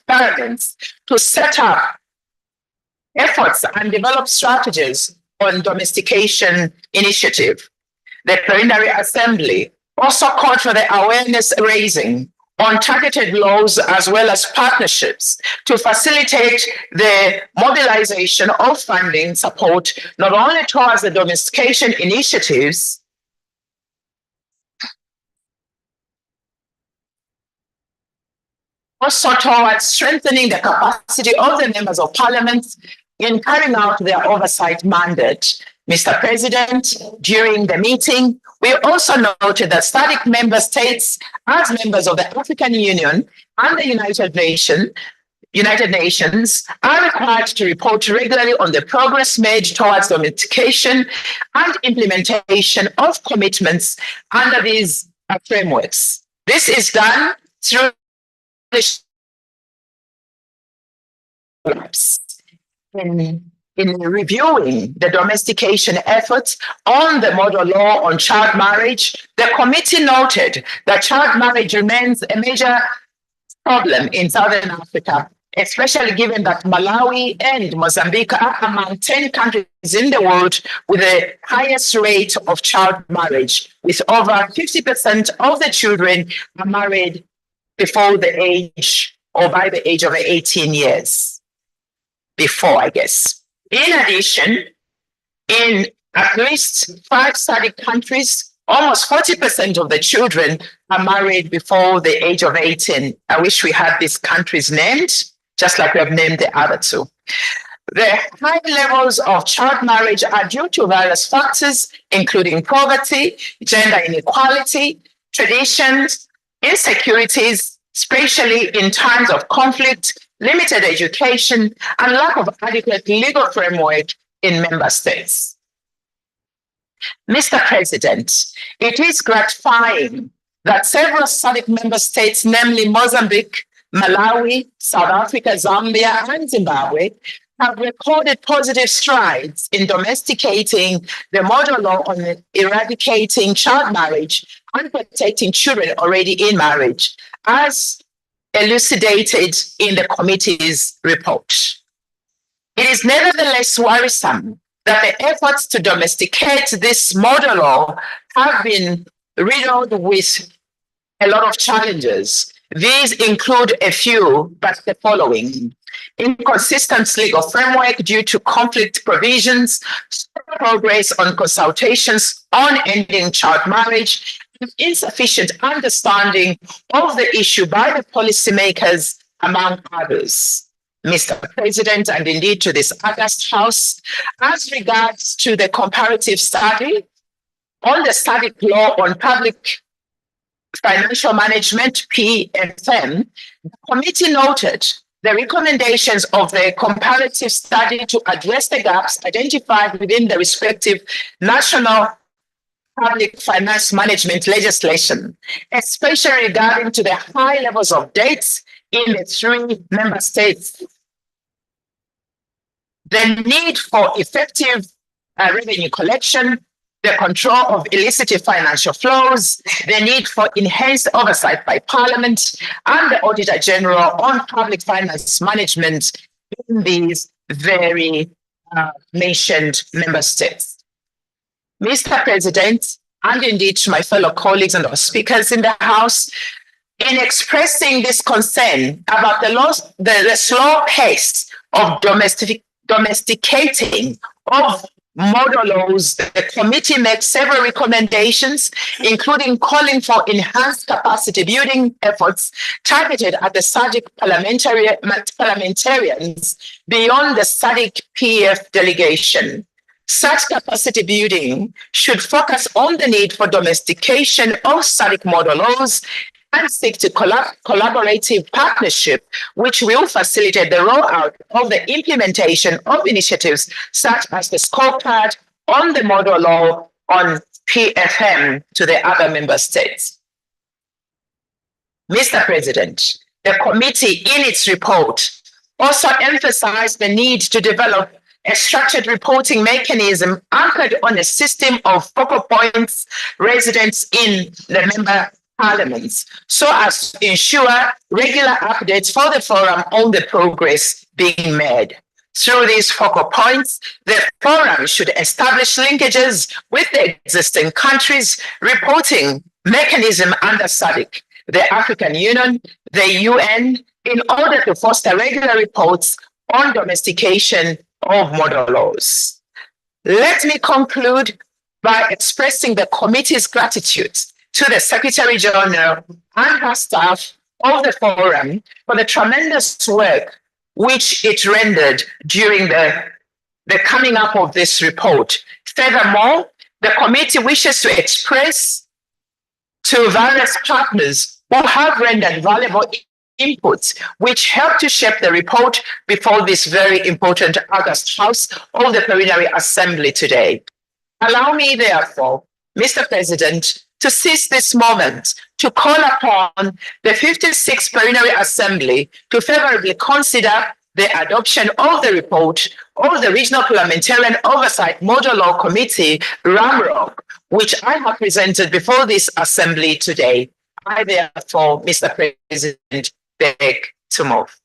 Speaker 15: parliaments to set up efforts and develop strategies on domestication initiative. The Plenary Assembly also called for the awareness raising on targeted laws as well as partnerships to facilitate the mobilization of funding support not only towards the domestication initiatives, also towards strengthening the capacity of the members of parliament in carrying out their oversight mandate. Mr. President, during the meeting, we also noted that SADC member states, as members of the African Union and the United Nations, are required to report regularly on the progress made towards domestication and implementation of commitments under these frameworks. This is done through in reviewing the domestication efforts on the model law on child marriage. The committee noted that child marriage remains a major problem in Southern Africa, especially given that Malawi and Mozambique are among 10 countries in the world with the highest rate of child marriage, with over 50% of the children are married before the age or by the age of 18 years. Before, I guess. In addition, in at least 5 SADC countries, almost 40% of the children are married before the age of 18. I wish we had these countries named, just like we have named the other two. The high levels of child marriage are due to various factors, including poverty, gender inequality, traditions, insecurities, especially in times of conflict, limited education, and lack of adequate legal framework in member states. Mr. President, it is gratifying that several SADC member states, namely Mozambique, Malawi, South Africa, Zambia, and Zimbabwe, have recorded positive strides in domesticating the model law on eradicating child marriage and protecting children already in marriage, as elucidated in the committee's report. It is nevertheless worrisome that the efforts to domesticate this model law have been riddled with a lot of challenges. These include a few, but the following: inconsistent legal framework due to conflict provisions, slow progress on consultations on ending child marriage, and insufficient understanding of the issue by the policymakers, among others. Mr. President, and indeed to this August House, as regards to the comparative study on the Sadc law on public financial management, PFM, the committee noted the recommendations of the comparative study to address the gaps identified within the respective national public finance management legislation, especially regarding to the high levels of debts in the 3 member states. The need for effective revenue collection, the control of illicit financial flows, the need for enhanced oversight by Parliament and the Auditor General on public finance management in these very mentioned member states. Mr. President, and indeed to my fellow colleagues and our speakers in the House, in expressing this concern about the slow pace of domesticating of model laws, the committee makes several recommendations, including calling for enhanced capacity building efforts targeted at the Sadc parliamentarians beyond the Sadc PF delegation. Such capacity building should focus on the need for domestication of Sadc model laws and seek to collaborative partnership, which will facilitate the rollout of the implementation of initiatives such as the scorecard on the model law on PFM to the other member states. Mr. President, the committee in its report also emphasized the need to develop a structured reporting mechanism anchored on a system of focal points residents in the member parliaments, so as to ensure regular updates for the forum on the progress being made. Through these focal points, the forum should establish linkages with the existing countries' reporting mechanism under Sadc, the African Union, the UN, in order to foster regular reports on domestication of model laws. Let me conclude by expressing the committee's gratitude to the Secretary General and her staff of the forum for the tremendous work which it rendered during the coming up of this report. Furthermore, the committee wishes to express to various partners who have rendered valuable inputs which help to shape the report before this very important August House of the Plenary Assembly today. Allow me, therefore, Mr. President, to seize this moment to call upon the 56th Plenary Assembly to favorably consider the adoption of the report of the Regional Parliamentarian Oversight Model Law Committee, RAMROC, which I have presented before this Assembly today. I therefore, Mr. President, beg to move.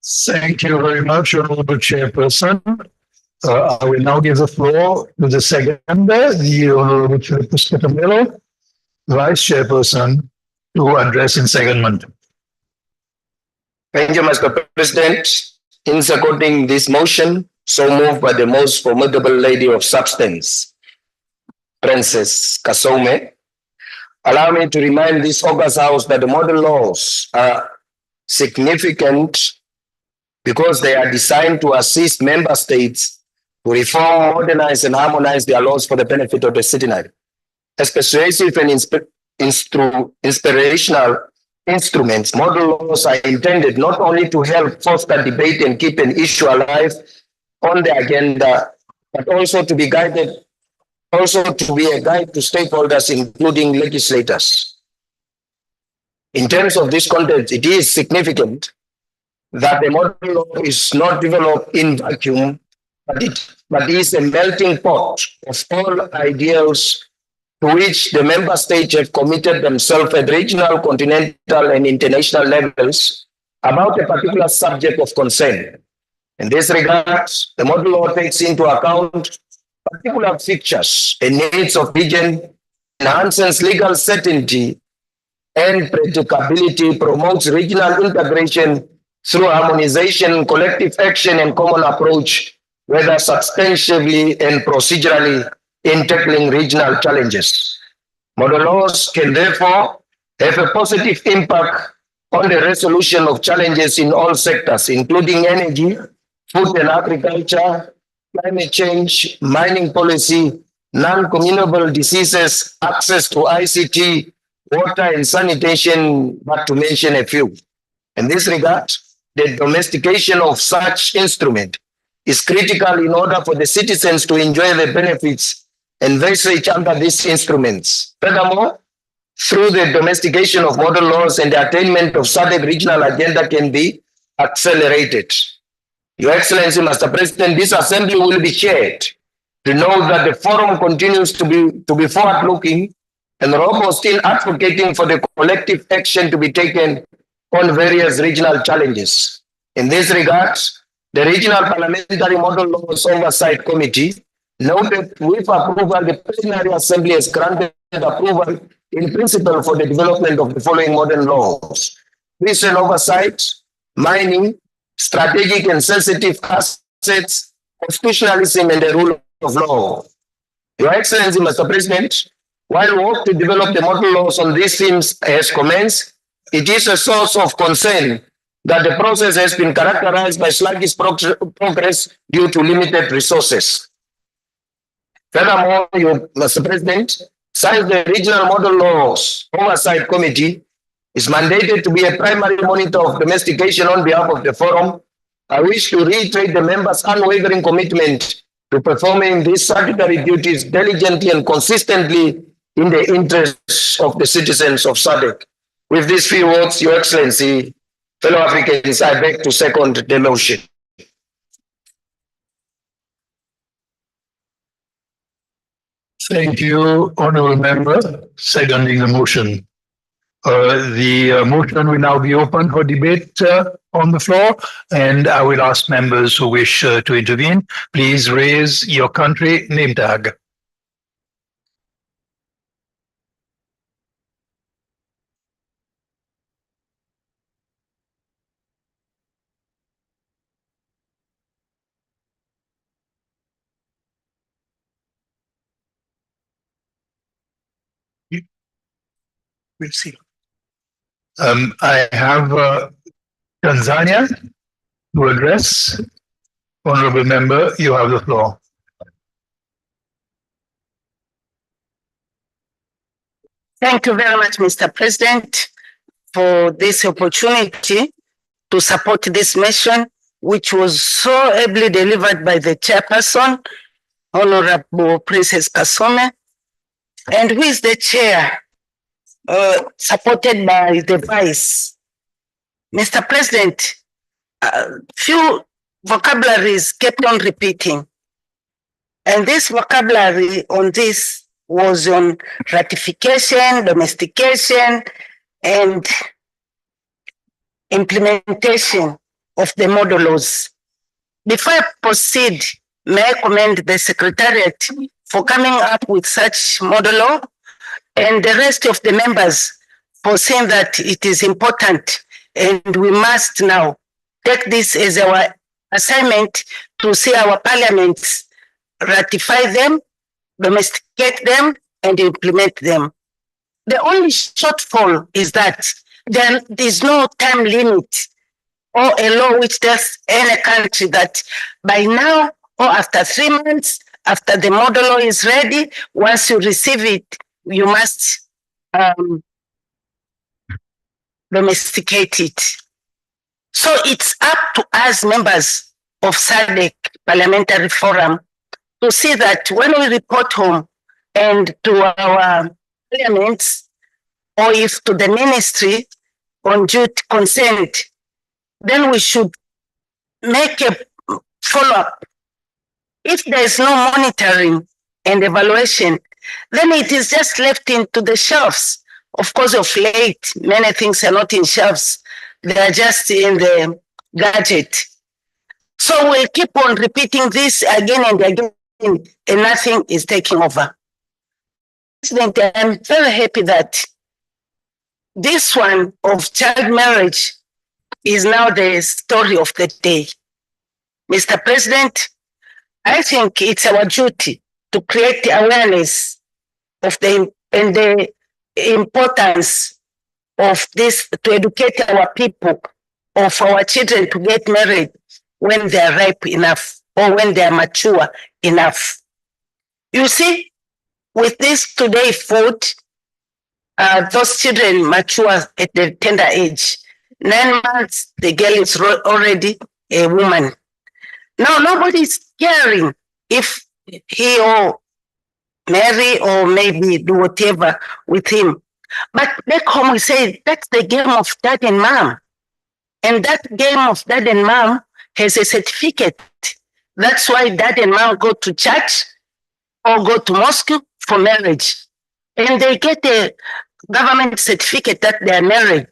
Speaker 1: Thank you very much, Honorable Chairperson. I will now give the floor to the second member, the Honorable Chairperson, Vice Chairperson, to address in secondment.
Speaker 8: Thank you, Mr. President. In seconding this motion, so moved by the most formidable lady of substance, Princess Kasome, allow me to remind this August House that the model laws are significant because they are designed to assist member states to reform, modernize, and harmonize their laws for the benefit of the citizen. As persuasive and inspirational instruments, model laws are intended not only to help foster debate and keep an issue alive on the agenda, but also to be a guide to stakeholders, including legislators. In terms of this context, it is significant that the model law is not developed in vacuum, but is a melting pot of all ideals to which the member states have committed themselves at regional, continental, and international levels about a particular subject of concern. In this regard, the model law takes into account particular features and needs of region, enhances legal certainty and predictability, promotes regional integration through harmonization, collective action, and common approach, whether substantively and procedurally in tackling regional challenges. Model laws can therefore have a positive impact on the resolution of challenges in all sectors, including energy, food and agriculture, climate change, mining policy, non-communicable diseases, access to ICT, water and sanitation, but to mention a few. In this regard, the domestication of such instrument is critical in order for the citizens to enjoy the benefits envisaged under these instruments. Furthermore, through the domestication of model laws and the attainment of SADC regional agenda can be accelerated. Your Excellency, Mr. President, this assembly will be chaired to know that the forum continues to be forward-looking and robust in advocating for the collective action to be taken on various regional challenges. In this regard, the Regional Parliamentary Model Laws Oversight Committee noted with approval the Plenary Assembly has granted approval in principle for the development of the following modern laws: recent oversight, mining, strategic and sensitive assets, constitutionalism, and the rule of law. Your Excellency, Mr. President, while work to develop the model laws on these themes has commenced, it is a source of concern that the process has been characterized by sluggish progress due to limited resources. Furthermore, Mr. President, since the Regional Model Laws Oversight Committee is mandated to be a primary monitor of domestication on behalf of the forum, I wish to reiterate the members' unwavering commitment to performing these statutory duties diligently and consistently in the interests of the citizens of SADC. With these few words, Your Excellency, fellow Africans, I beg to second the motion.
Speaker 1: Thank you, Honourable Member, seconding the motion. The motion will now be open for debate on the floor, and I will ask members who wish to intervene, please raise your country name tag. We'll see. I have Tanzania to address. Honourable Member, you have the floor.
Speaker 12: Thank you very much, Mr. President, for this opportunity to support this mission, which was so ably delivered by the chairperson, Honorable Princess Kasome, and who is the chair, supported by the vice. Mr. President, few vocabularies kept on repeating, and this vocabulary on this was on ratification, domestication, and implementation of the model laws. Before I proceed, may I commend the Secretariat for coming up with such model law, and the rest of the members for saying that it is important and we must now take this as our assignment to see our parliaments ratify them, domesticate them, and implement them. The only shortfall is that there is no time limit or a law which tells any country that by now or after 3 months, after the model law is ready, once you receive it, you must domesticate it. So it's up to us members of SADC Parliamentary Forum to see that when we report home and to our parliaments, or if to the ministry on due consent, then we should make a follow-up. If there is no monitoring and evaluation, then it is just left into the shelves. Of course, of late, many things are not in shelves. They are just in the gadget. So we'll keep on repeating this again and again, and nothing is taking over. President, I'm very happy that this one of child marriage is now the story of the day. Mr. President, I think it's our duty to create awareness of the importance of this, to educate our people, of our children to get married when they are ripe enough or when they are mature enough. You see, with this today food, those children mature at the tender age. 9 months, the girl is already a woman. Now, nobody is caring if he or marry or maybe do whatever with him. But back home, we say that's the game of dad and mom. And that game of dad and mom has a certificate. That's why dad and mom go to church or go to mosque for marriage. And they get a government certificate that they are married.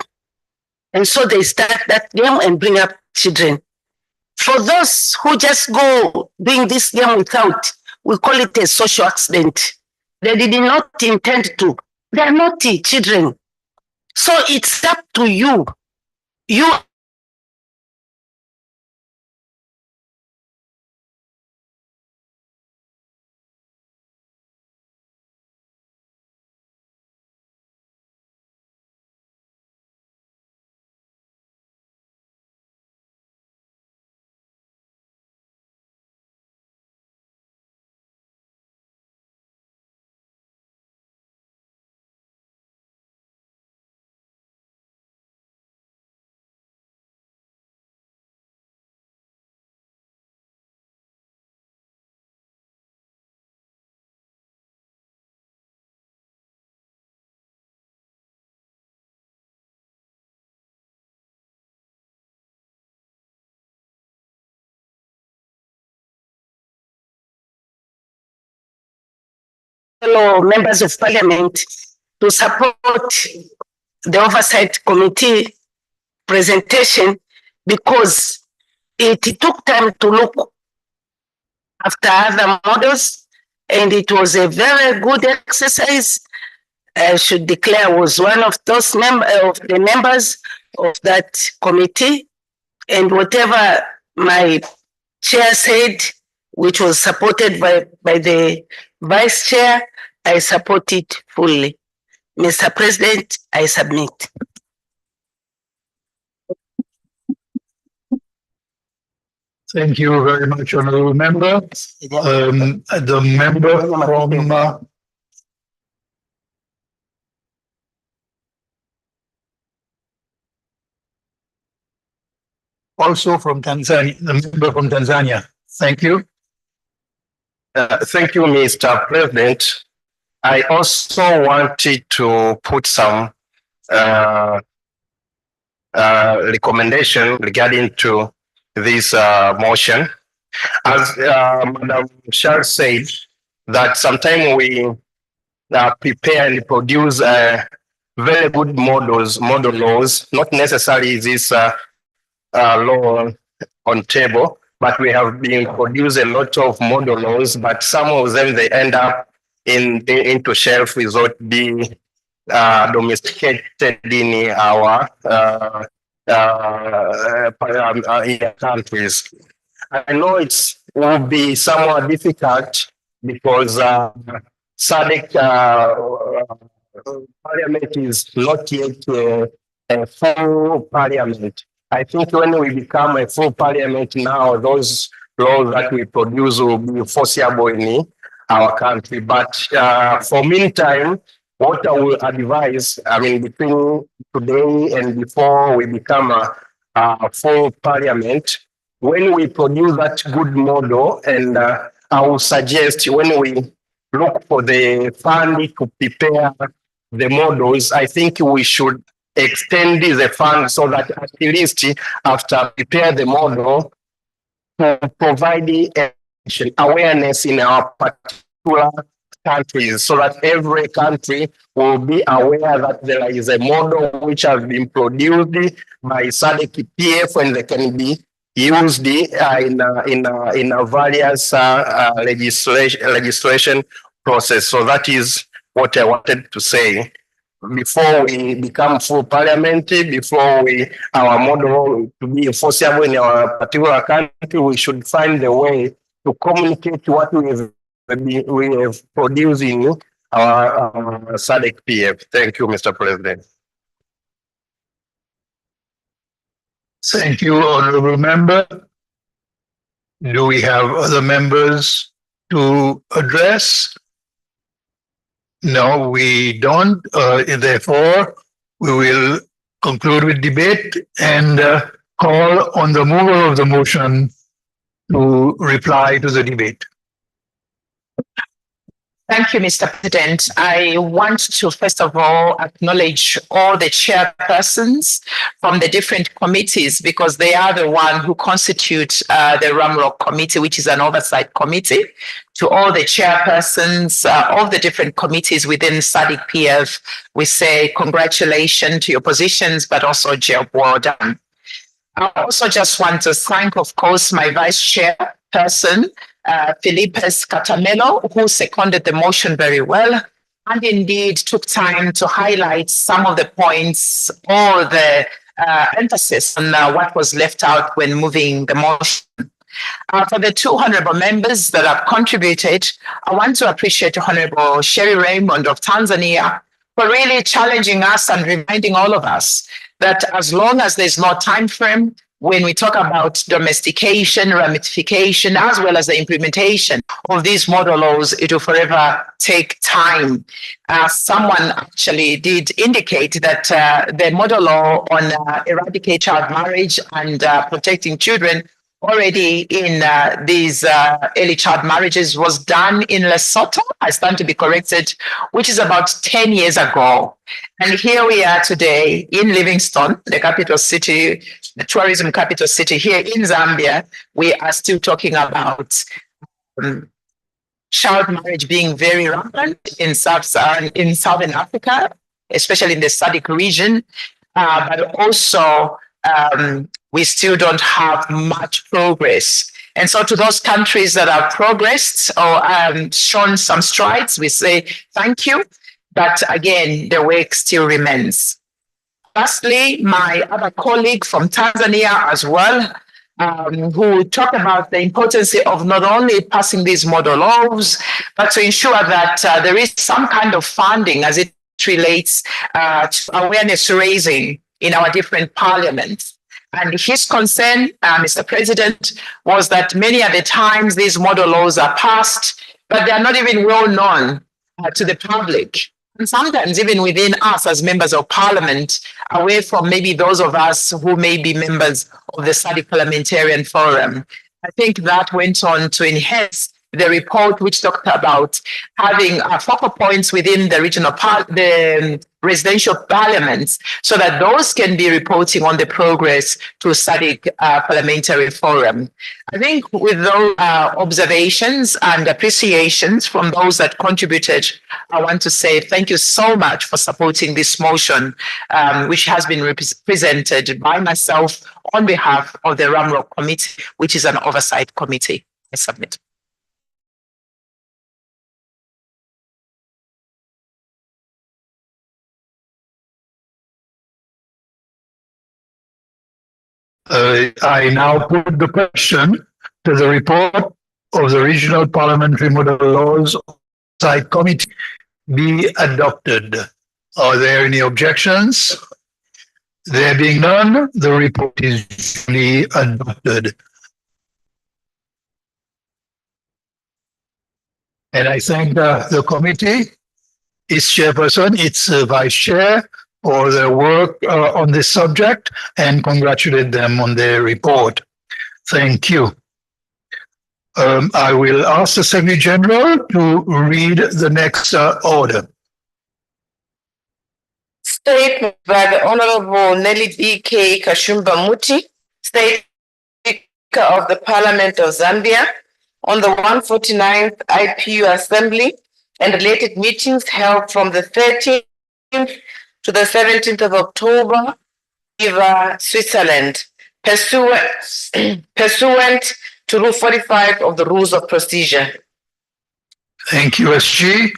Speaker 12: And so they start that game and bring up children. For those who just go doing this game without, we call it a social accident. They did not intend to. They are naughty children. So it's up to you. You fellow members of parliament to support the oversight committee presentation because it took time to look after other models and it was a very good exercise. I should declare was one of those the members of that committee, and whatever my chair said, which was supported by the vice chair, I support it fully. Mr. President, I submit.
Speaker 1: Thank you very much, honorable member. The member from also from Tanzania, the member from Tanzania. Thank you.
Speaker 8: Thank you, Mr. President. I also wanted to put some recommendation regarding to this motion. As Madam Charles said, that sometimes we prepare and produce very good model laws, not necessarily this law on table, but we have been produced a lot of model laws, but some of them they end up into shelf without being domesticated in our countries. I know it will be somewhat difficult because Sadc Parliament is not yet a full parliament. I think when we become a full parliament now, those laws that we produce will be foreseeable in our country. But for meantime, what I will advise, I mean, between today and before we become a full parliament, when we produce that good model, and I will suggest when we look for the funding to prepare the models, I think we should extend the fund so that at least after prepare the model, to provide awareness in our particular countries so that every country will be aware that there is a model which has been produced by Sadc PF and they can be used in a various legislation process. So that is what I wanted to say. Before we become full parliament, before our model to be enforceable in our particular country, we should find a way to communicate what we have, produced in our Sadc PF. Thank you, Mr. President.
Speaker 1: Thank you, honorable member. Do we have other members to address? No, we don't. Therefore, we will conclude with debate and call on the mover of the motion to reply to the debate.
Speaker 15: Thank you, Mr. President. I want to first of all acknowledge all the chairpersons from the different committees because they are the one who constitute the Ramrock Committee, which is an oversight committee. To all the chairpersons of the different committees within Sadc PF, we say congratulations to your positions, but also job well done. I also just want to thank, of course, my vice chairperson, Philippes Catamelo, who seconded the motion very well and indeed took time to highlight some of the points or the emphasis on what was left out when moving the motion. For the two honorable members that have contributed, I want to appreciate Honorable Sherry Raymond of Tanzania for really challenging us and reminding all of us that as long as there's no time frame, when we talk about domestication, ramification, as well as the implementation of these model laws, it will forever take time. Someone actually did indicate that the model law on eradicate child marriage and protecting children already in these early child marriages was done in Lesotho. I stand to be corrected, which is about 10 years ago. And here we are today in Livingstone, the capital city, the tourism capital city here in Zambia. We are still talking about child marriage being very rampant in Southern Africa, especially in the Sadc region, but also we still don't have much progress. And so to those countries that have progressed or shown some strides, we say thank you. But again, the work still remains. Lastly, my other colleague from Tanzania as well, who talked about the importance of not only passing these model laws, but to ensure that there is some kind of funding as it relates to awareness raising in our different parliaments. And his concern, Mr. President, was that many of the times these model laws are passed, but they are not even well known to the public. And sometimes even within us as members of parliament, away from maybe those of us who may be members of the Sadc Parliamentarian Forum. I think that went on to enhance the report, which talked about having focal points within the regional the residential parliaments, so that those can be reporting on the progress to Sadc Parliamentary Forum. I think with those observations and appreciations from those that contributed, I want to say thank you so much for supporting this motion, which has been presented by myself on behalf of the Ramrock Committee, which is an oversight committee. I submit.
Speaker 1: I now put the question to the report of the Regional Parliamentary Model Laws Oversight Committee be adopted. Are there any objections? There being none, the report is duly adopted. And I thank the committee, its chairperson, its vice chair, for their work on this subject and congratulate them on their report. Thank you. I will ask the Secretary General to read the next order.
Speaker 2: Statement by the Honorable Nelly B.K. Kashumba Muti, State Speaker of the Parliament of Zambia, on the 149th IPU Assembly and related meetings held from the 13th to the 17th of October, Geneva, Switzerland, pursuant to Rule 45 of the Rules of Procedure.
Speaker 1: Thank you, SG.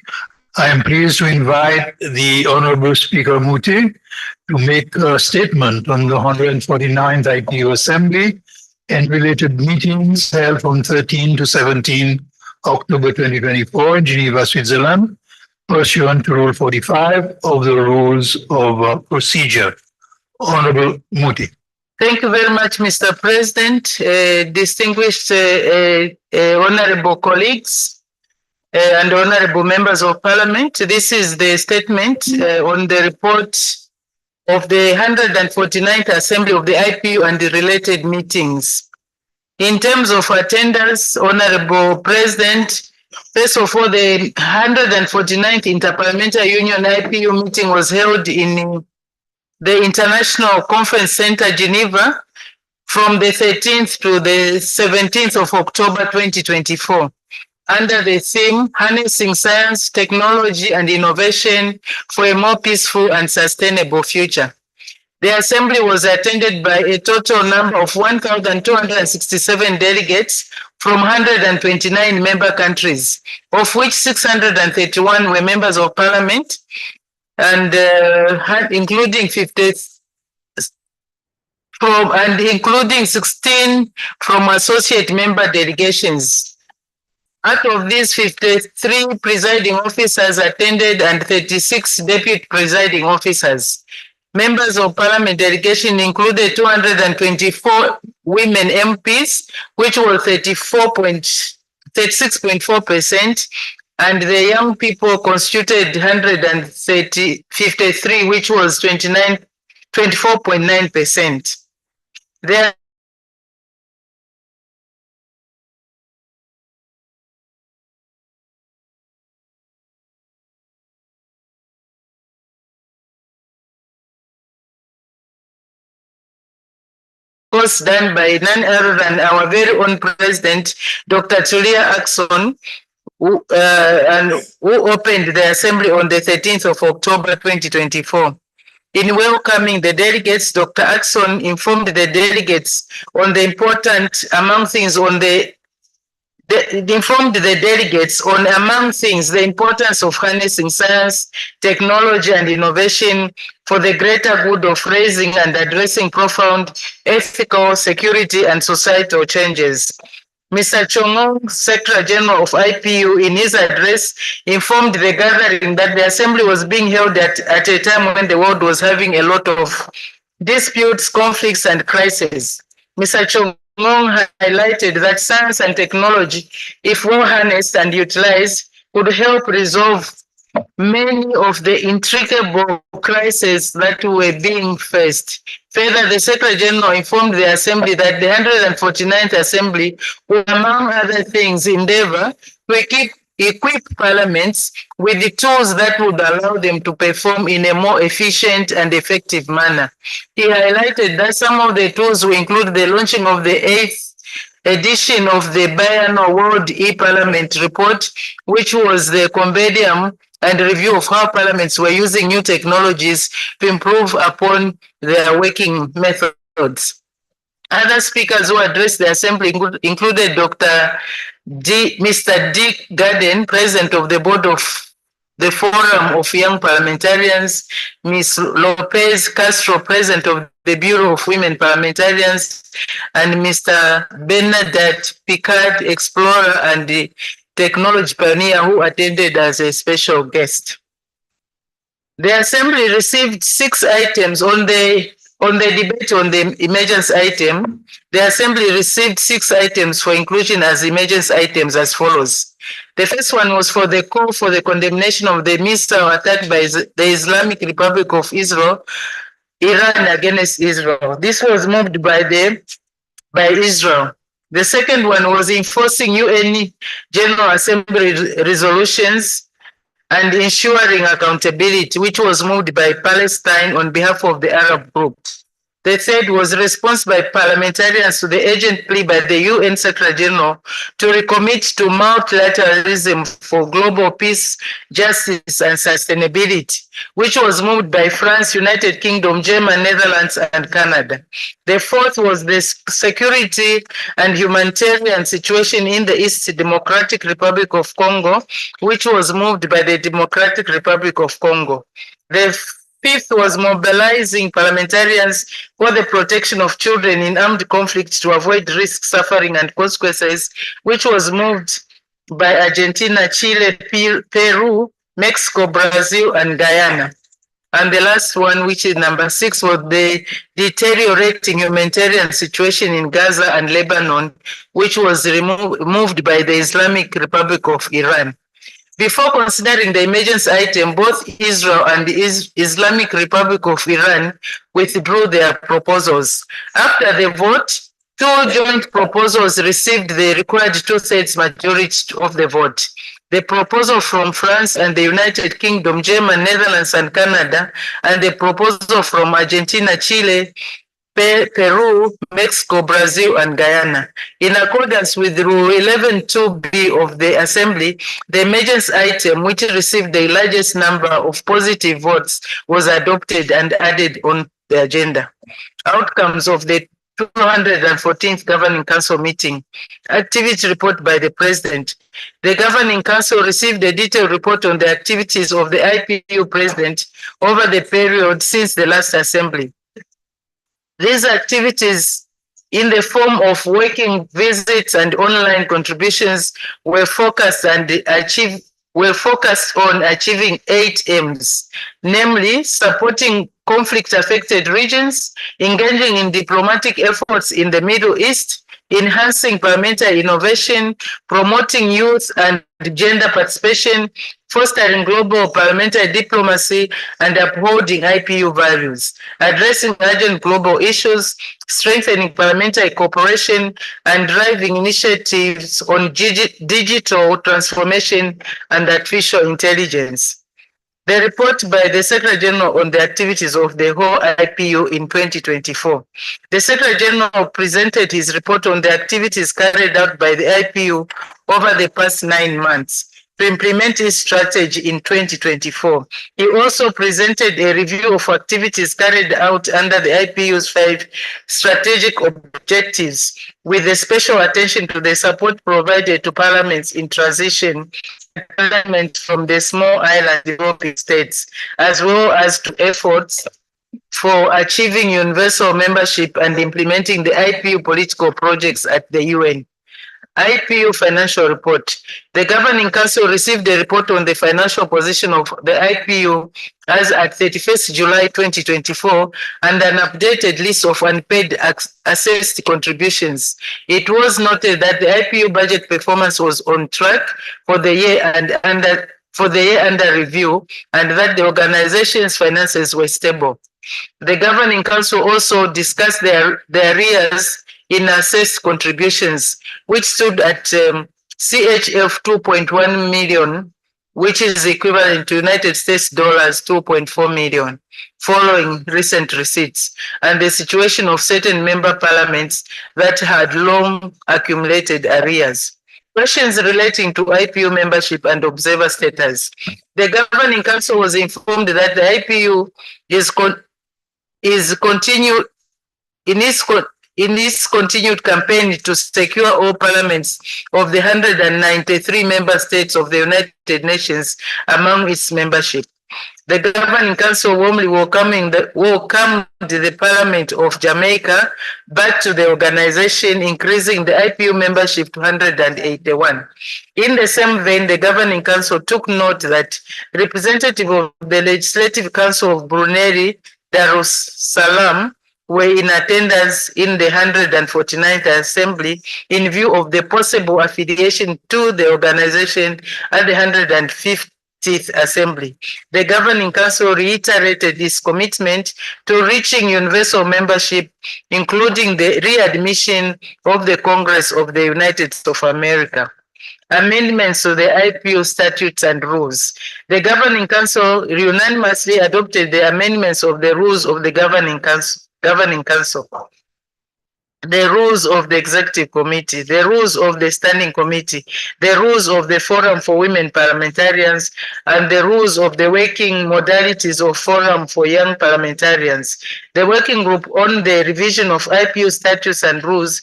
Speaker 1: I am pleased to invite the Honorable Speaker Muti to make a statement on the 149th IPU Assembly and related meetings held from 13 to 17 October 2024 in Geneva, Switzerland, pursuant to Rule 45 of the Rules of Procedure. Honorable Muti.
Speaker 21: Thank you very much, Mr. President, distinguished honorable colleagues and honorable members of parliament. This is the statement on the report of the 149th Assembly of the IPU and the related meetings. In terms of attendance, Honorable President, first of all, the 149th Interparliamentary Union IPU meeting was held in the International Conference Center, Geneva, from the 13th to the 17th of October 2024, under the theme Harnessing Science, Technology and Innovation for a More Peaceful and Sustainable Future. The assembly was attended by a total number of 1,267 delegates from 129 member countries, of which 631 were members of parliament, and including 16 from associate member delegations. Out of these, 53 presiding officers attended and 36 deputy presiding officers. Members of parliament delegation included 224 women MPs, which was 36.4%, and the young people constituted 53, which was 24.9%. There was done by none other than our very own president, Dr. Tulia Ackson, who opened the assembly on the 13th of October 2024. In welcoming the delegates, Dr. Ackson informed the delegates on the important, among things, the importance of harnessing science, technology, and innovation for the greater good of raising and addressing profound ethical, security, and societal changes. Mr. Chongong, Secretary General of IPU, in his address, informed the gathering that the assembly was being held at a time when the world was having a lot of disputes, conflicts, and crises. Mr. Chongong highlighted that science and technology, if well harnessed and utilized, could help resolve many of the intricate crises that were being faced. Further, the Secretary General informed the Assembly that the 149th Assembly will, among other things, endeavor to equip parliaments with the tools that would allow them to perform in a more efficient and effective manner. He highlighted that some of the tools will include the launching of the 8th edition of the biannual World e-Parliament report, which was the compendium and review of how parliaments were using new technologies to improve upon their working methods. Other speakers who addressed the assembly included Mr. Dick Garden, President of the Board of the Forum of Young Parliamentarians, Ms. Lopez Castro, President of the Bureau of Women Parliamentarians, and Mr. Bernadette Picard, Explorer and the Technology Pioneer, who attended as a special guest. The Assembly received 6 items on the debate on the emergency item. The Assembly received 6 items for inclusion as emergency items as follows. The first one was for the call for the condemnation of the missile attack by the Islamic Republic of Israel, Iran against Israel. This was moved by Israel. The second one was enforcing UN General Assembly resolutions and ensuring accountability, which was moved by Palestine on behalf of the Arab group. The third was response by parliamentarians to the urgent plea by the UN Secretary General to recommit to multilateralism for global peace, justice, and sustainability, which was moved by France, United Kingdom, Germany, Netherlands, and Canada. The fourth was the security and humanitarian situation in the East Democratic Republic of Congo, which was moved by the Democratic Republic of Congo. The fifth was mobilizing parliamentarians for the protection of children in armed conflicts to avoid risk, suffering, and consequences, which was moved by Argentina, Chile, Peru, Mexico, Brazil, and Guyana. And the last one, which is number 6, was the deteriorating humanitarian situation in Gaza and Lebanon, which was removed by the Islamic Republic of Iran. Before considering the emergency item, both Israel and the Islamic Republic of Iran withdrew their proposals. After the vote, 2 joint proposals received the required 2/3 majority of the vote. The proposal from France and the United Kingdom, Germany, Netherlands, and Canada, and the proposal from Argentina, Chile, Peru, Mexico, Brazil, and Guyana. In accordance with Rule 11.2b of the Assembly, the emergency item, which received the largest number of positive votes, was adopted and added on the agenda. Outcomes of the 214th Governing Council meeting. Activity report by the President. The Governing Council received a detailed report on the activities of the IPU President over the period since the last Assembly. These activities in the form of working visits and online contributions were focused on achieving 8 aims, namely supporting conflict-affected regions, engaging in diplomatic efforts in the Middle East, enhancing parliamentary innovation, promoting youth and gender participation, fostering global parliamentary diplomacy, and upholding IPU values, addressing urgent global issues, strengthening parliamentary cooperation, and driving initiatives on digital transformation and artificial intelligence. The report by the Secretary General on the activities of the whole IPU in 2024. The Secretary General presented his report on the activities carried out by the IPU over the past 9 months to implement his strategy in 2024. He also presented a review of activities carried out under the IPU's 5 strategic objectives, with a special attention to the support provided to parliaments in transition Parliament from the small island developing states, as well as to efforts for achieving universal membership and implementing the IPU political projects at the UN. IPU financial report. The Governing Council received a report on the financial position of the IPU as at 31st July 2024 and an updated list of unpaid assessed contributions. It was noted that the IPU budget performance was on track for the year under review, and that the organization's finances were stable. The Governing Council also discussed the arrears in assessed contributions, which stood at CHF 2.1 million, which is equivalent to United States dollars 2.4 million, following recent receipts, and the situation of certain member parliaments that had long accumulated arrears. Questions relating to IPU membership and observer status. The Governing Council was informed that the IPU in its continued campaign to secure all parliaments of the 193 member states of the United Nations among its membership. The Governing Council warmly welcomed the Parliament of Jamaica back to the organization, increasing the IPU membership to 181. In the same vein, the Governing Council took note that representatives of the Legislative Council of Plenary, Darussalam, were in attendance in the 149th Assembly in view of the possible affiliation to the organization at the 150th Assembly. The Governing Council reiterated its commitment to reaching universal membership, including the readmission of the Congress of the United States of America. Amendments to the IPU statutes and rules. The Governing Council unanimously adopted the amendments of the rules of the Governing Council, the rules of the Executive Committee, the rules of the Standing Committee, the rules of the Forum for Women Parliamentarians, and the rules of the working modalities of Forum for Young Parliamentarians. The Working Group on the revision of IPU statutes and rules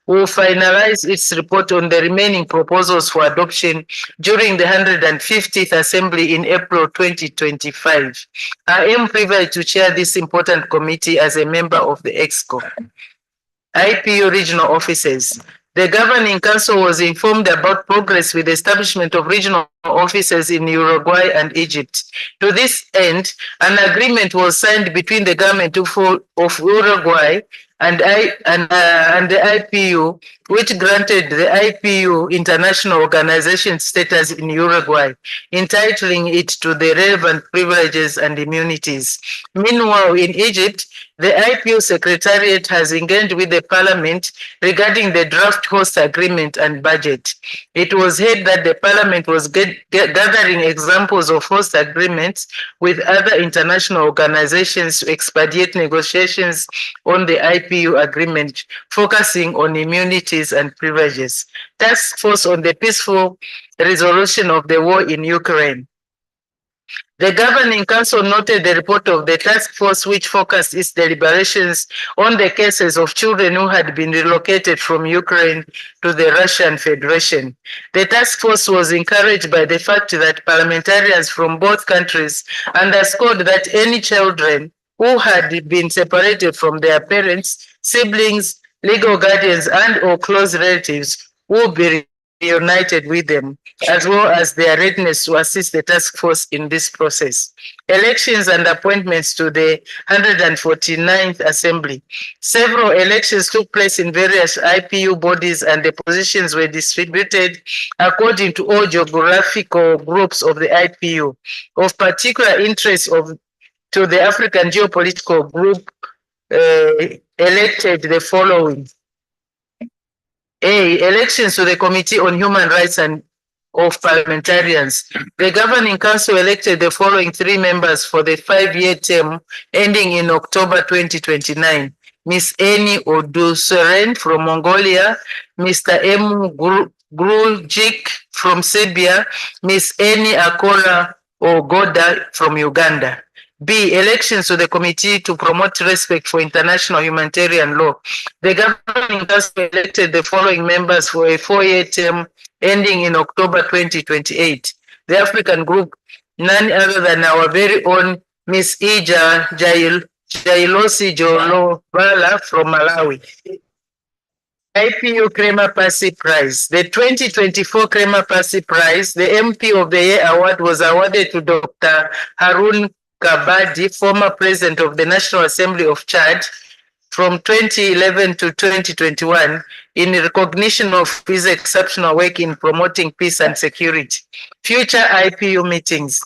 Speaker 21: will finalize its report on the remaining proposals for adoption during the 150th Assembly in April 2025. I am privileged to chair this important committee as a member of the EXCO. IPU regional offices. The Governing Council was informed about progress with the establishment of regional offices in Uruguay and Egypt. To this end, an agreement was signed between the government of Uruguay and the IPU, which granted the IPU international organization status in Uruguay, entitling it to the relevant privileges and immunities. Meanwhile, in Egypt, the IPU Secretariat has engaged with the Parliament regarding the draft host agreement and budget. It was heard that the Parliament was gathering examples of host agreements with other international organizations to expedite negotiations on the IPU agreement, focusing on immunities and privileges. Task Force on the Peaceful Resolution of the War in Ukraine. The Governing Council noted the report of the task force, which focused its deliberations on the cases of children who had been relocated from Ukraine to the Russian Federation. The task force was encouraged by the fact that parliamentarians from both countries underscored that any children who had been separated from their parents, siblings, legal guardians, and/or close relatives would be reunited with them, as well as their readiness to assist the task force in this process. Elections and appointments to the 149th Assembly. Several elections took place in various IPU bodies, and the positions were distributed according to all geographical groups of the IPU. Of particular interest to the African Geopolitical Group elected the following. A. Elections to the Committee on Human Rights and of Parliamentarians. The Governing Council elected the following 3 members for the 5-year term ending in October 2029. Ms. Eni Oduseren from Mongolia, Mr. M. Gruljic from Serbia, Ms. Eni Akora Ogoda from Uganda. B. Elections to the Committee to Promote Respect for International Humanitarian Law. The Governing Council elected the following members for a 4-year term ending in October 2028. The African Group, none other than our very own Ms. Ija Jailosi Jolovala from Malawi. IPU Crema Pasi Prize. The 2024 Crema Pasi Prize, the MP of the Year award, was awarded to Dr. Harun Kabadi, former president of the National Assembly of Chad, from 2011 to 2021, in recognition of his exceptional work in promoting peace and security. Future IPU meetings.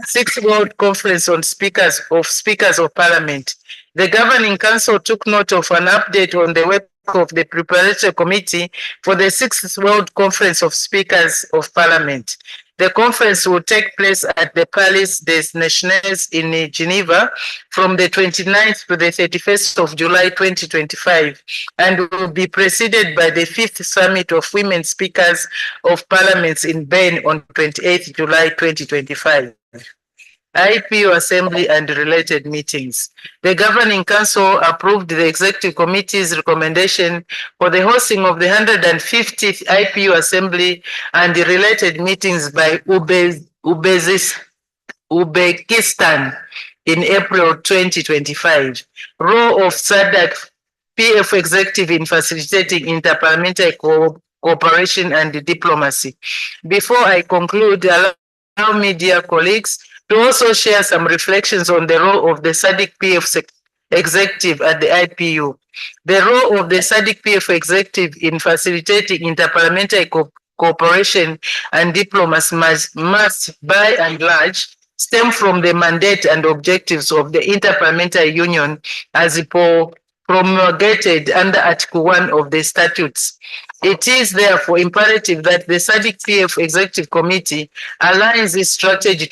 Speaker 21: 6th World Conference on Speakers of Parliament. The Governing Council took note of an update on the work of the Preparatory Committee for the 6th World Conference of Speakers of Parliament. The conference will take place at the Palais des Nations in Geneva from the 29th to the 31st of July 2025 and will be preceded by the 5th Summit of Women Speakers of Parliaments in Bern on 28th July 2025. IPU Assembly and related meetings. The Governing Council approved the Executive Committee's recommendation for the hosting of the 150th IPU Assembly and the related meetings by Uzbekistan in April 2025. Role of Sadc PF Executive in facilitating interparliamentary cooperation and diplomacy. Before I conclude, allow me, dear colleagues, to also share some reflections on the role of the Sadc PF Executive at the IPU. The role of the Sadc PF Executive in facilitating interparliamentary cooperation and diplomacy must, by and large, stem from the mandate and objectives of the Interparliamentary Union as promulgated under Article 1 of the statutes. It is therefore imperative that the Sadc PF Executive Committee aligns its strategy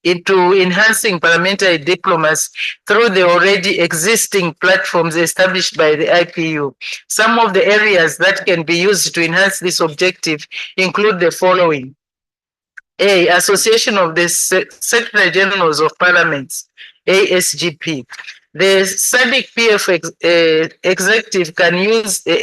Speaker 21: into enhancing parliamentary diplomacy through the already existing platforms established by the IPU. Some of the areas that can be used to enhance this objective include the following. A. Association of the Secretary Generals of Parliaments, ASGP. The Sadc PF Executive can use the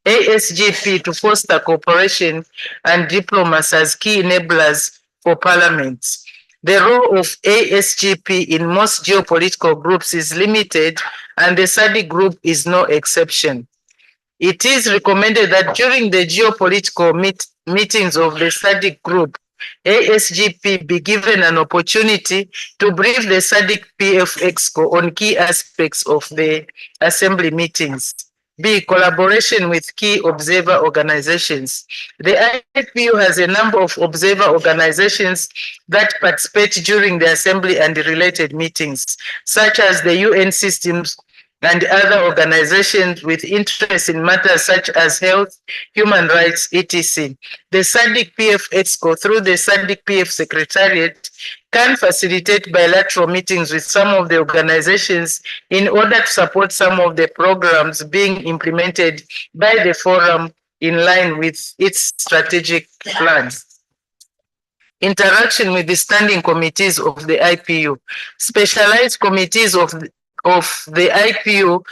Speaker 21: ASGP to foster cooperation and diplomacy as key enablers for parliaments. The role of ASGP in most geopolitical groups is limited, and the Sadc group is no exception. It is recommended that during the geopolitical meetings of the SADC group, ASGP be given an opportunity to brief the SADC PF Exco on key aspects of the assembly meetings. B, collaboration with key observer organizations. The IPU has a number of observer organizations that participate during the assembly and the related meetings, such as the UN systems and other organizations with interest in matters such as health, human rights, etc. The SADC PF Exco, through the SADC PF Secretariat, can facilitate bilateral meetings with some of the organizations in order to support some of the programs being implemented by the forum in line with its strategic plans. Interaction with the standing committees of the IPU. Specialized committees of the IPU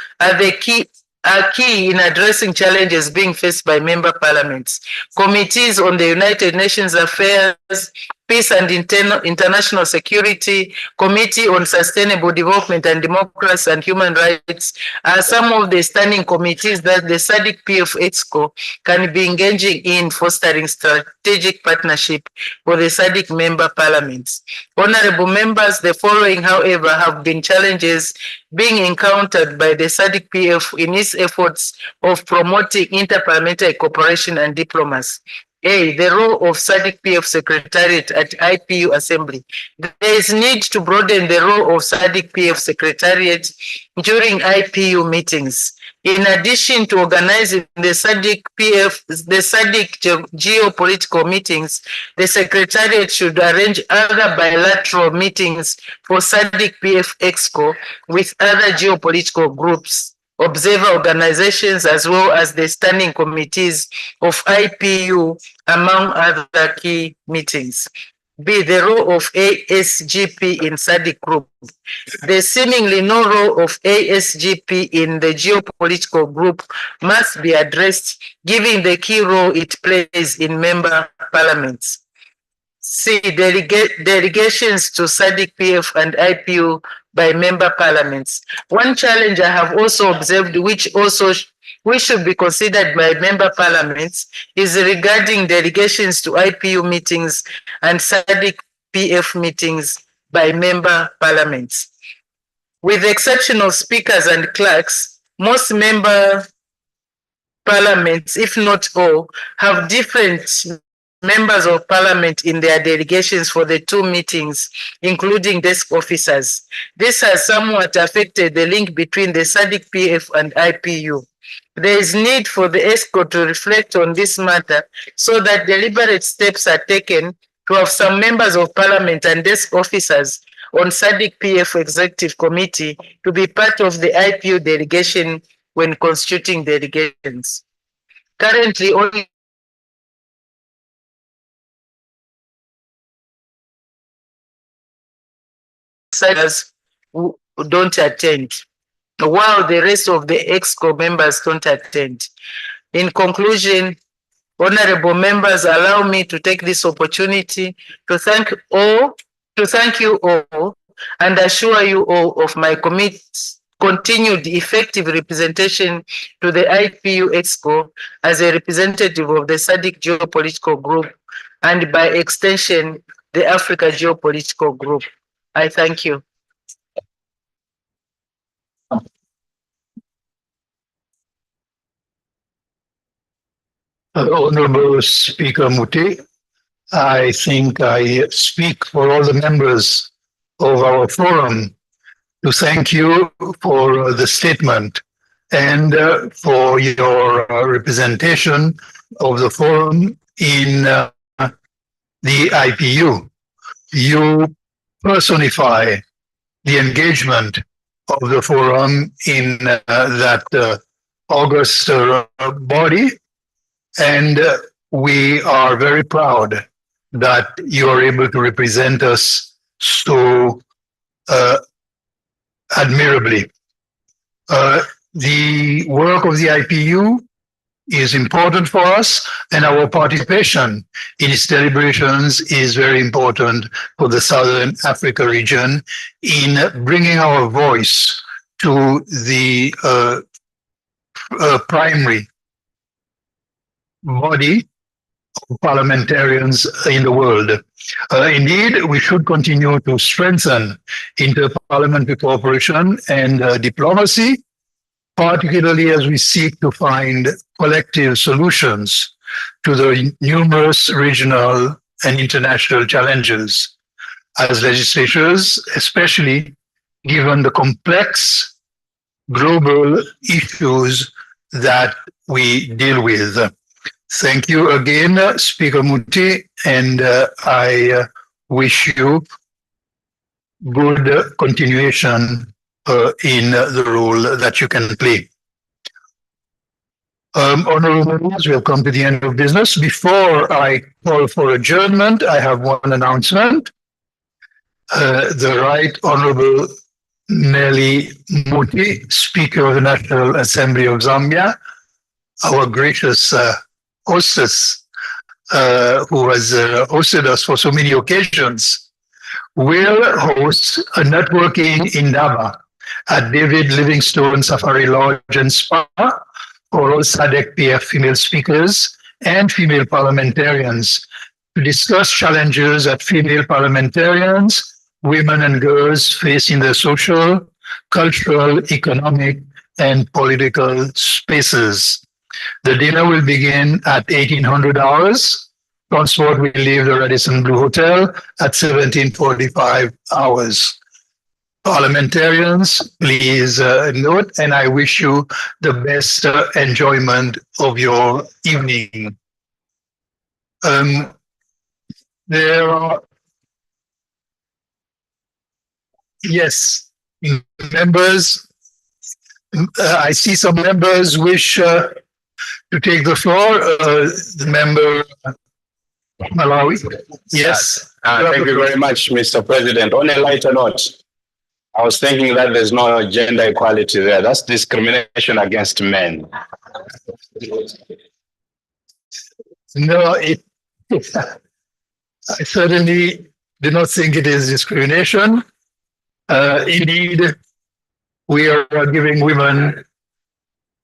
Speaker 21: are key in addressing challenges being faced by member parliaments. Committees on the United Nations Affairs, Peace and International Security, Committee on Sustainable Development and Democracy and Human Rights are some of the standing committees that the SADC PF Exco can be engaging in fostering strategic partnership for the SADC member parliaments. Honorable members, the following, however, have been challenges being encountered by the SADC PF in its efforts of promoting interparliamentary cooperation and diplomacy. A, the role of SADC PF Secretariat at IPU Assembly. There is need to broaden the role of SADC PF Secretariat during IPU meetings. In addition to organizing the SADC geopolitical meetings, the Secretariat should arrange other bilateral meetings for SADC PF Exco with other geopolitical groups, observer organizations, as well as the standing committees of IPU, among other key meetings. B, the role of ASGP in SADC group. The seemingly no role of ASGP in the geopolitical group must be addressed, given the key role it plays in member parliaments. C, delegations to SADC PF and IPU by member parliaments. One challenge I have also observed, which should be considered by member parliaments, is regarding delegations to IPU meetings and SADC PF meetings by member parliaments. With the exception of speakers and clerks, most member parliaments, if not all, have different members of parliament in their delegations for the two meetings, including desk officers. This has somewhat affected the link between the SADC PF and IPU. There is need for the ESCO to reflect on this matter so that deliberate steps are taken to have some members of parliament and desk officers on SADC PF Executive Committee to be part of the IPU delegation when constituting delegations. Currently, only who don't attend, while the rest of the EXCO members don't attend. In conclusion, honorable members, allow me to take this opportunity to thank you all and assure you all of my continued effective representation to the IPU EXCO as a representative of the SADC geopolitical group and by extension, the Africa geopolitical group. I thank you.
Speaker 1: Honorable Speaker Muti, I think I speak for all the members of our forum to thank you for the statement and for your representation of the forum in the IPU. You personify the engagement of the forum in that august body, and we are very proud that you are able to represent us so admirably. The work of the IPU is important for us, and our participation in its deliberations is very important for the Southern Africa region in bringing our voice to the primary body of parliamentarians in the world. Indeed, we should continue to strengthen inter-parliamentary cooperation and diplomacy, particularly as we seek to find collective solutions to the numerous regional and international challenges. As legislators, especially given the complex global issues that we deal with. Thank you again, Speaker Muti, and I wish you good continuation in the role that you can play. Honorable members, we have come to the end of business. Before I call for adjournment, I have one announcement. The Right Honorable Nelly Muti, Speaker of the National Assembly of Zambia, our gracious hostess, who has hosted us for so many occasions, will host a networking indaba at David Livingstone Safari Lodge and Spa for all Sadc PF female speakers and female parliamentarians to discuss challenges that female parliamentarians, women and girls face in their social, cultural, economic, and political spaces. The dinner will begin at 1800 hours. Transport will leave the Radisson Blue Hotel at 1745 hours. Parliamentarians, please note, and I wish you the best enjoyment of your evening. There are, yes, members, I see some members wish to take the floor. The member Malawi. Yes.
Speaker 5: Thank you very much, Mr. President. On a lighter note, I was thinking that there's no gender equality there. That's discrimination against men.
Speaker 1: No, I certainly do not think it is discrimination. Indeed, we are giving women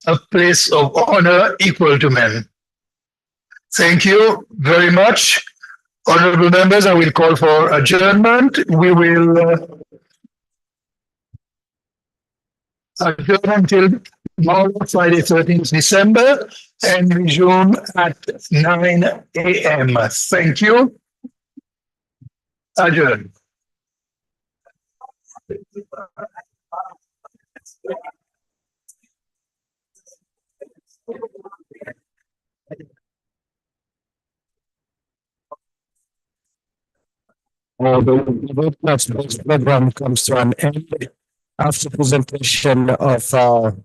Speaker 1: a place of honor equal to men. Thank you very much. Honorable members, I will call for adjournment. We will adjourn until tomorrow, Friday, 13th December, and resume at 9 a.m. Thank you. Adjourn.
Speaker 14: The broadcast program comes to an end after presentation of the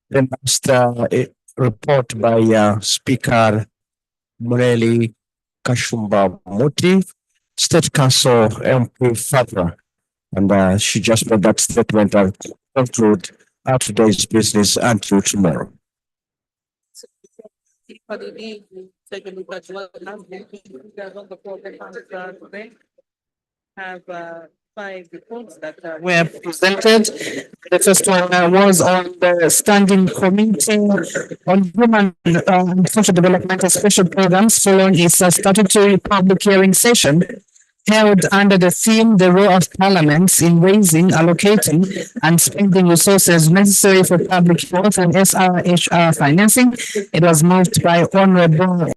Speaker 14: last report by Speaker Mureli Kashumba Muti, State Council MP Fatra, and she just made that statement and conclude our today's business until tomorrow.
Speaker 9: Take a look at what on the program today. Have 5 reports that were presented. The first one was on the Standing Committee on Human and Social Development and Special Programs following its statutory public hearing session held under the theme The Role of Parliaments in Raising, Allocating and Spending Resources Necessary for Public Health and SRHR Financing. It was moved by Honorable